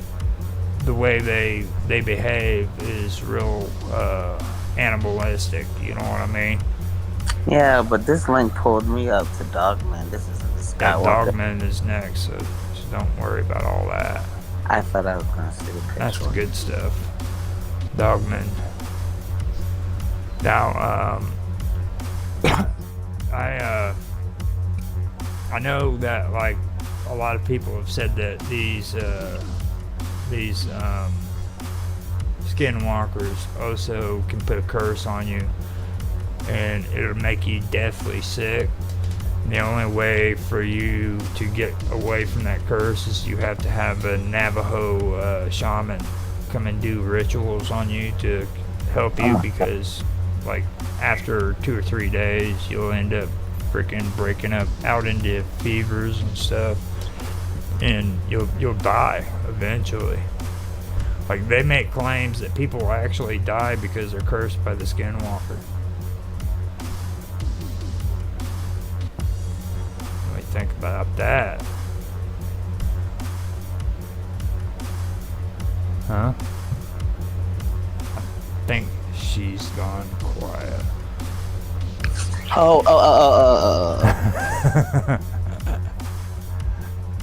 the way they behave is real animalistic, you know what I mean? Yeah, but this link pulled me up to Dogman. This isn't the Skywalker. That Dogman is next, so don't worry about all that. I thought I was gonna see the picture. That's the good stuff. Dogman. Now, I know that like a lot of people have said that these skinwalkers also can put a curse on you, and it'll make you deathly sick. And the only way for you to get away from that curse is you have to have a Navajo shaman come and do rituals on you to help you, because like after 2 or 3 days you'll end up freaking breaking up out into fevers and stuff, and you'll die eventually. Like they make claims that people actually die because they're cursed by the skinwalker. What do you think about that? Huh? I think she's gone quiet. Oh.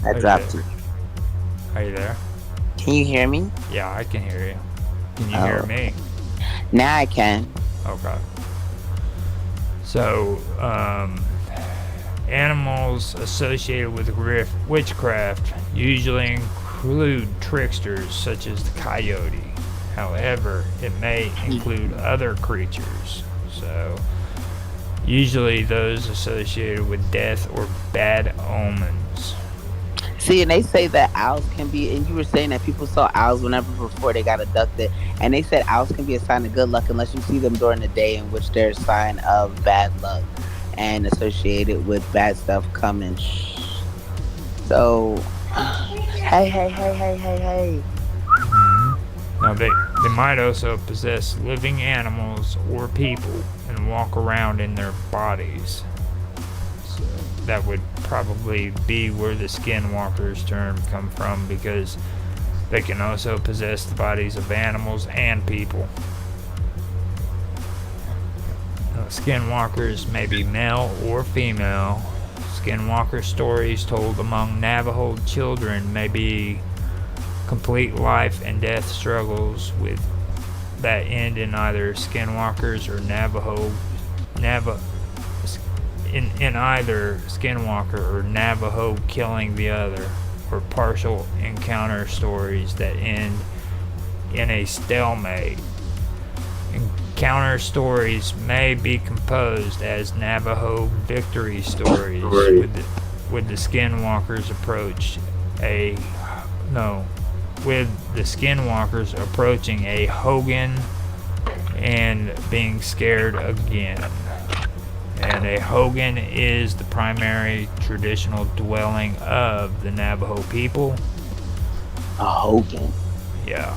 I dropped it. Are you there? Can you hear me? Yeah, I can hear you. Can you hear me? Now I can. Okay. So, animals associated with witchcraft usually include tricksters such as the coyote. However, it may include other creatures. So, usually those associated with death or bad omens. See, and they say that owls can be, and you were saying that people saw owls whenever before they got abducted, and they said owls can be a sign of good luck unless you see them during the day, in which they're a sign of bad luck and associated with bad stuff coming. So, hey. Now, they might also possess living animals or people and walk around in their bodies. So that would probably be where the skinwalkers term come from, because they can also possess the bodies of animals and people. Skinwalkers may be male or female. Skinwalker stories told among Navajo children may be complete life and death struggles with that end in either skinwalkers or in either skinwalker or Navajo killing the other, or partial encounter stories that end in a stalemate. Encounter stories may be composed as Navajo victory stories, with the skinwalkers approaching a Hogan and being scared again. And a Hogan is the primary traditional dwelling of the Navajo people. A Hogan? Yeah.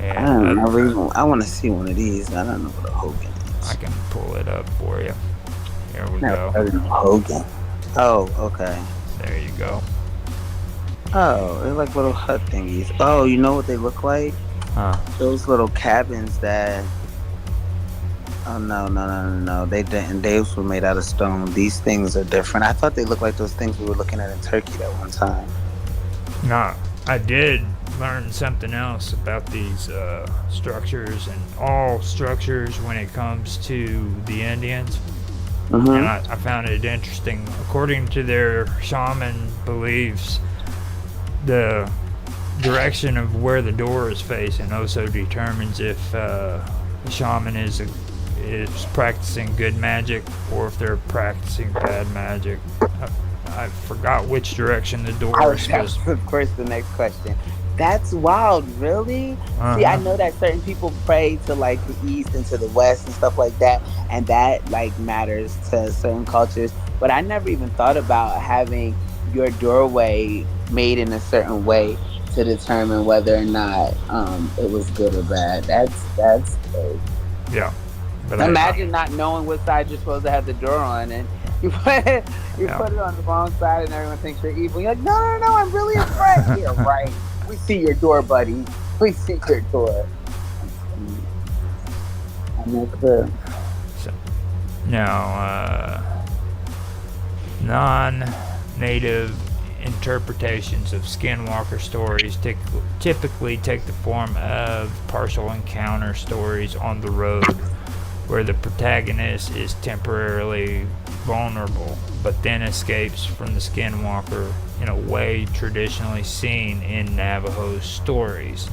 And I want to see one of these. I don't know what a Hogan is. I can pull it up for you. Here we go. Hogan. Oh, okay. There you go. Oh, they're like little hut thingies. Oh, you know what they look like? Huh. Those little cabins that... Oh, no. They didn't. Those were made out of stone. These things are different. I thought they looked like those things we were looking at in Turkey that one time. No, I did learn something else about these structures, and all structures when it comes to the Indians. Mm-hmm. And I found it interesting. According to their shaman beliefs, the direction of where the door is facing also determines if the shaman is practicing good magic or if they're practicing bad magic. I forgot which direction the door is supposed to. Of course, the next question. That's wild, really? See, I know that certain people pray to like the east and to the west and stuff like that, and that like matters to certain cultures. But I never even thought about having your doorway made in a certain way to determine whether or not it was good or bad. That's crazy. Yeah. But imagine not knowing what side you're supposed to have the door on, and you put it on the wrong side, and everyone thinks you're evil. You're like, no, I'm really afraid. Yeah, right. We see your door, buddy. We see your door. I'm no clue. So, now, non-native interpretations of skinwalker stories typically take the form of partial encounter stories on the road, where the protagonist is temporarily vulnerable, but then escapes from the skinwalker in a way traditionally seen in Navajo stories.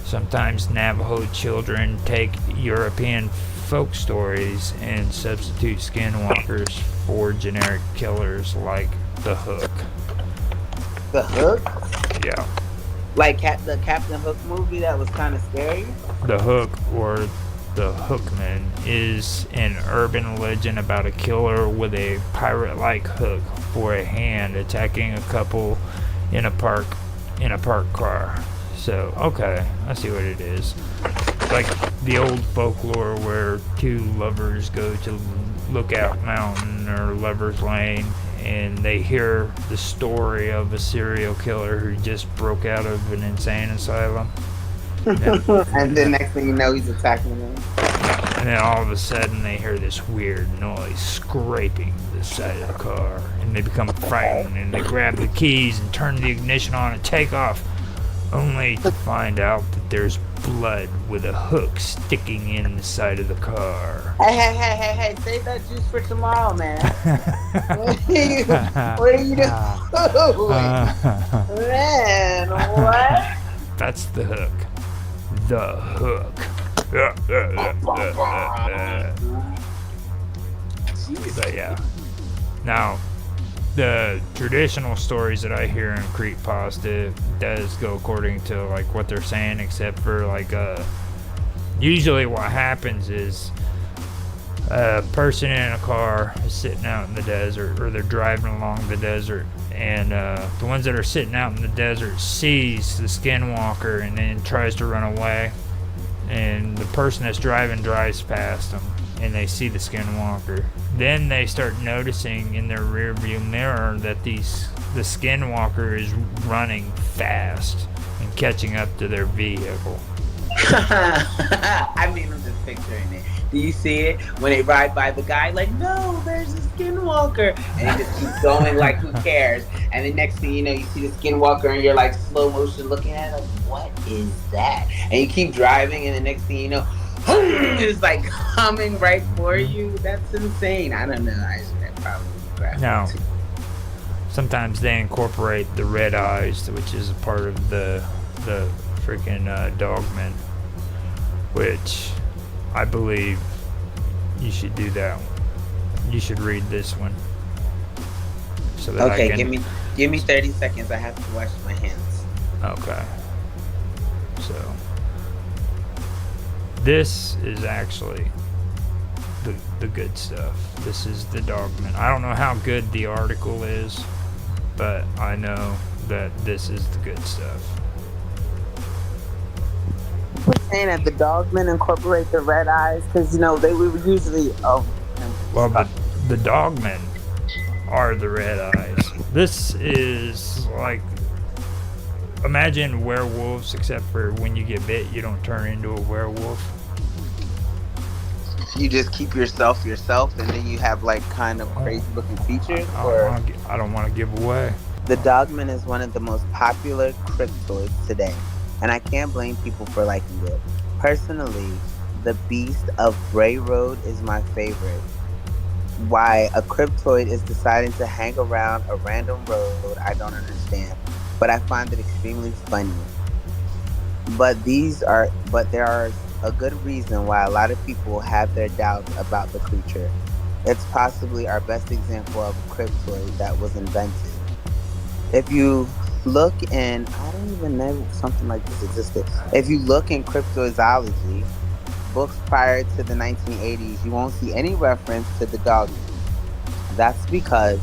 Sometimes Navajo children take European folk stories and substitute skinwalkers for generic killers like the Hook. The Hook? Yeah. Like the Captain Hook movie that was kind of scary? The Hook, or the Hookman, is an urban legend about a killer with a pirate-like hook for a hand attacking a couple in a parked car. So, okay, I see what it is. Like the old folklore where two lovers go to Lookout Mountain or Lover's Lane, and they hear the story of a serial killer who just broke out of an insane asylum. And then next thing you know, he's attacking them. And then all of a sudden they hear this weird noise scraping the side of the car, and they become frightened, and they grab the keys and turn the ignition on and take off, only to find out that there's blood with a hook sticking in the side of the car. Hey, save that juice for tomorrow, man. What are you doing? Man, what? That's the Hook. The Hook. But yeah. Now, the traditional stories that I hear in creepypasta does go according to like what they're saying, except for like usually what happens is a person in a car is sitting out in the desert, or they're driving along the desert, and the ones that are sitting out in the desert sees the skinwalker and then tries to run away, and the person that's driving drives past them and they see the skinwalker. Then they start noticing in their rear view mirror that the skinwalker is running fast and catching up to their vehicle. I mean, I'm just picturing it. Do you see it when they ride by the guy like, no, there's a skinwalker, and he just keeps going like, who cares? And the next thing you know, you see the skinwalker and you're like slow motion looking at it like, what is that? And you keep driving, and the next thing you know, it's like coming right for you. That's insane. I don't know. I should probably grab now, sometimes they incorporate the red eyes, which is a part of the freaking dogman, which I believe you should do that one. You should read this one. So that okay, give me 30 seconds. I have to wash my hands. Okay. So this is actually the good stuff. This is the dogman. I don't know how good the article is, but I know that this is the good stuff. We're saying that the dogmen incorporate the red eyes because they were usually well, the dogmen are the red eyes. This is like, imagine werewolves, except for when you get bit, you don't turn into a werewolf. You just keep yourself, and then you have like kind of crazy looking features. I don't want to give away. The dogman is one of the most popular cryptoids today, and I can't blame people for liking it. Personally, the Beast of Bray Road is my favorite. Why a cryptoid is deciding to hang around a random road, I don't understand, but I find it extremely funny. But there are a good reason why a lot of people have their doubts about the creature. It's possibly our best example of a cryptoid that was invented. If you look in, I don't even know something like this existed. If you look in cryptozoology, books prior to the 1980s, you won't see any reference to the dogman. That's because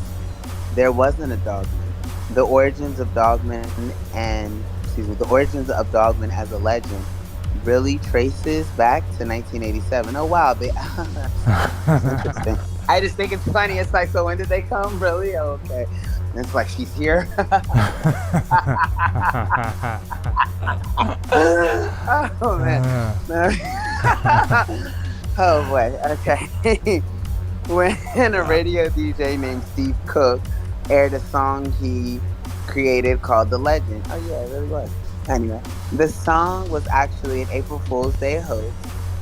there wasn't a dogman. The origins of the origins of dogman as a legend really traces back to 1987. Oh wow, that's interesting. I just think it's funny. It's like, so when did they come? Really? Oh, okay. And it's like, she's here. Oh man. Oh boy. Okay. When a radio DJ named Steve Cook aired a song he created called The Legend. Oh yeah, it really was. Anyway, the song was actually an April Fool's Day hoax.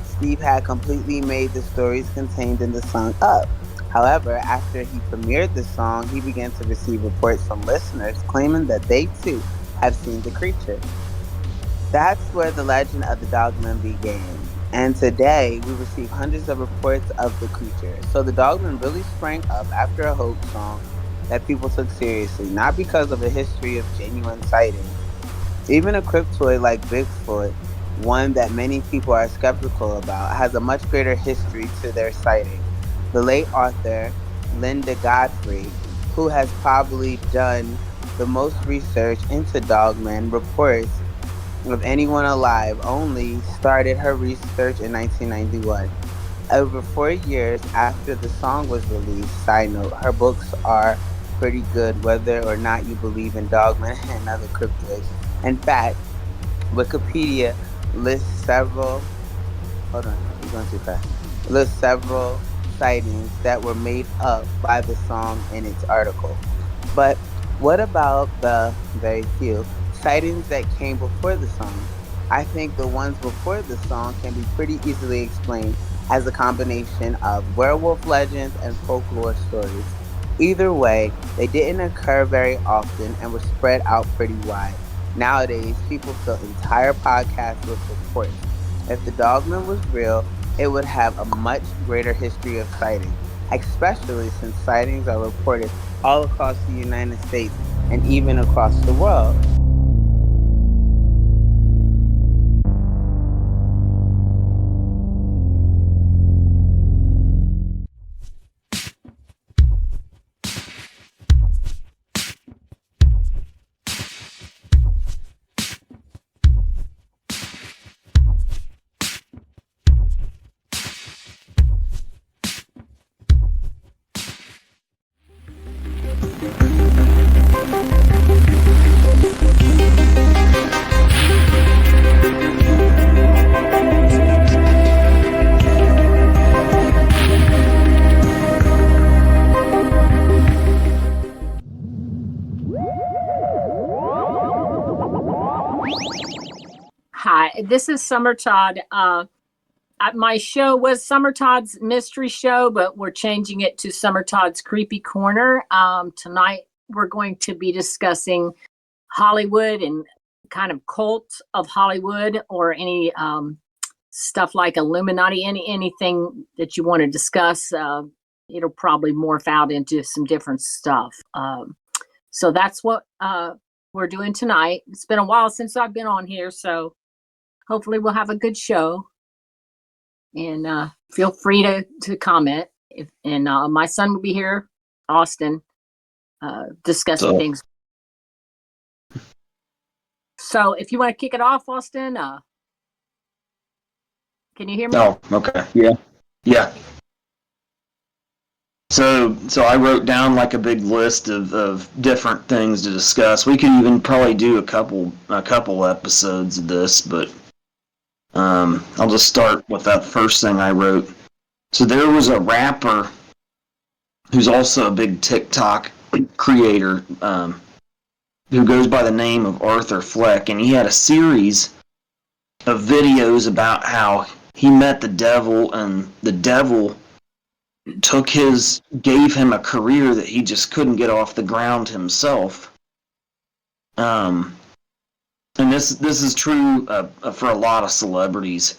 Steve had completely made the stories contained in the song up. However, after he premiered the song, he began to receive reports from listeners claiming that they too have seen the creature. That's where the legend of the Dogman began. And today, we receive hundreds of reports of the creature. So the Dogman really sprang up after a hoax song that people took seriously, not because of a history of genuine sightings. Even a cryptoid like Bigfoot, one that many people are skeptical about, has a much greater history to their sighting. The late author Linda Godfrey, who has probably done the most research into Dogman reports of anyone alive, only started her research in 1991. Over 4 years after the song was released, side note, her books are pretty good whether or not you believe in Dogman and other cryptids. In fact, Wikipedia lists several lists several sightings that were made up by the song in its article. But what about the very few sightings that came before the song? I think the ones before the song can be pretty easily explained as a combination of werewolf legends and folklore stories. Either way, they didn't occur very often and were spread out pretty wide. Nowadays, people fill entire podcasts with reports. If the Dogman was real, it would have a much greater history of sightings, especially since sightings are reported all across the United States and even across the world. This is Summer Todd. My show was Summer Todd's Mystery Show, but we're changing it to Summer Todd's Creepy Corner. Tonight, we're going to be discussing Hollywood and kind of cult of Hollywood, or any stuff like Illuminati, anything that you want to discuss. It'll probably morph out into some different stuff. So that's what we're doing tonight. It's been a while since I've been on here, so hopefully we'll have a good show. And feel free to comment. And my son will be here, Austin, discussing things. So if you want to kick it off, Austin, can you hear me? Oh, okay. Yeah. So I wrote down like a big list of different things to discuss. We could even probably do a couple episodes of this, but I'll just start with that first thing I wrote. So there was a rapper who's also a big TikTok creator who goes by the name of Arthur Fleck, and he had a series of videos about how he met the devil, and the devil gave him a career that he just couldn't get off the ground himself. And this is true for a lot of celebrities.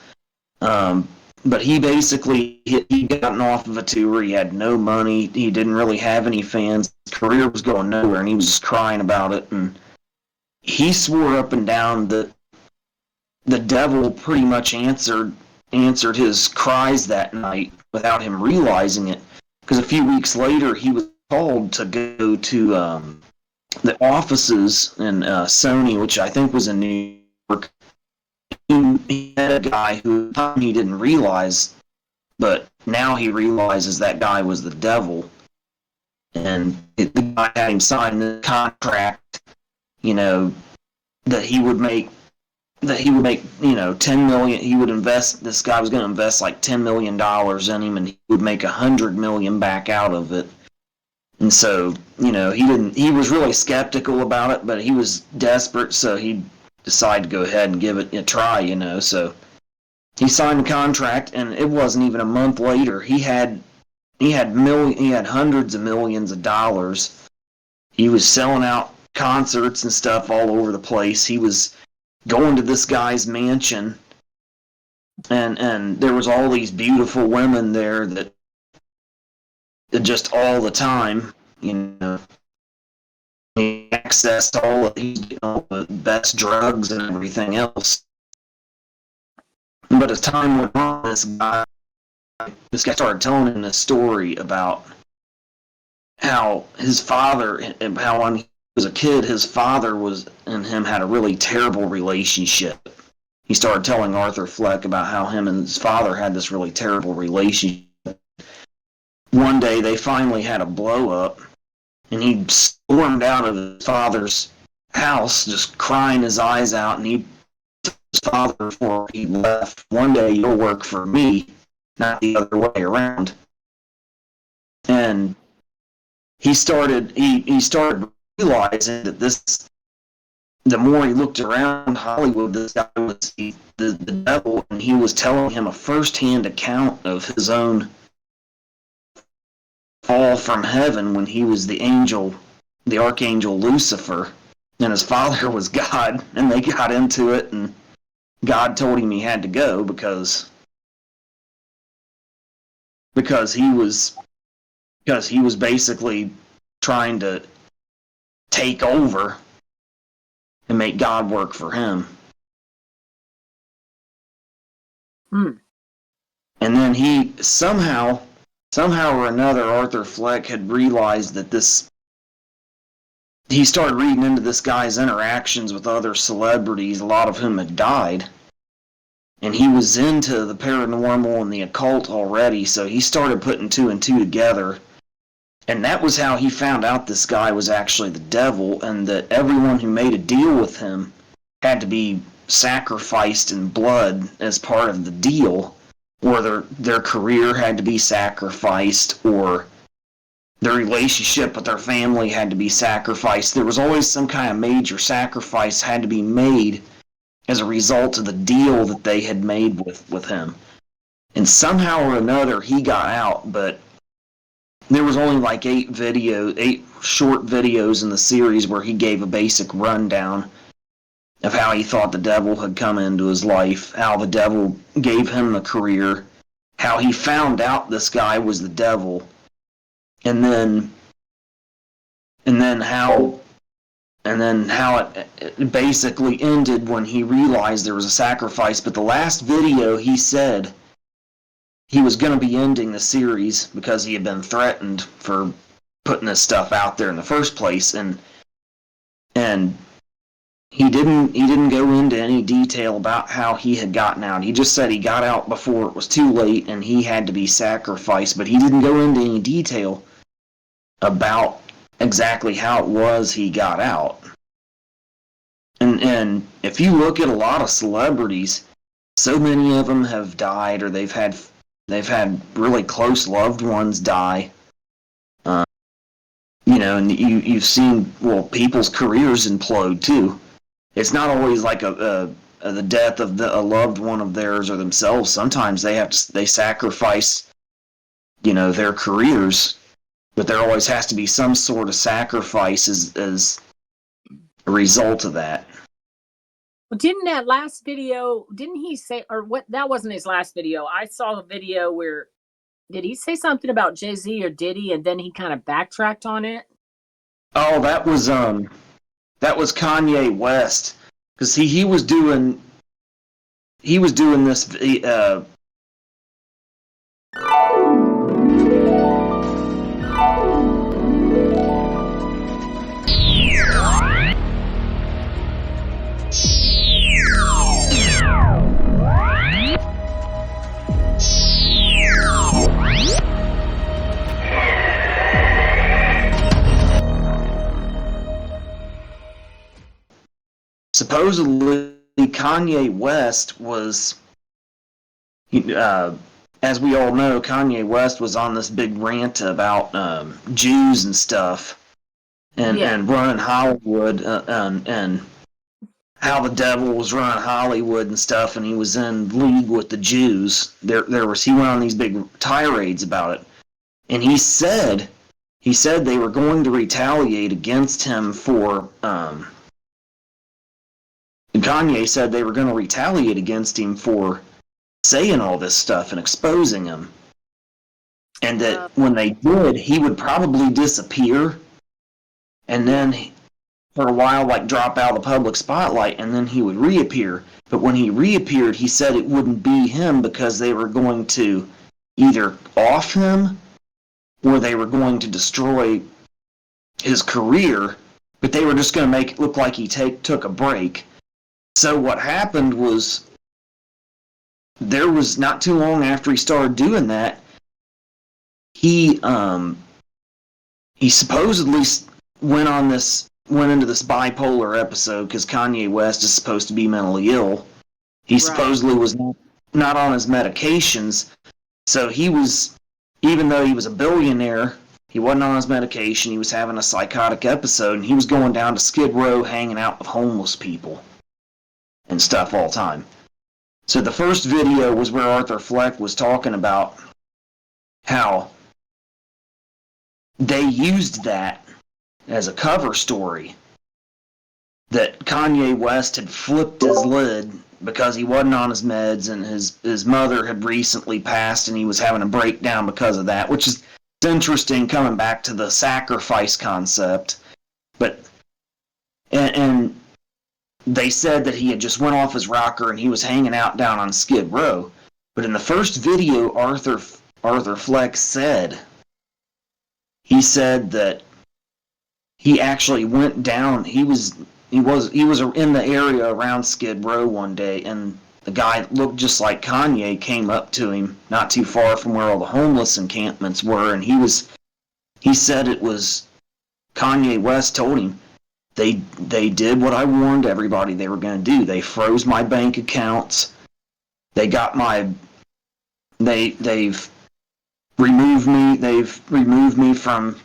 But he basically he gotten off of a tour. He had no money. He didn't really have any fans. His career was going nowhere, and he was just crying about it. And he swore up and down that the devil pretty much answered his cries that night without him realizing it. Because a few weeks later, he was called to go to the offices in Sony, which I think was in New York. He had a guy who he didn't realize, but now he realizes that guy was the devil. And the guy had him sign the contract, that he would make, $10 million. He would invest. This guy was going to invest like $10 million in him, and he would make $100 million back out of it. And so, he was really skeptical about it, but he was desperate, so he decided to go ahead and give it a try. So he signed the contract, and it wasn't even a month later. He had hundreds of millions of dollars. He was selling out concerts and stuff all over the place. He was going to this guy's mansion, and there was all these beautiful women there that just all the time, he accessed all of these, the best drugs and everything else. But as time went on, this guy started telling him a story about how his father, and how when he was a kid, his father and him had a really terrible relationship. He started telling Arthur Fleck about how him and his father had this really terrible relationship. One day they finally had a blow up, and he stormed out of his father's house just crying his eyes out, and he told his father before he left, "One day you'll work for me, not the other way around." And he started realizing that the more he looked around Hollywood, this guy was the devil, and he was telling him a first-hand account of his own fall from heaven when he was the archangel Lucifer, and his father was God, and they got into it, and God told him he had to go because he was basically trying to take over and make God work for him. And then he somehow or another, Arthur Fleck had realized that he started reading into this guy's interactions with other celebrities, a lot of whom had died. And he was into the paranormal and the occult already, so he started putting two and two together. And that was how he found out this guy was actually the devil, and that everyone who made a deal with him had to be sacrificed in blood as part of the deal, or their career had to be sacrificed, or their relationship with their family had to be sacrificed. There was always some kind of major sacrifice had to be made as a result of the deal that they had made with him. And somehow or another he got out, but there was only like 8 short videos in the series where he gave a basic rundown of how he thought the devil had come into his life, how the devil gave him the career, how he found out this guy was the devil, and then how it basically ended when he realized there was a sacrifice. But the last video, he said he was going to be ending the series because he had been threatened for putting this stuff out there in the first place, and he didn't go into any detail about how he had gotten out. He just said he got out before it was too late and he had to be sacrificed, but he didn't go into any detail about exactly how it was he got out. And if you look at a lot of celebrities, so many of them have died, or they've had really close loved ones die. And you've seen, people's careers implode too. It's not always like the death of a loved one of theirs or themselves. Sometimes they sacrifice, their careers, but there always has to be some sort of sacrifice as a result of that. Well, didn't that last video, didn't he say, or what, that wasn't his last video. I saw a video where, did he say something about Jay-Z or Diddy, and then he kind of backtracked on it? Oh, that was That was Kanye West, because he was doing this. Supposedly, Kanye West was, as we all know, Kanye West was on this big rant about Jews and stuff, and running Hollywood, and how the devil was running Hollywood and stuff, and he was in league with the Jews. He went on these big tirades about it, and he said they were going to retaliate against him for. Kanye said they were going to retaliate against him for saying all this stuff and exposing him. And that when they did, he would probably disappear and then for a while drop out of the public spotlight, and then he would reappear. But when he reappeared, he said it wouldn't be him because they were going to either off him or they were going to destroy his career, but they were just going to make it look like he took a break. So what happened was, there was not too long after he started doing that, he supposedly went into this bipolar episode because Kanye West is supposed to be mentally ill. He supposedly was not on his medications, so he was, even though he was a billionaire, he wasn't on his medication. He was having a psychotic episode, and he was going down to Skid Row hanging out with homeless people and stuff all the time. So the first video was where Arthur Fleck was talking about how they used that as a cover story, that Kanye West had flipped his lid because he wasn't on his meds, and his mother had recently passed and he was having a breakdown because of that, which is interesting coming back to the sacrifice concept. But and they said that he had just went off his rocker and he was hanging out down on Skid Row. But in the first video, Arthur Fleck said that he actually went down. He was in the area around Skid Row one day, and the guy that looked just like Kanye came up to him, not too far from where all the homeless encampments were, and he said it was Kanye West told him, They did what I warned everybody they were going to do. They froze my bank accounts. They've removed me from.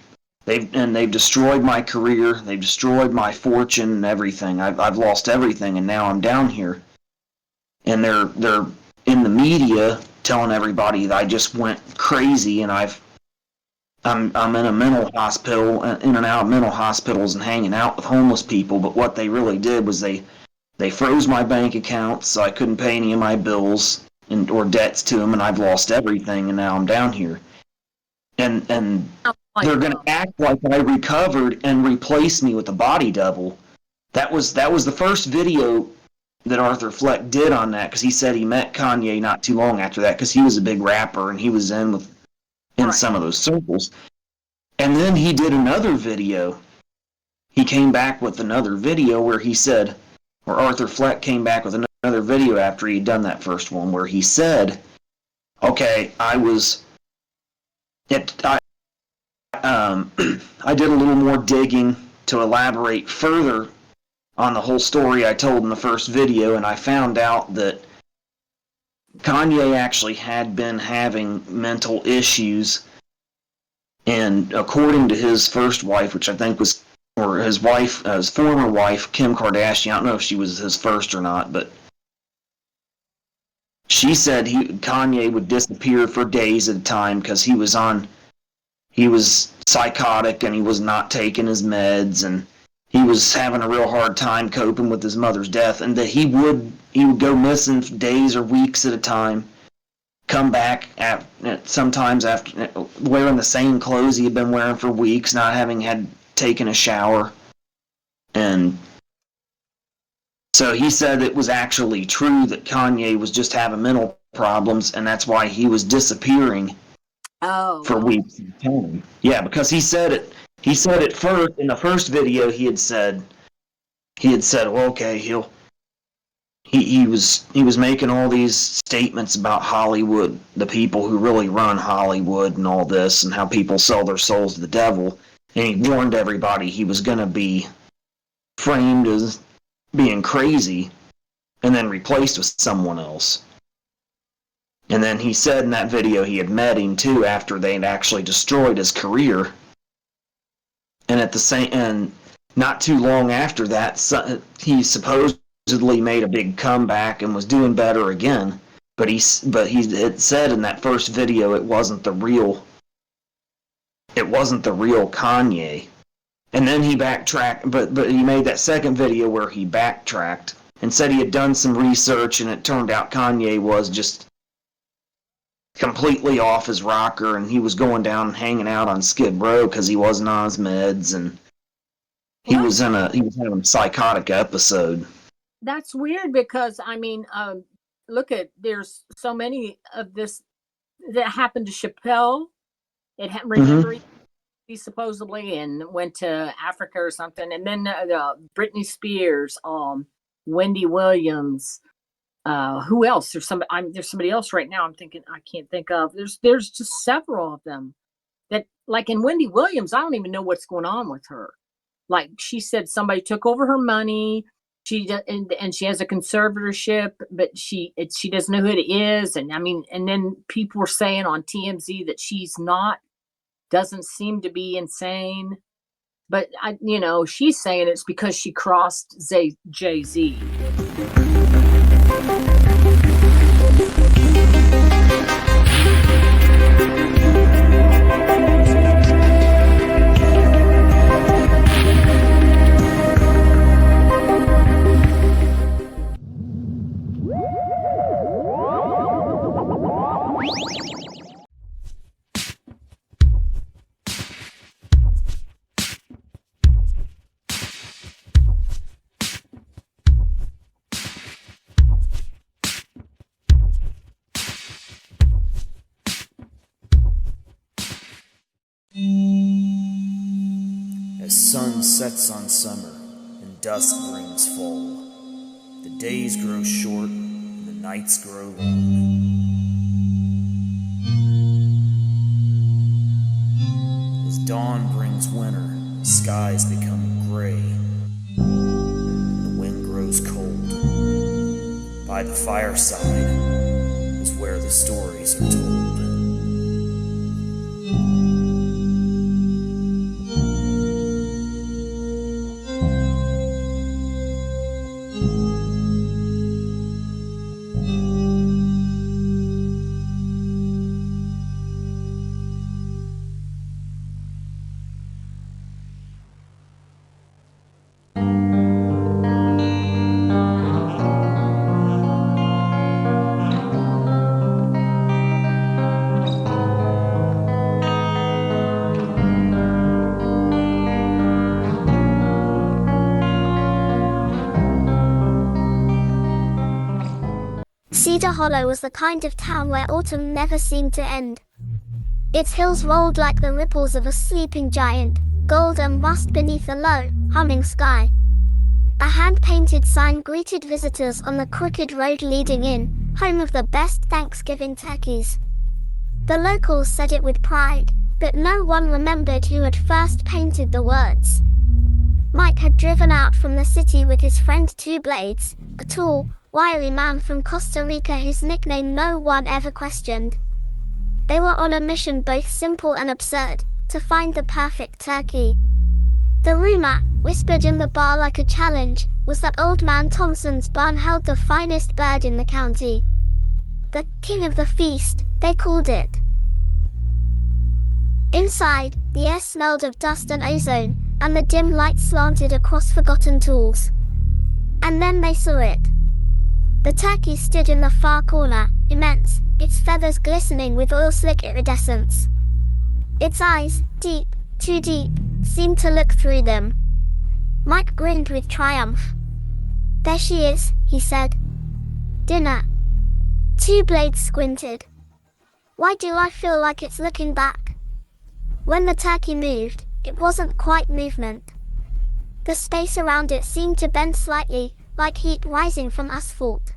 They've destroyed my career. They've destroyed my fortune and everything. I've lost everything, and now I'm down here. And they're in the media telling everybody that I just went crazy, and I'm in a mental hospital, in and out of mental hospitals and hanging out with homeless people. But what they really did was they froze my bank accounts, so I couldn't pay any of my bills or debts to them, and I've lost everything, and now I'm down here. And they're going to act like I recovered and replace me with a body double. That was the first video that Arthur Fleck did on that, because he said he met Kanye not too long after that, because he was a big rapper and he was in some of those circles. And then he did another video. He came back with another video where he said, or Arthur Fleck came back with another video after he'd done that first one, where he said, okay, I did a little more digging to elaborate further on the whole story I told in the first video, and I found out that Kanye actually had been having mental issues, and according to his first wife, which I think was, or his wife, his former wife, Kim Kardashian, I don't know if she was his first or not, but she said Kanye would disappear for days at a time because he was psychotic and he was not taking his meds, and he was having a real hard time coping with his mother's death, and that he would go missing for days or weeks at a time, come back sometimes after wearing the same clothes he had been wearing for weeks, not having had taken a shower, and So he said it was actually true that Kanye was just having mental problems, and that's why he was disappearing for weeks at a time. Yeah, because he said it. He said it first in the first video. He had said, well, okay, he was making all these statements about Hollywood, the people who really run Hollywood and all this, and how people sell their souls to the devil. And he warned everybody he was going to be framed as being crazy and then replaced with someone else. And then he said in that video he had met him too after they'd actually destroyed his career. And not too long after that, he supposedly made a big comeback and was doing better again. But he had said in that first video it wasn't the real Kanye. And then he backtracked, but he made that second video where he backtracked and said he had done some research, and it turned out Kanye was just completely off his rocker, and he was going down and hanging out on Skid Row because he wasn't on his meds, and he was having a psychotic episode. That's weird because look at, there's so many of this that happened to Chappelle. Remember, he supposedly went to Africa or something, and then Britney Spears, Wendy Williams. Who else? There's somebody else right now. I'm thinking I can't think of. There's just several of them that, like in Wendy Williams, I don't even know what's going on with her. Like she said, somebody took over her money. And she has a conservatorship, but she doesn't know who it is. And and then people were saying on TMZ that doesn't seem to be insane. But she's saying it's because she crossed Jay-Z. As sun sets on summer and dusk brings fall, the days grow short and the nights grow long. As dawn brings winter, the skies become gray, and the wind grows cold. By the fireside is where the stories are told. Cedar Hollow was the kind of town where autumn never seemed to end. Its hills rolled like the ripples of a sleeping giant, gold and rust beneath a low, humming sky. A hand-painted sign greeted visitors on the crooked road leading in, home of the best Thanksgiving turkeys. The locals said it with pride, but no one remembered who had first painted the words. Mike had driven out from the city with his friend Two Blades, a tall, wiry man from Costa Rica whose nickname no one ever questioned. They were on a mission both simple and absurd, to find the perfect turkey. The rumor, whispered in the bar like a challenge, was that Old Man Thompson's barn held the finest bird in the county. The king of the feast, they called it. Inside, the air smelled of dust and ozone, and the dim light slanted across forgotten tools. And then they saw it. The turkey stood in the far corner, immense, its feathers glistening with oil-slick iridescence. Its eyes, deep, too deep, seemed to look through them. Mike grinned with triumph. There she is, he said. Dinner. Two Blades squinted. Why do I feel like it's looking back? When the turkey moved, it wasn't quite movement. The space around it seemed to bend slightly, like heat rising from asphalt.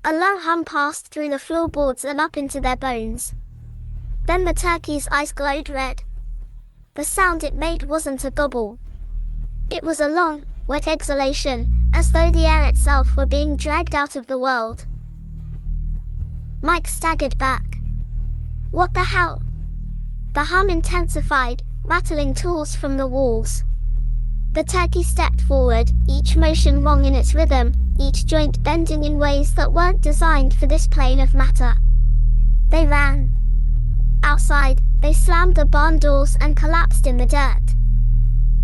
A low hum passed through the floorboards and up into their bones. Then the turkey's eyes glowed red. The sound it made wasn't a gobble. It was a long, wet exhalation, as though the air itself were being dragged out of the world. Mike staggered back. What the hell? The hum intensified, rattling tools from the walls. The turkey stepped forward, each motion wrong in its rhythm, each joint bending in ways that weren't designed for this plane of matter. They ran. Outside, they slammed the barn doors and collapsed in the dirt.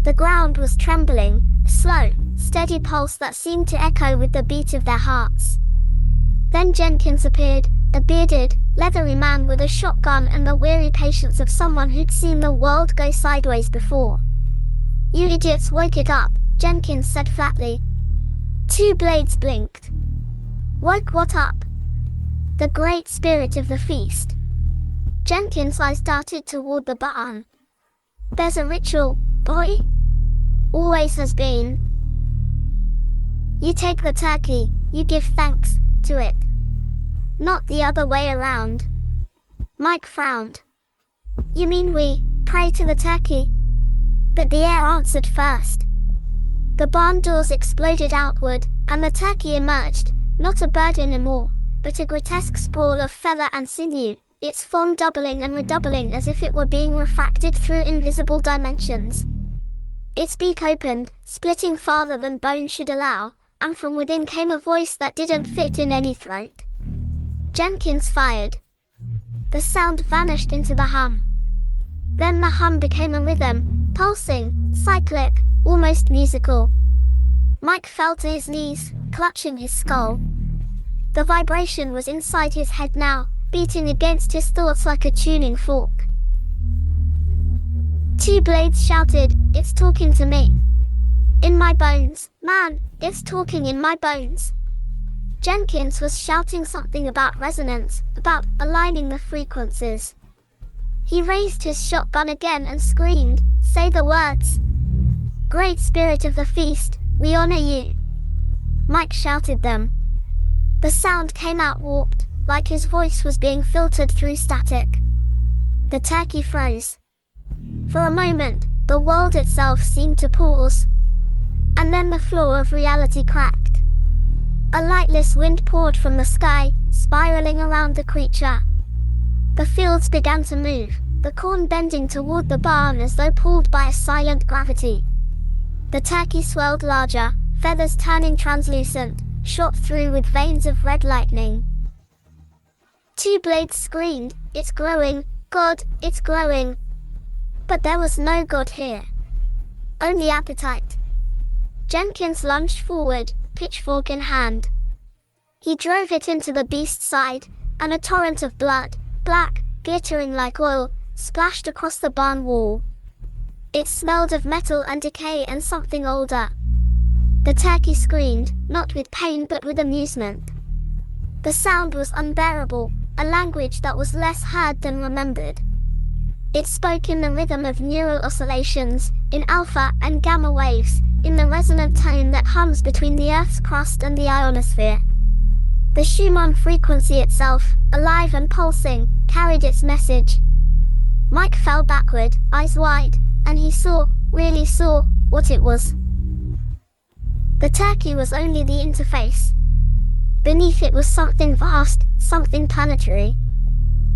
The ground was trembling, slow, steady pulse that seemed to echo with the beat of their hearts. Then Jenkins appeared, a bearded, leathery man with a shotgun and the weary patience of someone who'd seen the world go sideways before. You idiots woke it up, Jenkins said flatly. Two Blades blinked. Woke what up? The great spirit of the feast. Jenkins' eyes darted toward the barn. There's a ritual, boy. Always has been. You take the turkey, you give thanks to it. Not the other way around. Mike frowned. You mean we pray to the turkey? But the air answered first. The barn doors exploded outward, and the turkey emerged, not a bird anymore, but a grotesque sprawl of feather and sinew, its form doubling and redoubling as if it were being refracted through invisible dimensions. Its beak opened, splitting farther than bone should allow, and from within came a voice that didn't fit in any throat. Jenkins fired. The sound vanished into the hum. Then the hum became a rhythm, pulsing, cyclic, almost musical. Mike fell to his knees, clutching his skull. The vibration was inside his head now, beating against his thoughts like a tuning fork. Two Blades shouted, It's talking to me. In my bones, man, it's talking in my bones. Jenkins was shouting something about resonance, about aligning the frequencies. He raised his shotgun again and screamed, Say the words. Great spirit of the feast, we honor you. Mike shouted them. The sound came out warped, like his voice was being filtered through static. The turkey froze. For a moment, the world itself seemed to pause. And then the floor of reality cracked. A lightless wind poured from the sky, spiraling around the creature. The fields began to move, the corn bending toward the barn as though pulled by a silent gravity. The turkey swelled larger, feathers turning translucent, shot through with veins of red lightning. Two Blades screamed, It's glowing, God, it's glowing. But there was no God here. Only appetite. Jenkins lunged forward, pitchfork in hand. He drove it into the beast's side, and a torrent of blood, black, glittering like oil, splashed across the barn wall. It smelled of metal and decay and something older. The turkey screamed, not with pain but with amusement. The sound was unbearable, a language that was less heard than remembered. It spoke in the rhythm of neural oscillations, in alpha and gamma waves, in the resonant tone that hums between the Earth's crust and the ionosphere. The Schumann frequency itself, alive and pulsing, carried its message. Mike fell backward, eyes wide, and he saw, really saw, what it was. The turkey was only the interface. Beneath it was something vast, something planetary.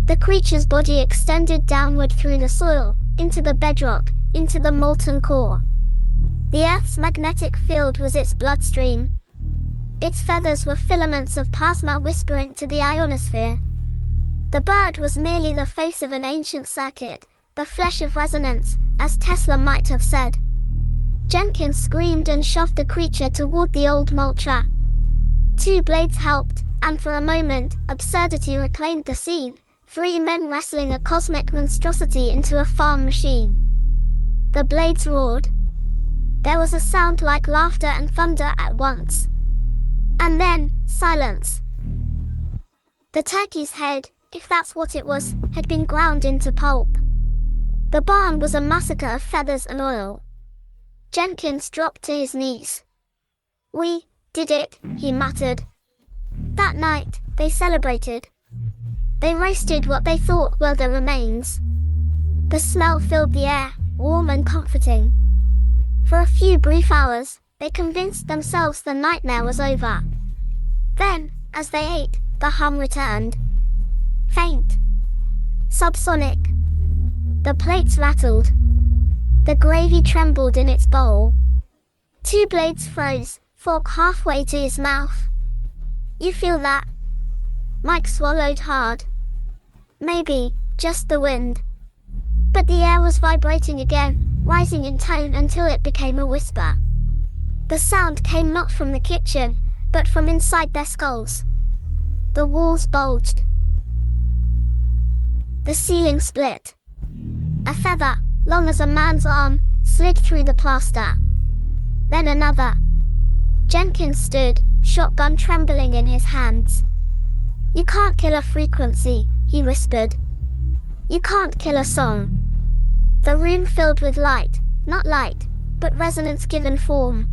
The creature's body extended downward through the soil, into the bedrock, into the molten core. The Earth's magnetic field was its bloodstream. Its feathers were filaments of plasma whispering to the ionosphere. The bird was merely the face of an ancient circuit, the flesh of resonance, as Tesla might have said. Jenkins screamed and shoved the creature toward the old mulcher. Two Blades helped, and for a moment, absurdity reclaimed the scene, 3 men wrestling a cosmic monstrosity into a farm machine. The Blades roared. There was a sound like laughter and thunder at once. And then, silence. The turkey's head, if that's what it was, had been ground into pulp. The barn was a massacre of feathers and oil. Jenkins dropped to his knees. "We did it," he muttered. That night, they celebrated. They roasted what they thought were the remains. The smell filled the air, warm and comforting. For a few brief hours, they convinced themselves the nightmare was over. Then, as they ate, the hum returned. Faint. Subsonic. The plates rattled. The gravy trembled in its bowl. Two blades froze, fork halfway to his mouth. "You feel that?" Mike swallowed hard. "Maybe, just the wind." But the air was vibrating again, rising in tone until it became a whisper. The sound came not from the kitchen, but from inside their skulls. The walls bulged. The ceiling split. A feather, long as a man's arm, slid through the plaster. Then another. Jenkins stood, shotgun trembling in his hands. "You can't kill a frequency," he whispered. "You can't kill a song." The room filled with light, not light, but resonance given form.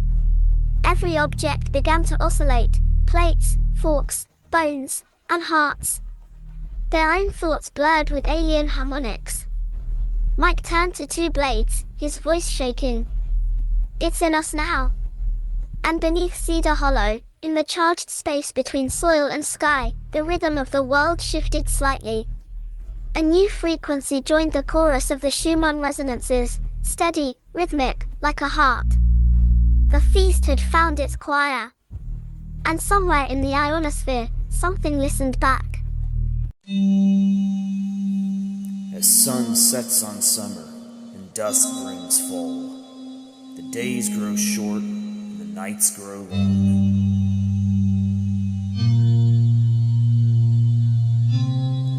Every object began to oscillate, plates, forks, bones, and hearts. Their own thoughts blurred with alien harmonics. Mike turned to two blades, his voice shaking. "It's in us now." And beneath Cedar Hollow, in the charged space between soil and sky, the rhythm of the world shifted slightly. A new frequency joined the chorus of the Schumann resonances, steady, rhythmic, like a heart. The feast had found its choir. And somewhere in the ionosphere, something listened back. As sun sets on summer and dusk brings fall, the days grow short and the nights grow long.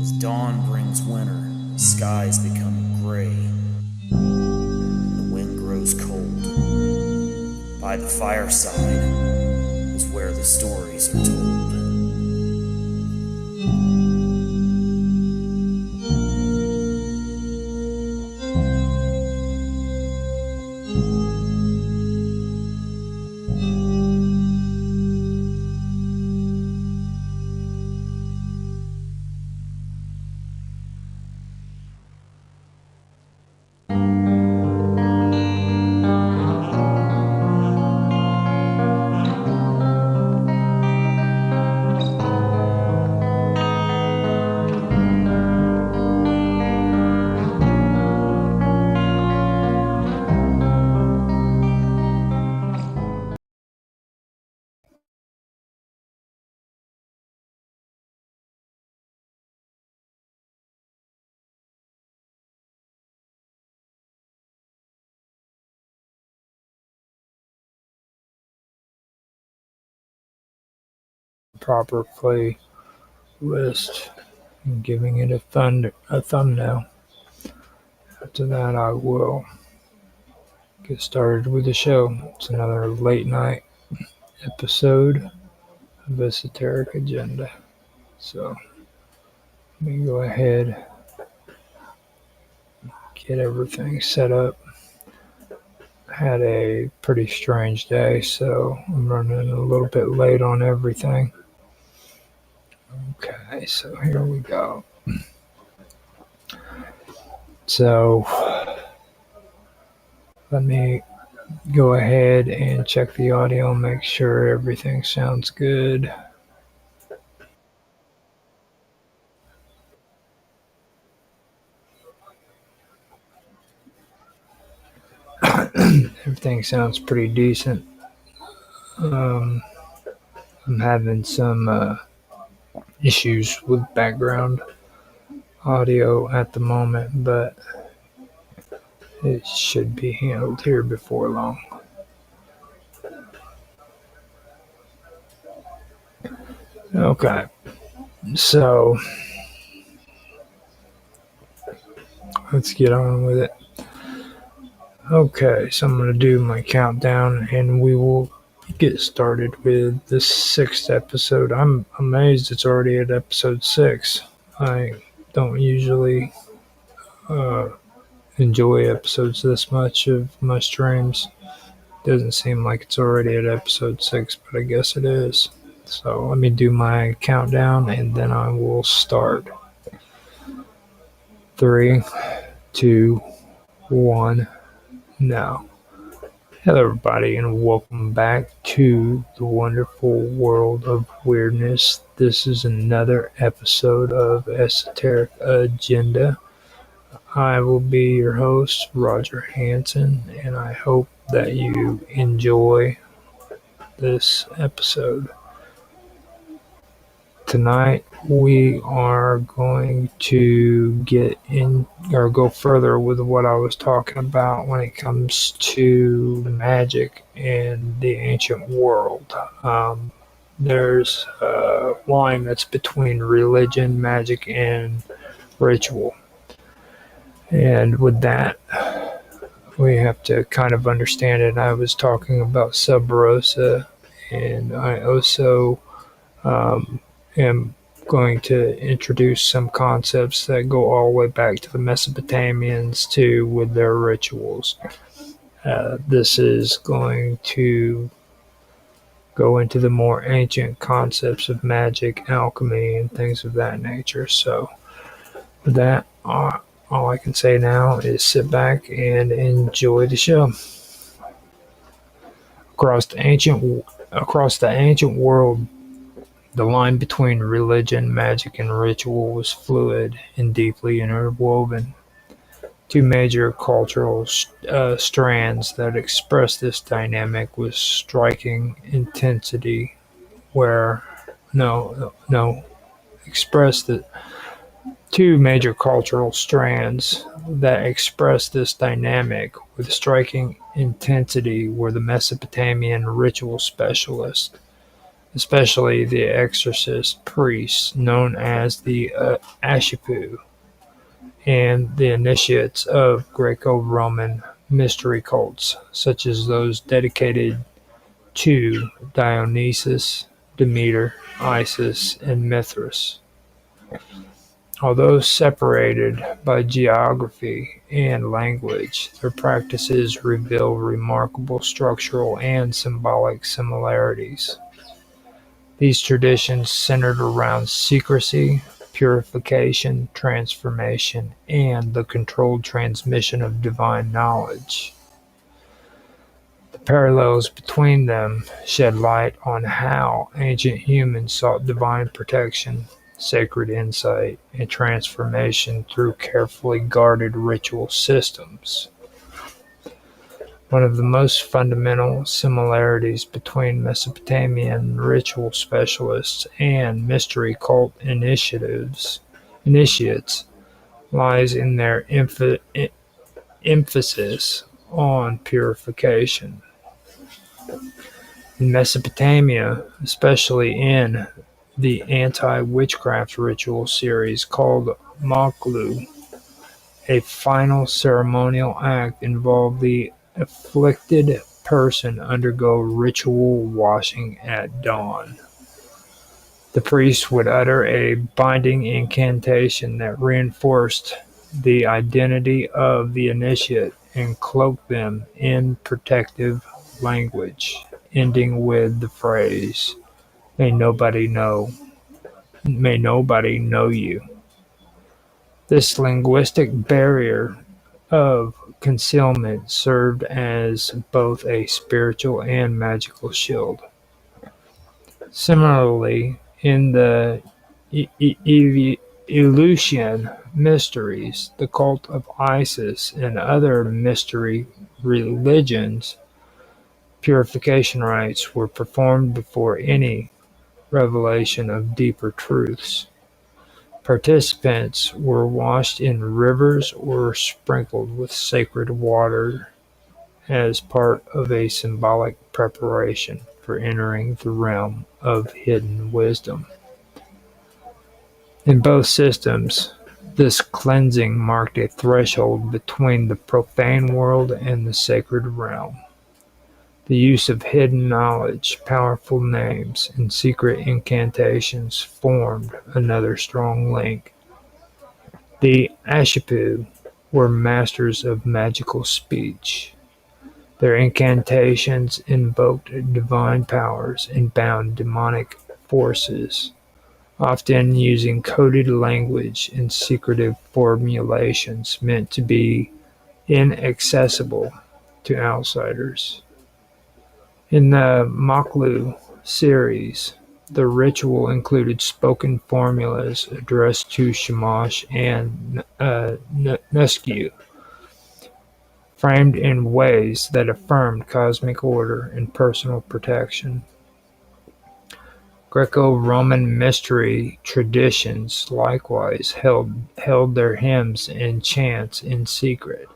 As dawn brings winter, the skies become gray, and the wind grows cold. By the fireside is where the stories are told. Proper playlist and giving it a thumbnail. After that, I will get started with the show. It's another late night episode of Esoteric Agenda. So let me go ahead, get everything set up. Had a pretty strange day, so I'm running a little bit late on everything. Okay, so here we go. So let me go ahead and check the audio and make sure everything sounds good. Everything sounds pretty decent. I'm having some issues with background audio at the moment, but it should be handled here before long. Okay, so let's get on with it. Okay, so I'm going to do my countdown and we will get started with the 6th episode. I'm amazed it's already at episode 6. I don't usually enjoy episodes this much of my streams. Doesn't seem like it's already at episode 6, but I guess it is. So let me do my countdown and then I will start. 3, 2, 1, now. Hello everybody and welcome back to the wonderful world of weirdness. This is another episode of Esoteric Agenda. I will be your host, Roger Hanson, and I hope that you enjoy this episode. Tonight we are going to get in or go further with what I was talking about when it comes to magic and the ancient world. There's a line that's between religion, magic, and ritual. And with that, we have to kind of understand it. I was talking about Sub Rosa, and I also am going to introduce some concepts that go all the way back to the Mesopotamians too with their rituals. This is going to go into the more ancient concepts of magic, alchemy, and things of that nature. So with that, all I can say now is sit back and enjoy the show. Across the ancient world, the line between religion, magic, and ritual was fluid and deeply interwoven. Two major cultural strands that express this dynamic with striking intensity Two major cultural strands that express this dynamic with striking intensity were the Mesopotamian ritual specialists, especially the exorcist priests known as the Ashipu, and the initiates of Greco-Roman mystery cults, such as those dedicated to Dionysus, Demeter, Isis, and Mithras. Although separated by geography and language, their practices reveal remarkable structural and symbolic similarities. These traditions centered around secrecy, purification, transformation, and the controlled transmission of divine knowledge. The parallels between them shed light on how ancient humans sought divine protection, sacred insight, and transformation through carefully guarded ritual systems. One of the most fundamental similarities between Mesopotamian ritual specialists and mystery cult initiates lies in their emphasis on purification. In Mesopotamia, especially in the anti-witchcraft ritual series called Moklu, a final ceremonial act involved the afflicted person undergo ritual washing at dawn. The priest would utter a binding incantation that reinforced the identity of the initiate and cloaked them in protective language, ending with the phrase, May nobody know you. This linguistic barrier of concealment served as both a spiritual and magical shield. Similarly, in the Eleusinian mysteries, the cult of Isis, and other mystery religions, purification rites were performed before any revelation of deeper truths. Participants were washed in rivers or sprinkled with sacred water as part of a symbolic preparation for entering the realm of hidden wisdom. In both systems, this cleansing marked a threshold between the profane world and the sacred realm. The use of hidden knowledge, powerful names, and secret incantations formed another strong link. The Ashipu were masters of magical speech. Their incantations invoked divine powers and bound demonic forces, often using coded language and secretive formulations meant to be inaccessible to outsiders. In the Maklu series, the ritual included spoken formulas addressed to Shamash and Nusku, framed in ways that affirmed cosmic order and personal protection. Greco-Roman mystery traditions likewise held their hymns and chants in secret.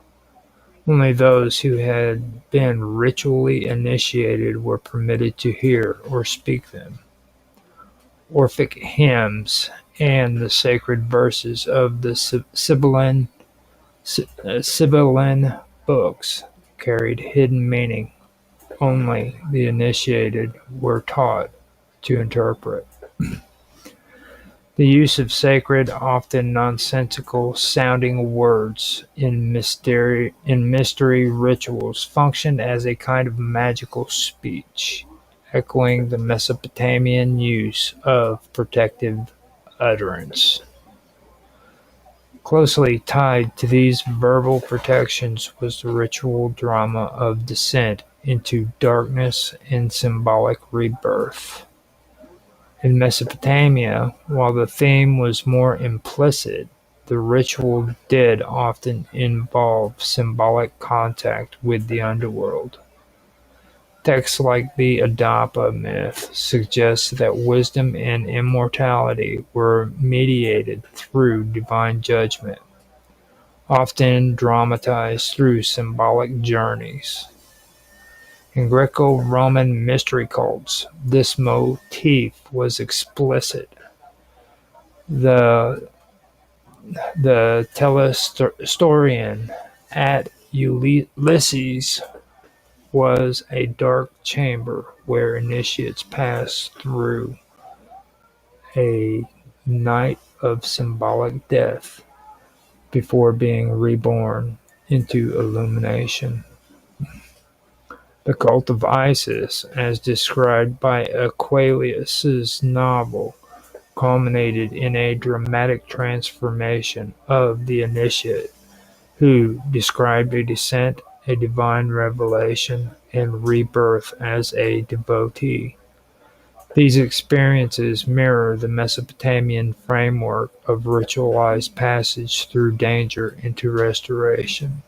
Only those who had been ritually initiated were permitted to hear or speak them. Orphic hymns and the sacred verses of the Sibylline books carried hidden meaning only the initiated were taught to interpret. The use of sacred, often nonsensical sounding words in mystery rituals functioned as a kind of magical speech, echoing the Mesopotamian use of protective utterance. Closely tied to these verbal protections was the ritual drama of descent into darkness and symbolic rebirth. In Mesopotamia, while the theme was more implicit, the ritual did often involve symbolic contact with the underworld. Texts like the Adapa myth suggest that wisdom and immortality were mediated through divine judgment, often dramatized through symbolic journeys. In Greco-Roman mystery cults, this motif was explicit. The telestorian at Ulysses was a dark chamber where initiates passed through a night of symbolic death before being reborn into illumination. The cult of Isis, as described by Aquilius's novel, culminated in a dramatic transformation of the initiate, who described a descent, a divine revelation, and rebirth as a devotee. These experiences mirror the Mesopotamian framework of ritualized passage through danger into restoration.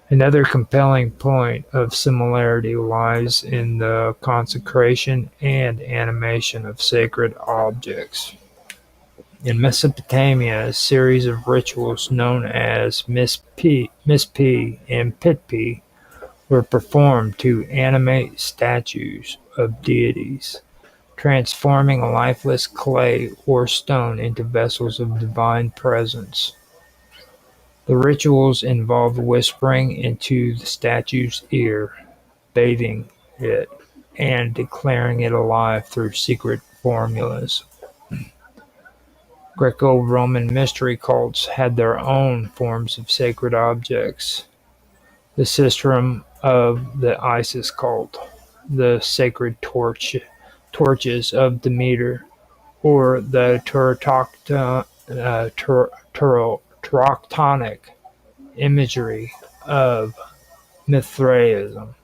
Another compelling point of similarity lies in the consecration and animation of sacred objects. In Mesopotamia, a series of rituals known as Mispi and Pitpi were performed to animate statues of deities, transforming lifeless clay or stone into vessels of divine presence. The rituals involved whispering into the statue's ear, bathing it, and declaring it alive through secret formulas. Greco-Roman mystery cults had their own forms of sacred objects. The sistrum of the Isis cult, the sacred torches of Demeter, or the Turoctonic imagery of Mithraism.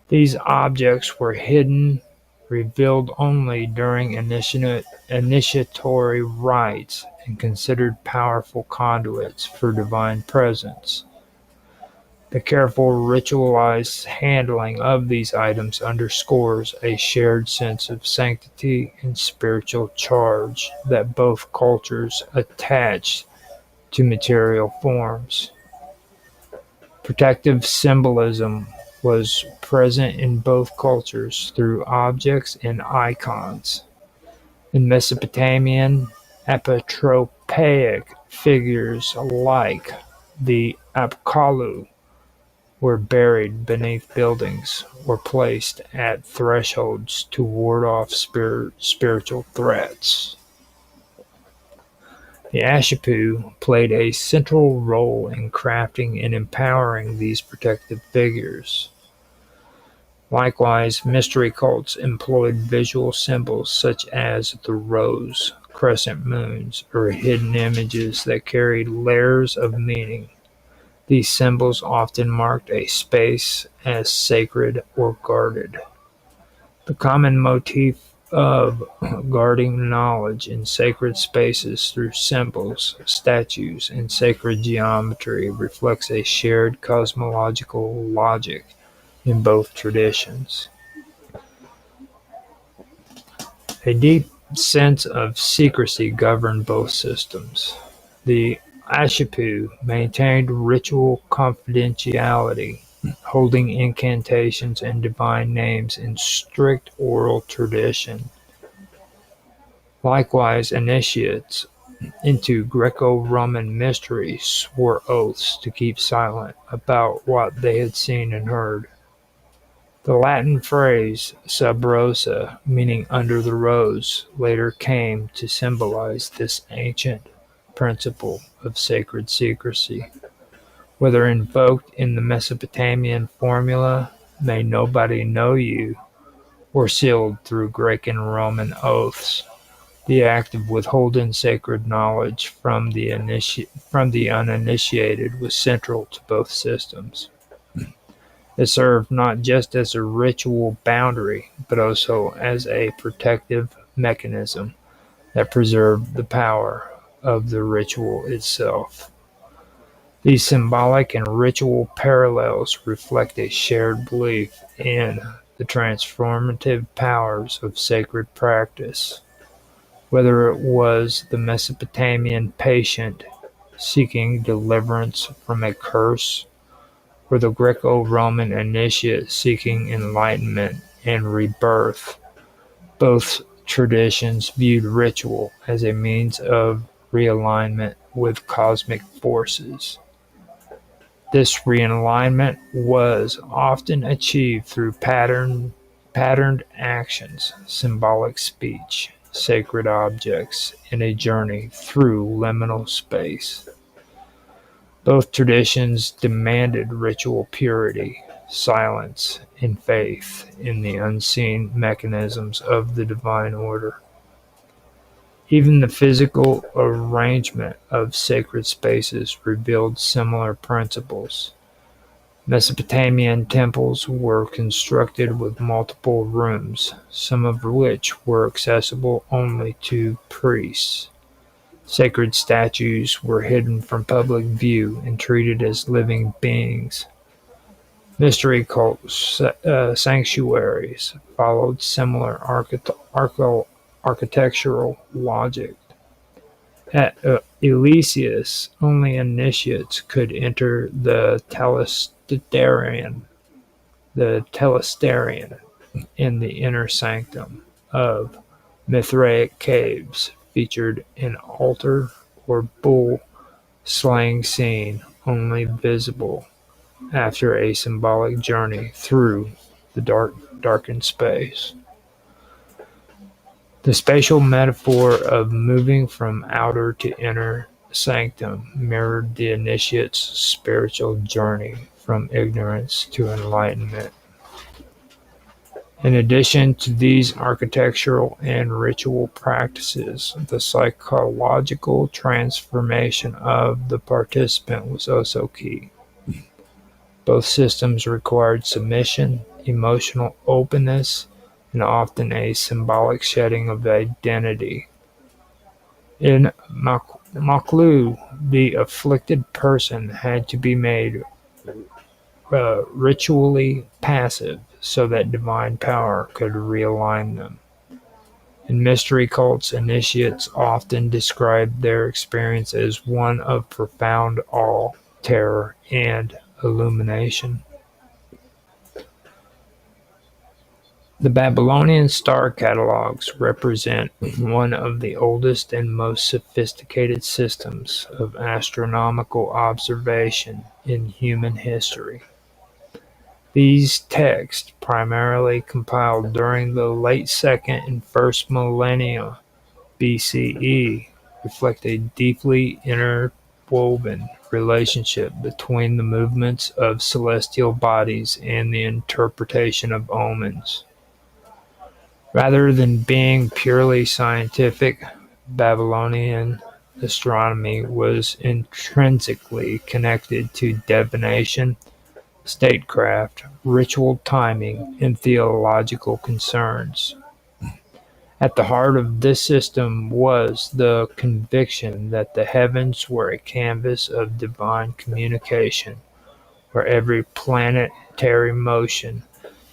These objects were hidden, revealed only during initiatory rites, and considered powerful conduits for divine presence. The careful ritualized handling of these items underscores a shared sense of sanctity and spiritual charge that both cultures attached to material forms. Protective symbolism was present in both cultures through objects and icons. In Mesopotamian, apotropaic figures like the Apkallu were buried beneath buildings or placed at thresholds to ward off spiritual threats. The Ashipu played a central role in crafting and empowering these protective figures. Likewise, mystery cults employed visual symbols such as the rose, crescent moons, or hidden images that carried layers of meaning. These symbols often marked a space as sacred or guarded. The common motif of guarding knowledge in sacred spaces through symbols, statues, and sacred geometry reflects a shared cosmological logic in both traditions. A deep sense of secrecy governed both systems. The Ashipu maintained ritual confidentiality, holding incantations and divine names in strict oral tradition. Likewise, initiates into Greco-Roman mysteries swore oaths to keep silent about what they had seen and heard. The Latin phrase "sub rosa", meaning under the rose, later came to symbolize this ancient principle of sacred secrecy. Whether invoked in the Mesopotamian formula, "May nobody know you," or sealed through Greek and Roman oaths, the act of withholding sacred knowledge from the uninitiated was central to both systems. It served not just as a ritual boundary, but also as a protective mechanism that preserved the power of the ritual itself. These symbolic and ritual parallels reflect a shared belief in the transformative powers of sacred practice. Whether it was the Mesopotamian patient seeking deliverance from a curse, or the Greco-Roman initiate seeking enlightenment and rebirth, both traditions viewed ritual as a means of realignment with cosmic forces. This realignment was often achieved through patterned actions, symbolic speech, sacred objects, and a journey through liminal space. Both traditions demanded ritual purity, silence, and faith in the unseen mechanisms of the divine order. Even the physical arrangement of sacred spaces revealed similar principles. Mesopotamian temples were constructed with multiple rooms, some of which were accessible only to priests. Sacred statues were hidden from public view and treated as living beings. Mystery cult sanctuaries followed similar architectural logic. At Eleusis, only initiates could enter the telesterion in the inner sanctum of Mithraic caves, featured an altar or bull slaying scene only visible after a symbolic journey through the darkened space. The spatial metaphor of moving from outer to inner sanctum mirrored the initiate's spiritual journey from ignorance to enlightenment. In addition to these architectural and ritual practices, the psychological transformation of the participant was also key. Both systems required submission, emotional openness, and often a symbolic shedding of identity. In Maklu, the afflicted person had to be made ritually passive so that divine power could realign them. In mystery cults, initiates often described their experience as one of profound awe, terror, and illumination. The Babylonian star catalogs represent one of the oldest and most sophisticated systems of astronomical observation in human history. These texts, primarily compiled during the late 2nd and 1st millennia BCE, reflect a deeply interwoven relationship between the movements of celestial bodies and the interpretation of omens. Rather than being purely scientific, Babylonian astronomy was intrinsically connected to divination, statecraft, ritual timing, and theological concerns. At the heart of this system was the conviction that the heavens were a canvas of divine communication, where every planetary motion,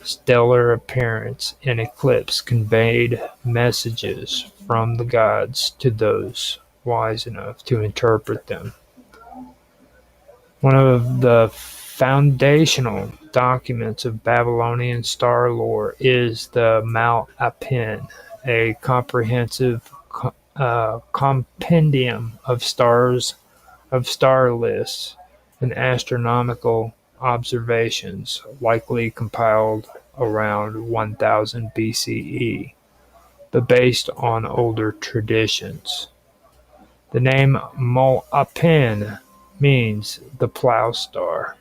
stellar appearance, and eclipse conveyed messages from the gods to those wise enough to interpret them. One of the foundational documents of Babylonian star lore is the Mal-Apin, a comprehensive compendium of star lists and astronomical observations, likely compiled around 1000 BCE, but based on older traditions. The name Mal-Apin means the plow star,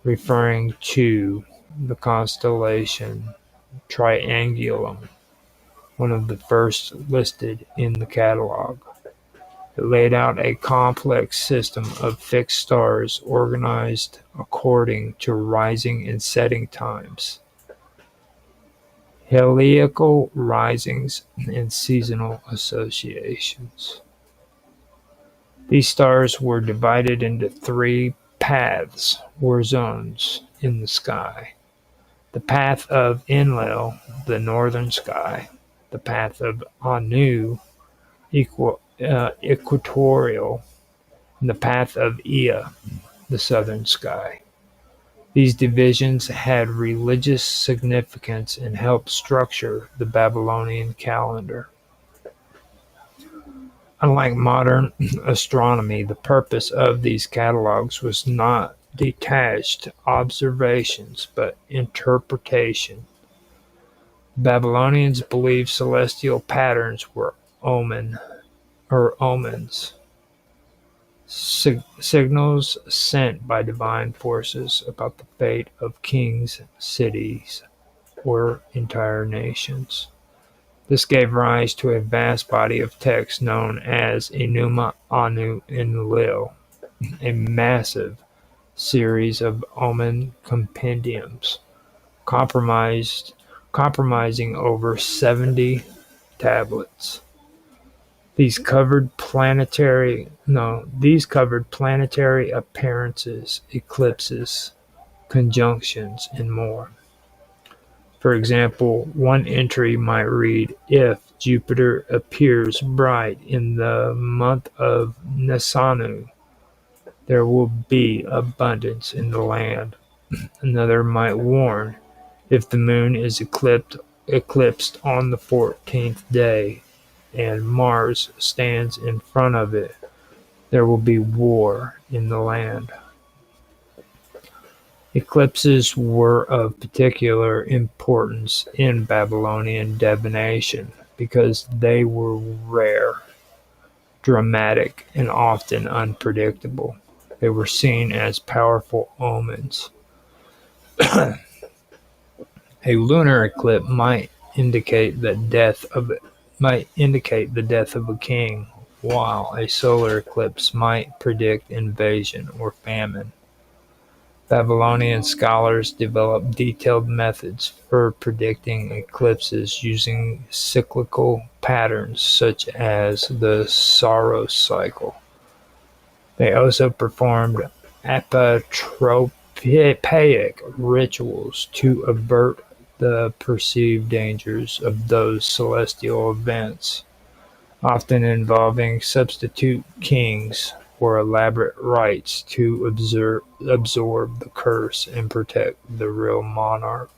referring to the constellation Triangulum, one of the first listed in the catalog. It laid out a complex system of fixed stars organized according to rising and setting times, heliacal risings, and seasonal associations. These stars were divided into 3 paths or zones in the sky: the path of Enlil, the northern sky; the path of Anu, equatorial; and the path of Ea, the southern sky. These divisions had religious significance and helped structure the Babylonian calendar. Unlike modern astronomy, the purpose of these catalogs was not detached observations, but interpretation. Babylonians believed celestial patterns were omens, signals sent by divine forces about the fate of kings, cities, or entire nations. This gave rise to a vast body of text known as Enuma, Anu, Enlil, a massive series of omen compendiums, comprising over 70 tablets. These covered planetary appearances, eclipses, conjunctions, and more. For example, one entry might read, "If Jupiter appears bright in the month of Nisanu, there will be abundance in the land." Another might warn, "If the moon is eclipsed on the 14th day, and Mars stands in front of it, there will be war in the land." Eclipses were of particular importance in Babylonian divination because they were rare, dramatic, and often unpredictable. They were seen as powerful omens. A lunar eclipse might indicate the death of a king, while a solar eclipse might predict invasion or famine. Babylonian scholars developed detailed methods for predicting eclipses using cyclical patterns such as the Saros cycle. They also performed apotropaic rituals to avert the perceived dangers of those celestial events, often involving substitute kings or elaborate rites to absorb the curse and protect the real monarch.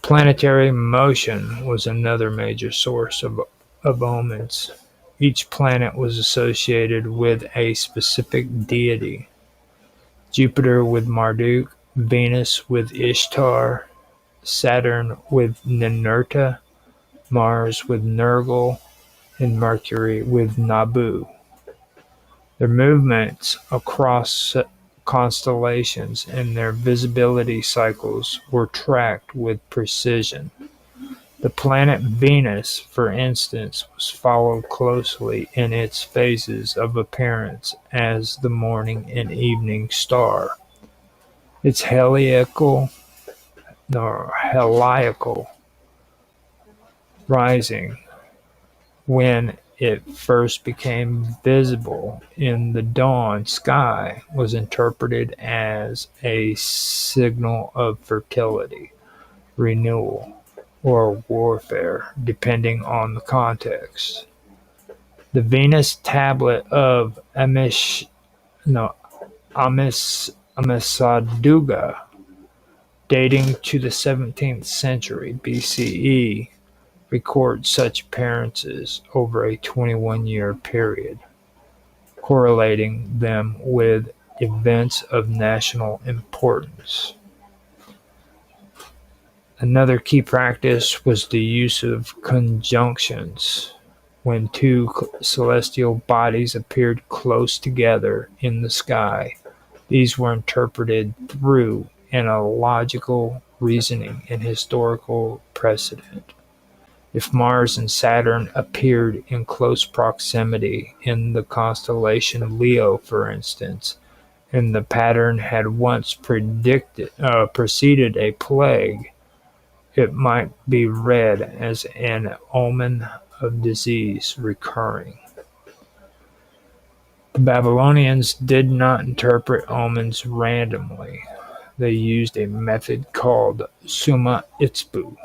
Planetary motion was another major source of omens. Each planet was associated with a specific deity. Jupiter with Marduk, Venus with Ishtar, Saturn with Ninurta, Mars with Nergal, and Mercury with Nabu. Their movements across constellations and their visibility cycles were tracked with precision. The planet Venus, for instance, was followed closely in its phases of appearance as the morning and evening star. Its heliacal rising, when it first became visible in the dawn sky, was interpreted as a signal of fertility, renewal, or warfare, depending on the context. The Venus tablet of Amisaduga, dating to the 17th century BCE, records such appearances over a 21-year period, correlating them with events of national importance. Another key practice was the use of conjunctions. When two celestial bodies appeared close together in the sky, these were interpreted through analogical reasoning and historical precedent. If Mars and Saturn appeared in close proximity in the constellation Leo, for instance, and the pattern had once preceded a plague, it might be read as an omen of disease recurring. The Babylonians did not interpret omens randomly. They used a method called Summa Itzbu,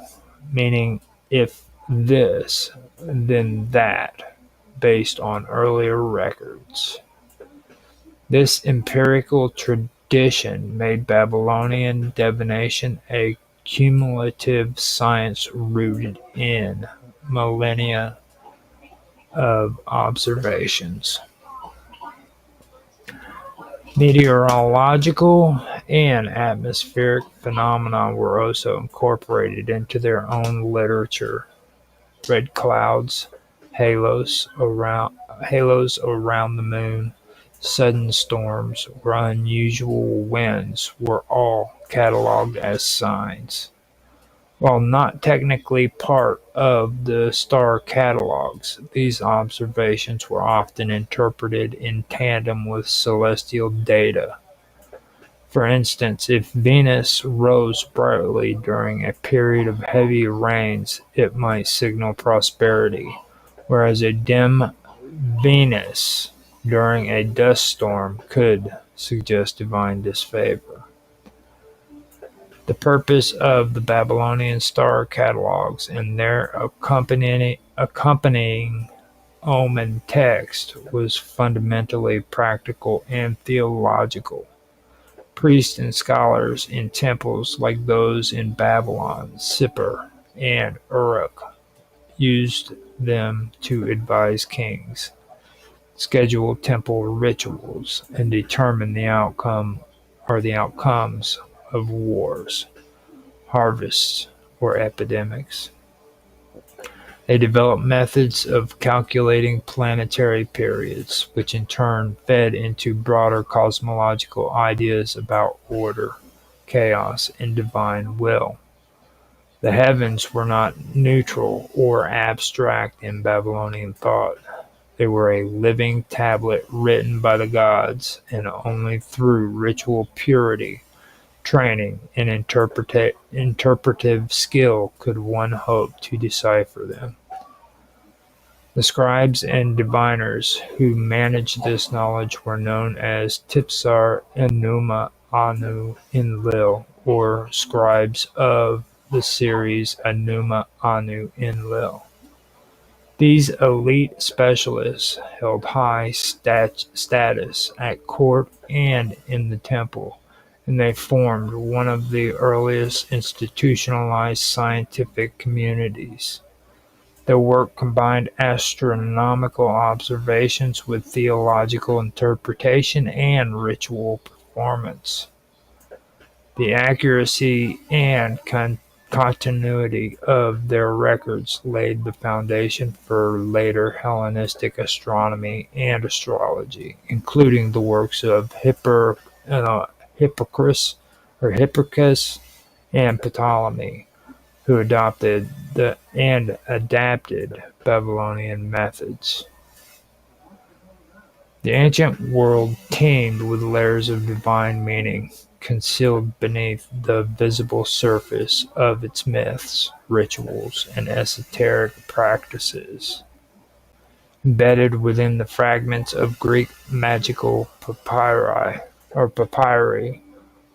meaning if this, then that, based on earlier records. This empirical tradition made Babylonian divination a cumulative science rooted in millennia of observations. Meteorological and atmospheric phenomena were also incorporated into their own literature. Red clouds, halos around the moon, sudden storms, or unusual winds were all cataloged as signs. While not technically part of the star catalogs, these observations were often interpreted in tandem with celestial data. For instance, if Venus rose brightly during a period of heavy rains, it might signal prosperity, whereas a dim Venus during a dust storm could suggest divine disfavor. The purpose of the Babylonian star catalogs and their accompanying omen text was fundamentally practical and theological. Priests and scholars in temples like those in Babylon, Sippar, and Uruk used them to advise kings, schedule temple rituals, and determine the outcome or the outcomes of wars, harvests, or epidemics. They developed methods of calculating planetary periods, which in turn fed into broader cosmological ideas about order, chaos, and divine will. The heavens were not neutral or abstract in Babylonian thought. They were a living tablet written by the gods, and only through ritual purity, training, and interpretive skill could one hope to decipher them. The scribes and diviners who managed this knowledge were known as Tipsar Enuma Anu Enlil, or scribes of the series Enuma Anu Enlil. These elite specialists held high status at court and in the temple, and they formed one of the earliest institutionalized scientific communities. Their work combined astronomical observations with theological interpretation and ritual performance. The accuracy and continuity of their records laid the foundation for later Hellenistic astronomy and astrology, including the works of Hipparchus and Ptolemy, who adopted and adapted Babylonian methods. The ancient world teemed with layers of divine meaning, concealed beneath the visible surface of its myths, rituals, and esoteric practices. Embedded within the fragments of Greek magical papyri,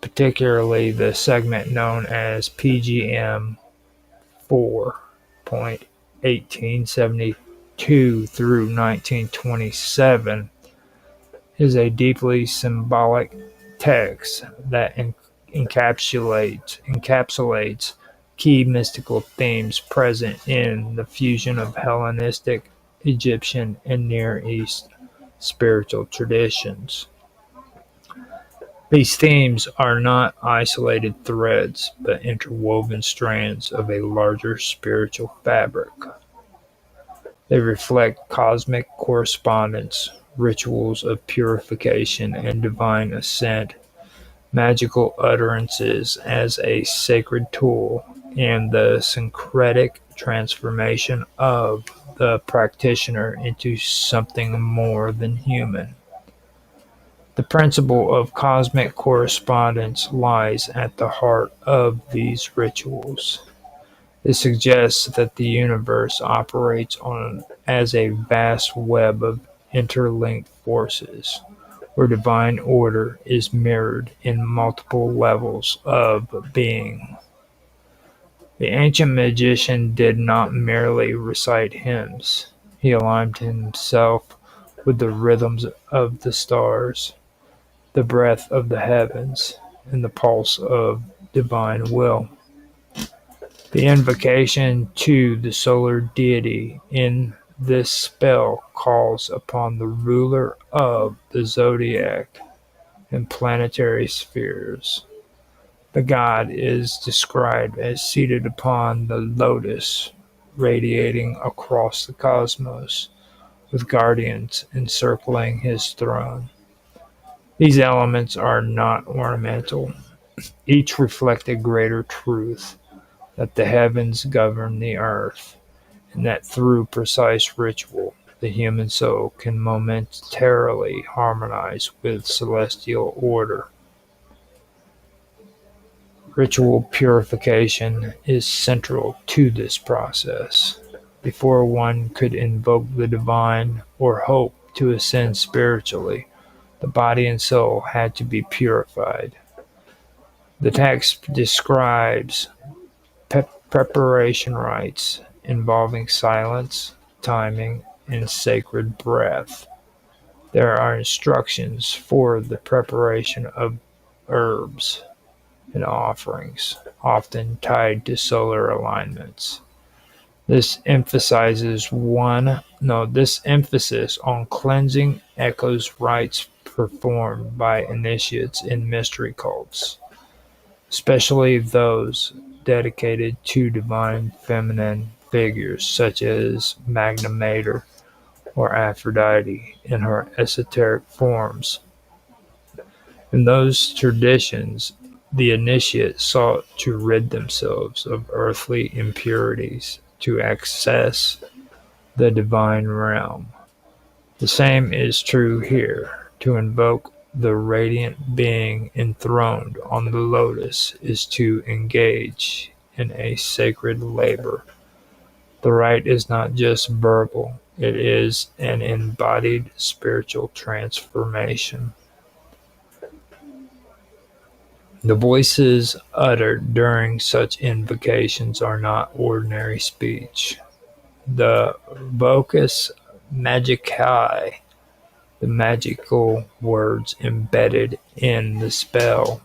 particularly the segment known as PGM 4.1872 through 1927, is a deeply symbolic text that encapsulates key mystical themes present in the fusion of Hellenistic, Egyptian, and Near East spiritual traditions. These themes are not isolated threads, but interwoven strands of a larger spiritual fabric. They reflect cosmic correspondence, rituals of purification and divine ascent, magical utterances as a sacred tool, and the syncretic transformation of the practitioner into something more than human. The principle of cosmic correspondence lies at the heart of these rituals. It suggests that the universe operates as a vast web of interlinked forces, where divine order is mirrored in multiple levels of being. The ancient magician did not merely recite hymns. He aligned himself with the rhythms of the stars, the breath of the heavens, and the pulse of divine will. The invocation to the solar deity in this spell calls upon the ruler of the zodiac and planetary spheres. The god is described as seated upon the lotus, radiating across the cosmos, with guardians encircling his throne. These elements are not ornamental. Each reflect a greater truth, that the heavens govern the earth, and that through precise ritual, the human soul can momentarily harmonize with celestial order. Ritual purification is central to this process. Before one could invoke the divine or hope to ascend spiritually, the body and soul had to be purified. The text describes preparation rites involving silence, timing, and sacred breath. There are instructions for the preparation of herbs and offerings, often tied to solar alignments. This emphasis on cleansing echoes rites performed by initiates in mystery cults, especially those dedicated to divine feminine figures such as Magna Mater or Aphrodite in her esoteric forms. In those traditions, the initiate sought to rid themselves of earthly impurities to access the divine realm. The same is true here. To invoke the radiant being enthroned on the lotus is to engage in a sacred labor. The rite is not just verbal, it is an embodied spiritual transformation. The voices uttered during such invocations are not ordinary speech. The vocus magicae, the magical words embedded in the spell,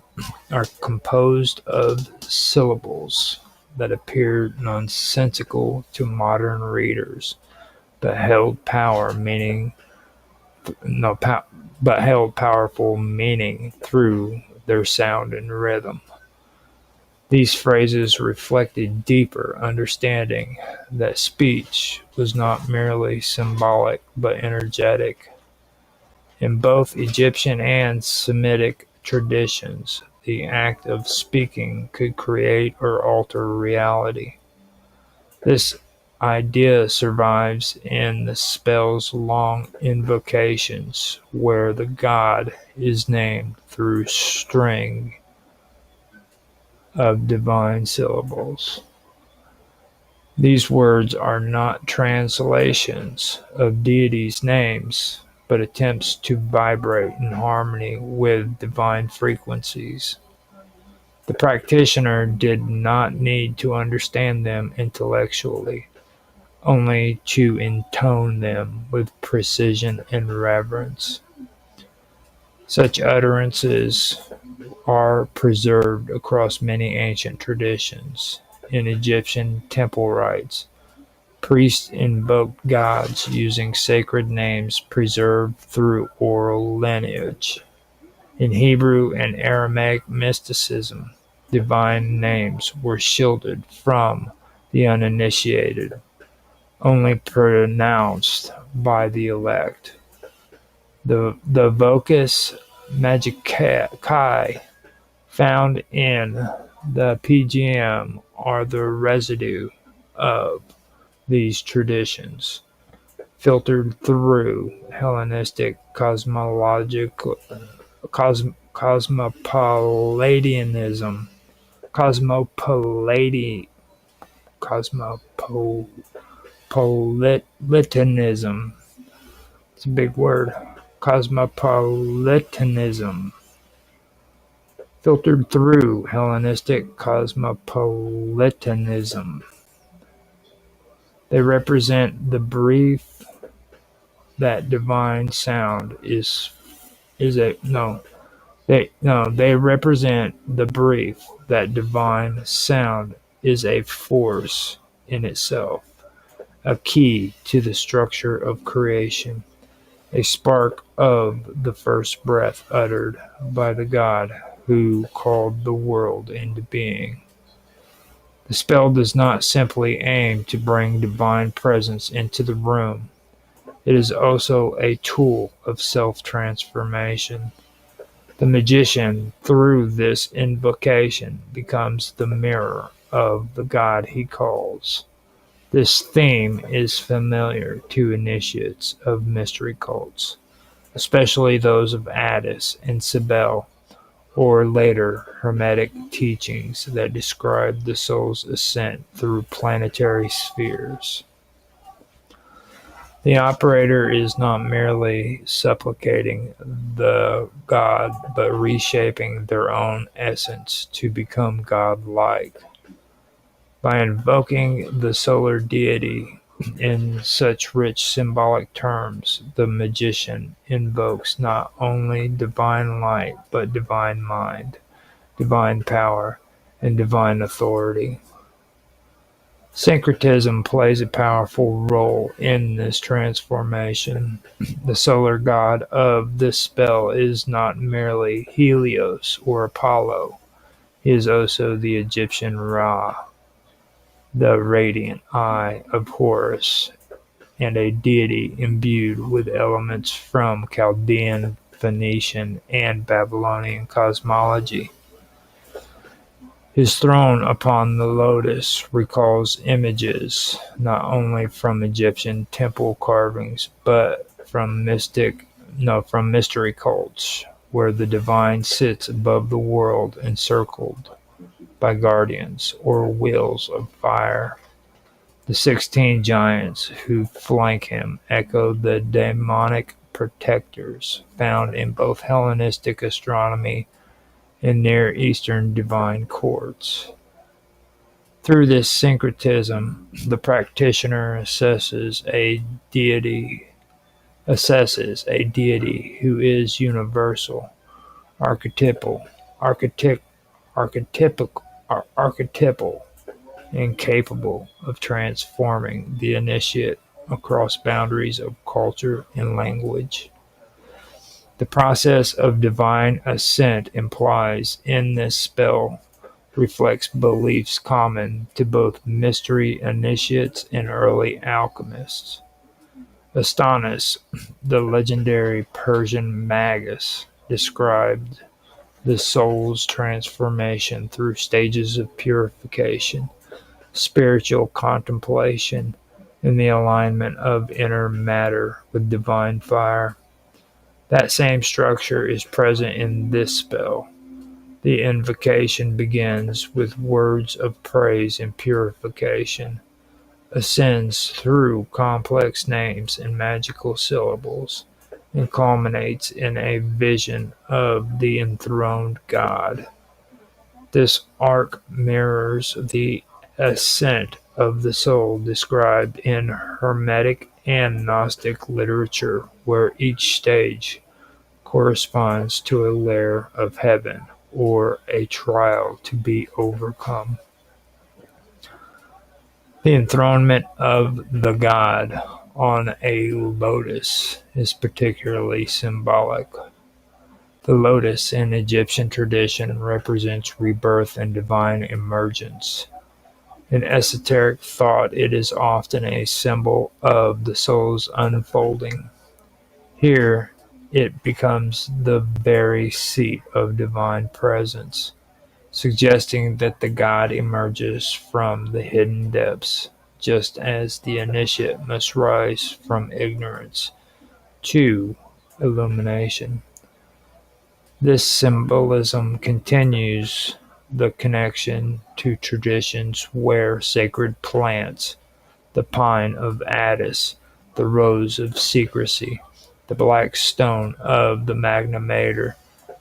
are composed of syllables that appear nonsensical to modern readers, but held powerful meaning through their sound and rhythm. These phrases reflected deeper understanding that speech was not merely symbolic but energetic. In both Egyptian and Semitic traditions, the act of speaking could create or alter reality. This idea survives in the spell's long invocations, where the god is named through string of divine syllables. These words are not translations of deities' names, but attempts to vibrate in harmony with divine frequencies. The practitioner did not need to understand them intellectually, only to intone them with precision and reverence. Such utterances are preserved across many ancient traditions. In Egyptian temple rites, priests invoked gods using sacred names preserved through oral lineage. In Hebrew and Aramaic mysticism, divine names were shielded from the uninitiated, only pronounced by the elect. The Vocus Magicae found in the PGM are the residue of these traditions, filtered through Hellenistic cosmopolitanism, cosmopolitanism. It's a big word. Cosmopolitanism. Filtered through Hellenistic cosmopolitanism. They represent the brief that divine sound they represent the belief that divine sound is a force in itself, a key to the structure of creation, a spark of the first breath uttered by the God who called the world into being. The spell does not simply aim to bring divine presence into the room. It is also a tool of self-transformation. The magician, through this invocation, becomes the mirror of the God he calls. This theme is familiar to initiates of mystery cults, especially those of Attis and Cybele, or later Hermetic teachings that describe the soul's ascent through planetary spheres. The operator is not merely supplicating the god, but reshaping their own essence to become god-like. By invoking the solar deity in such rich symbolic terms, the magician invokes not only divine light, but divine mind, divine power, and divine authority. Syncretism plays a powerful role in this transformation. The solar god of this spell is not merely Helios or Apollo. He is also the Egyptian Ra, the radiant eye of Horus, and a deity imbued with elements from Chaldean, Phoenician, and Babylonian cosmology. His throne upon the lotus recalls images not only from Egyptian temple carvings, but from mystery cults, where the divine sits above the world encircled by guardians or wheels of fire. The 16 giants who flank him echo the demonic protectors found in both Hellenistic astronomy and Near Eastern divine courts. Through this syncretism, the practitioner assesses a deity who is universal, archetypal, and capable of transforming the initiate across boundaries of culture and language. The process of divine ascent implies in this spell reflects beliefs common to both mystery initiates and early alchemists. Astonis, the legendary Persian magus, described the soul's transformation through stages of purification, spiritual contemplation, and the alignment of inner matter with divine fire. That same structure is present in this spell. The invocation begins with words of praise and purification, ascends through complex names and magical syllables, and culminates in a vision of the enthroned god. This arc mirrors the ascent of the soul described in Hermetic and Gnostic literature, where each stage corresponds to a layer of heaven or a trial to be overcome. The enthronement of the god on a lotus is particularly symbolic. The lotus in Egyptian tradition represents rebirth and divine emergence. In esoteric thought, it is often a symbol of the soul's unfolding. Here, it becomes the very seat of divine presence, suggesting that the god emerges from the hidden depths, just as the initiate must rise from ignorance to illumination. This symbolism continues the connection to traditions where sacred plants, the pine of Attis, the rose of secrecy, the black stone of the Magna Mater,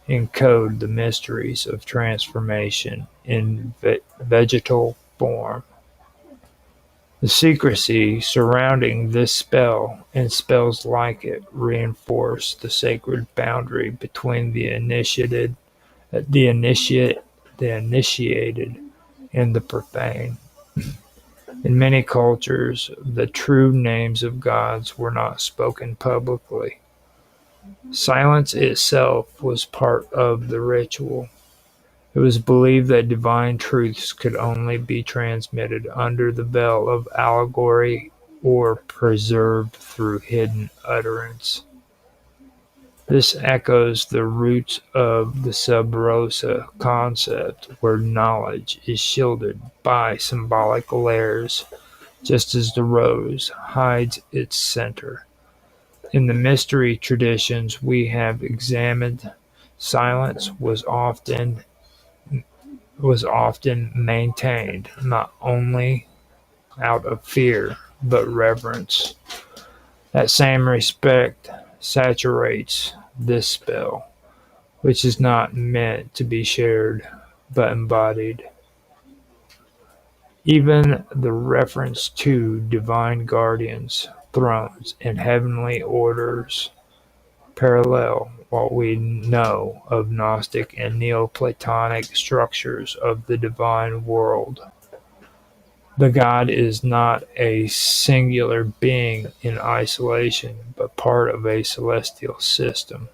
encode the mysteries of transformation in vegetal form. The secrecy surrounding this spell and spells like it reinforce the sacred boundary between the initiated, and the profane. In many cultures, the true names of gods were not spoken publicly. Silence itself was part of the ritual. It was believed that divine truths could only be transmitted under the veil of allegory or preserved through hidden utterance. This echoes the roots of the sub rosa concept, where knowledge is shielded by symbolic layers, just as the rose hides its center. In the mystery traditions we have examined, silence was often maintained not only out of fear but reverence. That same respect saturates this spell, which is not meant to be shared but embodied. Even the reference to divine guardians, thrones, and heavenly orders parallel what we know of Gnostic and Neoplatonic structures of the divine world. The god is not a singular being in isolation, but part of a celestial system,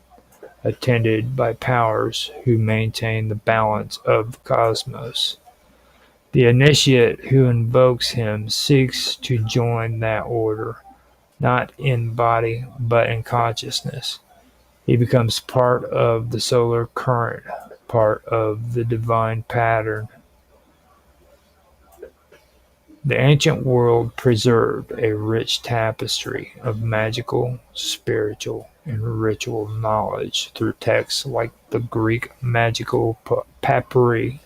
attended by powers who maintain the balance of the cosmos. The initiate who invokes him seeks to join that order, not in body but in consciousness. He becomes part of the solar current, part of the divine pattern. The ancient world preserved a rich tapestry of magical, spiritual, and ritual knowledge through texts like the Greek magical papyri.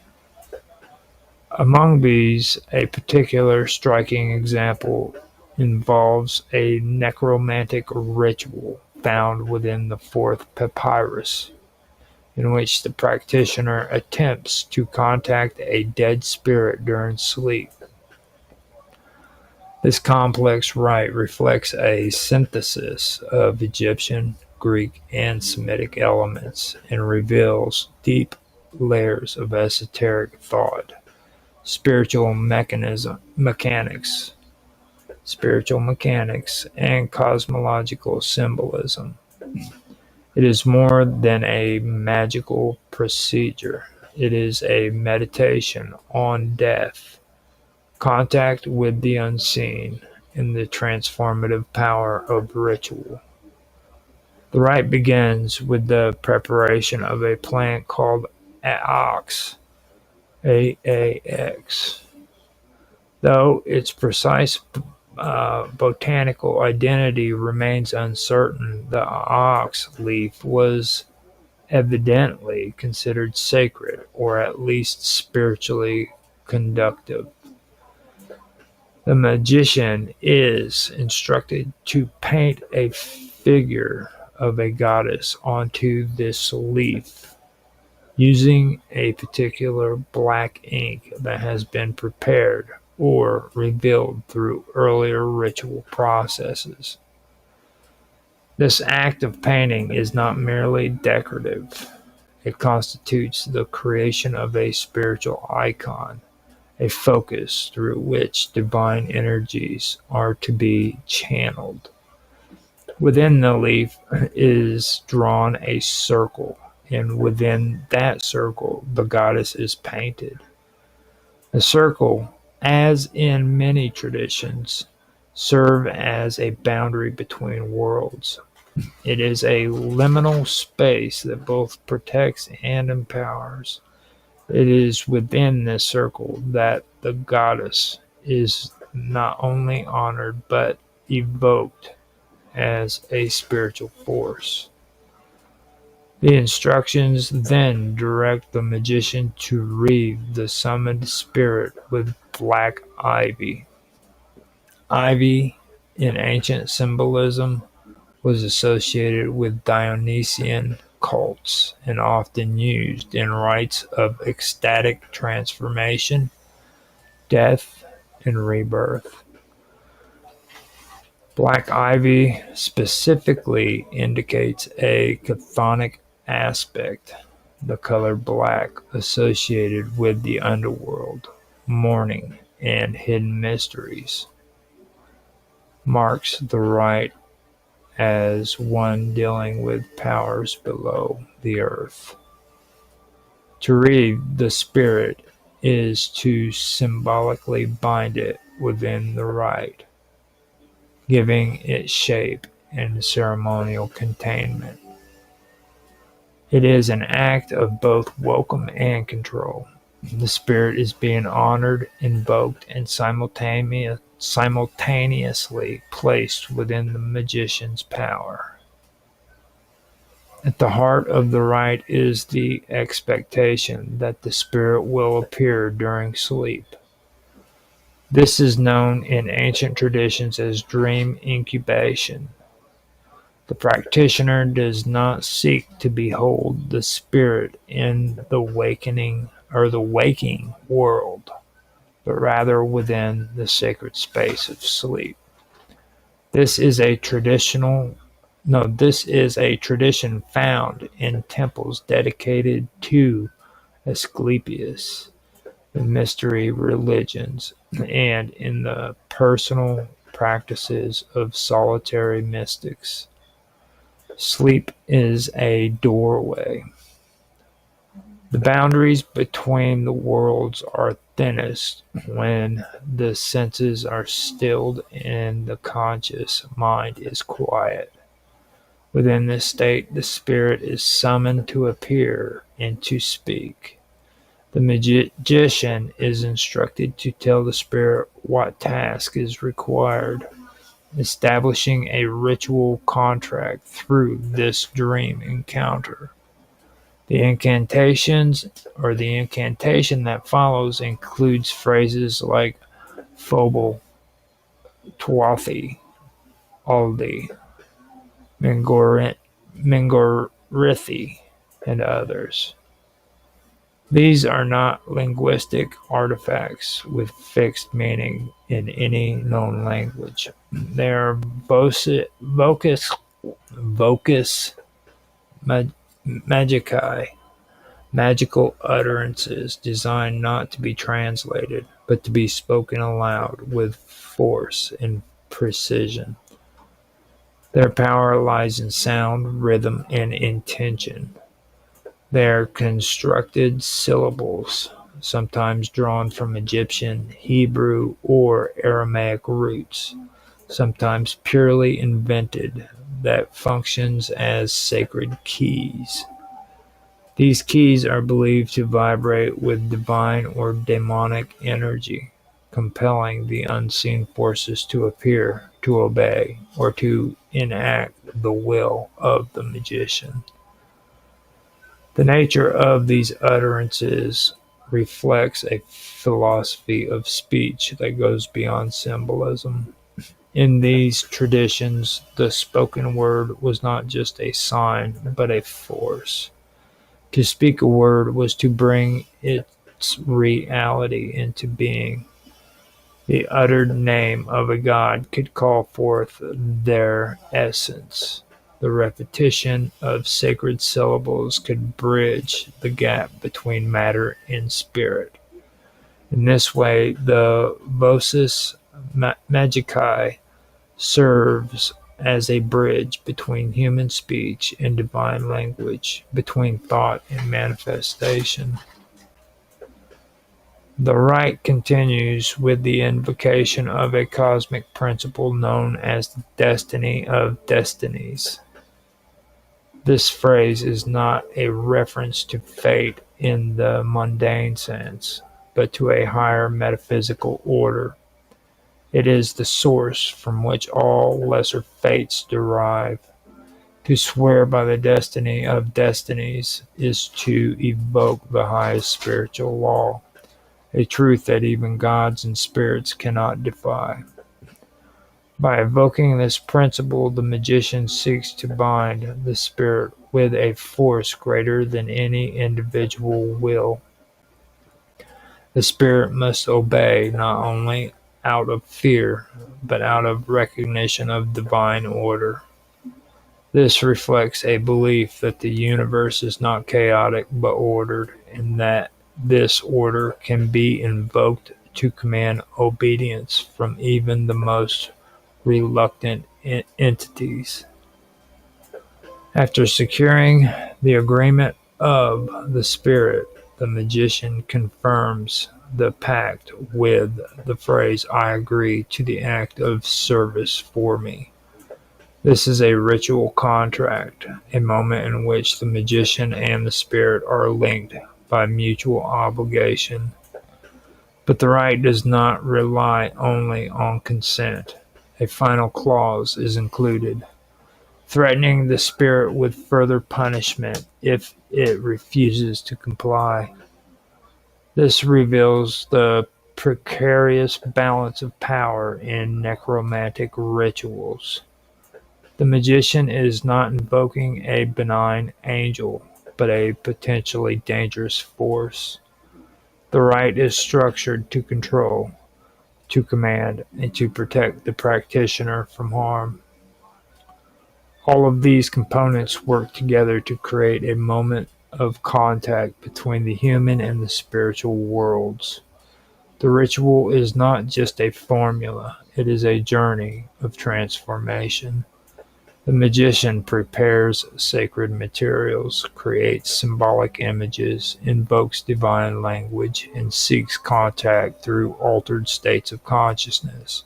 Among these, a particular striking example involves a necromantic ritual found within the fourth papyrus, in which the practitioner attempts to contact a dead spirit during sleep. This complex rite reflects a synthesis of Egyptian, Greek, and Semitic elements and reveals deep layers of esoteric thought, spiritual mechanics, and cosmological symbolism. It is more than a magical procedure. It is a meditation on death, contact with the unseen, and the transformative power of ritual. The rite begins with the preparation of a plant called AAX, AAX. Though its precise botanical identity remains uncertain, the ox leaf was evidently considered sacred, or at least spiritually conductive. The magician is instructed to paint a figure of a goddess onto this leaf using a particular black ink that has been prepared or revealed through earlier ritual processes. This act of painting is not merely decorative. It constitutes the creation of a spiritual icon, a focus through which divine energies are to be channeled. Within the leaf is drawn a circle, and within that circle the goddess is painted. The circle, as in many traditions, serves as a boundary between worlds. It is a liminal space that both protects and empowers. It is within this circle that the goddess is not only honored but evoked as a spiritual force. The instructions then direct the magician to wreathe the summoned spirit with black ivy. Ivy, in ancient symbolism, was associated with Dionysian cults and often used in rites of ecstatic transformation, death, and rebirth. Black ivy specifically indicates a chthonic aspect, the color black associated with the underworld, mourning, and hidden mysteries. Marks the rite as one dealing with powers below the earth. To read the spirit is to symbolically bind it within the rite, giving it shape and ceremonial containment. It is an act of both welcome and control. The spirit is being honored, invoked, and simultaneously placed within the magician's power. At the heart of the rite is the expectation that the spirit will appear during sleep. This is known in ancient traditions as dream incubation. The practitioner does not seek to behold the spirit in the waking world, but rather within the sacred space of sleep. This is a tradition found in temples dedicated to Asclepius, the mystery religions, and in the personal practices of solitary mystics. Sleep is a doorway. The boundaries between the worlds are thinnest when the senses are stilled and the conscious mind is quiet. Within this state, the spirit is summoned to appear and to speak. The magician is instructed to tell the spirit what task is required, establishing a ritual contract through this dream encounter. The incantation that follows includes phrases like Phobal, Twathi, Aldi, Mingorithi, and others. These are not linguistic artifacts with fixed meaning in any known language. They are vocus magicae, magical utterances designed not to be translated, but to be spoken aloud with force and precision. Their power lies in sound, rhythm, and intention. They are constructed syllables, sometimes drawn from Egyptian, Hebrew, or Aramaic roots, sometimes purely invented, that functions as sacred keys. These keys are believed to vibrate with divine or demonic energy, compelling the unseen forces to appear, to obey, or to enact the will of the magician. The nature of these utterances reflects a philosophy of speech that goes beyond symbolism. In these traditions, the spoken word was not just a sign, but a force. To speak a word was to bring its reality into being. The uttered name of a god could call forth their essence. The repetition of sacred syllables could bridge the gap between matter and spirit. In this way, the vocis magicae serves as a bridge between human speech and divine language, between thought and manifestation. The rite continues with the invocation of a cosmic principle known as the destiny of destinies. This phrase is not a reference to fate in the mundane sense, but to a higher metaphysical order. It is the source from which all lesser fates derive. To swear by the destiny of destinies is to evoke the highest spiritual law, a truth that even gods and spirits cannot defy. By evoking this principle, the magician seeks to bind the spirit with a force greater than any individual will. The spirit must obey not only out of fear, but out of recognition of divine order. This reflects a belief that the universe is not chaotic but ordered, and that this order can be invoked to command obedience from even the most reluctant entities. After securing the agreement of the spirit, the magician confirms the pact with the phrase, "I agree to the act of service for me." This is a ritual contract, a moment in which the magician and the spirit are linked by mutual obligation. But the rite does not rely only on consent. A final clause is included, threatening the spirit with further punishment if it refuses to comply. This reveals the precarious balance of power in necromantic rituals. The magician is not invoking a benign angel, but a potentially dangerous force. The rite is structured to control, to command, and to protect the practitioner from harm. All of these components work together to create a moment of contact between the human and the spiritual worlds. The ritual is not just a formula, it is a journey of transformation. The magician prepares sacred materials, creates symbolic images, invokes divine language, and seeks contact through altered states of consciousness.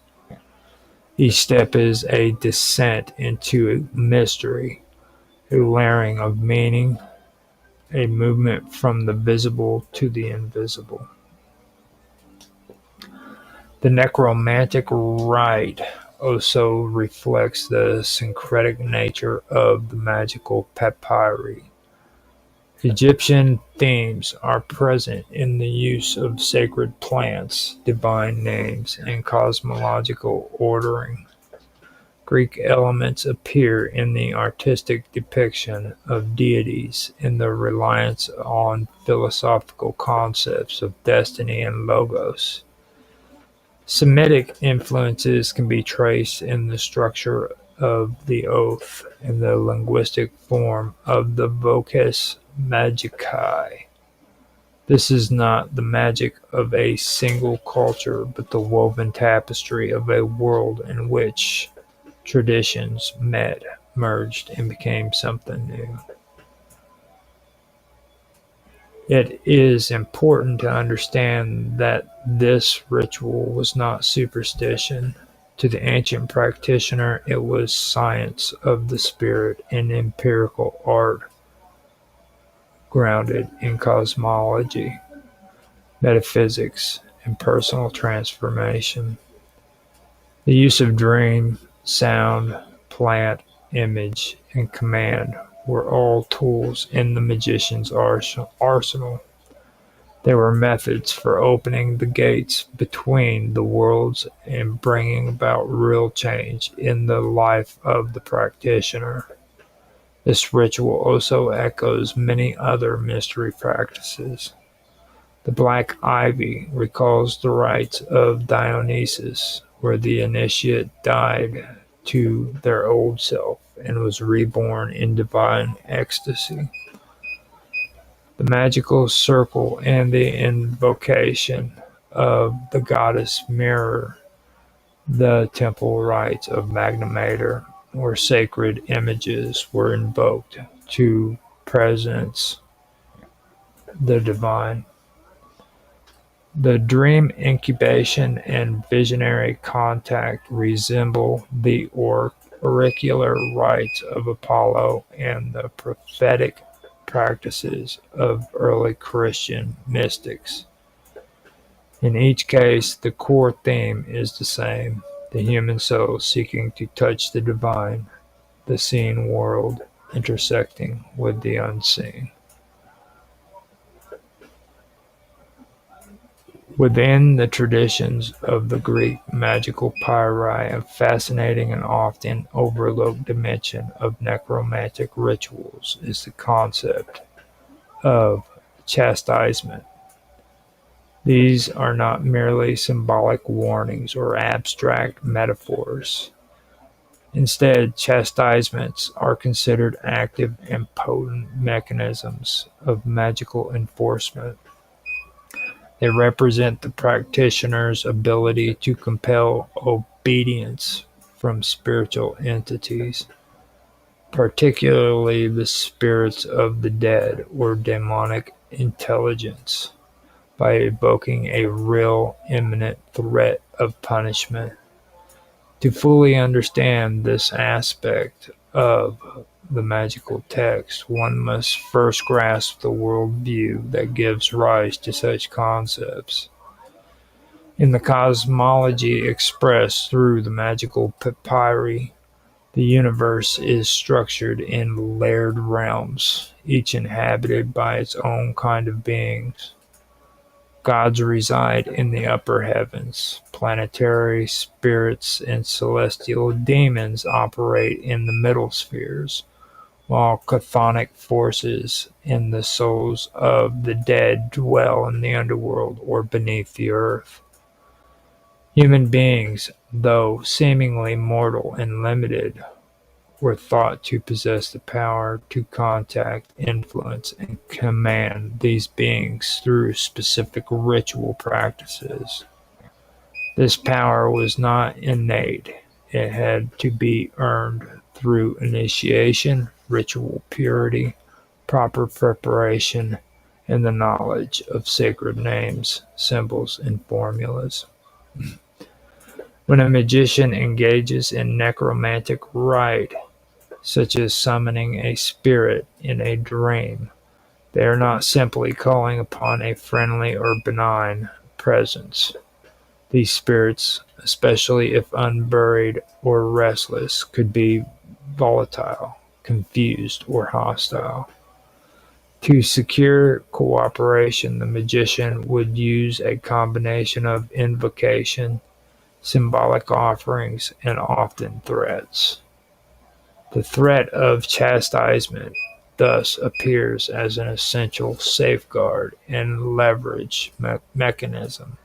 Each step is a descent into mystery, a layering of meaning, a movement from the visible to the invisible. The necromantic rite also reflects the syncretic nature of the magical papyri. Egyptian themes are present in the use of sacred plants, divine names, and cosmological ordering. Greek elements appear in the artistic depiction of deities and the reliance on philosophical concepts of destiny and logos. Semitic influences can be traced in the structure of the oath and the linguistic form of the voces magicae. This is not the magic of a single culture, but the woven tapestry of a world in which traditions met, merged, and became something new. It is important to understand that this ritual was not superstition. To the ancient practitioner, it was science of the spirit and empirical art grounded in cosmology, metaphysics, and personal transformation. The use of dream, sound, plant, image, and command were all tools in the magician's arsenal. They were methods for opening the gates between the worlds and bringing about real change in the life of the practitioner. This ritual also echoes many other mystery practices. The black ivy recalls the rites of Dionysus, where the initiate died to their old self and was reborn in divine ecstasy. The magical circle and the invocation of the goddess mirror the temple rites of Magna Mater, where sacred images were invoked to presence the divine. The dream incubation and visionary contact resemble the auricular rites of Apollo and the prophetic practices of early Christian mystics. In each case, the core theme is the same: the human soul seeking to touch the divine, the seen world intersecting with the unseen. Within the traditions of the Greek magical pyri, a fascinating and often overlooked dimension of necromantic rituals is the concept of chastisement. These are not merely symbolic warnings or abstract metaphors. Instead, chastisements are considered active and potent mechanisms of magical enforcement. They represent the practitioner's ability to compel obedience from spiritual entities, particularly the spirits of the dead or demonic intelligence, by evoking a real imminent threat of punishment. To fully understand this aspect of the magical text, one must first grasp the worldview that gives rise to such concepts. In the cosmology expressed through the magical papyri, the universe is structured in layered realms, each inhabited by its own kind of beings. Gods reside in the upper heavens. Planetary spirits and celestial demons operate in the middle spheres, while chthonic forces and the souls of the dead dwell in the underworld or beneath the earth. Human beings, though seemingly mortal and limited, were thought to possess the power to contact, influence, and command these beings through specific ritual practices. This power was not innate. It had to be earned through initiation, ritual purity, proper preparation, and the knowledge of sacred names, symbols, and formulas. When a magician engages in necromantic rite, such as summoning a spirit in a dream, they are not simply calling upon a friendly or benign presence. These spirits, especially if unburied or restless, could be volatile, confused, or hostile. To secure cooperation, the magician would use a combination of invocation, symbolic offerings, and often threats. The threat of chastisement thus appears as an essential safeguard and leverage mechanism.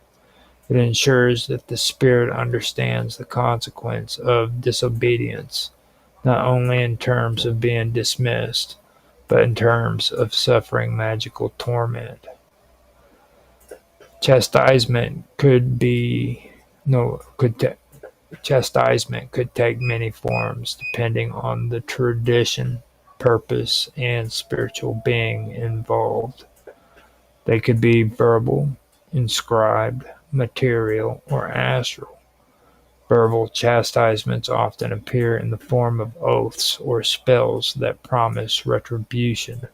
It ensures that the spirit understands the consequence of disobedience, not only in terms of being dismissed, but in terms of suffering magical torment. Chastisement could take many forms depending on the tradition, purpose, and spiritual being involved. They could be verbal, inscribed, material, or astral. Verbal chastisements often appear in the form of oaths or spells that promise retribution.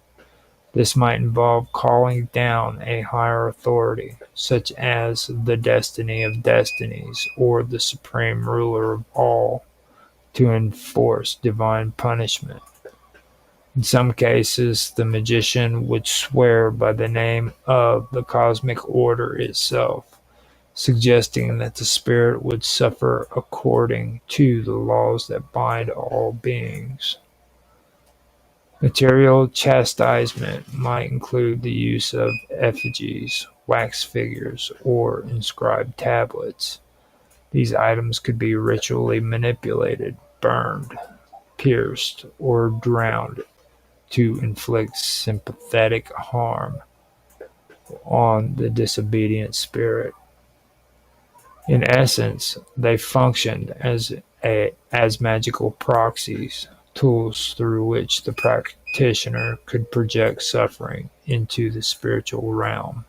This might involve calling down a higher authority, such as the Destiny of Destinies or the Supreme Ruler of all, to enforce divine punishment. In some cases, the magician would swear by the name of the cosmic order itself, suggesting that the spirit would suffer according to the laws that bind all beings. Material chastisement might include the use of effigies, wax figures, or inscribed tablets. These items could be ritually manipulated, burned, pierced, or drowned to inflict sympathetic harm on the disobedient spirit. In essence, they functioned as magical proxies, tools through which the practitioner could project suffering into the spiritual realm.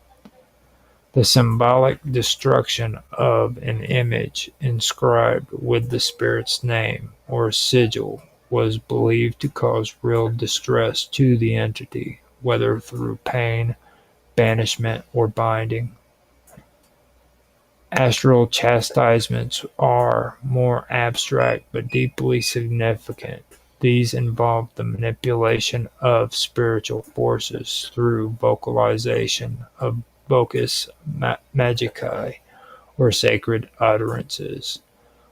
The symbolic destruction of an image inscribed with the spirit's name or sigil was believed to cause real distress to the entity, whether through pain, banishment, or binding. Astral chastisements are more abstract but deeply significant. These involve the manipulation of spiritual forces through vocalization of vocus magicae, or sacred utterances,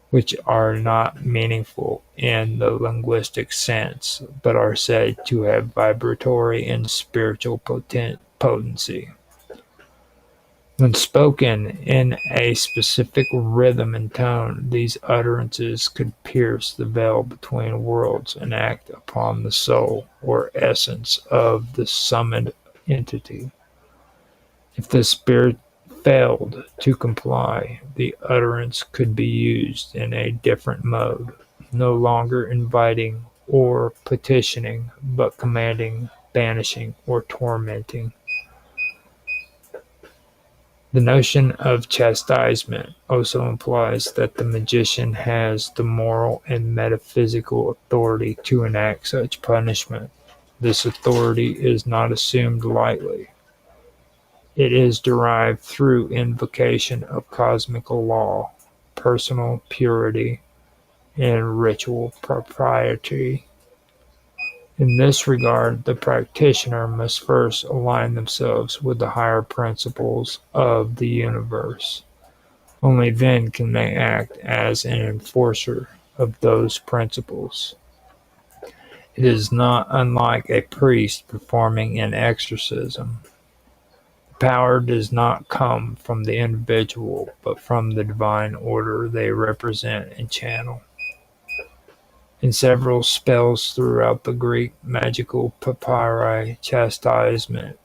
which are not meaningful in the linguistic sense, but are said to have vibratory and spiritual potency. When spoken in a specific rhythm and tone, these utterances could pierce the veil between worlds and act upon the soul or essence of the summoned entity. If the spirit failed to comply, the utterance could be used in a different mode, no longer inviting or petitioning, but commanding, banishing, or tormenting. The notion of chastisement also implies that the magician has the moral and metaphysical authority to enact such punishment. This authority is not assumed lightly. It is derived through invocation of cosmical law, personal purity, and ritual propriety. In this regard, the practitioner must first align themselves with the higher principles of the universe. Only then can they act as an enforcer of those principles. It is not unlike a priest performing an exorcism. Power does not come from the individual, but from the divine order they represent and channel. In several spells throughout the Greek magical papyri, chastisements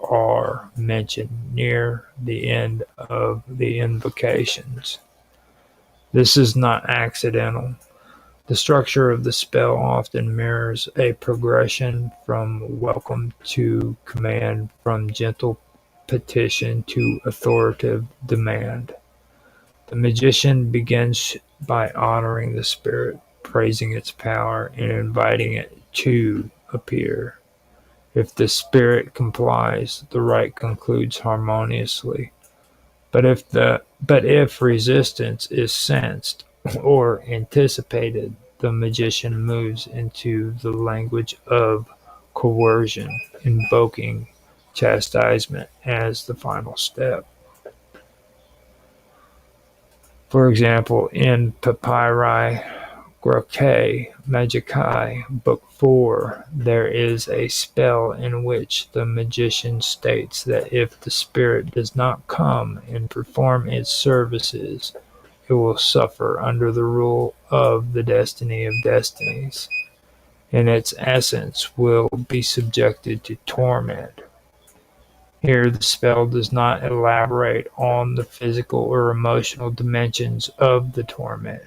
are mentioned near the end of the invocations. This is not accidental. The structure of the spell often mirrors a progression from welcome to command, from gentle petition to authoritative demand. The magician begins by honoring the spirit, praising its power, and inviting it to appear. If the spirit complies, the rite concludes harmoniously. But if resistance is sensed or anticipated, the magician moves into the language of coercion, invoking chastisement as the final step. For example, in Papyri Graecae Magicae, Book 4, there is a spell in which the magician states that if the spirit does not come and perform its services, it will suffer under the rule of the Destiny of Destinies. In its essence, will be subjected to torment. Here, the spell does not elaborate on the physical or emotional dimensions of the torment,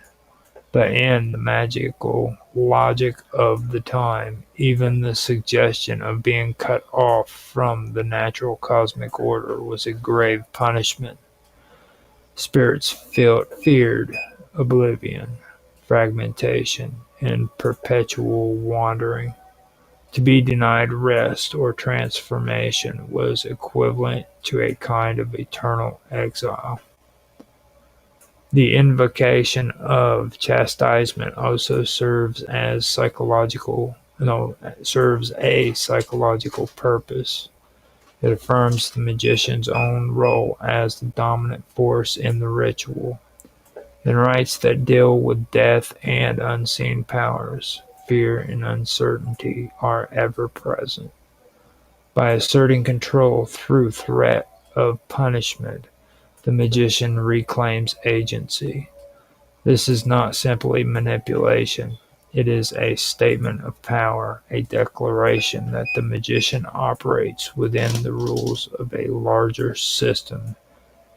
But in the magical logic of the time, even the suggestion of being cut off from the natural cosmic order was a grave punishment. Spirits feared oblivion, fragmentation, and perpetual wandering. To be denied rest or transformation was equivalent to a kind of eternal exile. The invocation of chastisement also serves a psychological purpose. It affirms the magician's own role as the dominant force in the ritual. In rites that deal with death and unseen powers, fear and uncertainty are ever present. By asserting control through threat of punishment, the magician reclaims agency. This is not simply manipulation. It is a statement of power, a declaration that the magician operates within the rules of a larger system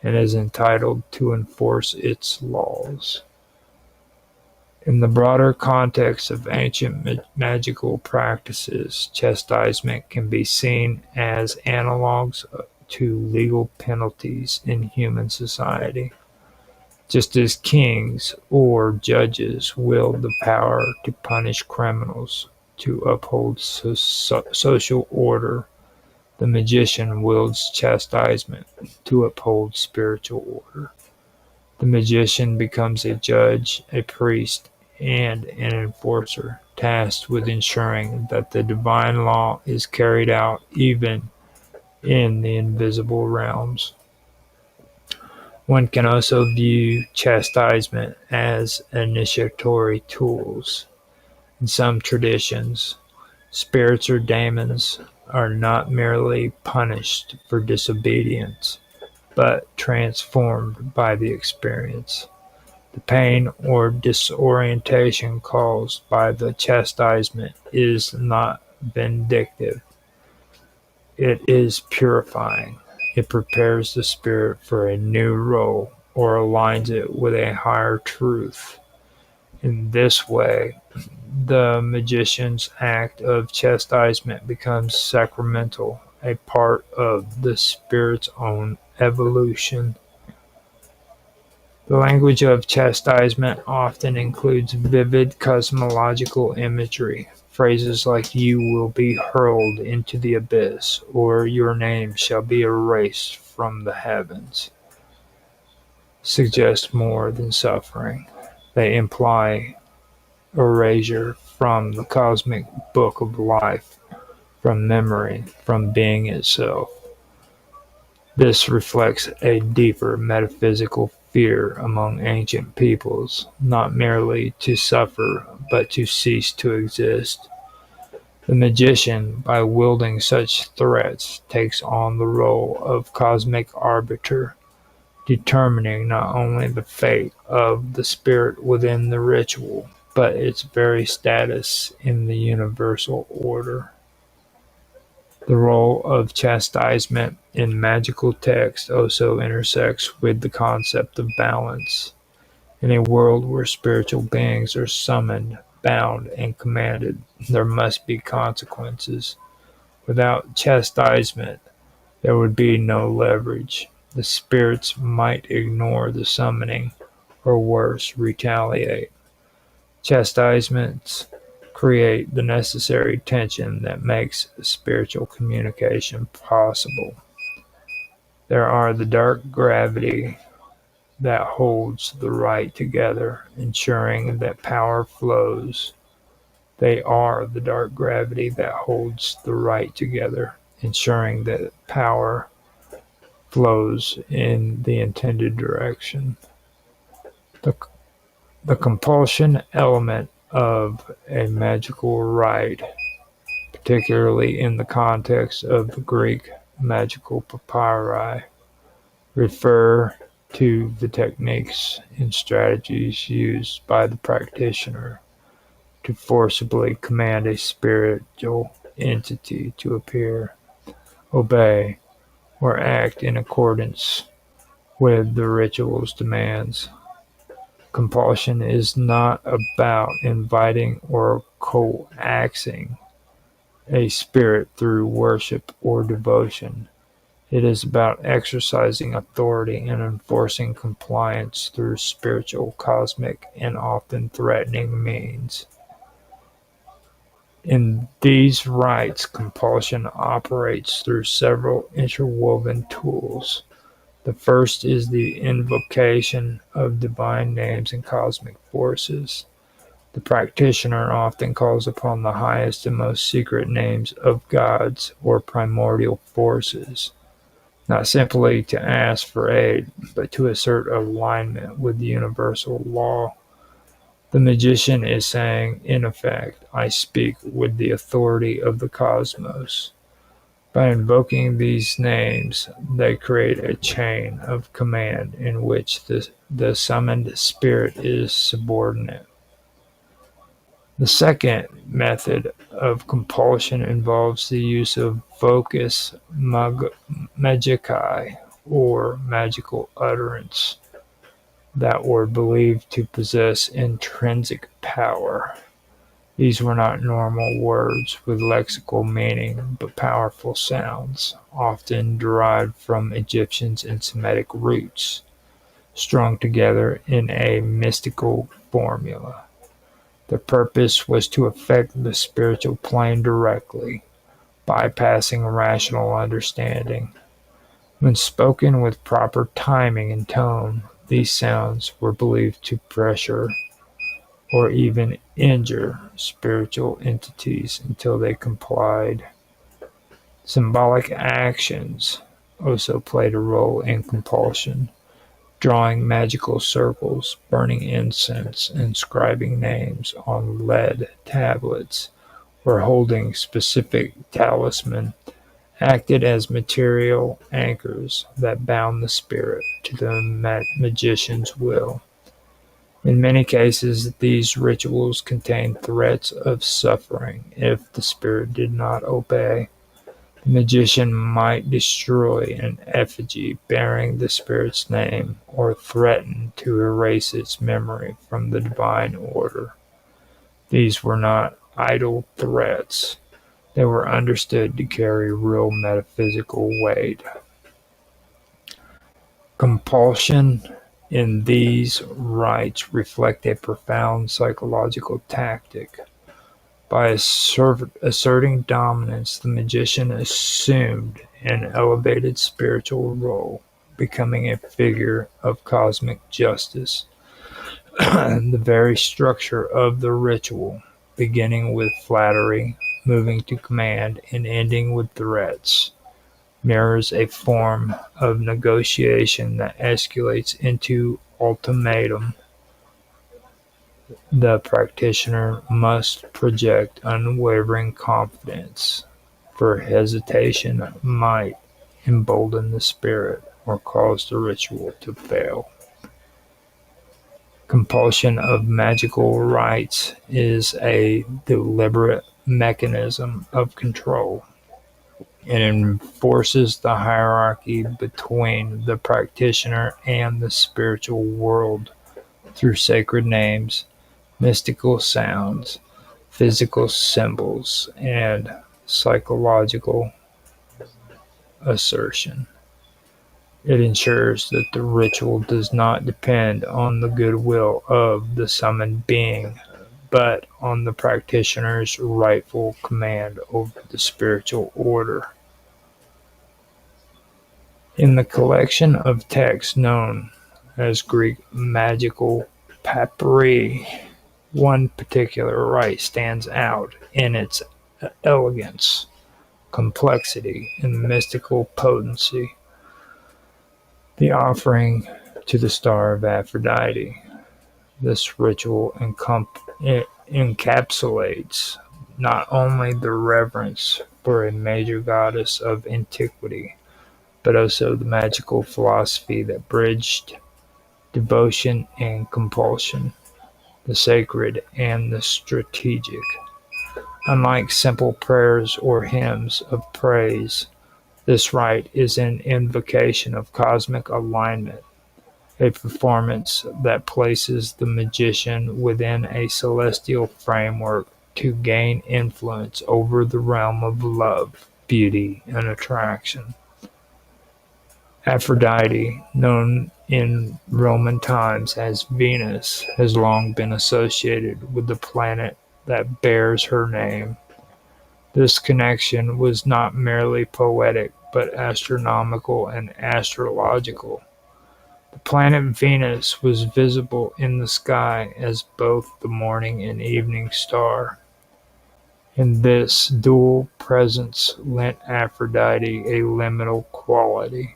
and is entitled to enforce its laws. In the broader context of ancient magical practices, chastisement can be seen as analogs to legal penalties in human society. Just as kings or judges wield the power to punish criminals, to uphold social order, the magician wields chastisement to uphold spiritual order. The magician becomes a judge, a priest, and an enforcer, tasked with ensuring that the divine law is carried out even in the invisible realms. One can also view chastisement as initiatory tools. In some traditions, spirits or daemons are not merely punished for disobedience, but transformed by the experience. The pain or disorientation caused by the chastisement is not vindictive. It is purifying. It prepares the spirit for a new role or aligns it with a higher truth. In this way, the magician's act of chastisement becomes sacramental, a part of the spirit's own evolution. The language of chastisement often includes vivid cosmological imagery. Phrases like "you will be hurled into the abyss" or "your name shall be erased from the heavens" suggest more than suffering. They imply erasure from the cosmic book of life, from memory, from being itself. This reflects a deeper metaphysical fear among ancient peoples, not merely to suffer, but to cease to exist. The magician, by wielding such threats, takes on the role of cosmic arbiter, determining not only the fate of the spirit within the ritual, but its very status in the universal order. The role of chastisement in magical texts also intersects with the concept of balance. In a world where spiritual beings are summoned, bound, and commanded, there must be consequences. Without chastisement, there would be no leverage. The spirits might ignore the summoning, or worse, retaliate. Chastisements create the necessary tension that makes spiritual communication possible. There are the dark gravity that holds the right together, ensuring that power flows. They are the dark gravity that holds the right together, ensuring that power flows in the intended direction. The compulsion element of a magical rite, particularly in the context of the Greek magical papyri, refer to the techniques and strategies used by the practitioner to forcibly command a spiritual entity to appear, obey, or act in accordance with the ritual's demands. Compulsion is not about inviting or coaxing a spirit through worship or devotion. It is about exercising authority and enforcing compliance through spiritual, cosmic, and often threatening means. In these rites, compulsion operates through several interwoven tools. The first is the invocation of divine names and cosmic forces. The practitioner often calls upon the highest and most secret names of gods or primordial forces, not simply to ask for aid, but to assert alignment with the universal law. The magician is saying, in effect, I speak with the authority of the cosmos. By invoking these names, they create a chain of command in which the summoned spirit is subordinate. The second method of compulsion involves the use of vocus magicae, or magical utterance, that were believed to possess intrinsic power. These were not normal words with lexical meaning, but powerful sounds, often derived from Egyptian and Semitic roots, strung together in a mystical formula. The purpose was to affect the spiritual plane directly, bypassing rational understanding. When spoken with proper timing and tone, these sounds were believed to pressure or even injure spiritual entities until they complied. Symbolic actions also played a role in compulsion. Drawing magical circles, burning incense, inscribing names on lead tablets, or holding specific talisman acted as material anchors that bound the spirit to the magician's will. In many cases, these rituals contained threats of suffering if the spirit did not obey. The magician might destroy an effigy bearing the spirit's name, or threaten to erase its memory from the divine order. These were not idle threats. They were understood to carry real metaphysical weight. Compulsion in these rites reflect a profound psychological tactic. By asserting dominance, the magician assumed an elevated spiritual role, becoming a figure of cosmic justice. The very structure of the ritual, beginning with flattery, moving to command, and ending with threats, mirrors a form of negotiation that escalates into ultimatum. The practitioner must project unwavering confidence, for hesitation might embolden the spirit or cause the ritual to fail. Compulsion of magical rites is a deliberate mechanism of control. It enforces the hierarchy between the practitioner and the spiritual world through sacred names, mystical sounds, physical symbols, and psychological assertion. It ensures that the ritual does not depend on the goodwill of the summoned being, but on the practitioner's rightful command over the spiritual order. In the collection of texts known as Greek magical papyri, one particular rite stands out in its elegance, complexity, and mystical potency. The offering to the star of Aphrodite. This ritual encapsulates not only the reverence for a major goddess of antiquity, but also the magical philosophy that bridged devotion and compulsion, the sacred and the strategic. Unlike simple prayers or hymns of praise, this rite is an invocation of cosmic alignment. a performance that places the magician within a celestial framework to gain influence over the realm of love, beauty, and attraction. Aphrodite, known in Roman times as Venus, has long been associated with the planet that bears her name. This connection was not merely poetic, but astronomical and astrological. The planet Venus was visible in the sky as both the morning and evening star, and this dual presence lent Aphrodite a liminal quality.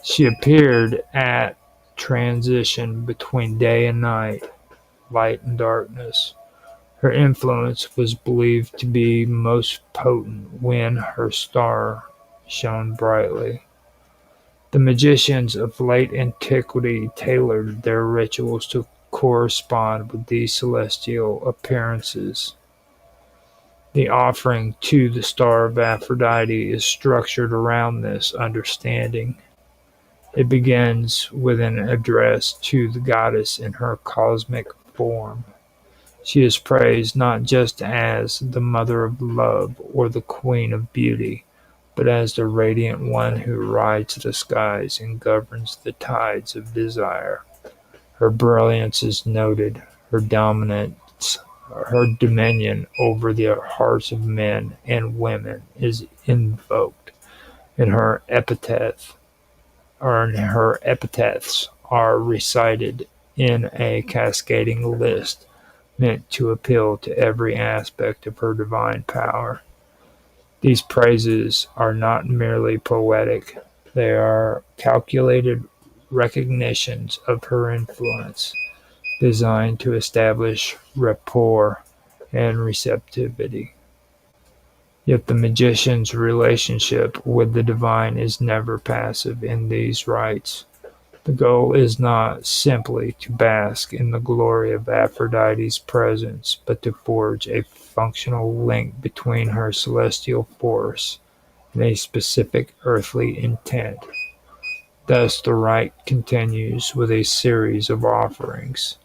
She appeared at transition between day and night, light and darkness. Her influence was believed to be most potent when her star shone brightly. The magicians of late antiquity tailored their rituals to correspond with these celestial appearances. The offering to the star of Aphrodite is structured around this understanding. It begins with an address to the goddess in her cosmic form. She is praised not just as the mother of love or the queen of beauty, but as the radiant one who rides the skies and governs the tides of desire. Her brilliance is noted, her dominance, her dominion over the hearts of men and women is invoked, and her epitaphs are recited in a cascading list meant to appeal to every aspect of her divine power. These praises are not merely poetic, they are calculated recognitions of her influence, designed to establish rapport and receptivity. Yet the magician's relationship with the divine is never passive in these rites. The goal is not simply to bask in the glory of Aphrodite's presence, but to forge a functional link between her celestial force and a specific earthly intent. Thus, the rite continues with a series of offerings.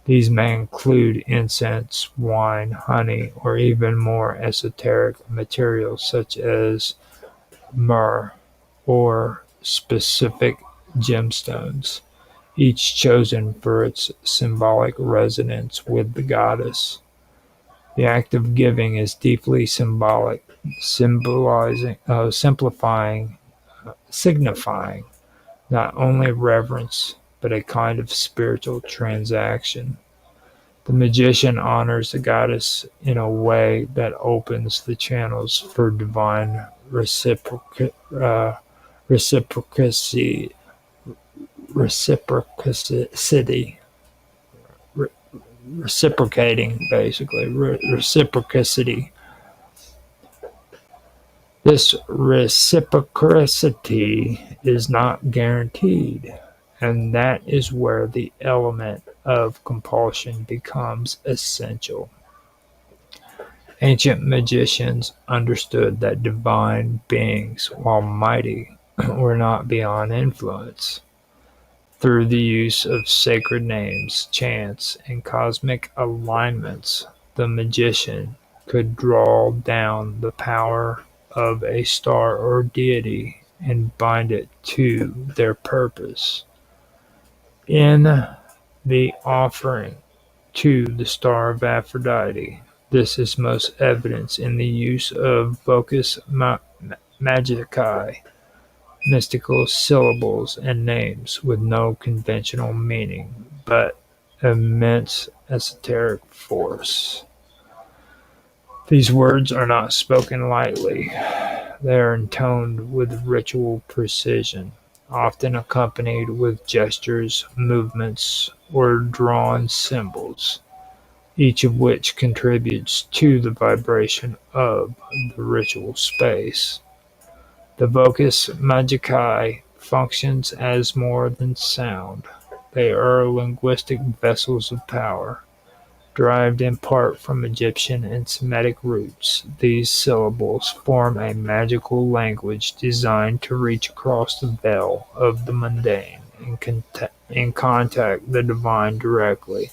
These may include incense, wine, honey, or even more esoteric materials such as myrrh or specific gemstones, each chosen for its symbolic resonance with the goddess. The act of giving is deeply symbolic, signifying not only reverence, but a kind of spiritual transaction. The magician honors the goddess in a way that opens the channels for divine reciprocity, reciprocating, basically, reciprocity. This reciprocity is not guaranteed, and that is where the element of compulsion becomes essential. Ancient magicians understood that divine beings, while mighty, were not beyond influence. Through the use of sacred names, chants, and cosmic alignments, the magician could draw down the power of a star or deity and bind it to their purpose. In the offering to the star of Aphrodite, this is most evident in the use of vocus magicae, mystical syllables and names with no conventional meaning, but immense esoteric force. These words are not spoken lightly. They are intoned with ritual precision, often accompanied with gestures, movements, or drawn symbols, each of which contributes to the vibration of the ritual space. The vocus magicae functions as more than sound. They are linguistic vessels of power. Derived in part from Egyptian and Semitic roots, these syllables form a magical language designed to reach across the veil of the mundane in contact the divine directly.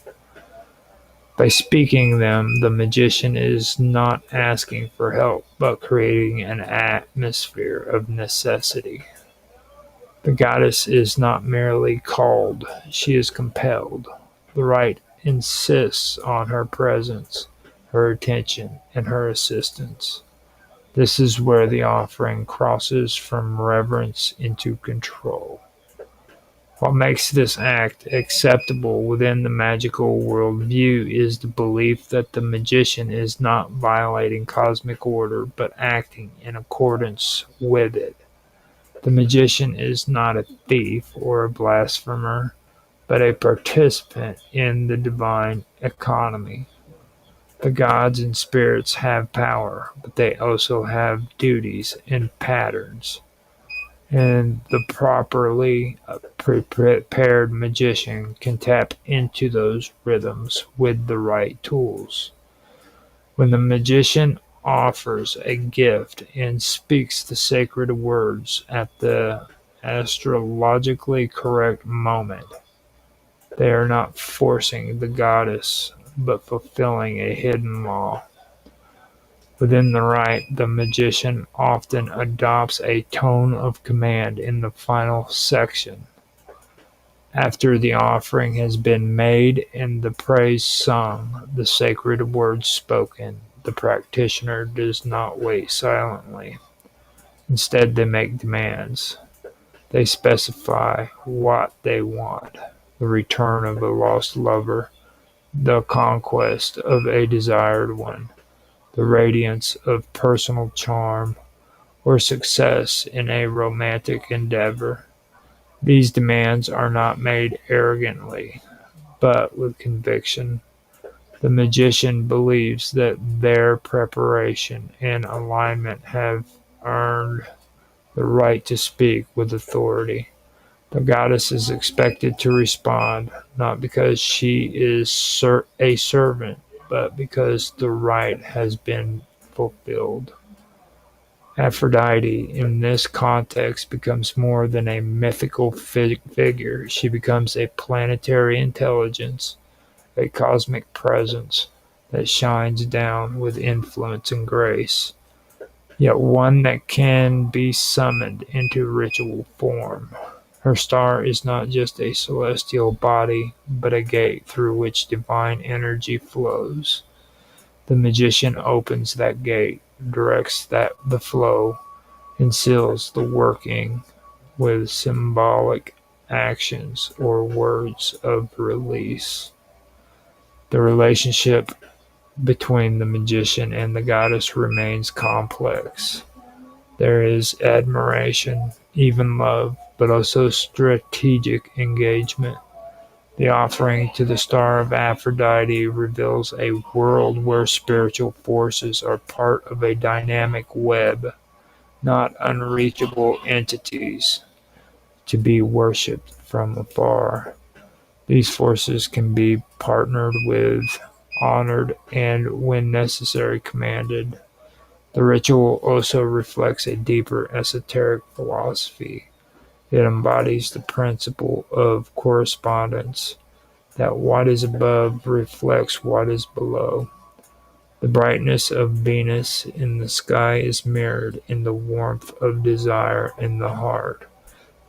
By speaking them, the magician is not asking for help, but creating an atmosphere of necessity. The goddess is not merely called, she is compelled. The rite insists on her presence, her attention, and her assistance. This is where the offering crosses from reverence into control. What makes this act acceptable within the magical worldview is the belief that the magician is not violating cosmic order, but acting in accordance with it. The magician is not a thief or a blasphemer, but a participant in the divine economy. The gods and spirits have power, but they also have duties and patterns. And the properly prepared magician can tap into those rhythms with the right tools. When the magician offers a gift and speaks the sacred words at the astrologically correct moment, they are not forcing the goddess, but fulfilling a hidden law. Within the rite, the magician often adopts a tone of command in the final section. After the offering has been made and the praise sung, the sacred words spoken, the practitioner does not wait silently. Instead, they make demands. They specify what they want: the return of a lost lover, the conquest of a desired one, the radiance of personal charm, or success in a romantic endeavor. These demands are not made arrogantly, but with conviction. The magician believes that their preparation and alignment have earned the right to speak with authority. The goddess is expected to respond, not because she is a servant, but because the rite has been fulfilled. Aphrodite, in this context, becomes more than a mythical figure. She becomes a planetary intelligence, a cosmic presence that shines down with influence and grace, yet one that can be summoned into ritual form. Her star is not just a celestial body, but a gate through which divine energy flows. The magician opens that gate, directs the flow, and seals the working with symbolic actions or words of release. The relationship between the magician and the goddess remains complex. There is admiration, even love, but also strategic engagement. The offering to the star of Aphrodite reveals a world where spiritual forces are part of a dynamic web, not unreachable entities to be worshipped from afar. These forces can be partnered with, honored, and, when necessary, commanded. The ritual also reflects a deeper esoteric philosophy. It embodies the principle of correspondence, that what is above reflects what is below. The brightness of Venus in the sky is mirrored in the warmth of desire in the heart.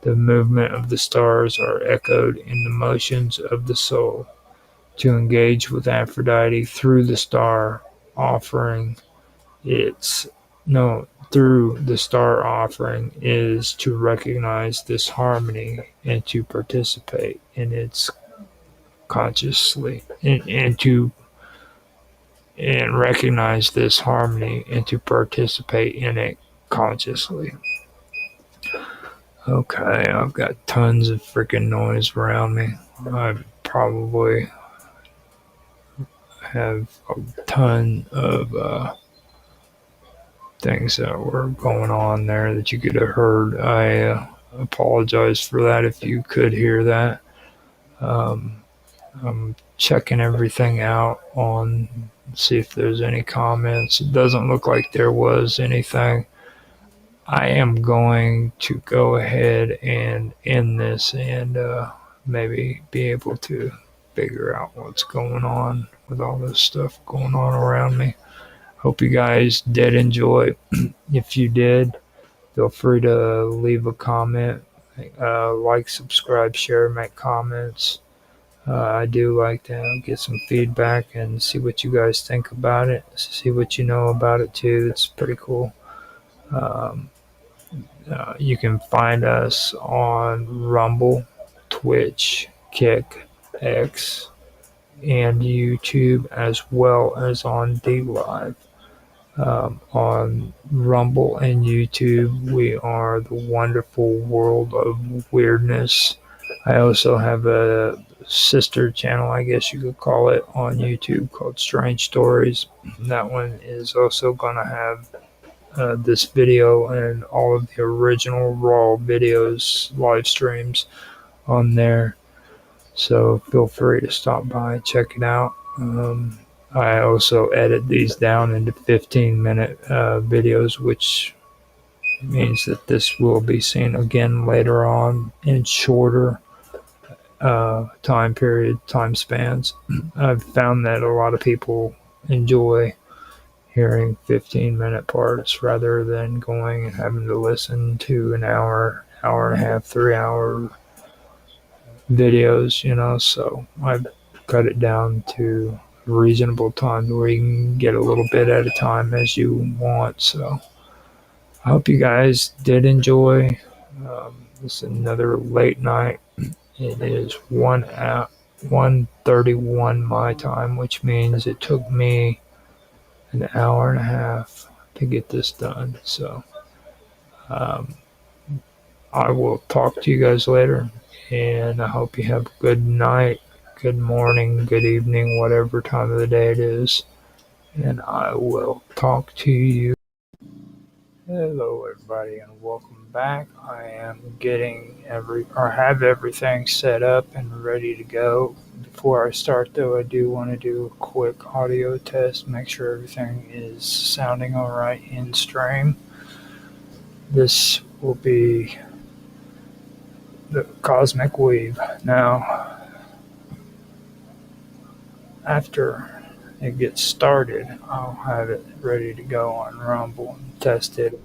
The movement of the stars are echoed in the motions of the soul. To engage with Aphrodite through the star offering through the star offering is to recognize this harmony and to participate in its consciously, and recognize this harmony and to participate in it consciously. Okay, I've got tons of freaking noise around me. I probably have a ton of things that were going on there that you could have heard. I apologize for that if you could hear that. I'm checking everything out see if there's any comments. It doesn't look like there was anything. I am going to go ahead and end this and maybe be able to figure out what's going on with all this stuff going on around me. Hope you guys did enjoy. If you did, feel free to leave a comment, like, subscribe, share, make comments. I do like to get some feedback and see what you guys think about it, see what you know about it too. It's pretty cool. You can find us on Rumble, Twitch, Kick, X, and YouTube, as well as on DLive. On Rumble and YouTube, we are the Wonderful World of Weirdness. I also have a sister channel, I guess you could call it, on YouTube called Strange Stories. That one is also going to have this video and all of the original raw videos, live streams on there. So feel free to stop by, check it out. I also edit these down into 15-minute videos, which means that this will be seen again later on in shorter time spans. I've found that a lot of people enjoy hearing 15-minute parts rather than going and having to listen to an hour and a half, 3-hour videos, so I've cut it down to reasonable time where you can get a little bit at a time as you want. So I hope you guys did enjoy. This is another late night. It is 1:31 my time, which means it took me an hour and a half to get this done. So I will talk to you guys later, and I hope you have a good night, good morning, good evening, whatever time of the day it is, and I will talk to you. Hello everybody, and welcome back. I am have everything set up and ready to go. Before I start though, I do want to do a quick audio test, make sure everything is sounding alright in stream. This will be the Cosmic Weave. Now, after it gets started, I'll have it ready to go on Rumble and test it.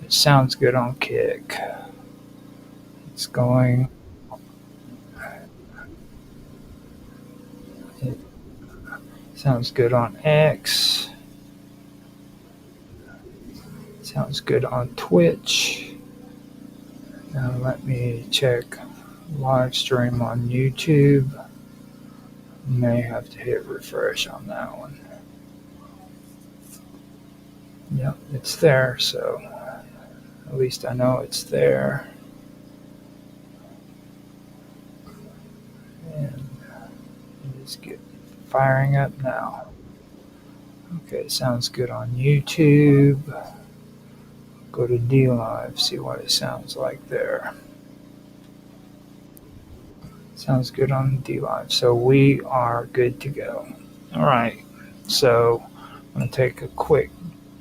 It sounds good on Kick. It's going. It sounds good on X. It sounds good on Twitch. Now let me check live stream on YouTube. May have to hit refresh on that one. Yep, it's there, so at least I know it's there. And it is firing up now. Okay, sounds good on YouTube. Go to DLive, see what it sounds like there. Sounds good on DLive. So we are good to go. All right. So I'm going to take a quick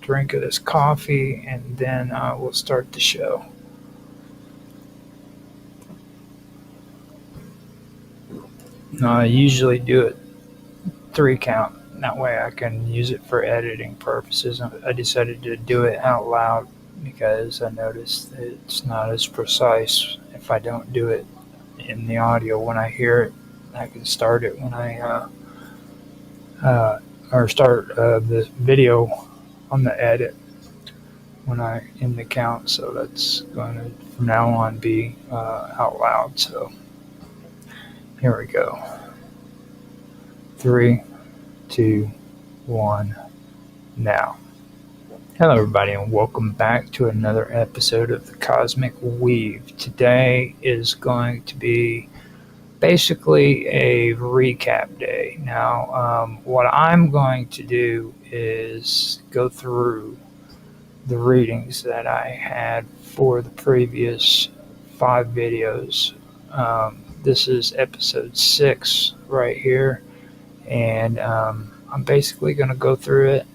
drink of this coffee, and then I will start the show. I usually do it 3 count. That way I can use it for editing purposes. I decided to do it out loud because I noticed that it's not as precise if I don't do it in the audio. When I hear it, I can start it when I or start the video on the edit when I end the count. So that's going to from now on be out loud. So here we go. 3, 2, 1, now. Hello everybody, and welcome back to another episode of the Cosmic Weave. Today is going to be basically a recap day. Now, what I'm going to do is go through the readings that I had for the previous 5 videos. This is episode 6 right here, and I'm basically going to go through it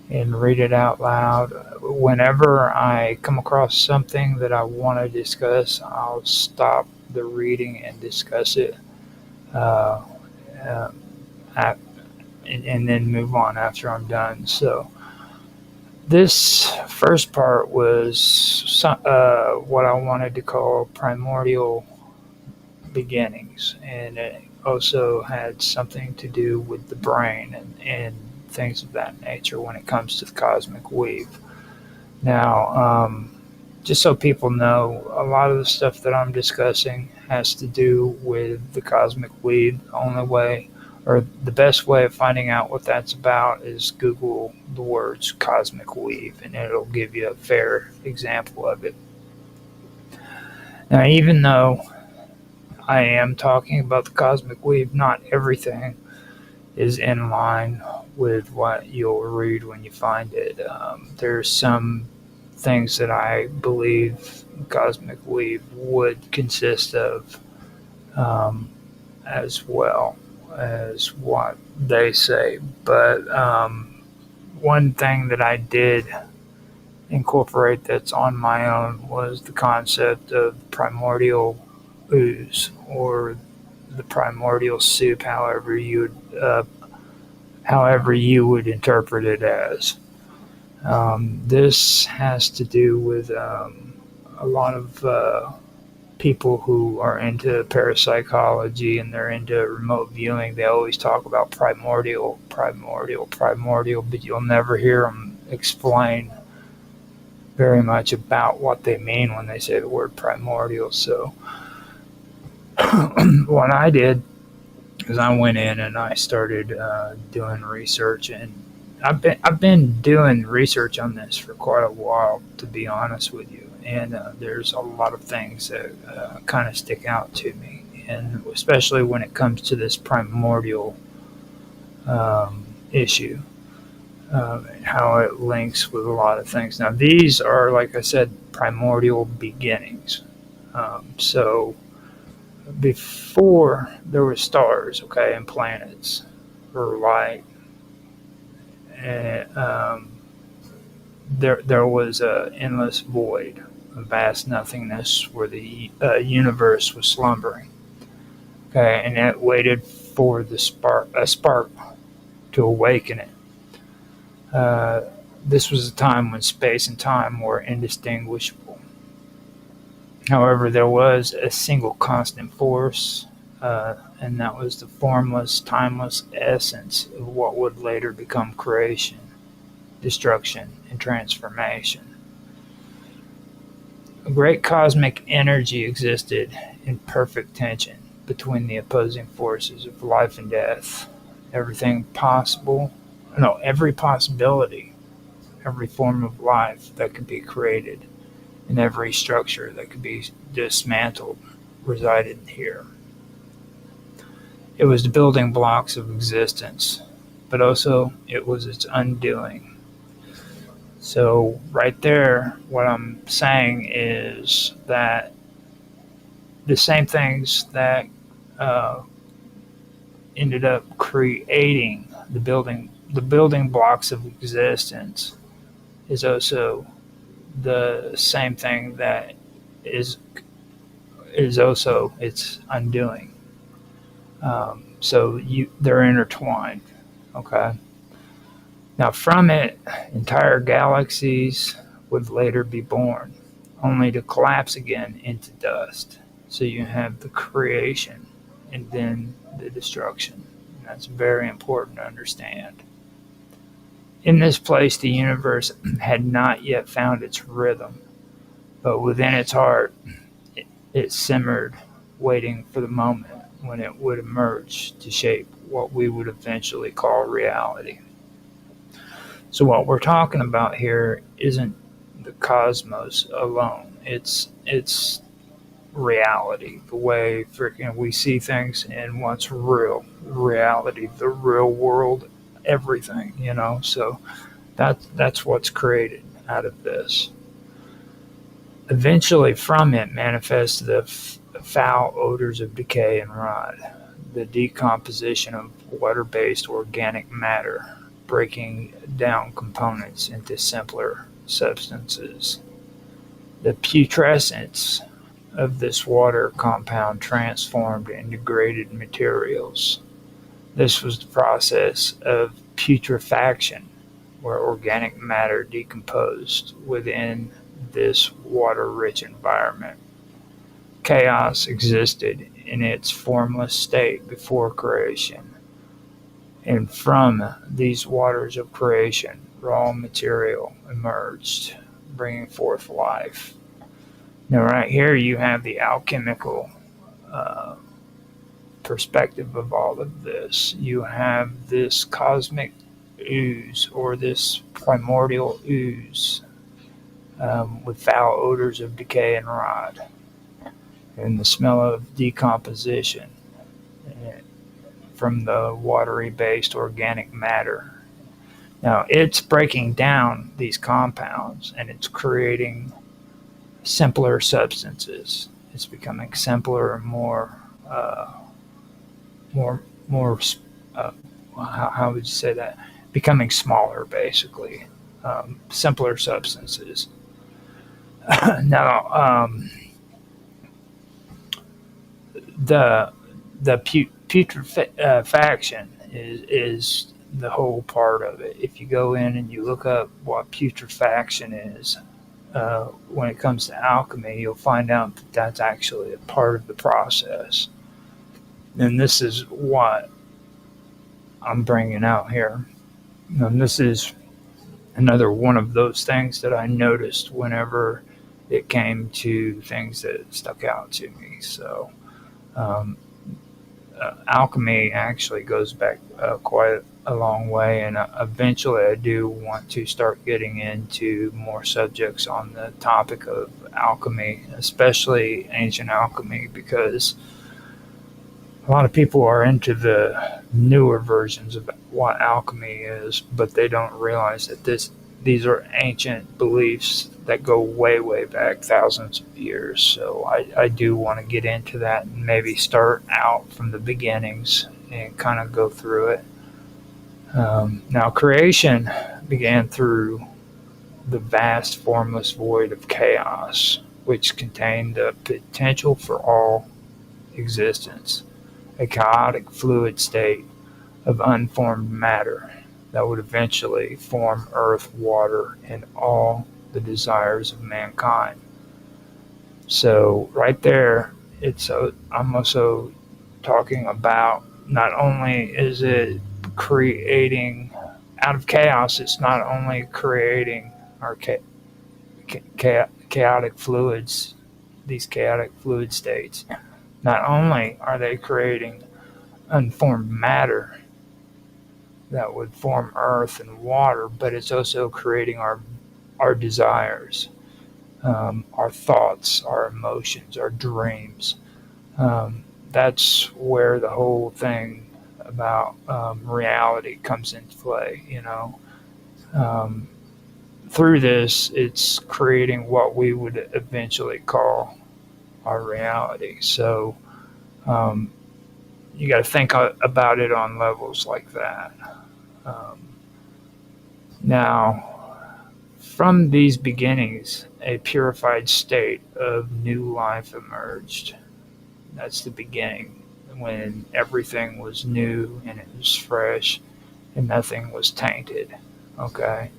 and read it out loud. Whenever I come across something that I want to discuss, I'll stop the reading and discuss it, uh, uh, and then move on after I'm done. So this first part was what I wanted to call primordial beginnings, and it also had something to do with the brain and things of that nature when it comes to the cosmic weave. Now, just so people know, a lot of the stuff that I'm discussing has to do with the cosmic weave. The only way, or the best way of finding out what that's about, is Google the words cosmic weave, and it'll give you a fair example of it. Now, even though I am talking about the cosmic weave, not everything is in line with what you'll read when you find it. There's some things that I believe cosmic weave would consist of, as well as what they say. But one thing that I did incorporate that's on my own was the concept of primordial ooze, or the primordial soup, however you would interpret it as. This has to do with a lot of people who are into parapsychology and they're into remote viewing. They always talk about primordial, but you'll never hear them explain very much about what they mean when they say the word primordial. So what I did is I went in and I started doing research, and I've been doing research on this for quite a while, to be honest with you. And there's a lot of things that kind of stick out to me, and especially when it comes to this primordial issue, and how it links with a lot of things. Now, these are, like I said, primordial beginnings. So before there were stars, okay, and planets, or light, and there was an endless void, a vast nothingness where the universe was slumbering. Okay, and it waited for a spark to awaken it. This was a time when space and time were indistinguishable. However, there was a single constant force, and that was the formless, timeless essence of what would later become creation, destruction, and transformation. A great cosmic energy existed in perfect tension between the opposing forces of life and death. Every possibility, every form of life that could be created, and every structure that could be dismantled resided here. It was the building blocks of existence, but also it was its undoing. So right there, what I'm saying is that the same things that ended up creating the building blocks of existence is also the same thing that is also its undoing. So they're intertwined. Okay. Now, from it, entire galaxies would later be born, only to collapse again into dust. So you have the creation and then the destruction. And that's very important to understand. In this place, the universe had not yet found its rhythm, but within its heart, it simmered, waiting for the moment when it would emerge to shape what we would eventually call reality. So what we're talking about here isn't the cosmos alone. It's reality, the way we see things and what's real, reality, the real world, everything, So that's what's created out of this. Eventually, from it manifests the foul odors of decay and rot, the decomposition of water-based organic matter, breaking down components into simpler substances. The putrescence of this water compound transformed and degraded materials. This was the process of putrefaction, where organic matter decomposed within this water-rich environment. Chaos existed in its formless state before creation, and from these waters of creation, raw material emerged, bringing forth life. Now, right here, you have the alchemical perspective of all of this. You have this cosmic ooze, or this primordial ooze, with foul odors of decay and rot, and the smell of decomposition from the watery-based organic matter. Now, it's breaking down these compounds, and it's creating simpler substances. It's becoming simpler and more, how would you say that? Becoming smaller, basically. Simpler substances. Now, the putrefaction is the whole part of it. If you go in and you look up what putrefaction is, when it comes to alchemy, you'll find out that that's actually a part of the process. And this is what I'm bringing out here. And this is another one of those things that I noticed whenever it came to things that stuck out to me. So, alchemy actually goes back quite a long way, and eventually I do want to start getting into more subjects on the topic of alchemy, especially ancient alchemy, because a lot of people are into the newer versions of what alchemy is, but they don't realize that these are ancient beliefs that go way, way back thousands of years. So I do want to get into that and maybe start out from the beginnings and kind of go through it. Now, creation began through the vast formless void of chaos, which contained the potential for all existence, a chaotic fluid state of unformed matter that would eventually form earth, water, and all the desires of mankind. So right there, it's I'm also talking about, not only is it creating out of chaos, it's not only creating our chaotic fluids, these chaotic fluid states. Not only are they creating unformed matter that would form earth and water, but it's also creating our desires, our thoughts, our emotions, our dreams. That's where the whole thing about reality comes into play, you know. Through this, it's creating what we would eventually call our reality. So you got to think about it on levels like that. Now, from these beginnings, a purified state of new life emerged. That's the beginning, when everything was new and it was fresh and nothing was tainted. Okay?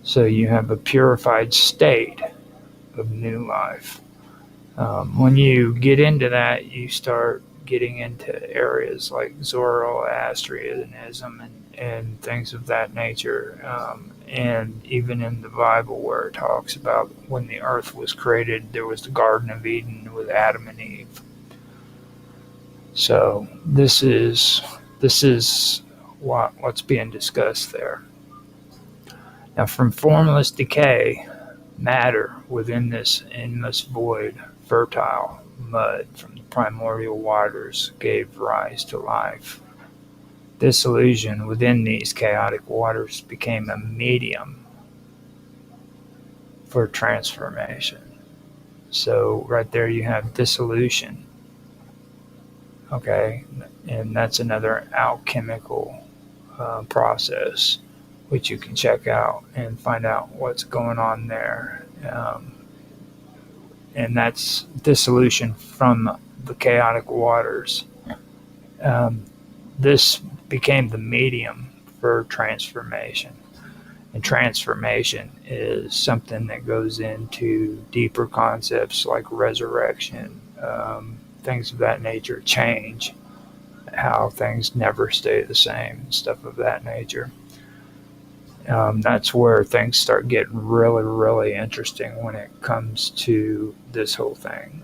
So you have a purified state of new life. When you get into that, you start getting into areas like Zoroastrianism and things of that nature. And even in the Bible, where it talks about when the earth was created, there was the Garden of Eden with Adam and Eve. So this is what's being discussed there. Now, from formless decay, matter within this endless void, fertile mud from the primordial waters gave rise to life. Dissolution within these chaotic waters became a medium for transformation. So right there you have dissolution. Okay, and that's another alchemical process. which you can check out and find out what's going on there. And that's dissolution from the chaotic waters. This became the medium for transformation. And transformation is something that goes into deeper concepts like resurrection, things of that nature, change, how things never stay the same, stuff of that nature. That's where things start getting really, really interesting when it comes to this whole thing.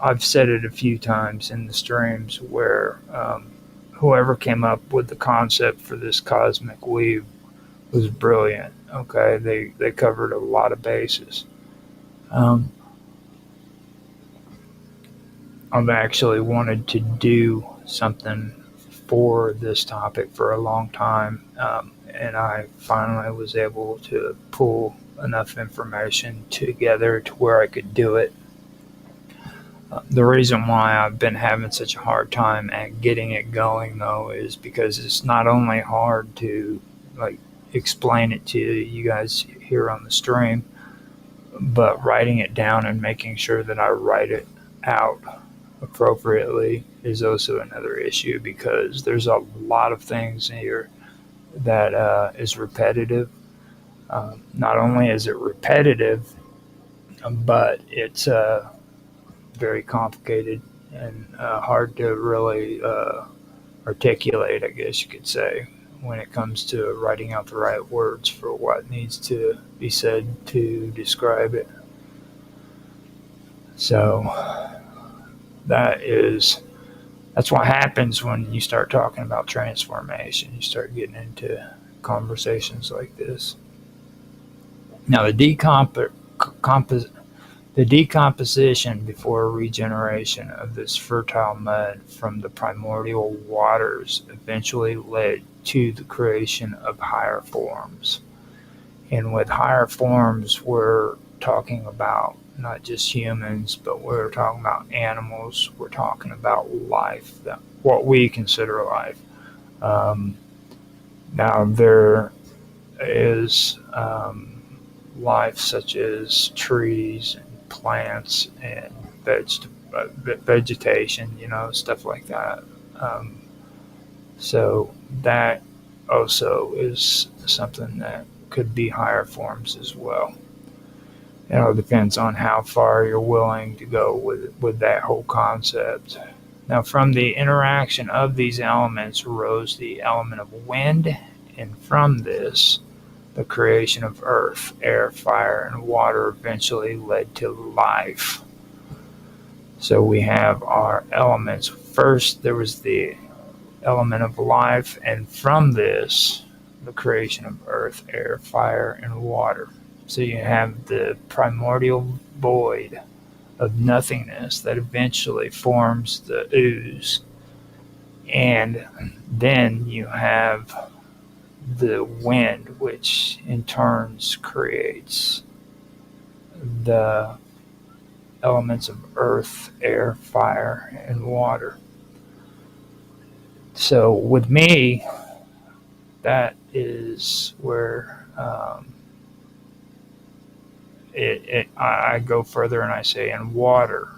I've said it a few times in the streams where whoever came up with the concept for this cosmic weave was brilliant. Okay, they covered a lot of bases. I've actually wanted to do something for this topic for a long time, and I finally was able to pull enough information together to where I could do it. The reason why I've been having such a hard time at getting it going, though, is because it's not only hard to explain it to you guys here on the stream, but writing it down and making sure that I write it out appropriately is also another issue, because there's a lot of things here that is repetitive. Not only is it repetitive, but it's very complicated and hard to really articulate, I guess you could say, when it comes to writing out the right words for what needs to be said to describe it. So that's what happens when you start talking about transformation. You start getting into conversations like this. Now, the decomposition before regeneration of this fertile mud from the primordial waters eventually led to the creation of higher forms. And with higher forms, we're talking about not just humans, but we're talking about animals. We're talking about life, what we consider life. Now, there is life such as trees and plants and vegetation, stuff like that. So that also is something that could be higher forms as well. It all depends on how far you're willing to go with that whole concept. Now, from the interaction of these elements arose the element of wind, and from this, the creation of earth, air, fire, and water eventually led to life. So we have our elements. First, there was the element of life, and from this, the creation of earth, air, fire, and water. So you have the primordial void of nothingness that eventually forms the ooze. And then you have the wind, which in turns creates the elements of earth, air, fire, and water. So with me, that is where I go further and I say, and water,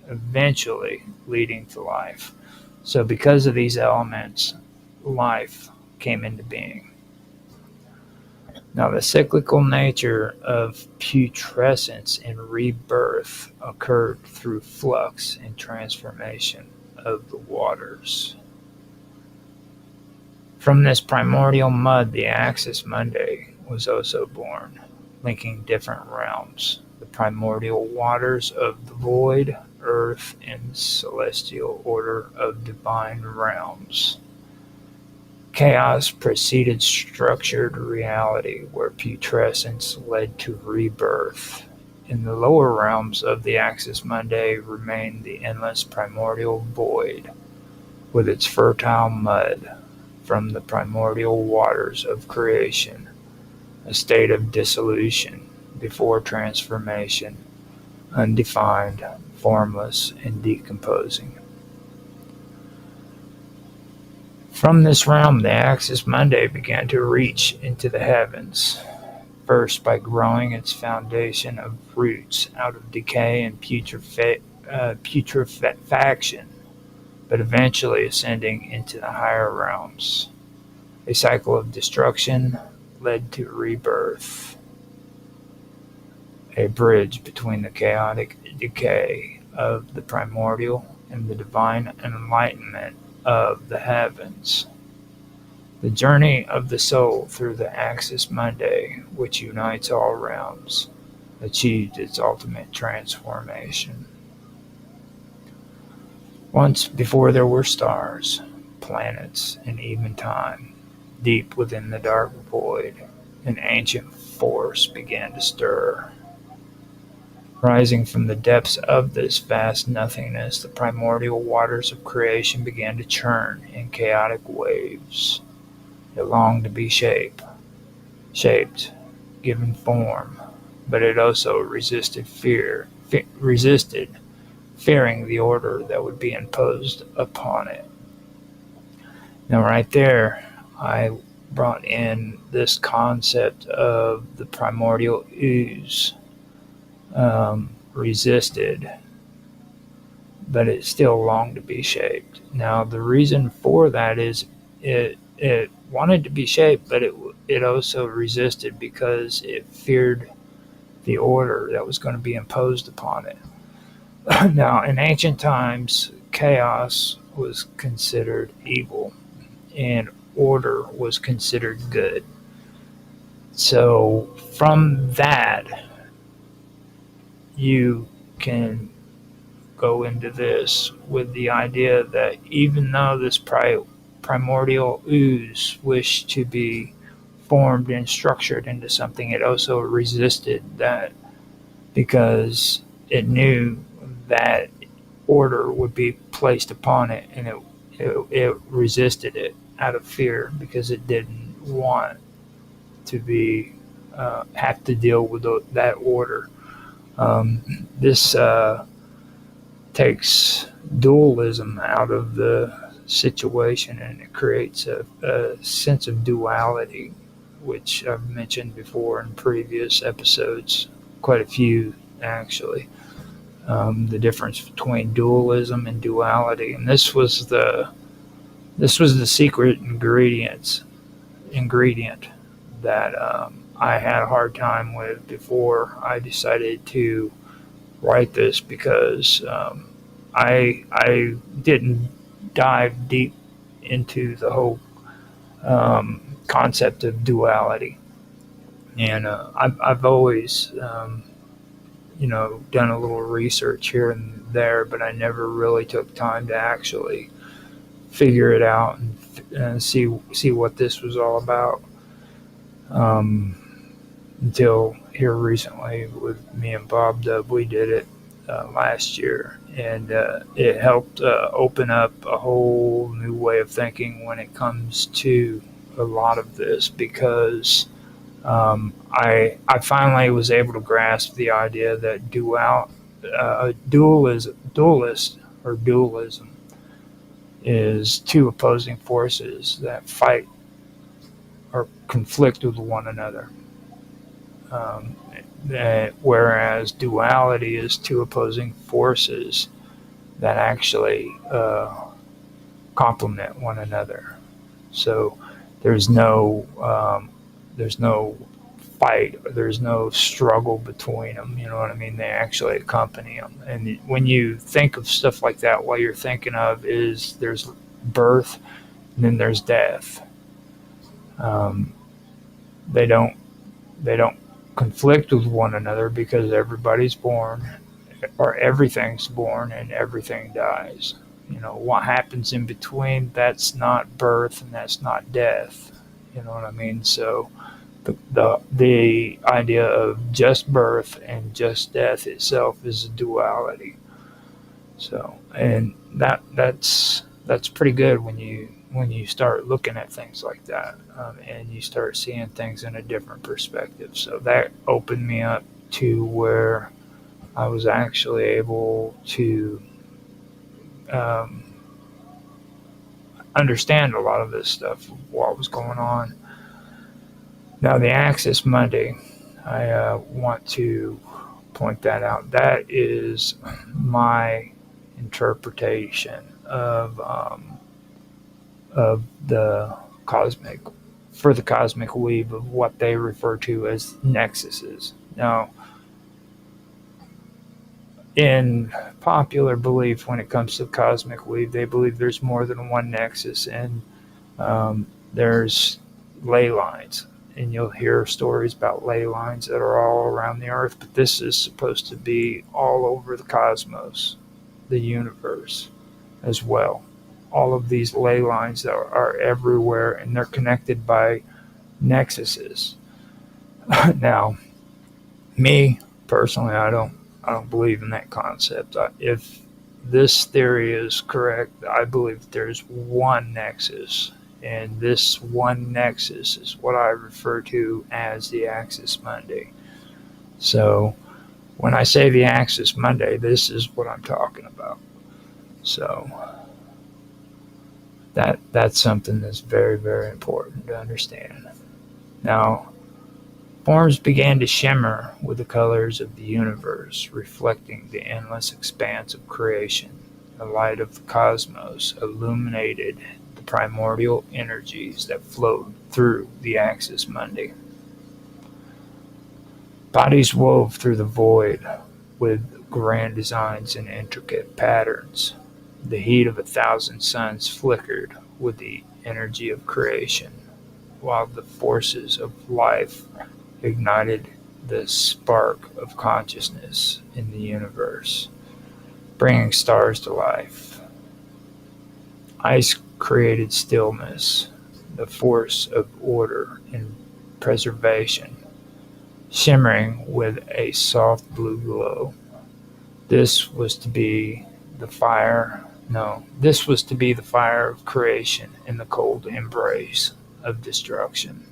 eventually leading to life. So because of these elements, life came into being. Now, the cyclical nature of putrescence and rebirth occurred through flux and transformation of the waters. From this primordial mud, the Axis Mundi was also born, linking different realms, the primordial waters of the void, earth, and celestial order of divine realms. Chaos preceded structured reality, where putrescence led to rebirth. In the lower realms of the Axis Mundi remained the endless primordial void, with its fertile mud from the primordial waters of creation, a state of dissolution before transformation, undefined, formless, and decomposing. From this realm, the Axis Mundi began to reach into the heavens, first by growing its foundation of roots out of decay and putrefaction, but eventually ascending into the higher realms. A cycle of destruction led to rebirth, a bridge between the chaotic decay of the primordial and the divine enlightenment of the heavens. The journey of the soul through the Axis Mundi, which unites all realms, achieved its ultimate transformation. Once before there were stars, planets, and even time, deep within the dark void, an ancient force began to stir. Rising from the depths of this vast nothingness, the primordial waters of creation began to churn in chaotic waves. It longed to be shaped, given form, but it also resisted fearing the order that would be imposed upon it. Now, right there, I brought in this concept of the primordial ooze. Resisted, but it still longed to be shaped. Now, the reason for that is it wanted to be shaped, but it also resisted because it feared the order that was going to be imposed upon it. Now, in ancient times, chaos was considered evil, and order was considered good. So, from that, you can go into this with the idea that even though this primordial ooze wished to be formed and structured into something, it also resisted that because it knew that order would be placed upon it, and it resisted it out of fear because it didn't want to be have to deal with that order. This takes dualism out of the situation, and it creates a sense of duality, which I've mentioned before in previous episodes, quite a few actually. The difference between dualism and duality, and this was the secret ingredient that I had a hard time with before I decided to write this, because I didn't dive deep into the whole concept of duality, and I've always done a little research here and there, but I never really took time to actually figure it out and see what this was all about. Until here recently with me and Bob Dub, we did it last year, and it helped open up a whole new way of thinking when it comes to a lot of this, because I finally was able to grasp the idea that dualism is two opposing forces that fight or conflict with one another. Whereas duality is two opposing forces that actually complement one another. So there's no fight, there's no struggle between them. You know what I mean? They actually accompany them. And when you think of stuff like that, what you're thinking of is there's birth and then there's death. They don't conflict with one another because everybody's born, or everything's born, and everything dies. What happens in between, that's not birth and that's not death. You know what I mean? So the idea of just birth and just death itself is a duality. So, and that's pretty good when you start looking at things like that, and you start seeing things in a different perspective. So that opened me up to where I was actually able to understand a lot of this stuff, what was going on. Now, the Axis Monday, I want to point that out. That is my interpretation of the cosmic, for the cosmic weave, of what they refer to as nexuses. Now, in popular belief, when it comes to the cosmic weave, they believe there's more than one nexus, and there's ley lines. And you'll hear stories about ley lines that are all around the Earth, but this is supposed to be all over the cosmos, the universe as well. All of these ley lines are everywhere, and they're connected by nexuses. Now, me personally, I don't believe in that concept. If this theory is correct, I believe there's one nexus, and this one nexus is what I refer to as the Axis Monday. So when I say the Axis Monday, this is what I'm talking about. So that's something that's very, very important to understand. Now, forms began to shimmer with the colors of the universe, reflecting the endless expanse of creation. The light of the cosmos illuminated the primordial energies that flowed through the Axis Mundi. Bodies wove through the void with grand designs and intricate patterns. The heat of 1,000 suns flickered with the energy of creation, while the forces of life ignited the spark of consciousness in the universe, bringing stars to life. Ice created stillness, the force of order and preservation, shimmering with a soft blue glow. This was to be the fire of creation in the cold embrace of destruction.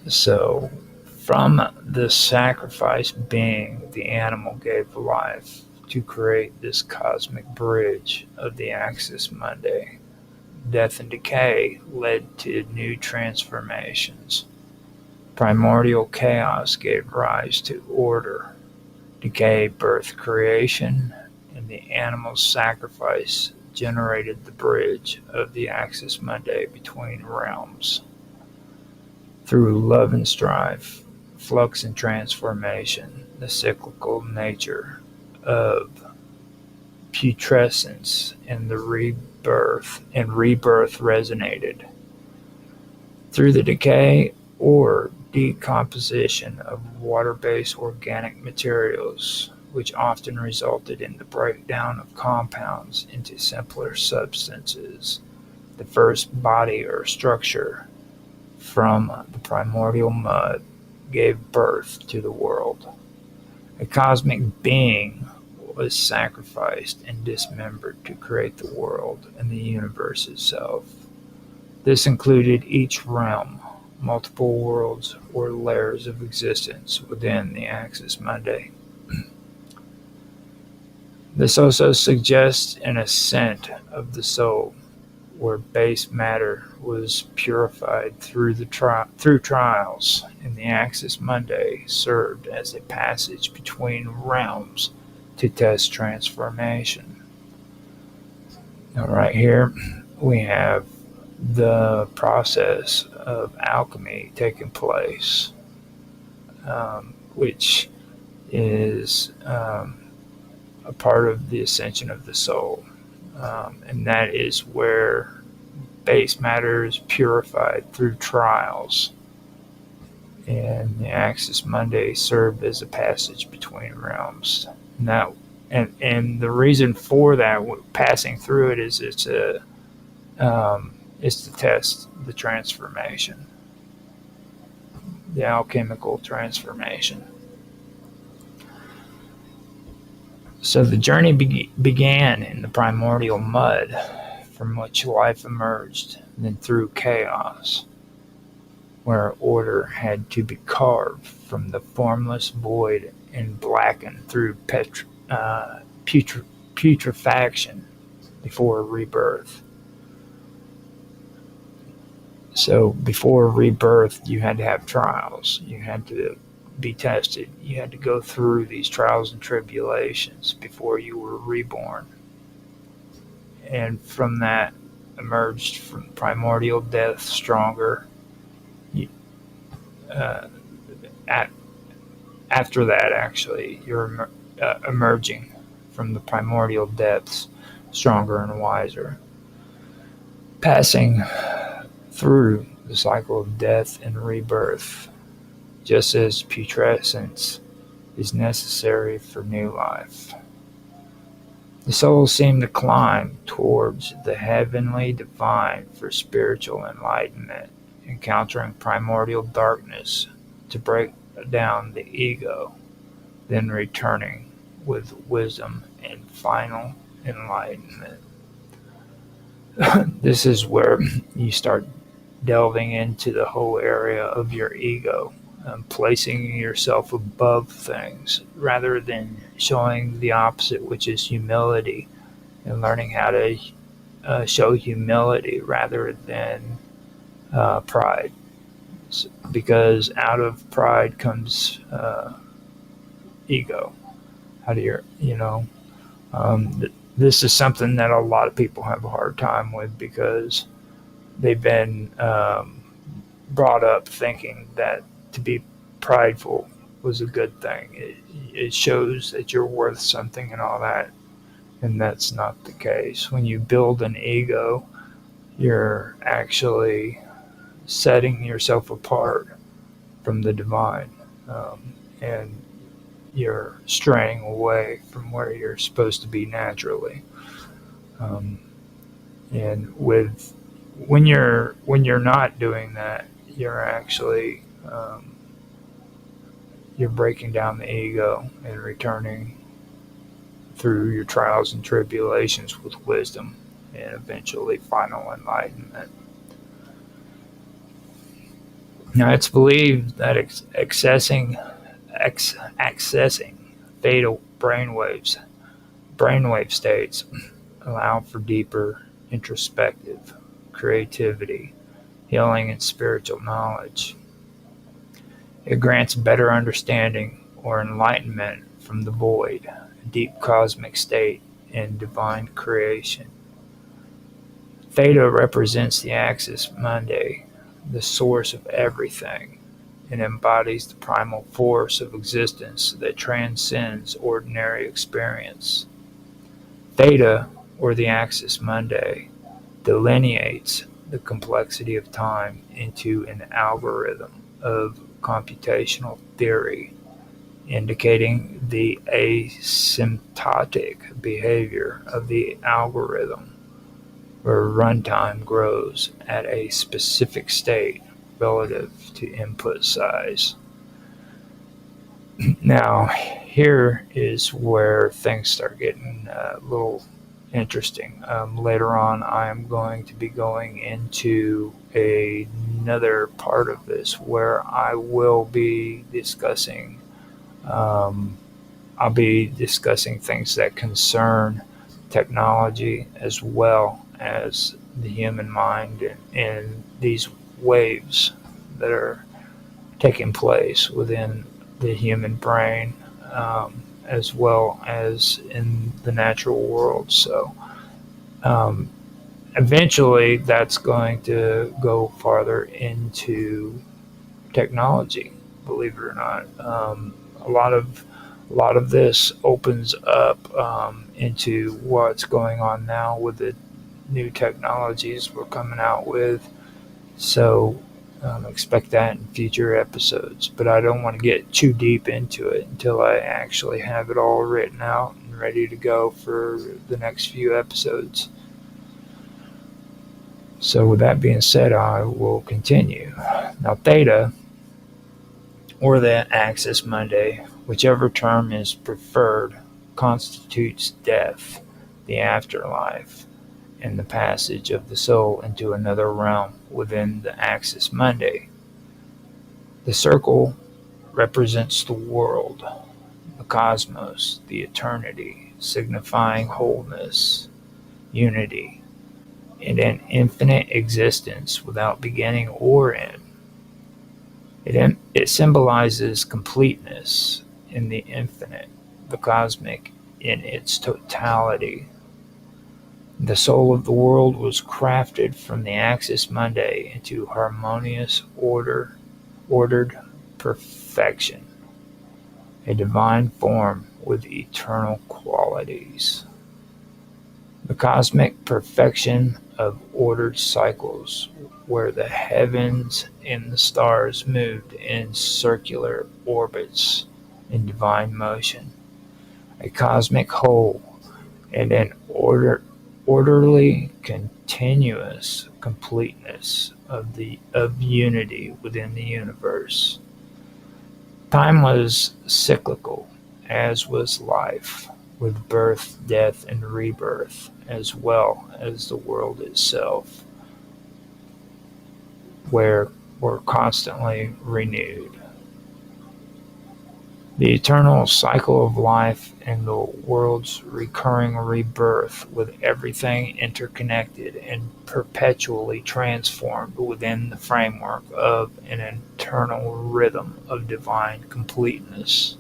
So, from the sacrifice being, the animal gave life to create this cosmic bridge of the Axis Mundi. Death and decay led to new transformations. Primordial chaos gave rise to order. Decay birthed creation, and the animal's sacrifice generated the bridge of the Axis Mundi between realms. Through love and strife, flux and transformation, the cyclical nature of putrescence and the rebirth resonated. Through the decay or decomposition of water-based organic materials, which often resulted in the breakdown of compounds into simpler substances, the first body or structure from the primordial mud gave birth to the world. A cosmic being was sacrificed and dismembered to create the world and the universe itself. This included each realm, multiple worlds or layers of existence within the Axis Mundi. This also suggests an ascent of the soul, where base matter was purified through trials, and the Axis Mundi served as a passage between realms to test transformation. Now, right here we have the process of alchemy taking place, which is a part of the ascension of the soul. And that is where base matter is purified through trials. And the Axis Mundi served as a passage between realms. Now, and the reason for that, passing through it, is it's to test the transformation, the alchemical transformation. So the journey began in the primordial mud, from which life emerged, and then through chaos, where order had to be carved from the formless void and blackened through putrefaction before rebirth. So before rebirth, you had to have trials. You had to be tested. You had to go through these trials and tribulations before you were reborn. And from that emerged from primordial death stronger. After that, actually, you're emerging from the primordial depths stronger and wiser, passing through the cycle of death and rebirth, just as putrescence is necessary for new life. The souls seem to climb towards the heavenly divine for spiritual enlightenment, encountering primordial darkness to break down the ego, then returning with wisdom and final enlightenment. This is where you start delving into the whole area of your ego, placing yourself above things rather than showing the opposite, which is humility, and learning how to show humility rather than pride. Because out of pride comes ego. How do this is something that a lot of people have a hard time with, because they've been brought up thinking that to be prideful was a good thing. It shows that you're worth something and all that, and that's not the case. When you build an ego, you're actually setting yourself apart from the divine, and you're straying away from where you're supposed to be naturally. And when you're not doing that, you're actually you're breaking down the ego and returning through your trials and tribulations with wisdom and eventually final enlightenment. Now, it's believed that accessing fatal brainwave states allow for deeper introspective creativity, healing, and spiritual knowledge. It grants better understanding or enlightenment from the void, a deep cosmic state in divine creation. Theta represents the axis Mundi, the source of everything, and embodies the primal force of existence that transcends ordinary experience. Theta, or the axis Mundi, delineates the complexity of time into an algorithm of computational theory, indicating the asymptotic behavior of the algorithm, where runtime grows at a specific state relative to input size. Now, here is where things start getting a little interesting. Later on, I am going to be going into another part of this where I will be discussing I'll be discussing things that concern technology as well as the human mind and these waves that are taking place within the human brain, as well as in the natural world. So eventually that's going to go farther into technology, believe it or not. A lot of this opens up into what's going on now with the new technologies we're coming out with. So expect that in future episodes. But I don't want to get too deep into it until I actually have it all written out and ready to go for the next few episodes. So with that being said, I will continue. Now, theta, or the axis Mundi, whichever term is preferred, constitutes death, the afterlife, and the passage of the soul into another realm within the axis Mundi. The circle represents the world, the cosmos, the eternity, signifying wholeness, unity, and an infinite existence without beginning or end. It symbolizes completeness in the infinite, the cosmic in its totality. The soul of the world was crafted from the axis Mundi into harmonious ordered perfection, a divine form with eternal qualities. The cosmic perfection of ordered cycles, where the heavens and the stars moved in circular orbits in divine motion, a cosmic whole, and an orderly, continuous completeness of unity within the universe. Time was cyclical, as was life, with birth, death, and rebirth, as well as the world itself, where were constantly renewed. The eternal cycle of life and the world's recurring rebirth, with everything interconnected and perpetually transformed within the framework of an eternal rhythm of divine completeness.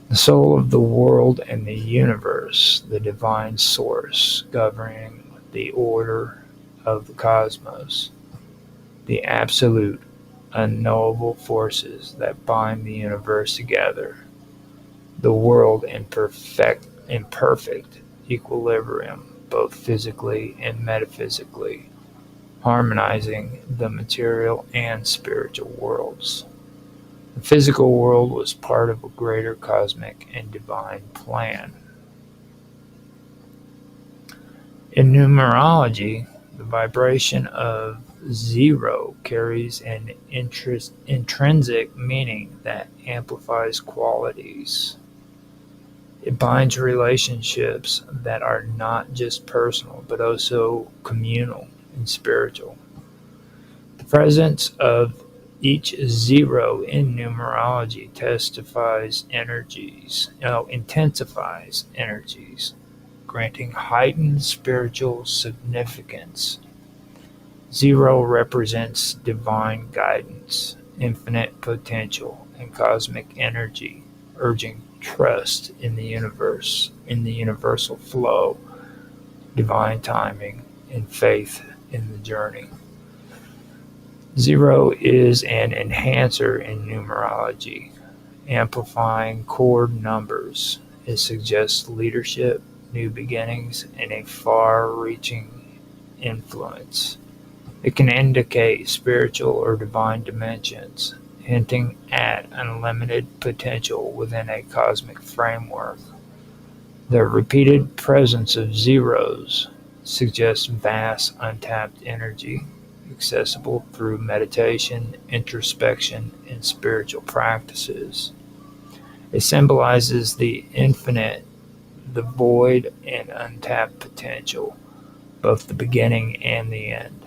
The soul of the world and the universe, the divine source governing the order of the cosmos, the absolute, unknowable forces that bind the universe together, the world in perfect equilibrium, both physically and metaphysically, harmonizing the material and spiritual worlds. The physical world was part of a greater cosmic and divine plan. In numerology, the vibration of 0 carries an intrinsic meaning that amplifies qualities. It binds relationships that are not just personal, but also communal and spiritual. The presence of each 0 in numerology intensifies energies, granting heightened spiritual significance. 0 represents divine guidance, infinite potential, and cosmic energy, urging trust in the universe, in the universal flow, divine timing, and faith in the journey. 0 is an enhancer in numerology, amplifying core numbers. It suggests leadership, new beginnings, and a far-reaching influence. It can indicate spiritual or divine dimensions, hinting at unlimited potential within a cosmic framework. The repeated presence of zeros suggests vast untapped energy, accessible through meditation, introspection, and spiritual practices. It symbolizes the infinite, the void, and untapped potential, both the beginning and the end,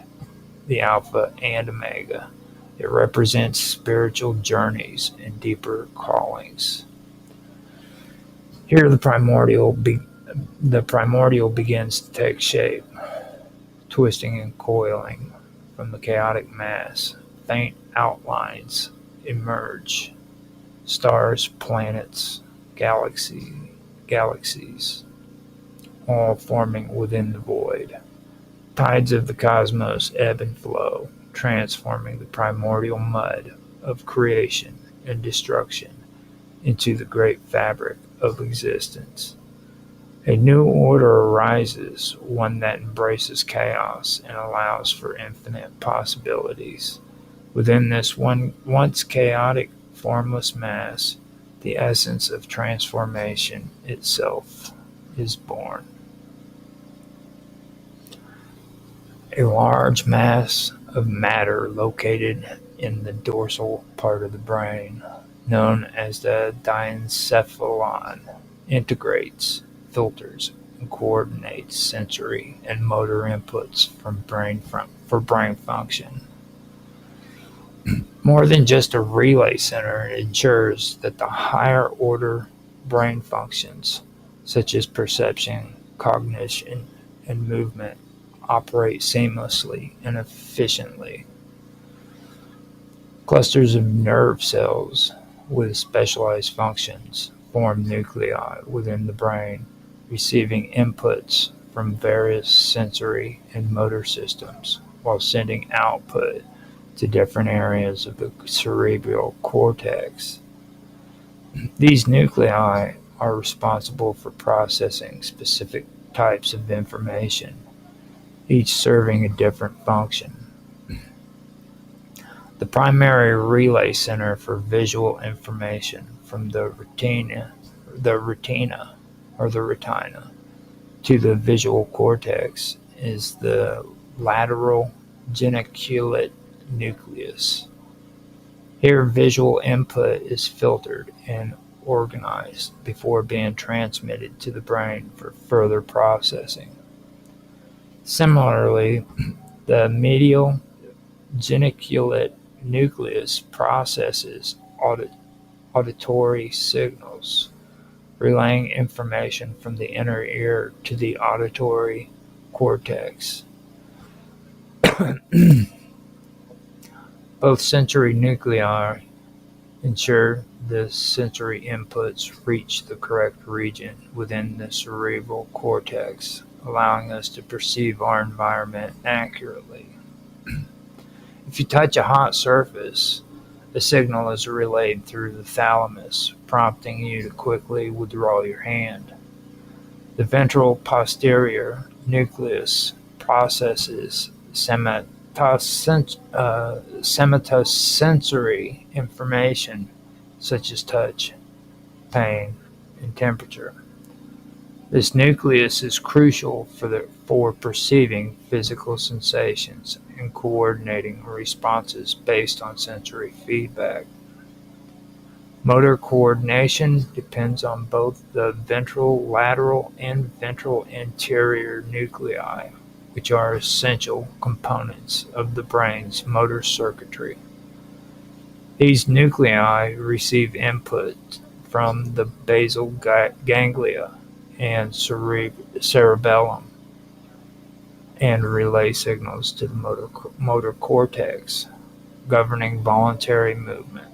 the Alpha and Omega. It represents spiritual journeys and deeper callings. Here the primordial begins to take shape, twisting and coiling from the chaotic mass. Faint outlines emerge. Stars, planets, galaxies, all forming within the void. Tides of the cosmos ebb and flow, transforming the primordial mud of creation and destruction into the great fabric of existence. A new order arises, one that embraces chaos and allows for infinite possibilities. Within this once chaotic, formless mass, the essence of transformation itself is born. A large mass of matter located in the dorsal part of the brain, known as the diencephalon, integrates, filters, and coordinates sensory and motor inputs for brain function. More than just a relay center, it ensures that the higher order brain functions, such as perception, cognition, and movement, operate seamlessly and efficiently. Clusters of nerve cells with specialized functions form nuclei within the brain, receiving inputs from various sensory and motor systems while sending output to different areas of the cerebral cortex. These nuclei are responsible for processing specific types of information, each serving a different function. The primary relay center for visual information from the retina to the visual cortex is the lateral geniculate nucleus. Here, visual input is filtered and organized before being transmitted to the brain for further processing. Similarly, the medial geniculate nucleus processes auditory signals, relaying information from the inner ear to the auditory cortex. Both sensory nuclei ensure the sensory inputs reach the correct region within the cerebral cortex, allowing us to perceive our environment accurately. If you touch a hot surface, a signal is relayed through the thalamus, prompting you to quickly withdraw your hand. The ventral posterior nucleus processes semitosensory information such as touch, pain, and temperature. This nucleus is crucial for perceiving physical sensations and coordinating responses based on sensory feedback. Motor coordination depends on both the ventral lateral and ventral anterior nuclei, which are essential components of the brain's motor circuitry. These nuclei receive input from the basal ganglia and cerebellum and relay signals to the motor cortex, governing voluntary movement.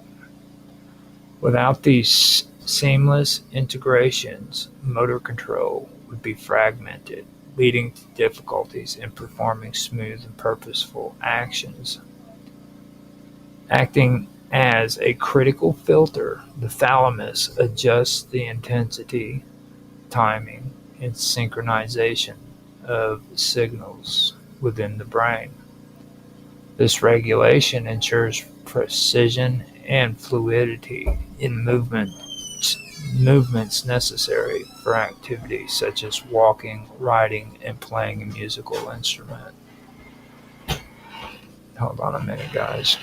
Without these seamless integrations, motor control would be fragmented, leading to difficulties in performing smooth and purposeful actions. Acting as a critical filter, the thalamus adjusts the intensity, timing, and synchronization of signals within the brain. This regulation ensures precision and fluidity in movements necessary for activities such as walking, riding, and playing a musical instrument. Hold on a minute, guys.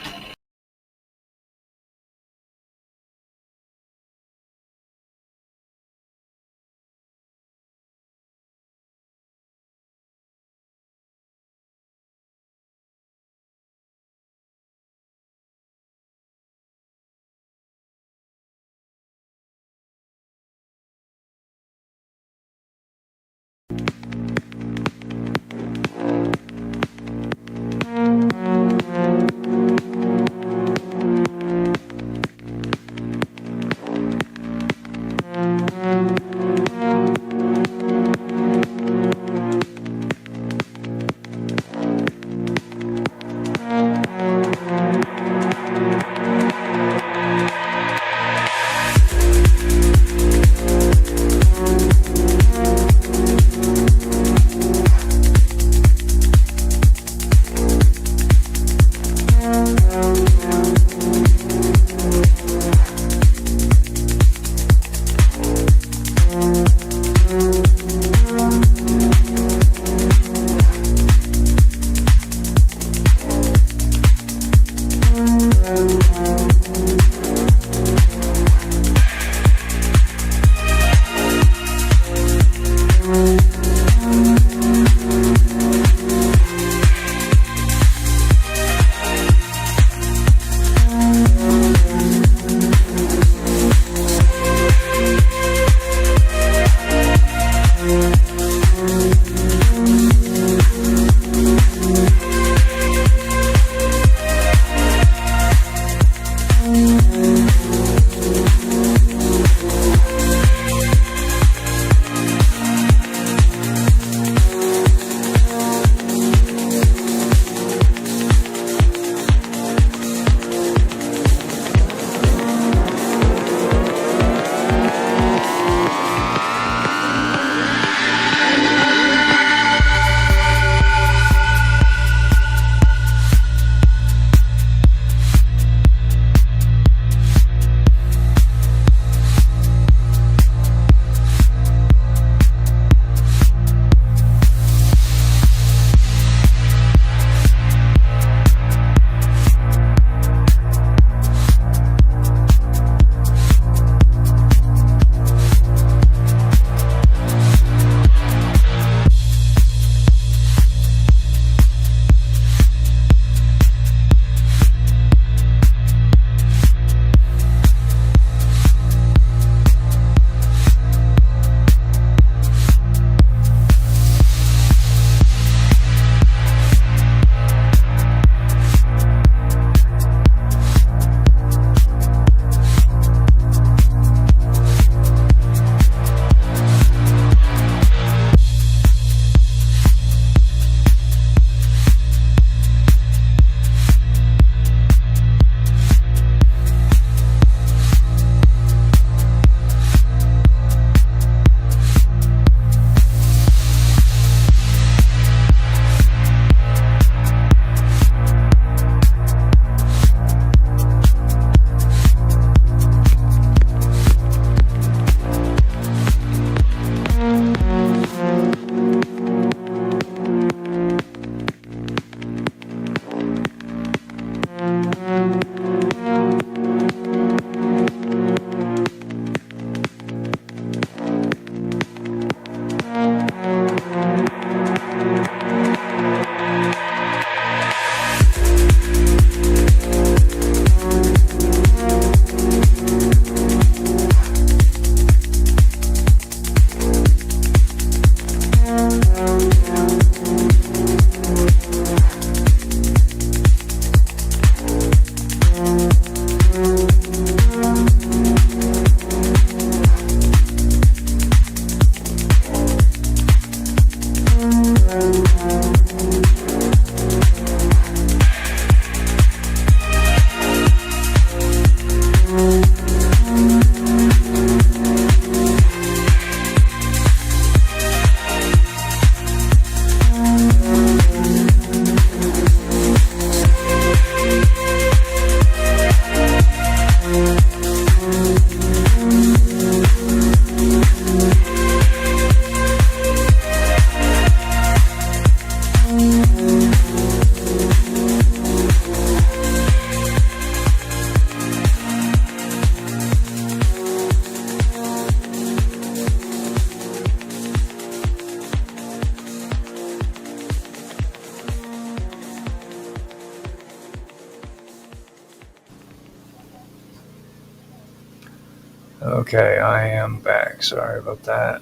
Okay, I am back. Sorry about that.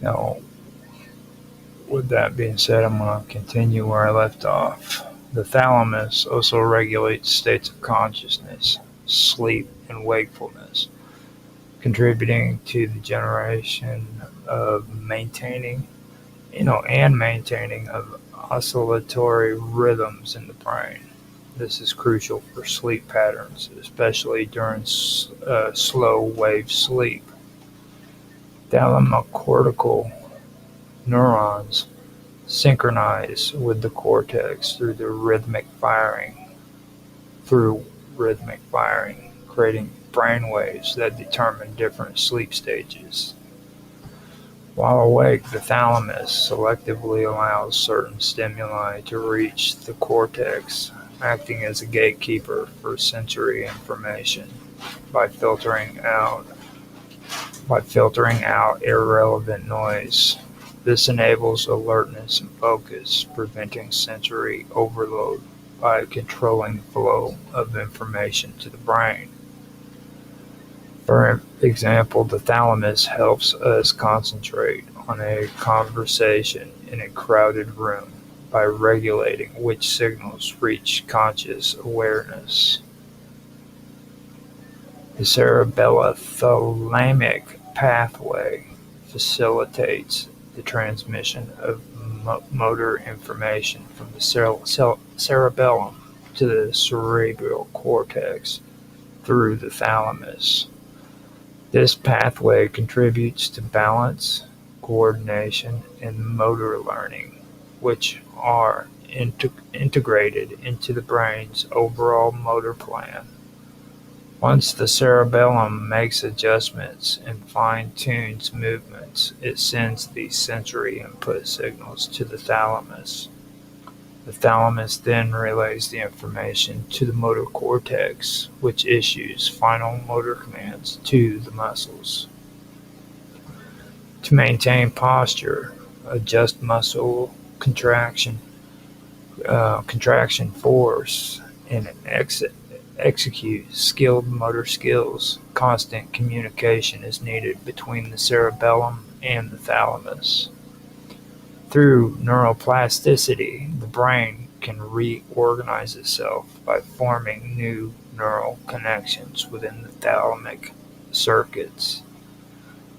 Now, with that being said, I'm going to continue where I left off. The thalamus also regulates states of consciousness, sleep, and wakefulness, contributing to the generation of maintaining of oscillatory rhythms in the brain. This is crucial for sleep patterns, especially during slow wave sleep. Thalamocortical neurons synchronize with the cortex through rhythmic firing, creating brain waves that determine different sleep stages. While awake, the thalamus selectively allows certain stimuli to reach the cortex, acting as a gatekeeper for sensory information by filtering out irrelevant noise. This enables alertness and focus, preventing sensory overload by controlling the flow of information to the brain. For example, the thalamus helps us concentrate on a conversation in a crowded room by regulating which signals reach conscious awareness. The cerebellothalamic pathway facilitates the transmission of motor information from the cerebellum to the cerebral cortex through the thalamus. This pathway contributes to balance, coordination, and motor learning, which are integrated into the brain's overall motor plan. Once the cerebellum makes adjustments and fine-tunes movements, it sends these sensory input signals to the thalamus. The thalamus then relays the information to the motor cortex, which issues final motor commands to the muscles. To maintain posture, adjust muscle contraction force, and execute skilled motor skills. Constant communication is needed between the cerebellum and the thalamus. Through neuroplasticity, the brain can reorganize itself by forming new neural connections within the thalamic circuits.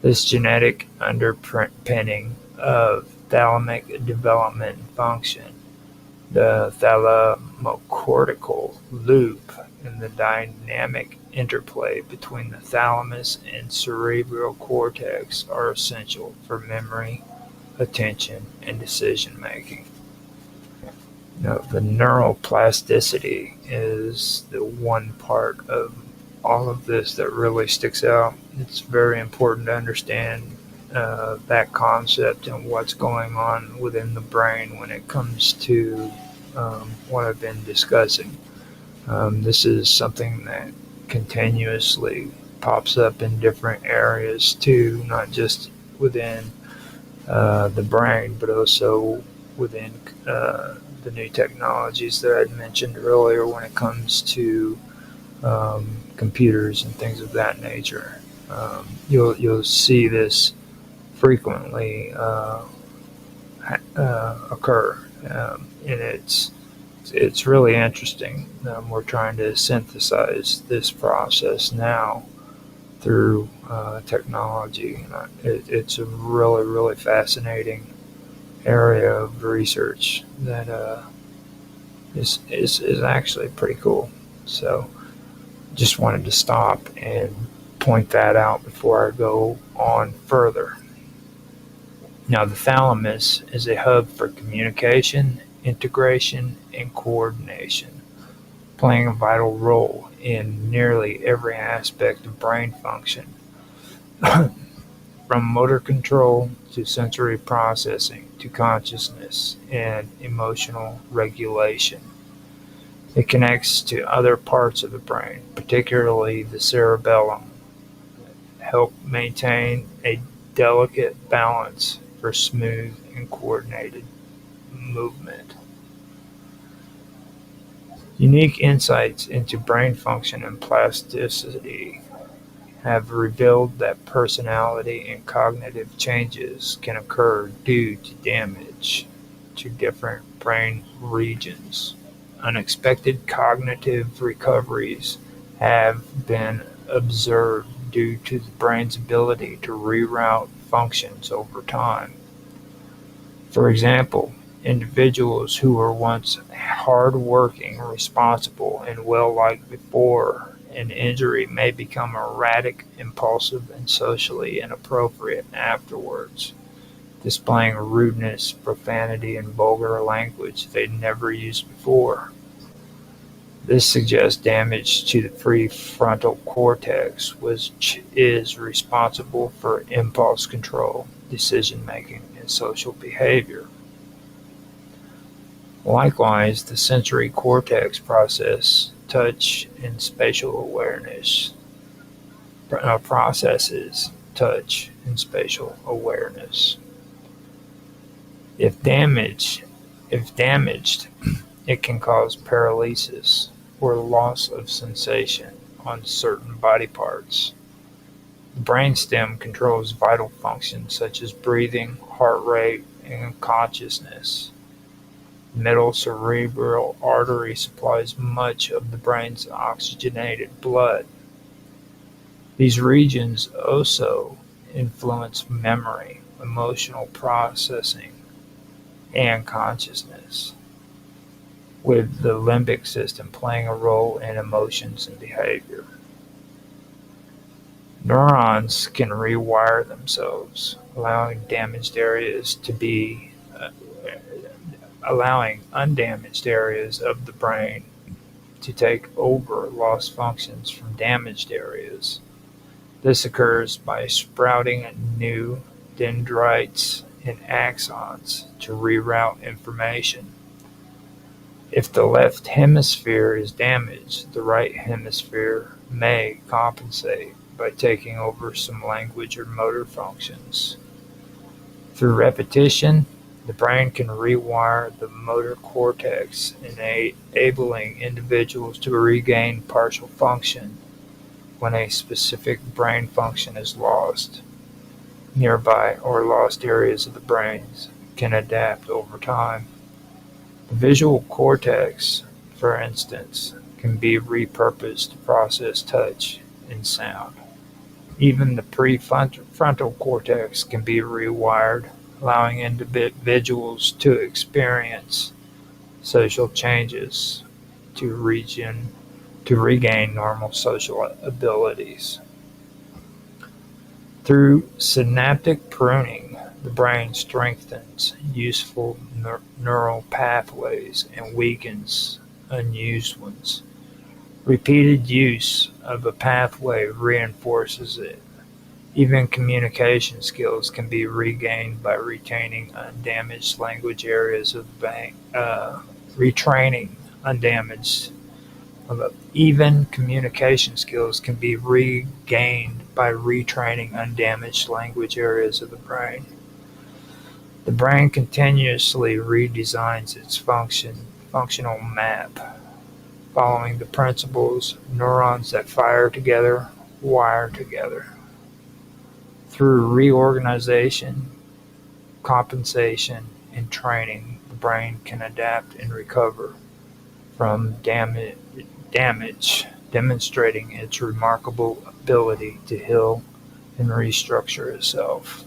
This genetic underpinning of thalamic development and function, the thalamocortical loop, and the dynamic interplay between the thalamus and cerebral cortex are essential for memory, attention, and decision making. Now, the neuroplasticity is the one part of all of this that really sticks out. It's very important to understand that concept and what's going on within the brain when it comes to what I've been discussing. This is something that continuously pops up in different areas too, not just within the brain, but also within the new technologies that I mentioned earlier when it comes to computers and things of that nature. You'll see this frequently occur, and it's really interesting. We're trying to synthesize this process now through technology. It's a really, really fascinating area of research that is actually pretty cool. So just wanted to stop and point that out before I go on further. Now, the thalamus is a hub for communication, integration, and coordination, playing a vital role in nearly every aspect of brain function, from motor control to sensory processing to consciousness and emotional regulation. It connects to other parts of the brain, particularly the cerebellum, help maintain a delicate balance for smooth and coordinated movement. Unique insights into brain function and plasticity have revealed that personality and cognitive changes can occur due to damage to different brain regions. Unexpected cognitive recoveries have been observed due to the brain's ability to reroute functions over time. For example, individuals who were once hard-working, responsible, and well-liked before an injury may become erratic, impulsive, and socially inappropriate afterwards, displaying rudeness, profanity, and vulgar language they'd never used before. This suggests damage to the prefrontal cortex, which is responsible for impulse control, decision-making, and social behavior. Likewise, the sensory cortex processes touch and spatial awareness. If damaged, it can cause paralysis or loss of sensation on certain body parts. The brainstem controls vital functions such as breathing, heart rate, and consciousness. The middle cerebral artery supplies much of the brain's oxygenated blood. These regions also influence memory, emotional processing, and consciousness, with the limbic system playing a role in emotions and behavior. Neurons can rewire themselves, allowing undamaged areas of the brain to take over lost functions from damaged areas. This occurs by sprouting new dendrites and axons to reroute information. If the left hemisphere is damaged, the right hemisphere may compensate by taking over some language or motor functions. Through repetition, the brain can rewire the motor cortex, enabling individuals to regain partial function when a specific brain function is lost. Nearby or lost areas of the brain can adapt over time. The visual cortex, for instance, can be repurposed to process touch and sound. Even the prefrontal cortex can be rewired, allowing individuals to experience social changes to regain normal social abilities. Through synaptic pruning, the brain strengthens useful neural pathways and weakens unused ones. Repeated use of a pathway reinforces it. Even communication skills can be regained by retaining undamaged language areas of the brain. Even communication skills can be regained by retraining undamaged language areas of the brain. The brain continuously redesigns its functional map, following the principles neurons that fire together wire together. Through reorganization, compensation, and training, the brain can adapt and recover from damage, demonstrating its remarkable ability to heal and restructure itself.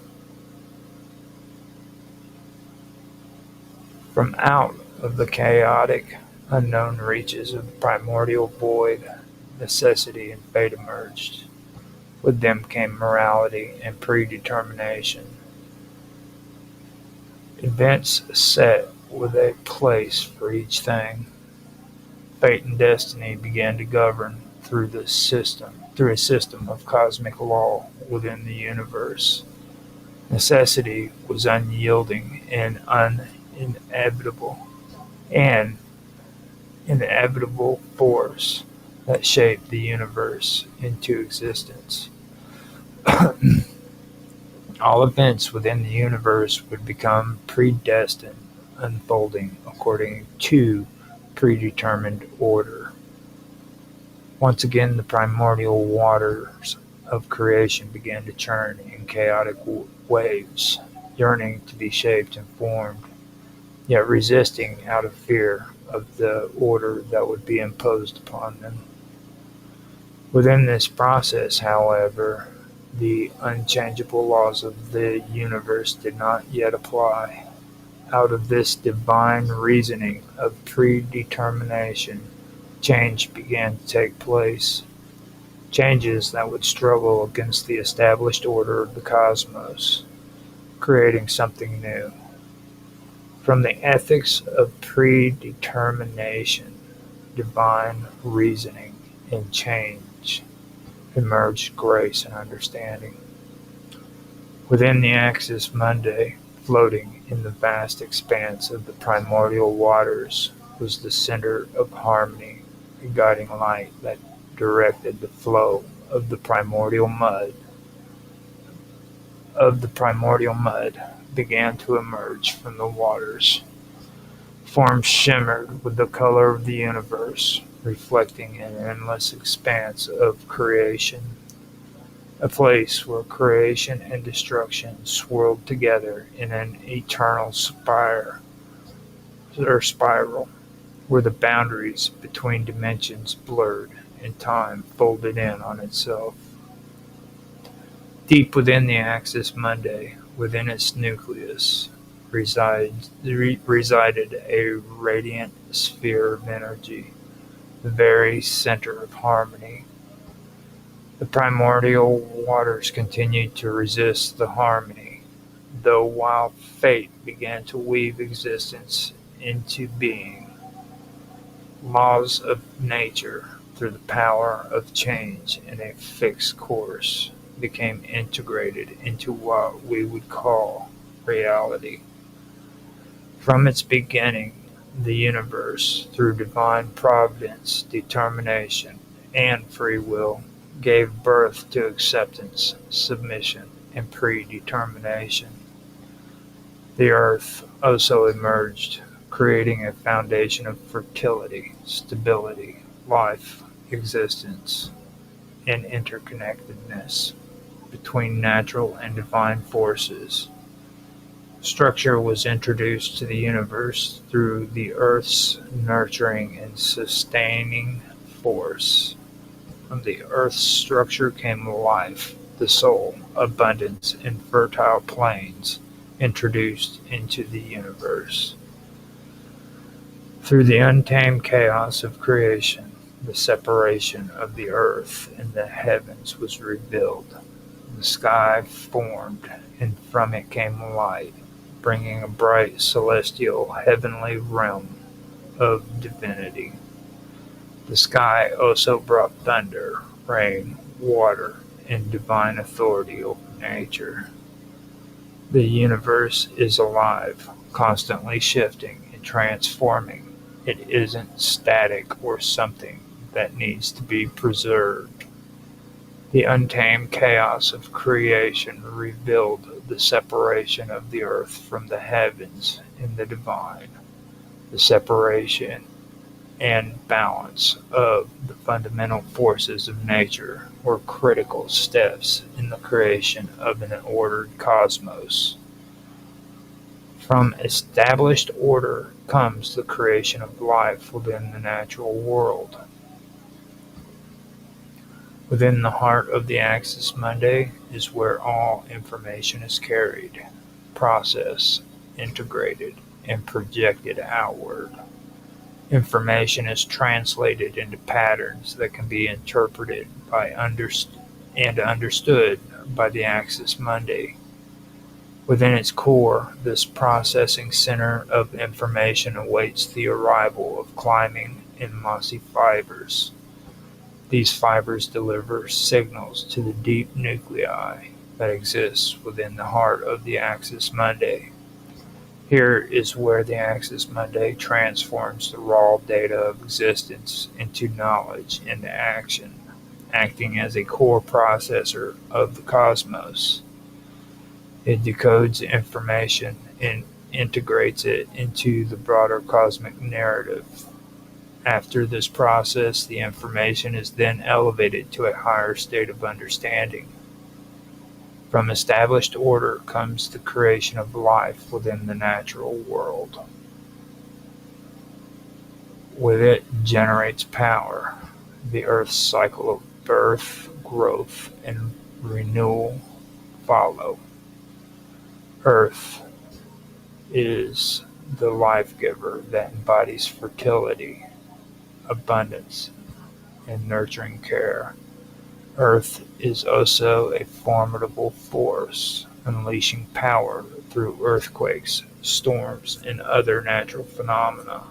From out of the chaotic, unknown reaches of the primordial void, necessity and fate emerged. With them came morality and predetermination. Events set with a place for each thing. Fate and destiny began to govern through a system of cosmic law within the universe. Necessity was unyielding and inevitable force that shaped the universe into existence. All events within the universe would become predestined, unfolding according to predetermined order. Once again, the primordial waters of creation began to churn in chaotic waves, yearning to be shaped and formed, yet resisting out of fear of the order that would be imposed upon them. Within this process, however, the unchangeable laws of the universe did not yet apply. Out of this divine reasoning of predetermination, change began to take place, changes that would struggle against the established order of the cosmos, creating something new. From the ethics of predetermination, divine reasoning, and change emerged grace and understanding. Within the axis Mundi, floating in the vast expanse of the primordial waters, was the center of harmony, a guiding light that directed the flow of the primordial mud. Began to emerge from the waters. Forms shimmered with the color of the universe, reflecting an endless expanse of creation, a place where creation and destruction swirled together in an eternal spiral, where the boundaries between dimensions blurred and time folded in on itself. Deep within the axis Mundi, within its nucleus, resided a radiant sphere of energy, the very center of harmony. The primordial waters continued to resist the harmony, though while fate began to weave existence into being, laws of nature, through the power of change in a fixed course, became integrated into what we would call reality. From its beginning, the universe, through divine providence, determination, and free will, gave birth to acceptance, submission, and predetermination. The earth also emerged, creating a foundation of fertility, stability, life, existence, and interconnectedness between natural and divine forces. Structure was introduced to the universe through the Earth's nurturing and sustaining force. From the Earth's structure came life, the soul, abundance, and fertile plains introduced into the universe. Through the untamed chaos of creation, the separation of the earth and the heavens was revealed. The sky formed, and from it came light, bringing a bright celestial heavenly realm of divinity. The sky also brought thunder, rain, water, and divine authority over nature. The universe is alive, constantly shifting and transforming. It isn't static or something that needs to be preserved. The untamed chaos of creation revealed the separation of the earth from the heavens and the divine, the separation and balance of the fundamental forces of nature were critical steps in the creation of an ordered cosmos. From established order comes the creation of life within the natural world. Within the heart of the axis Mundi is where all information is carried, processed, integrated, and projected outward. Information is translated into patterns that can be interpreted by and understood by the axis Mundi. Within its core, this processing center of information awaits the arrival of climbing and mossy fibers. These fibers deliver signals to the deep nuclei that exists within the heart of the axis Mundi. Here is where the axis Mundi transforms the raw data of existence into knowledge and action, acting as a core processor of the cosmos. It decodes information and integrates it into the broader cosmic narrative. After this process, the information is then elevated to a higher state of understanding. From established order comes the creation of life within the natural world. With it generates power. The Earth's cycle of birth, growth, and renewal follow. Earth is the life giver that embodies fertility, abundance, and nurturing care. Earth is also a formidable force, unleashing power through earthquakes, storms, and other natural phenomena.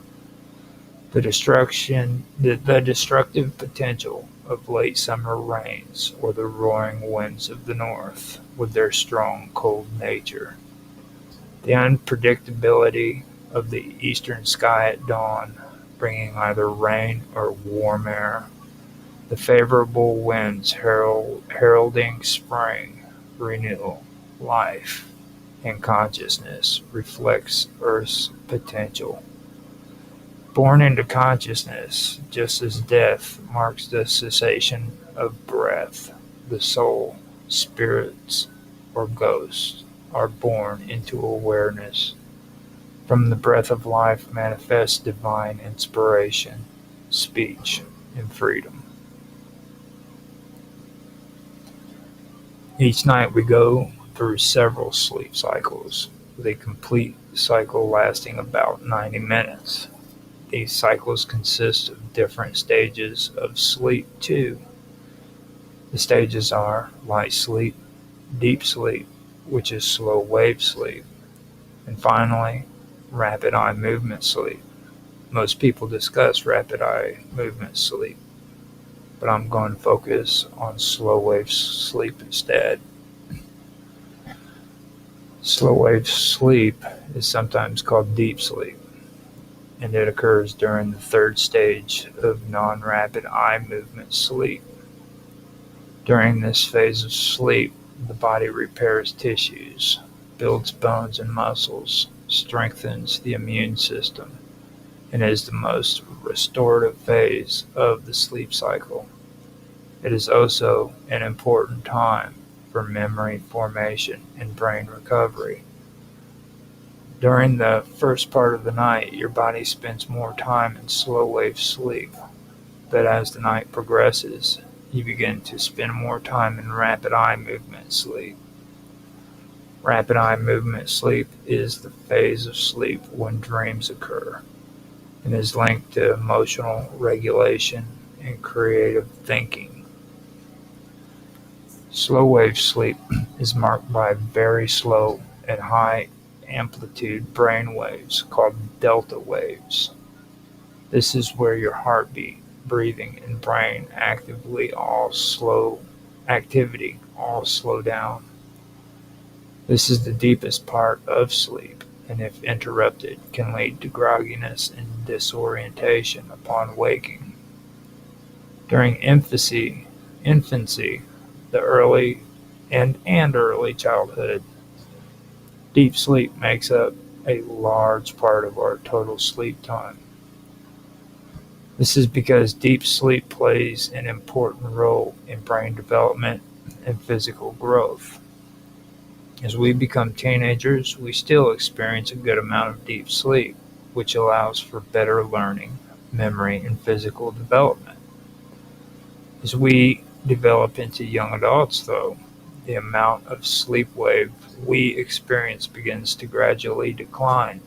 The destructive potential of late summer rains or the roaring winds of the north with their strong cold nature. The unpredictability of the eastern sky at dawn, bringing either rain or warm air. The favorable winds heralding spring, renewal, life, and consciousness reflects Earth's potential. Born into consciousness, just as death marks the cessation of breath, the soul, spirits, or ghosts are born into awareness. From the breath of life manifests divine inspiration, speech, and freedom. Each night we go through several sleep cycles, with a complete cycle lasting about 90 minutes. These cycles consist of different stages of sleep too. The stages are light sleep, deep sleep, which is slow wave sleep, and finally, rapid eye movement sleep. Most people discuss rapid eye movement sleep, but I'm going to focus on slow wave sleep instead. Slow wave sleep is sometimes called deep sleep, and it occurs during the third stage of non-rapid eye movement sleep. During this phase of sleep, the body repairs tissues, builds bones and muscles, strengthens the immune system, and is the most restorative phase of the sleep cycle. It is also an important time for memory formation and brain recovery. During the first part of the night, your body spends more time in slow wave sleep, but as the night progresses, you begin to spend more time in rapid eye movement sleep. Rapid eye movement sleep is the phase of sleep when dreams occur and is linked to emotional regulation and creative thinking. Slow wave sleep is marked by very slow and high amplitude brain waves called delta waves. This is where your heartbeat, breathing, and brain activity all slow down. This is the deepest part of sleep, and if interrupted, can lead to grogginess and disorientation upon waking. During infancy, the early childhood, deep sleep makes up a large part of our total sleep time. This is because deep sleep plays an important role in brain development and physical growth. As we become teenagers, we still experience a good amount of deep sleep, which allows for better learning, memory, and physical development. As we develop into young adults, though, the amount of sleep wave we experience begins to gradually decline.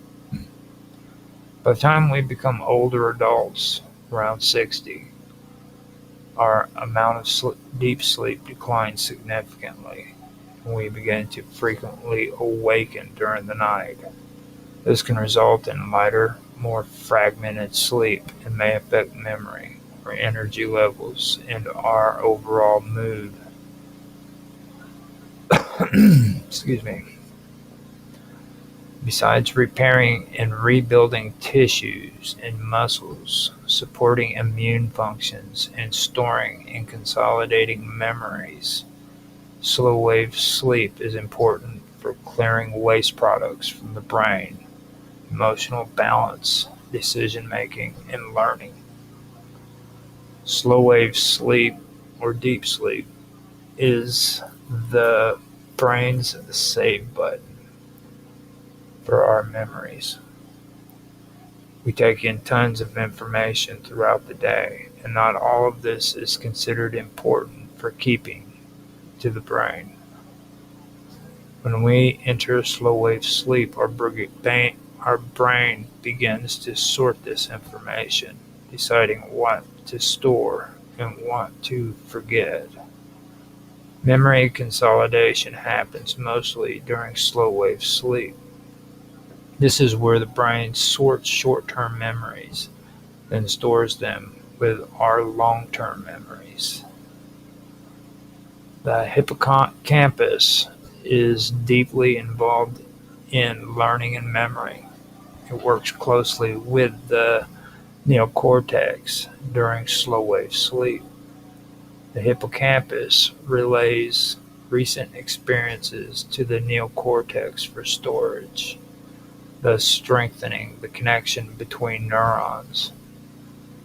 By the time we become older adults, around 60, our amount of deep sleep declines significantly, and we begin to frequently awaken during the night. This can result in lighter, more fragmented sleep and may affect memory, our energy levels, and our overall mood. Excuse me. Besides repairing and rebuilding tissues and muscles, supporting immune functions, and storing and consolidating memories, slow wave sleep is important for clearing waste products from the brain, emotional balance, decision making, and learning. Slow wave sleep or deep sleep is the brain's save button for our memories. We take in tons of information throughout the day, and not all of this is considered important for keeping to the brain. When we enter slow wave sleep, our brain begins to sort this information, deciding what to store and what to forget. Memory consolidation happens mostly during slow wave sleep. This is where the brain sorts short-term memories, then stores them with our long-term memories. The hippocampus is deeply involved in learning and memory. It works closely with the neocortex during slow wave sleep. The hippocampus relays recent experiences to the neocortex for storage, thus strengthening the connection between neurons.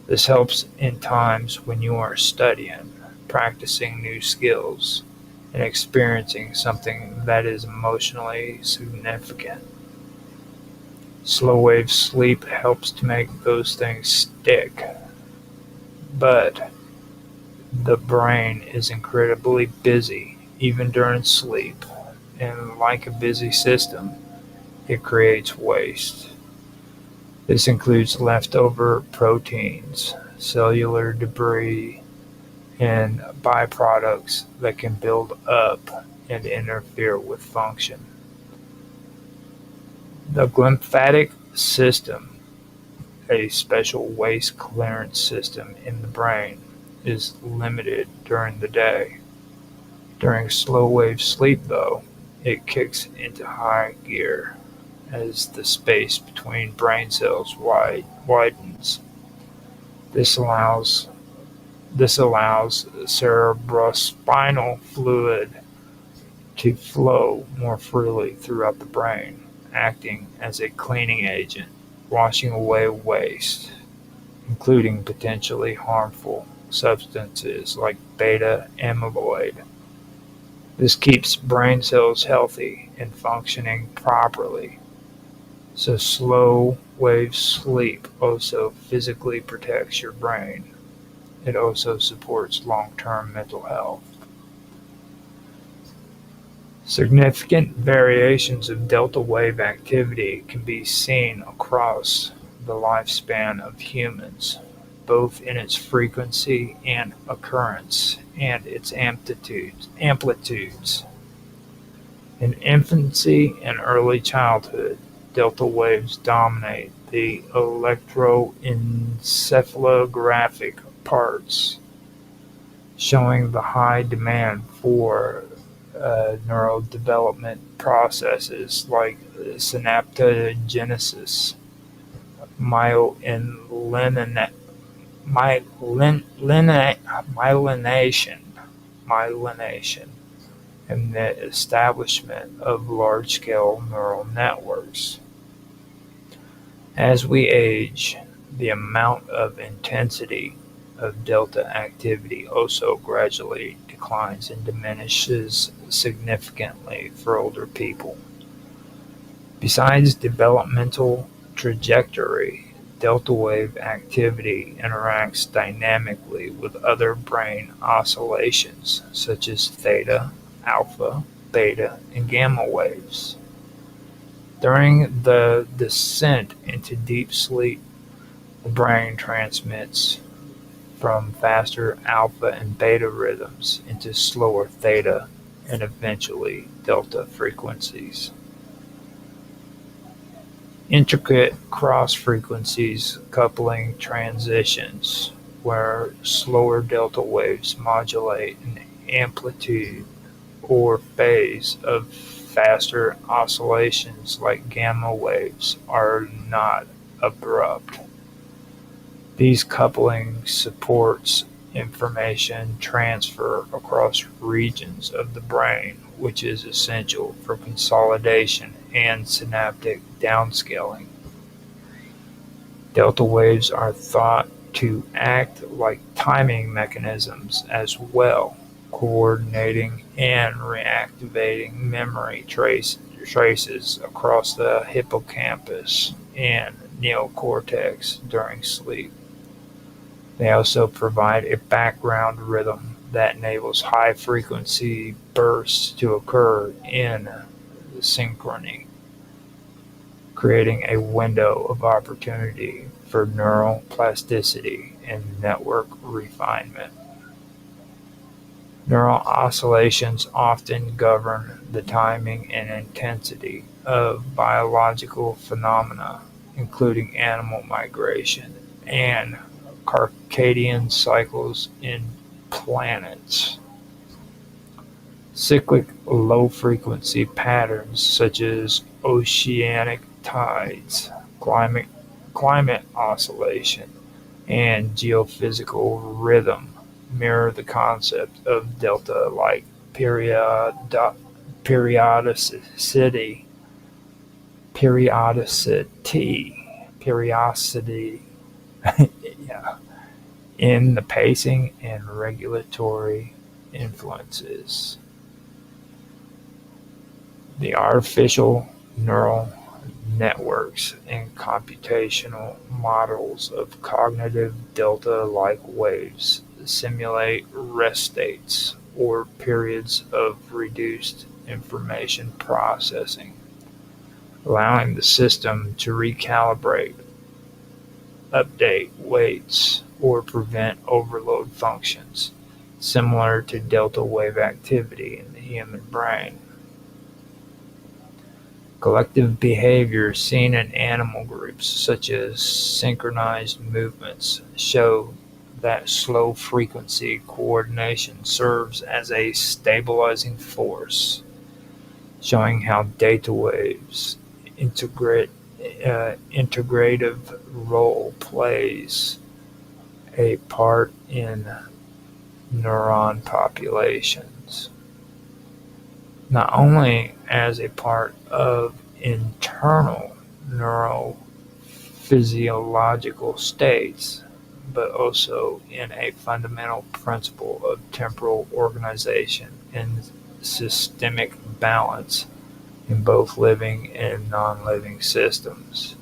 This helps in times when you are studying, practicing new skills, and experiencing something that is emotionally significant. Slow wave sleep helps to make those things stick, but the brain is incredibly busy even during sleep, and like a busy system, it creates waste. This includes leftover proteins, cellular debris, and byproducts that can build up and interfere with function. The glymphatic system, a special waste clearance system in the brain, is limited during the day. During slow wave sleep, though, it kicks into high gear as the space between brain cells widens. This allows cerebrospinal fluid to flow more freely throughout the brain, acting as a cleaning agent, washing away waste, including potentially harmful substances like beta amyloid. This keeps brain cells healthy and functioning properly. So slow wave sleep also physically protects your brain. It also supports long-term mental health. Significant variations of delta wave activity can be seen across the lifespan of humans, both in its frequency and occurrence and its amplitudes. In infancy and early childhood, delta waves dominate the electroencephalographic parts, showing the high demand for neurodevelopment processes like synaptogenesis, myelination, and the establishment of large-scale neural networks. As we age, the amount of intensity of delta activity also gradually declines and diminishes significantly for older people. Besides developmental trajectory, delta wave activity interacts dynamically with other brain oscillations such as theta, alpha, beta, and gamma waves. During the descent into deep sleep, the brain transmits from faster alpha and beta rhythms into slower theta and eventually delta frequencies. Intricate cross-frequencies coupling transitions where slower delta waves modulate an amplitude or phase of faster oscillations like gamma waves are not abrupt. These coupling supports information transfer across regions of the brain, which is essential for consolidation and synaptic downscaling. Delta waves are thought to act like timing mechanisms as well, coordinating and reactivating memory traces across the hippocampus and neocortex during sleep. They also provide a background rhythm that enables high-frequency bursts to occur in synchrony, creating a window of opportunity for neural plasticity and network refinement. Neural oscillations often govern the timing and intensity of biological phenomena, including animal migration and circadian cycles in planets. Cyclic low-frequency patterns such as oceanic tides, climate oscillation, and geophysical rhythm mirror the concept of delta-like periodicity, yeah, in the pacing and regulatory influences. The artificial neural networks and computational models of cognitive delta-like waves simulate rest states or periods of reduced information processing, allowing the system to recalibrate, update weights, or prevent overload functions, similar to delta wave activity in the human brain. Collective behavior seen in animal groups, such as synchronized movements, show that slow-frequency coordination serves as a stabilizing force, showing how data waves integrative role plays a part in neuron populations. Not only as a part of internal neurophysiological states, but also in a fundamental principle of temporal organization and systemic balance in both living and non-living systems.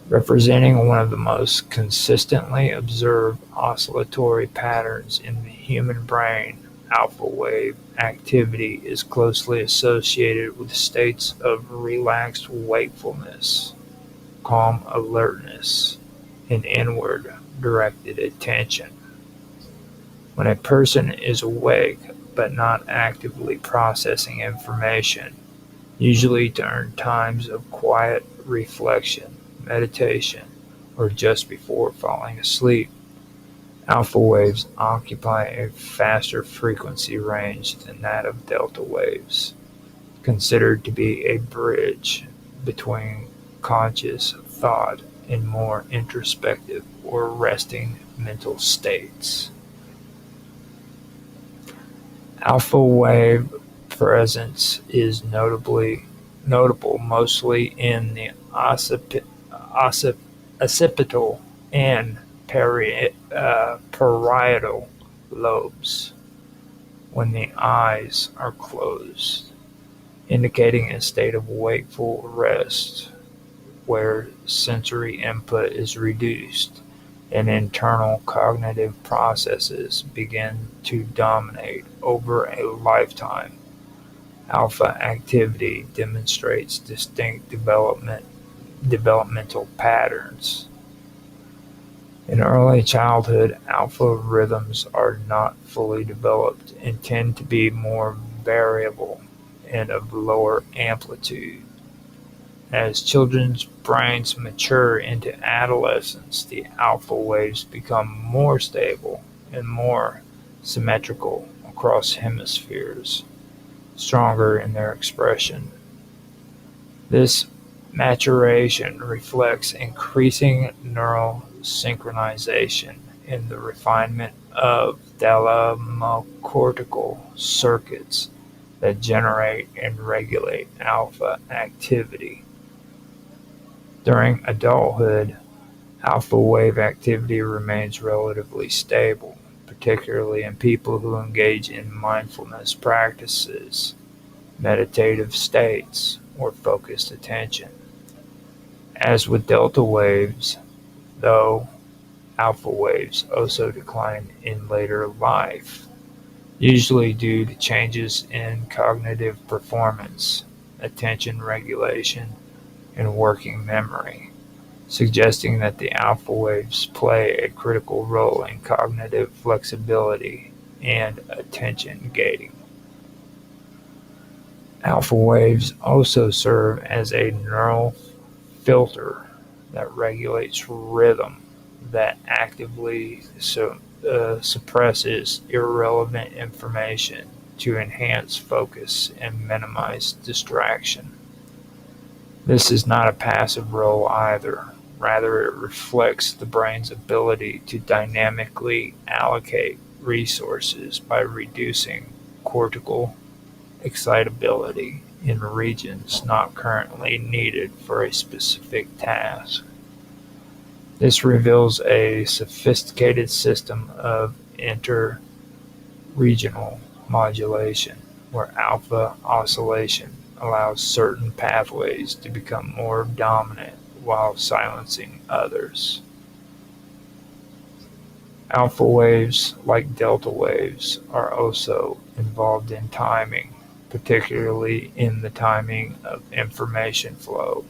Representing one of the most consistently observed oscillatory patterns in the human brain, alpha wave activity is closely associated with states of relaxed wakefulness, calm alertness, and inward directed attention. When a person is awake but not actively processing information, usually during times of quiet reflection, meditation, or just before falling asleep, alpha waves occupy a faster frequency range than that of delta waves, considered to be a bridge between conscious thought and more introspective or resting mental states. Alpha wave presence is notable mostly in the occipital and parietal lobes when the eyes are closed, indicating a state of wakeful rest where sensory input is reduced and internal cognitive processes begin to dominate over a lifetime. Alpha activity demonstrates distinct developmental patterns. In early childhood, alpha rhythms are not fully developed and tend to be more variable and of lower amplitude. As children's brains mature into adolescence, the alpha waves become more stable and more symmetrical across hemispheres, stronger in their expression. This maturation reflects increasing neural synchronization in the refinement of thalamocortical circuits that generate and regulate alpha activity. During adulthood, Alpha wave activity remains relatively stable, particularly in people who engage in mindfulness practices, meditative states, or focused attention. As with delta waves, though, alpha waves also decline in later life, usually due to changes in cognitive performance, attention regulation, and working memory, suggesting that the alpha waves play a critical role in cognitive flexibility and attention gating. Alpha waves also serve as a neural filter that regulates rhythm that actively suppresses irrelevant information to enhance focus and minimize distraction. This is not a passive role either. Rather, it reflects the brain's ability to dynamically allocate resources by reducing cortical excitability in regions not currently needed for a specific task. This reveals a sophisticated system of inter-regional modulation, where alpha oscillation allows certain pathways to become more dominant while silencing others. Alpha waves, like delta waves, are also involved in timing, particularly in the timing of information flow,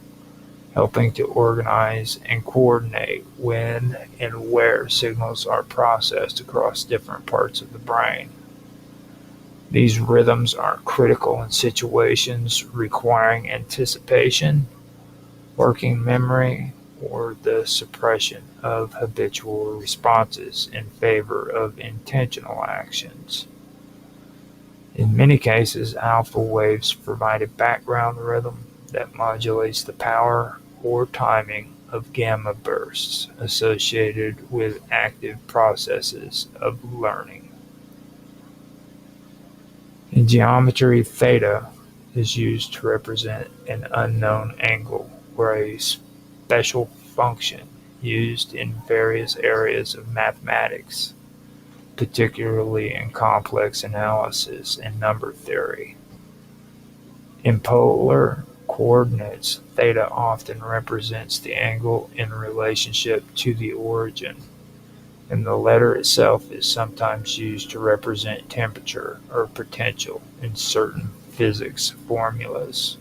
helping to organize and coordinate when and where signals are processed across different parts of the brain. These rhythms are critical in situations requiring anticipation, working memory, or the suppression of habitual responses in favor of intentional actions. In many cases, alpha waves provide a background rhythm that modulates the power or timing of gamma bursts associated with active processes of learning. In geometry, theta is used to represent an unknown angle or a special function used in various areas of mathematics, particularly in complex analysis and number theory. In polar coordinates, theta often represents the angle in relationship to the origin, and the letter itself is sometimes used to represent temperature or potential in certain physics formulas.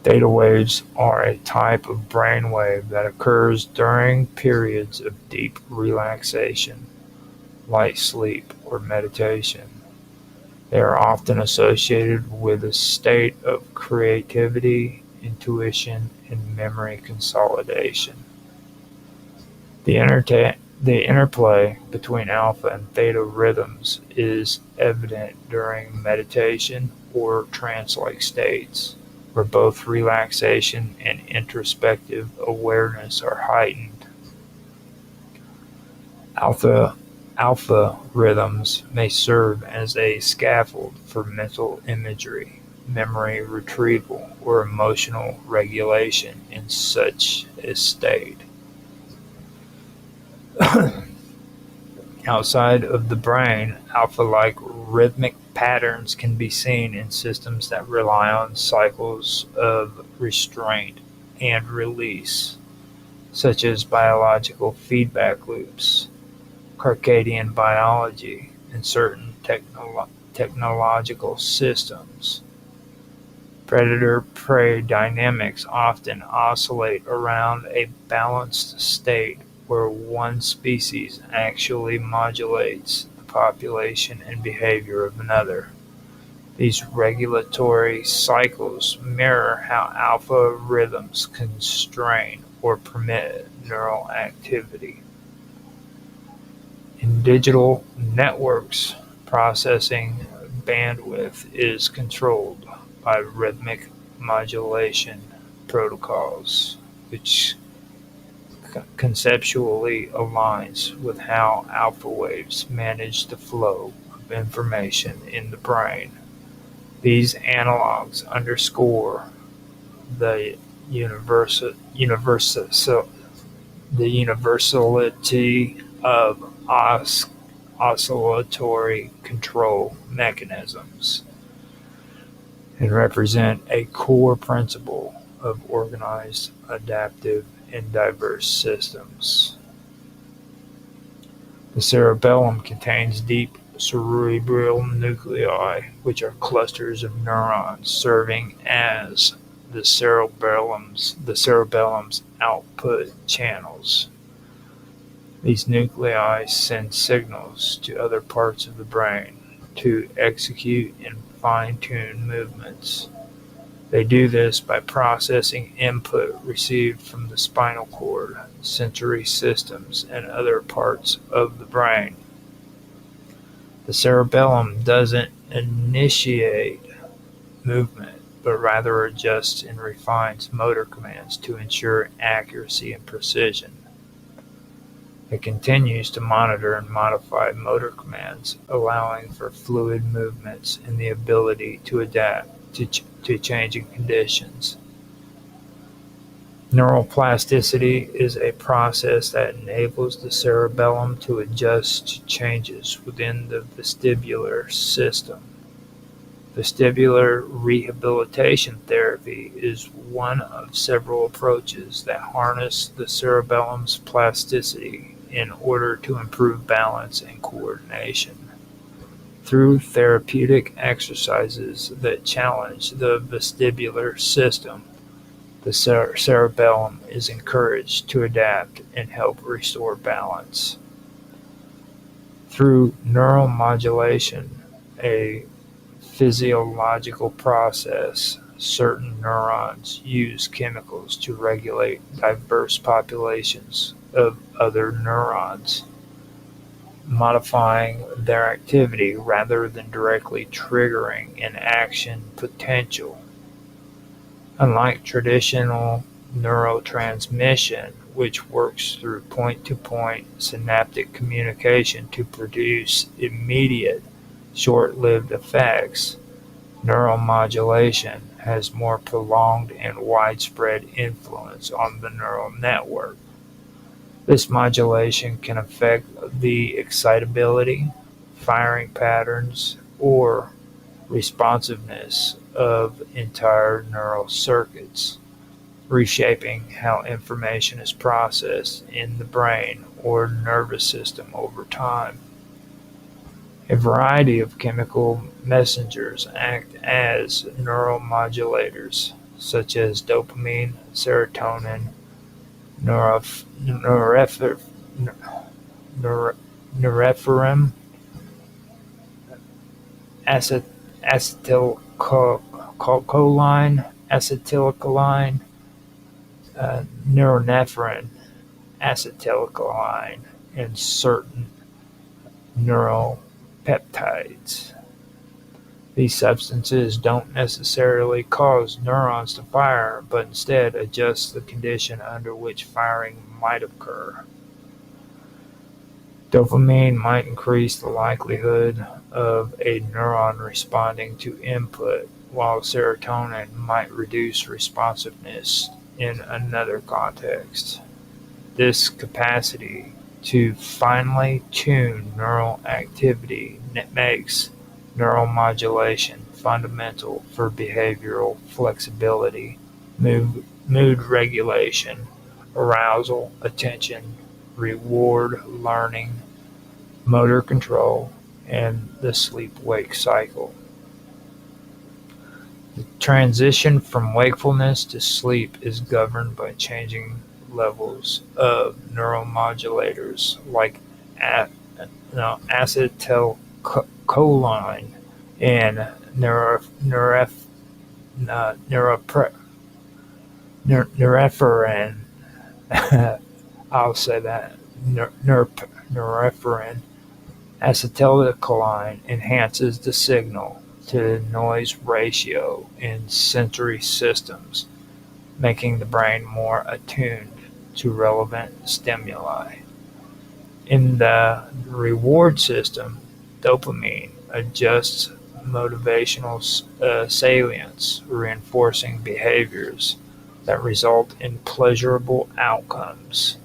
Theta waves are a type of brainwave that occurs during periods of deep relaxation, light sleep, or meditation. They are often associated with a state of creativity, intuition, and memory consolidation. The interplay between alpha and theta rhythms is evident during meditation or trance-like states, where both relaxation and introspective awareness are heightened. Alpha rhythms may serve as a scaffold for mental imagery, memory retrieval, or emotional regulation in such a state. Outside of the brain, alpha-like rhythmic patterns can be seen in systems that rely on cycles of restraint and release, such as biological feedback loops, circadian biology, and certain technological systems. Predator-prey dynamics often oscillate around a balanced state where one species actually modulates the population and behavior of another. These regulatory cycles mirror how alpha rhythms constrain or permit neural activity. In digital networks, processing bandwidth is controlled by rhythmic modulation protocols, which conceptually aligns with how alpha waves manage the flow of information in the brain. These analogs underscore the universality the universality of oscillatory control mechanisms and represent a core principle of organized, adaptive, and diverse systems. The cerebellum contains deep cerebral nuclei, which are clusters of neurons serving as the cerebellum's output channels. These nuclei send signals to other parts of the brain to execute and fine-tune movements. They do this by processing input received from the spinal cord, sensory systems, and other parts of the brain. The cerebellum doesn't initiate movement, but rather adjusts and refines motor commands to ensure accuracy and precision. It continues to monitor and modify motor commands, allowing for fluid movements and the ability to adapt to changing conditions. Neuroplasticity is a process that enables the cerebellum to adjust to changes within the vestibular system. Vestibular rehabilitation therapy is one of several approaches that harness the cerebellum's plasticity in order to improve balance and coordination. Through therapeutic exercises that challenge the vestibular system, the cerebellum is encouraged to adapt and help restore balance. Through neuromodulation, a physiological process, certain neurons use chemicals to regulate diverse populations of other neurons, modifying their activity rather than directly triggering an action potential. Unlike traditional neurotransmission, which works through point-to-point synaptic communication to produce immediate, short-lived effects, neuromodulation has more prolonged and widespread influence on the neural network. This modulation can affect the excitability, firing patterns, or responsiveness of entire neural circuits, reshaping how information is processed in the brain or nervous system over time. A variety of chemical messengers act as neuromodulators, such as dopamine, serotonin, norepinephrine, acetylcholine, norepinephrine, acetylcholine, and certain neuropeptides. These substances don't necessarily cause neurons to fire, but instead adjust the condition under which firing might occur. Dopamine might increase the likelihood of a neuron responding to input, while serotonin might reduce responsiveness in another context. This capacity to finely tune neural activity makes neuromodulation fundamental for behavioral flexibility, mood regulation, arousal, attention, reward learning, motor control, and the sleep-wake cycle. The transition from wakefulness to sleep is governed by changing levels of neuromodulators like acetylcholine and norepinephrine. I'll say that. Norepinephrine. Acetylcholine enhances the signal to noise ratio in sensory systems, making the brain more attuned to relevant stimuli. In the reward system, dopamine adjusts motivational salience, reinforcing behaviors that result in pleasurable outcomes.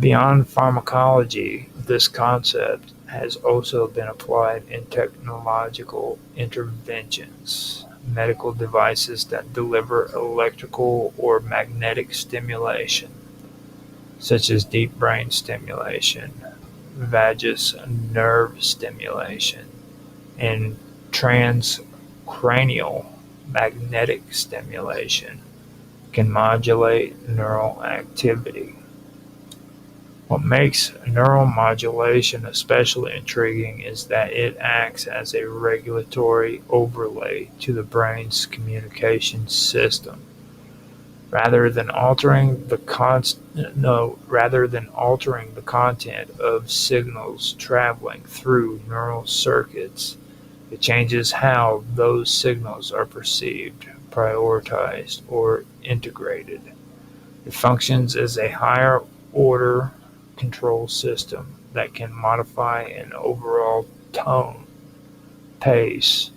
Beyond pharmacology, this concept has also been applied in technological interventions, medical devices that deliver electrical or magnetic stimulation, such as deep brain stimulation, vagus nerve stimulation, and transcranial magnetic stimulation can modulate neural activity. What makes neuromodulation especially intriguing is that it acts as a regulatory overlay to the brain's communication system. Rather than altering the content of signals traveling through neural circuits, it changes how those signals are perceived, prioritized, or integrated. It functions as a higher order control system that can modify an overall tone, pace,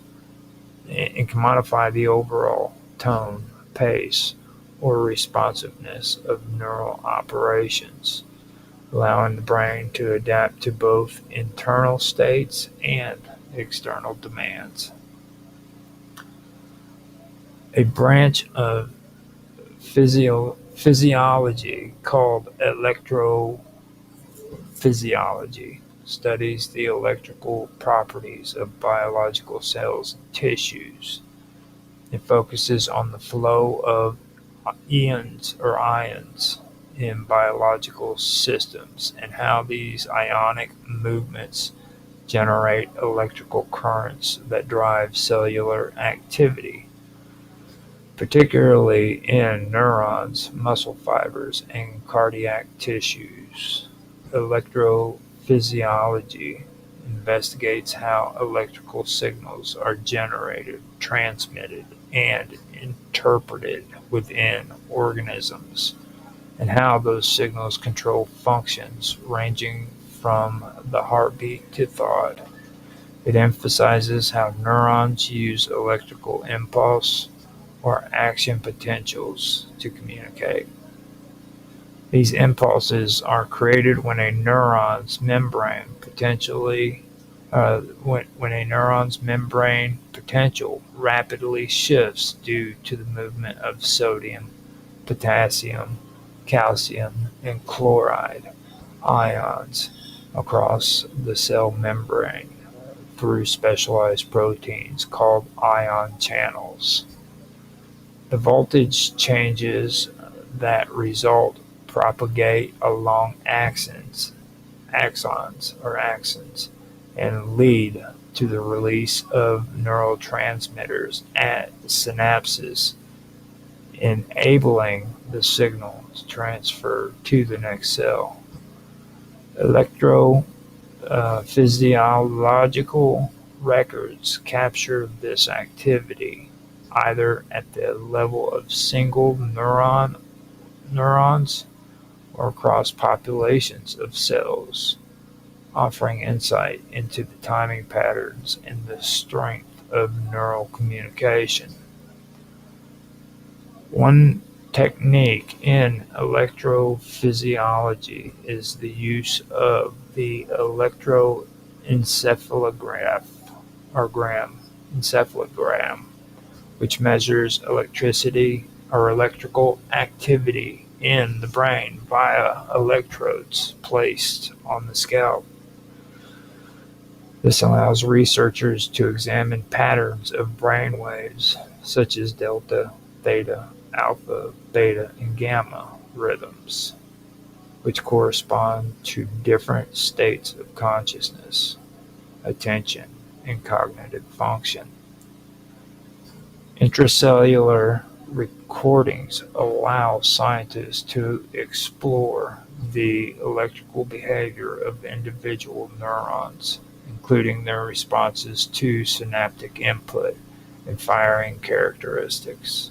and can modify the overall tone, pace, or responsiveness of neural operations, allowing the brain to adapt to both internal states and external demands. A branch of physiology called electrophysiology studies the electrical properties of biological cells and tissues. It focuses on the flow of ions in biological systems and how these ionic movements generate electrical currents that drive cellular activity, particularly in neurons, muscle fibers, and cardiac tissues. Electrophysiology investigates how electrical signals are generated, transmitted, and interpreted within organisms, and how those signals control functions ranging from the heartbeat to thought. It emphasizes how neurons use electrical impulse or action potentials to communicate. These impulses are created when a neuron's membrane potential rapidly shifts due to the movement of sodium, potassium, calcium, and chloride ions across the cell membrane through specialized proteins called ion channels. The voltage changes that result propagate along axons, and lead to the release of neurotransmitters at synapses, enabling the signal to transfer to the next cell. Electrophysiological records capture this activity either at the level of single neurons or across populations of cells, offering insight into the timing patterns and the strength of neural communication. One technique in electrophysiology is the use of the electroencephalogram, which measures electrical activity in the brain via electrodes placed on the scalp. This allows researchers to examine patterns of brain waves such as delta, theta, alpha, beta, and gamma rhythms, which correspond to different states of consciousness, attention, and cognitive function. Intracellular recordings allow scientists to explore the electrical behavior of individual neurons, including their responses to synaptic input and firing characteristics.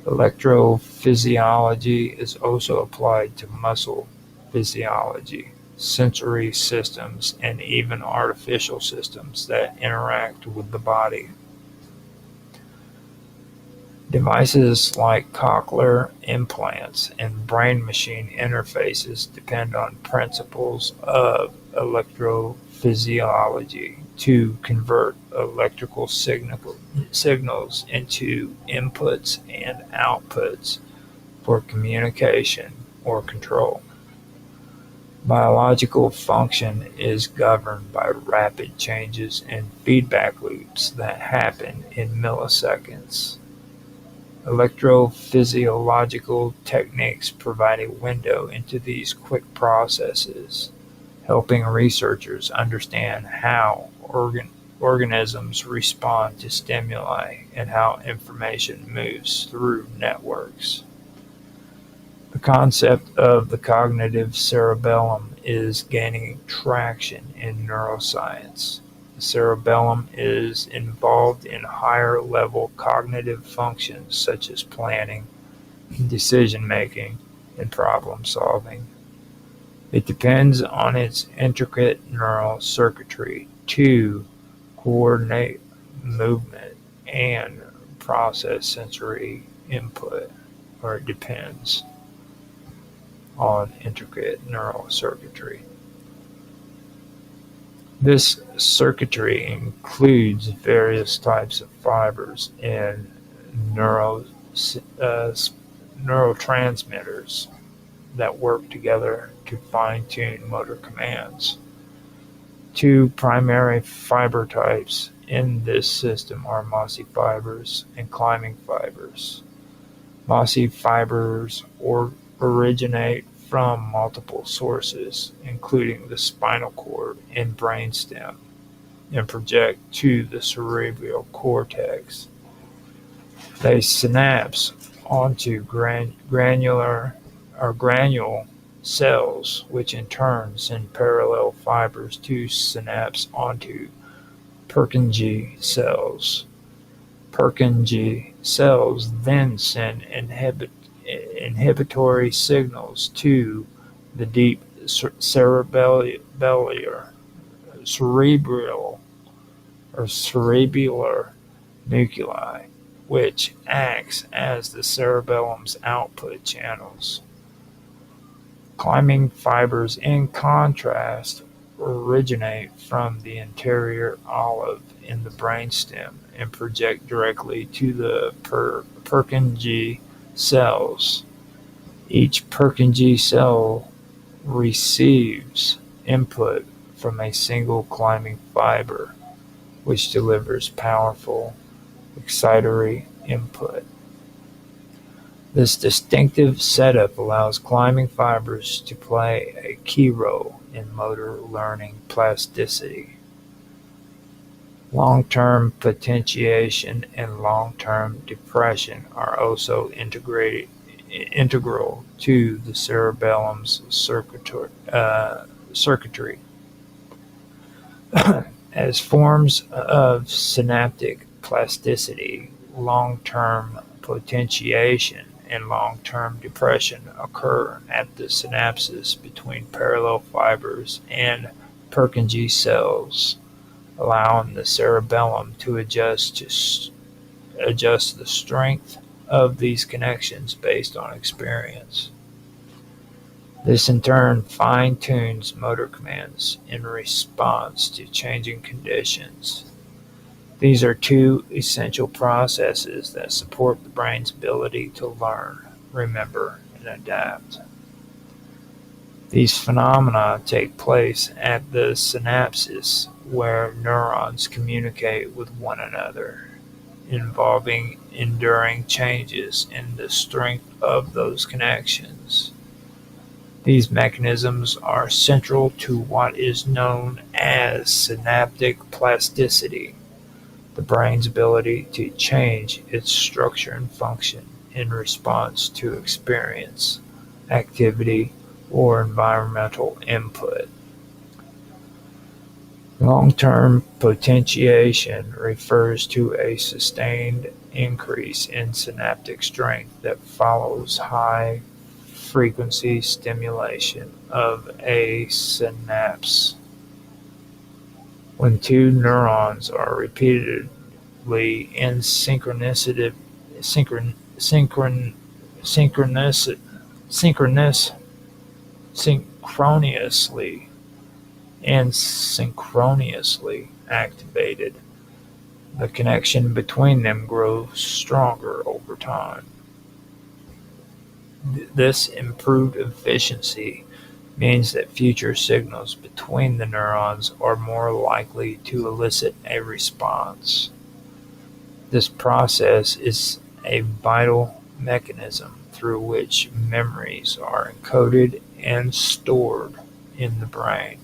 Electrophysiology is also applied to muscle physiology, sensory systems, and even artificial systems that interact with the body. Devices like cochlear implants and brain-machine interfaces depend on principles of electrophysiology to convert electrical signals into inputs and outputs for communication or control. Biological function is governed by rapid changes in feedback loops that happen in milliseconds. Electrophysiological techniques provide a window into these quick processes, helping researchers understand how organisms respond to stimuli and how information moves through networks. The concept of the cognitive cerebellum is gaining traction in neuroscience. The cerebellum is involved in higher-level cognitive functions such as planning, decision-making, and problem-solving. It depends on its intricate neural circuitry to coordinate movement and process sensory input, or it depends on intricate neural circuitry. This circuitry includes various types of fibers and neurotransmitters that work together to fine-tune motor commands. Two primary fiber types in this system are mossy fibers and climbing fibers. Mossy fibers originate from multiple sources, including the spinal cord and brainstem, and project to the cerebral cortex. They synapse onto granule cells, which in turn send parallel fibers to synapse onto Purkinje cells. Purkinje cells then send inhibitory signals to the deep cerebral nuclei, which acts as the cerebellum's output channels. Climbing fibers, in contrast, originate from the anterior olive in the brainstem and project directly to the Purkinje cells. Each Purkinje cell receives input from a single climbing fiber, which delivers powerful excitatory input. This distinctive setup allows climbing fibers to play a key role in motor learning plasticity. Long-term potentiation and long-term depression are also integral to the cerebellum's circuitry. As forms of synaptic plasticity, long-term potentiation and long-term depression occur at the synapses between parallel fibers and Purkinje cells, allowing the cerebellum to adjust the strength of these connections based on experience. This in turn fine-tunes motor commands in response to changing conditions. These are two essential processes that support the brain's ability to learn, remember, and adapt. These phenomena take place at the synapses, where neurons communicate with one another, involving enduring changes in the strength of those connections. These mechanisms are central to what is known as synaptic plasticity, the brain's ability to change its structure and function in response to experience, activity, or environmental input. Long-term potentiation refers to a sustained increase in synaptic strength that follows high-frequency stimulation of a synapse. When two neurons are repeatedly in synchronicity synchron, synchron, synchronously and synchronously activated. The connection between them grows stronger over time. This improved efficiency means that future signals between the neurons are more likely to elicit a response. This process is a vital mechanism through which memories are encoded and stored in the brain.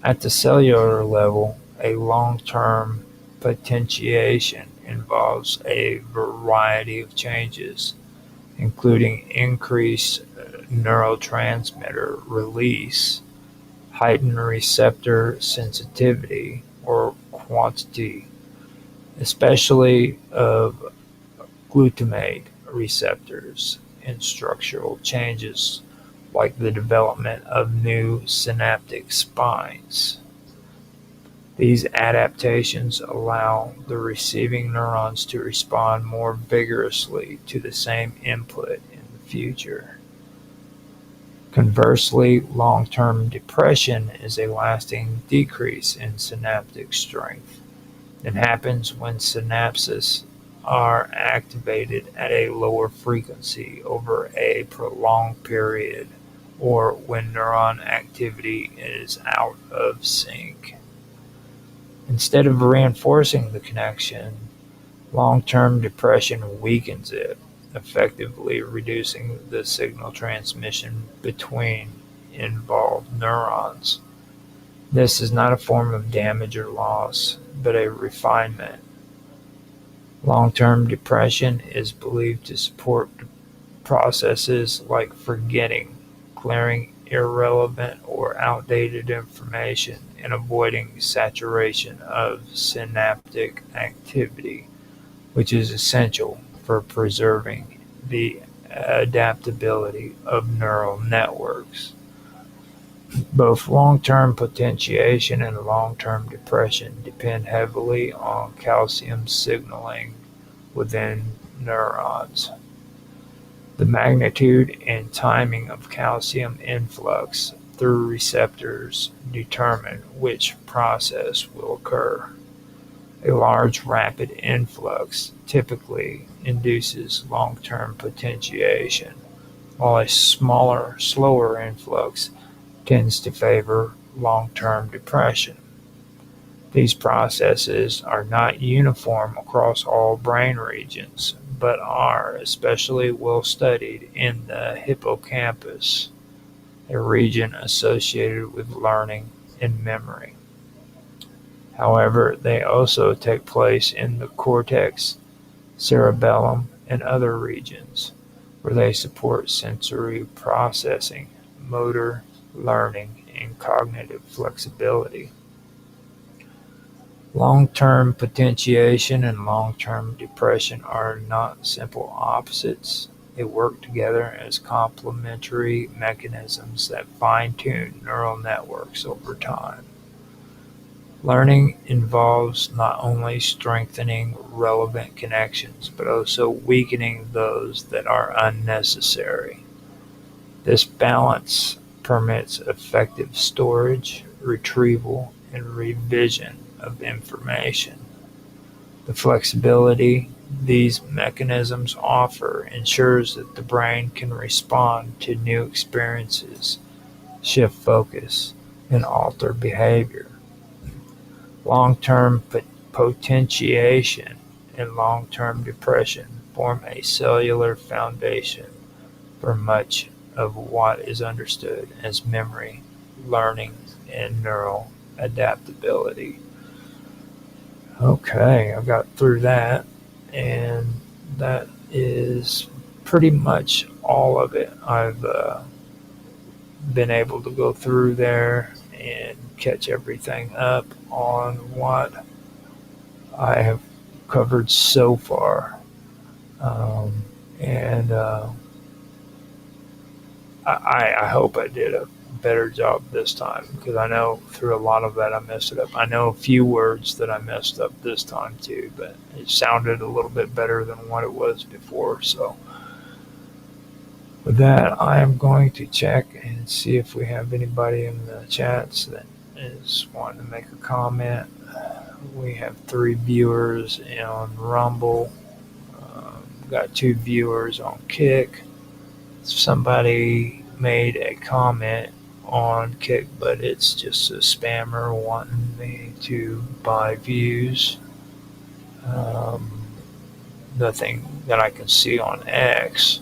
At the cellular level, a long-term potentiation involves a variety of changes, including increased neurotransmitter release, heightened receptor sensitivity or quantity, especially of glutamate receptors, and structural changes like the development of new synaptic spines. These adaptations allow the receiving neurons to respond more vigorously to the same input in the future. Conversely, long-term depression is a lasting decrease in synaptic strength. It happens when synapses are activated at a lower frequency over a prolonged period, or when neuron activity is out of sync. Instead of reinforcing the connection, long-term depression weakens it, effectively reducing the signal transmission between involved neurons. This is not a form of damage or loss, but a refinement. Long-term depression is believed to support processes like forgetting, clearing irrelevant or outdated information, and avoiding saturation of synaptic activity, which is essential for preserving the adaptability of neural networks. Both long-term potentiation and long-term depression depend heavily on calcium signaling within neurons. The magnitude and timing of calcium influx through receptors determine which process will occur. A large, rapid influx typically induces long-term potentiation, while a smaller, slower influx tends to favor long-term depression. These processes are not uniform across all brain regions, but are especially well studied in the hippocampus, a region associated with learning and memory. However, they also take place in the cortex, cerebellum, and other regions, where they support sensory processing, motor, learning, and cognitive flexibility. Long-term potentiation and long-term depression are not simple opposites. They work together as complementary mechanisms that fine-tune neural networks over time. Learning involves not only strengthening relevant connections, but also weakening those that are unnecessary. This balance permits effective storage, retrieval, and revision of information. The flexibility these mechanisms offer ensures that the brain can respond to new experiences, shift focus, and alter behavior. Long-term potentiation and long-term depression form a cellular foundation for much of what is understood as memory, learning, and neural adaptability. Okay, I got through that, and that is pretty much all of it. I've been able to go through there and catch everything up on what I have covered so far. I hope I did a better job this time, because I know through a lot of that I messed it up. I know a few words that I messed up this time too, but it sounded a little bit better than what it was before. So with that, I am going to check and see if we have anybody in the chats that is wanting to make a comment. We have 3 viewers on Rumble. Got 2 viewers on Kick. Somebody made a comment on Kick, but it's just a spammer wanting me to buy views. Nothing that I can see on X.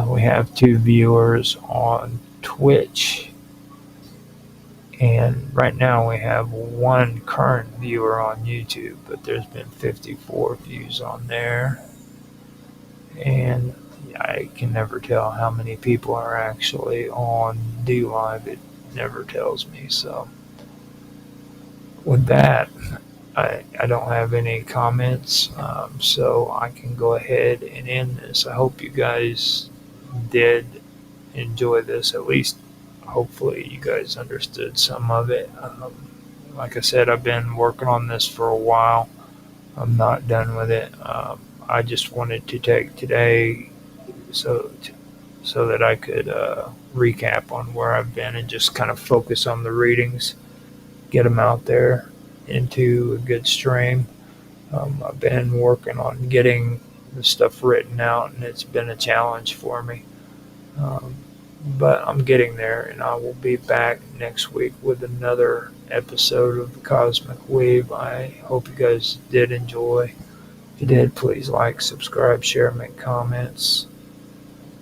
We have 2 viewers on Twitch. And right now we have 1 current viewer on YouTube, but there's been 54 views on there. And I can never tell how many people are actually on DLive. It never tells me. So with that, I don't have any comments, so I can go ahead and end this. I hope you guys did enjoy this. At least hopefully you guys understood some of it. Like I said, I've been working on this for a while. I'm not done with it. I just wanted to take today so that I could recap on where I've been and just kind of focus on the readings, get them out there into a good stream. I've been working on getting the stuff written out, and it's been a challenge for me. But I'm getting there, and I will be back next week with another episode of the Cosmic Weave. I hope you guys did enjoy. If you did, please like, subscribe, share, make comments.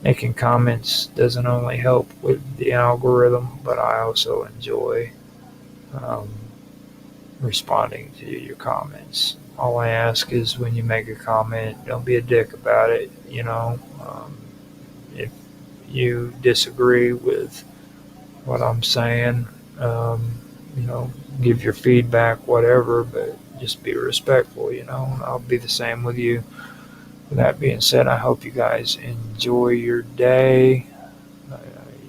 Making comments doesn't only help with the algorithm, but I also enjoy responding to your comments. All I ask is when you make a comment, don't be a dick about it. If you disagree with what I'm saying, give your feedback, whatever, but just be respectful, and I'll be the same with you. With that being said, I hope you guys enjoy your day,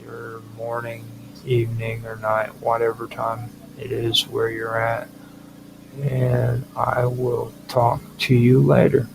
your morning, evening, or night, whatever time it is where you're at. And I will talk to you later.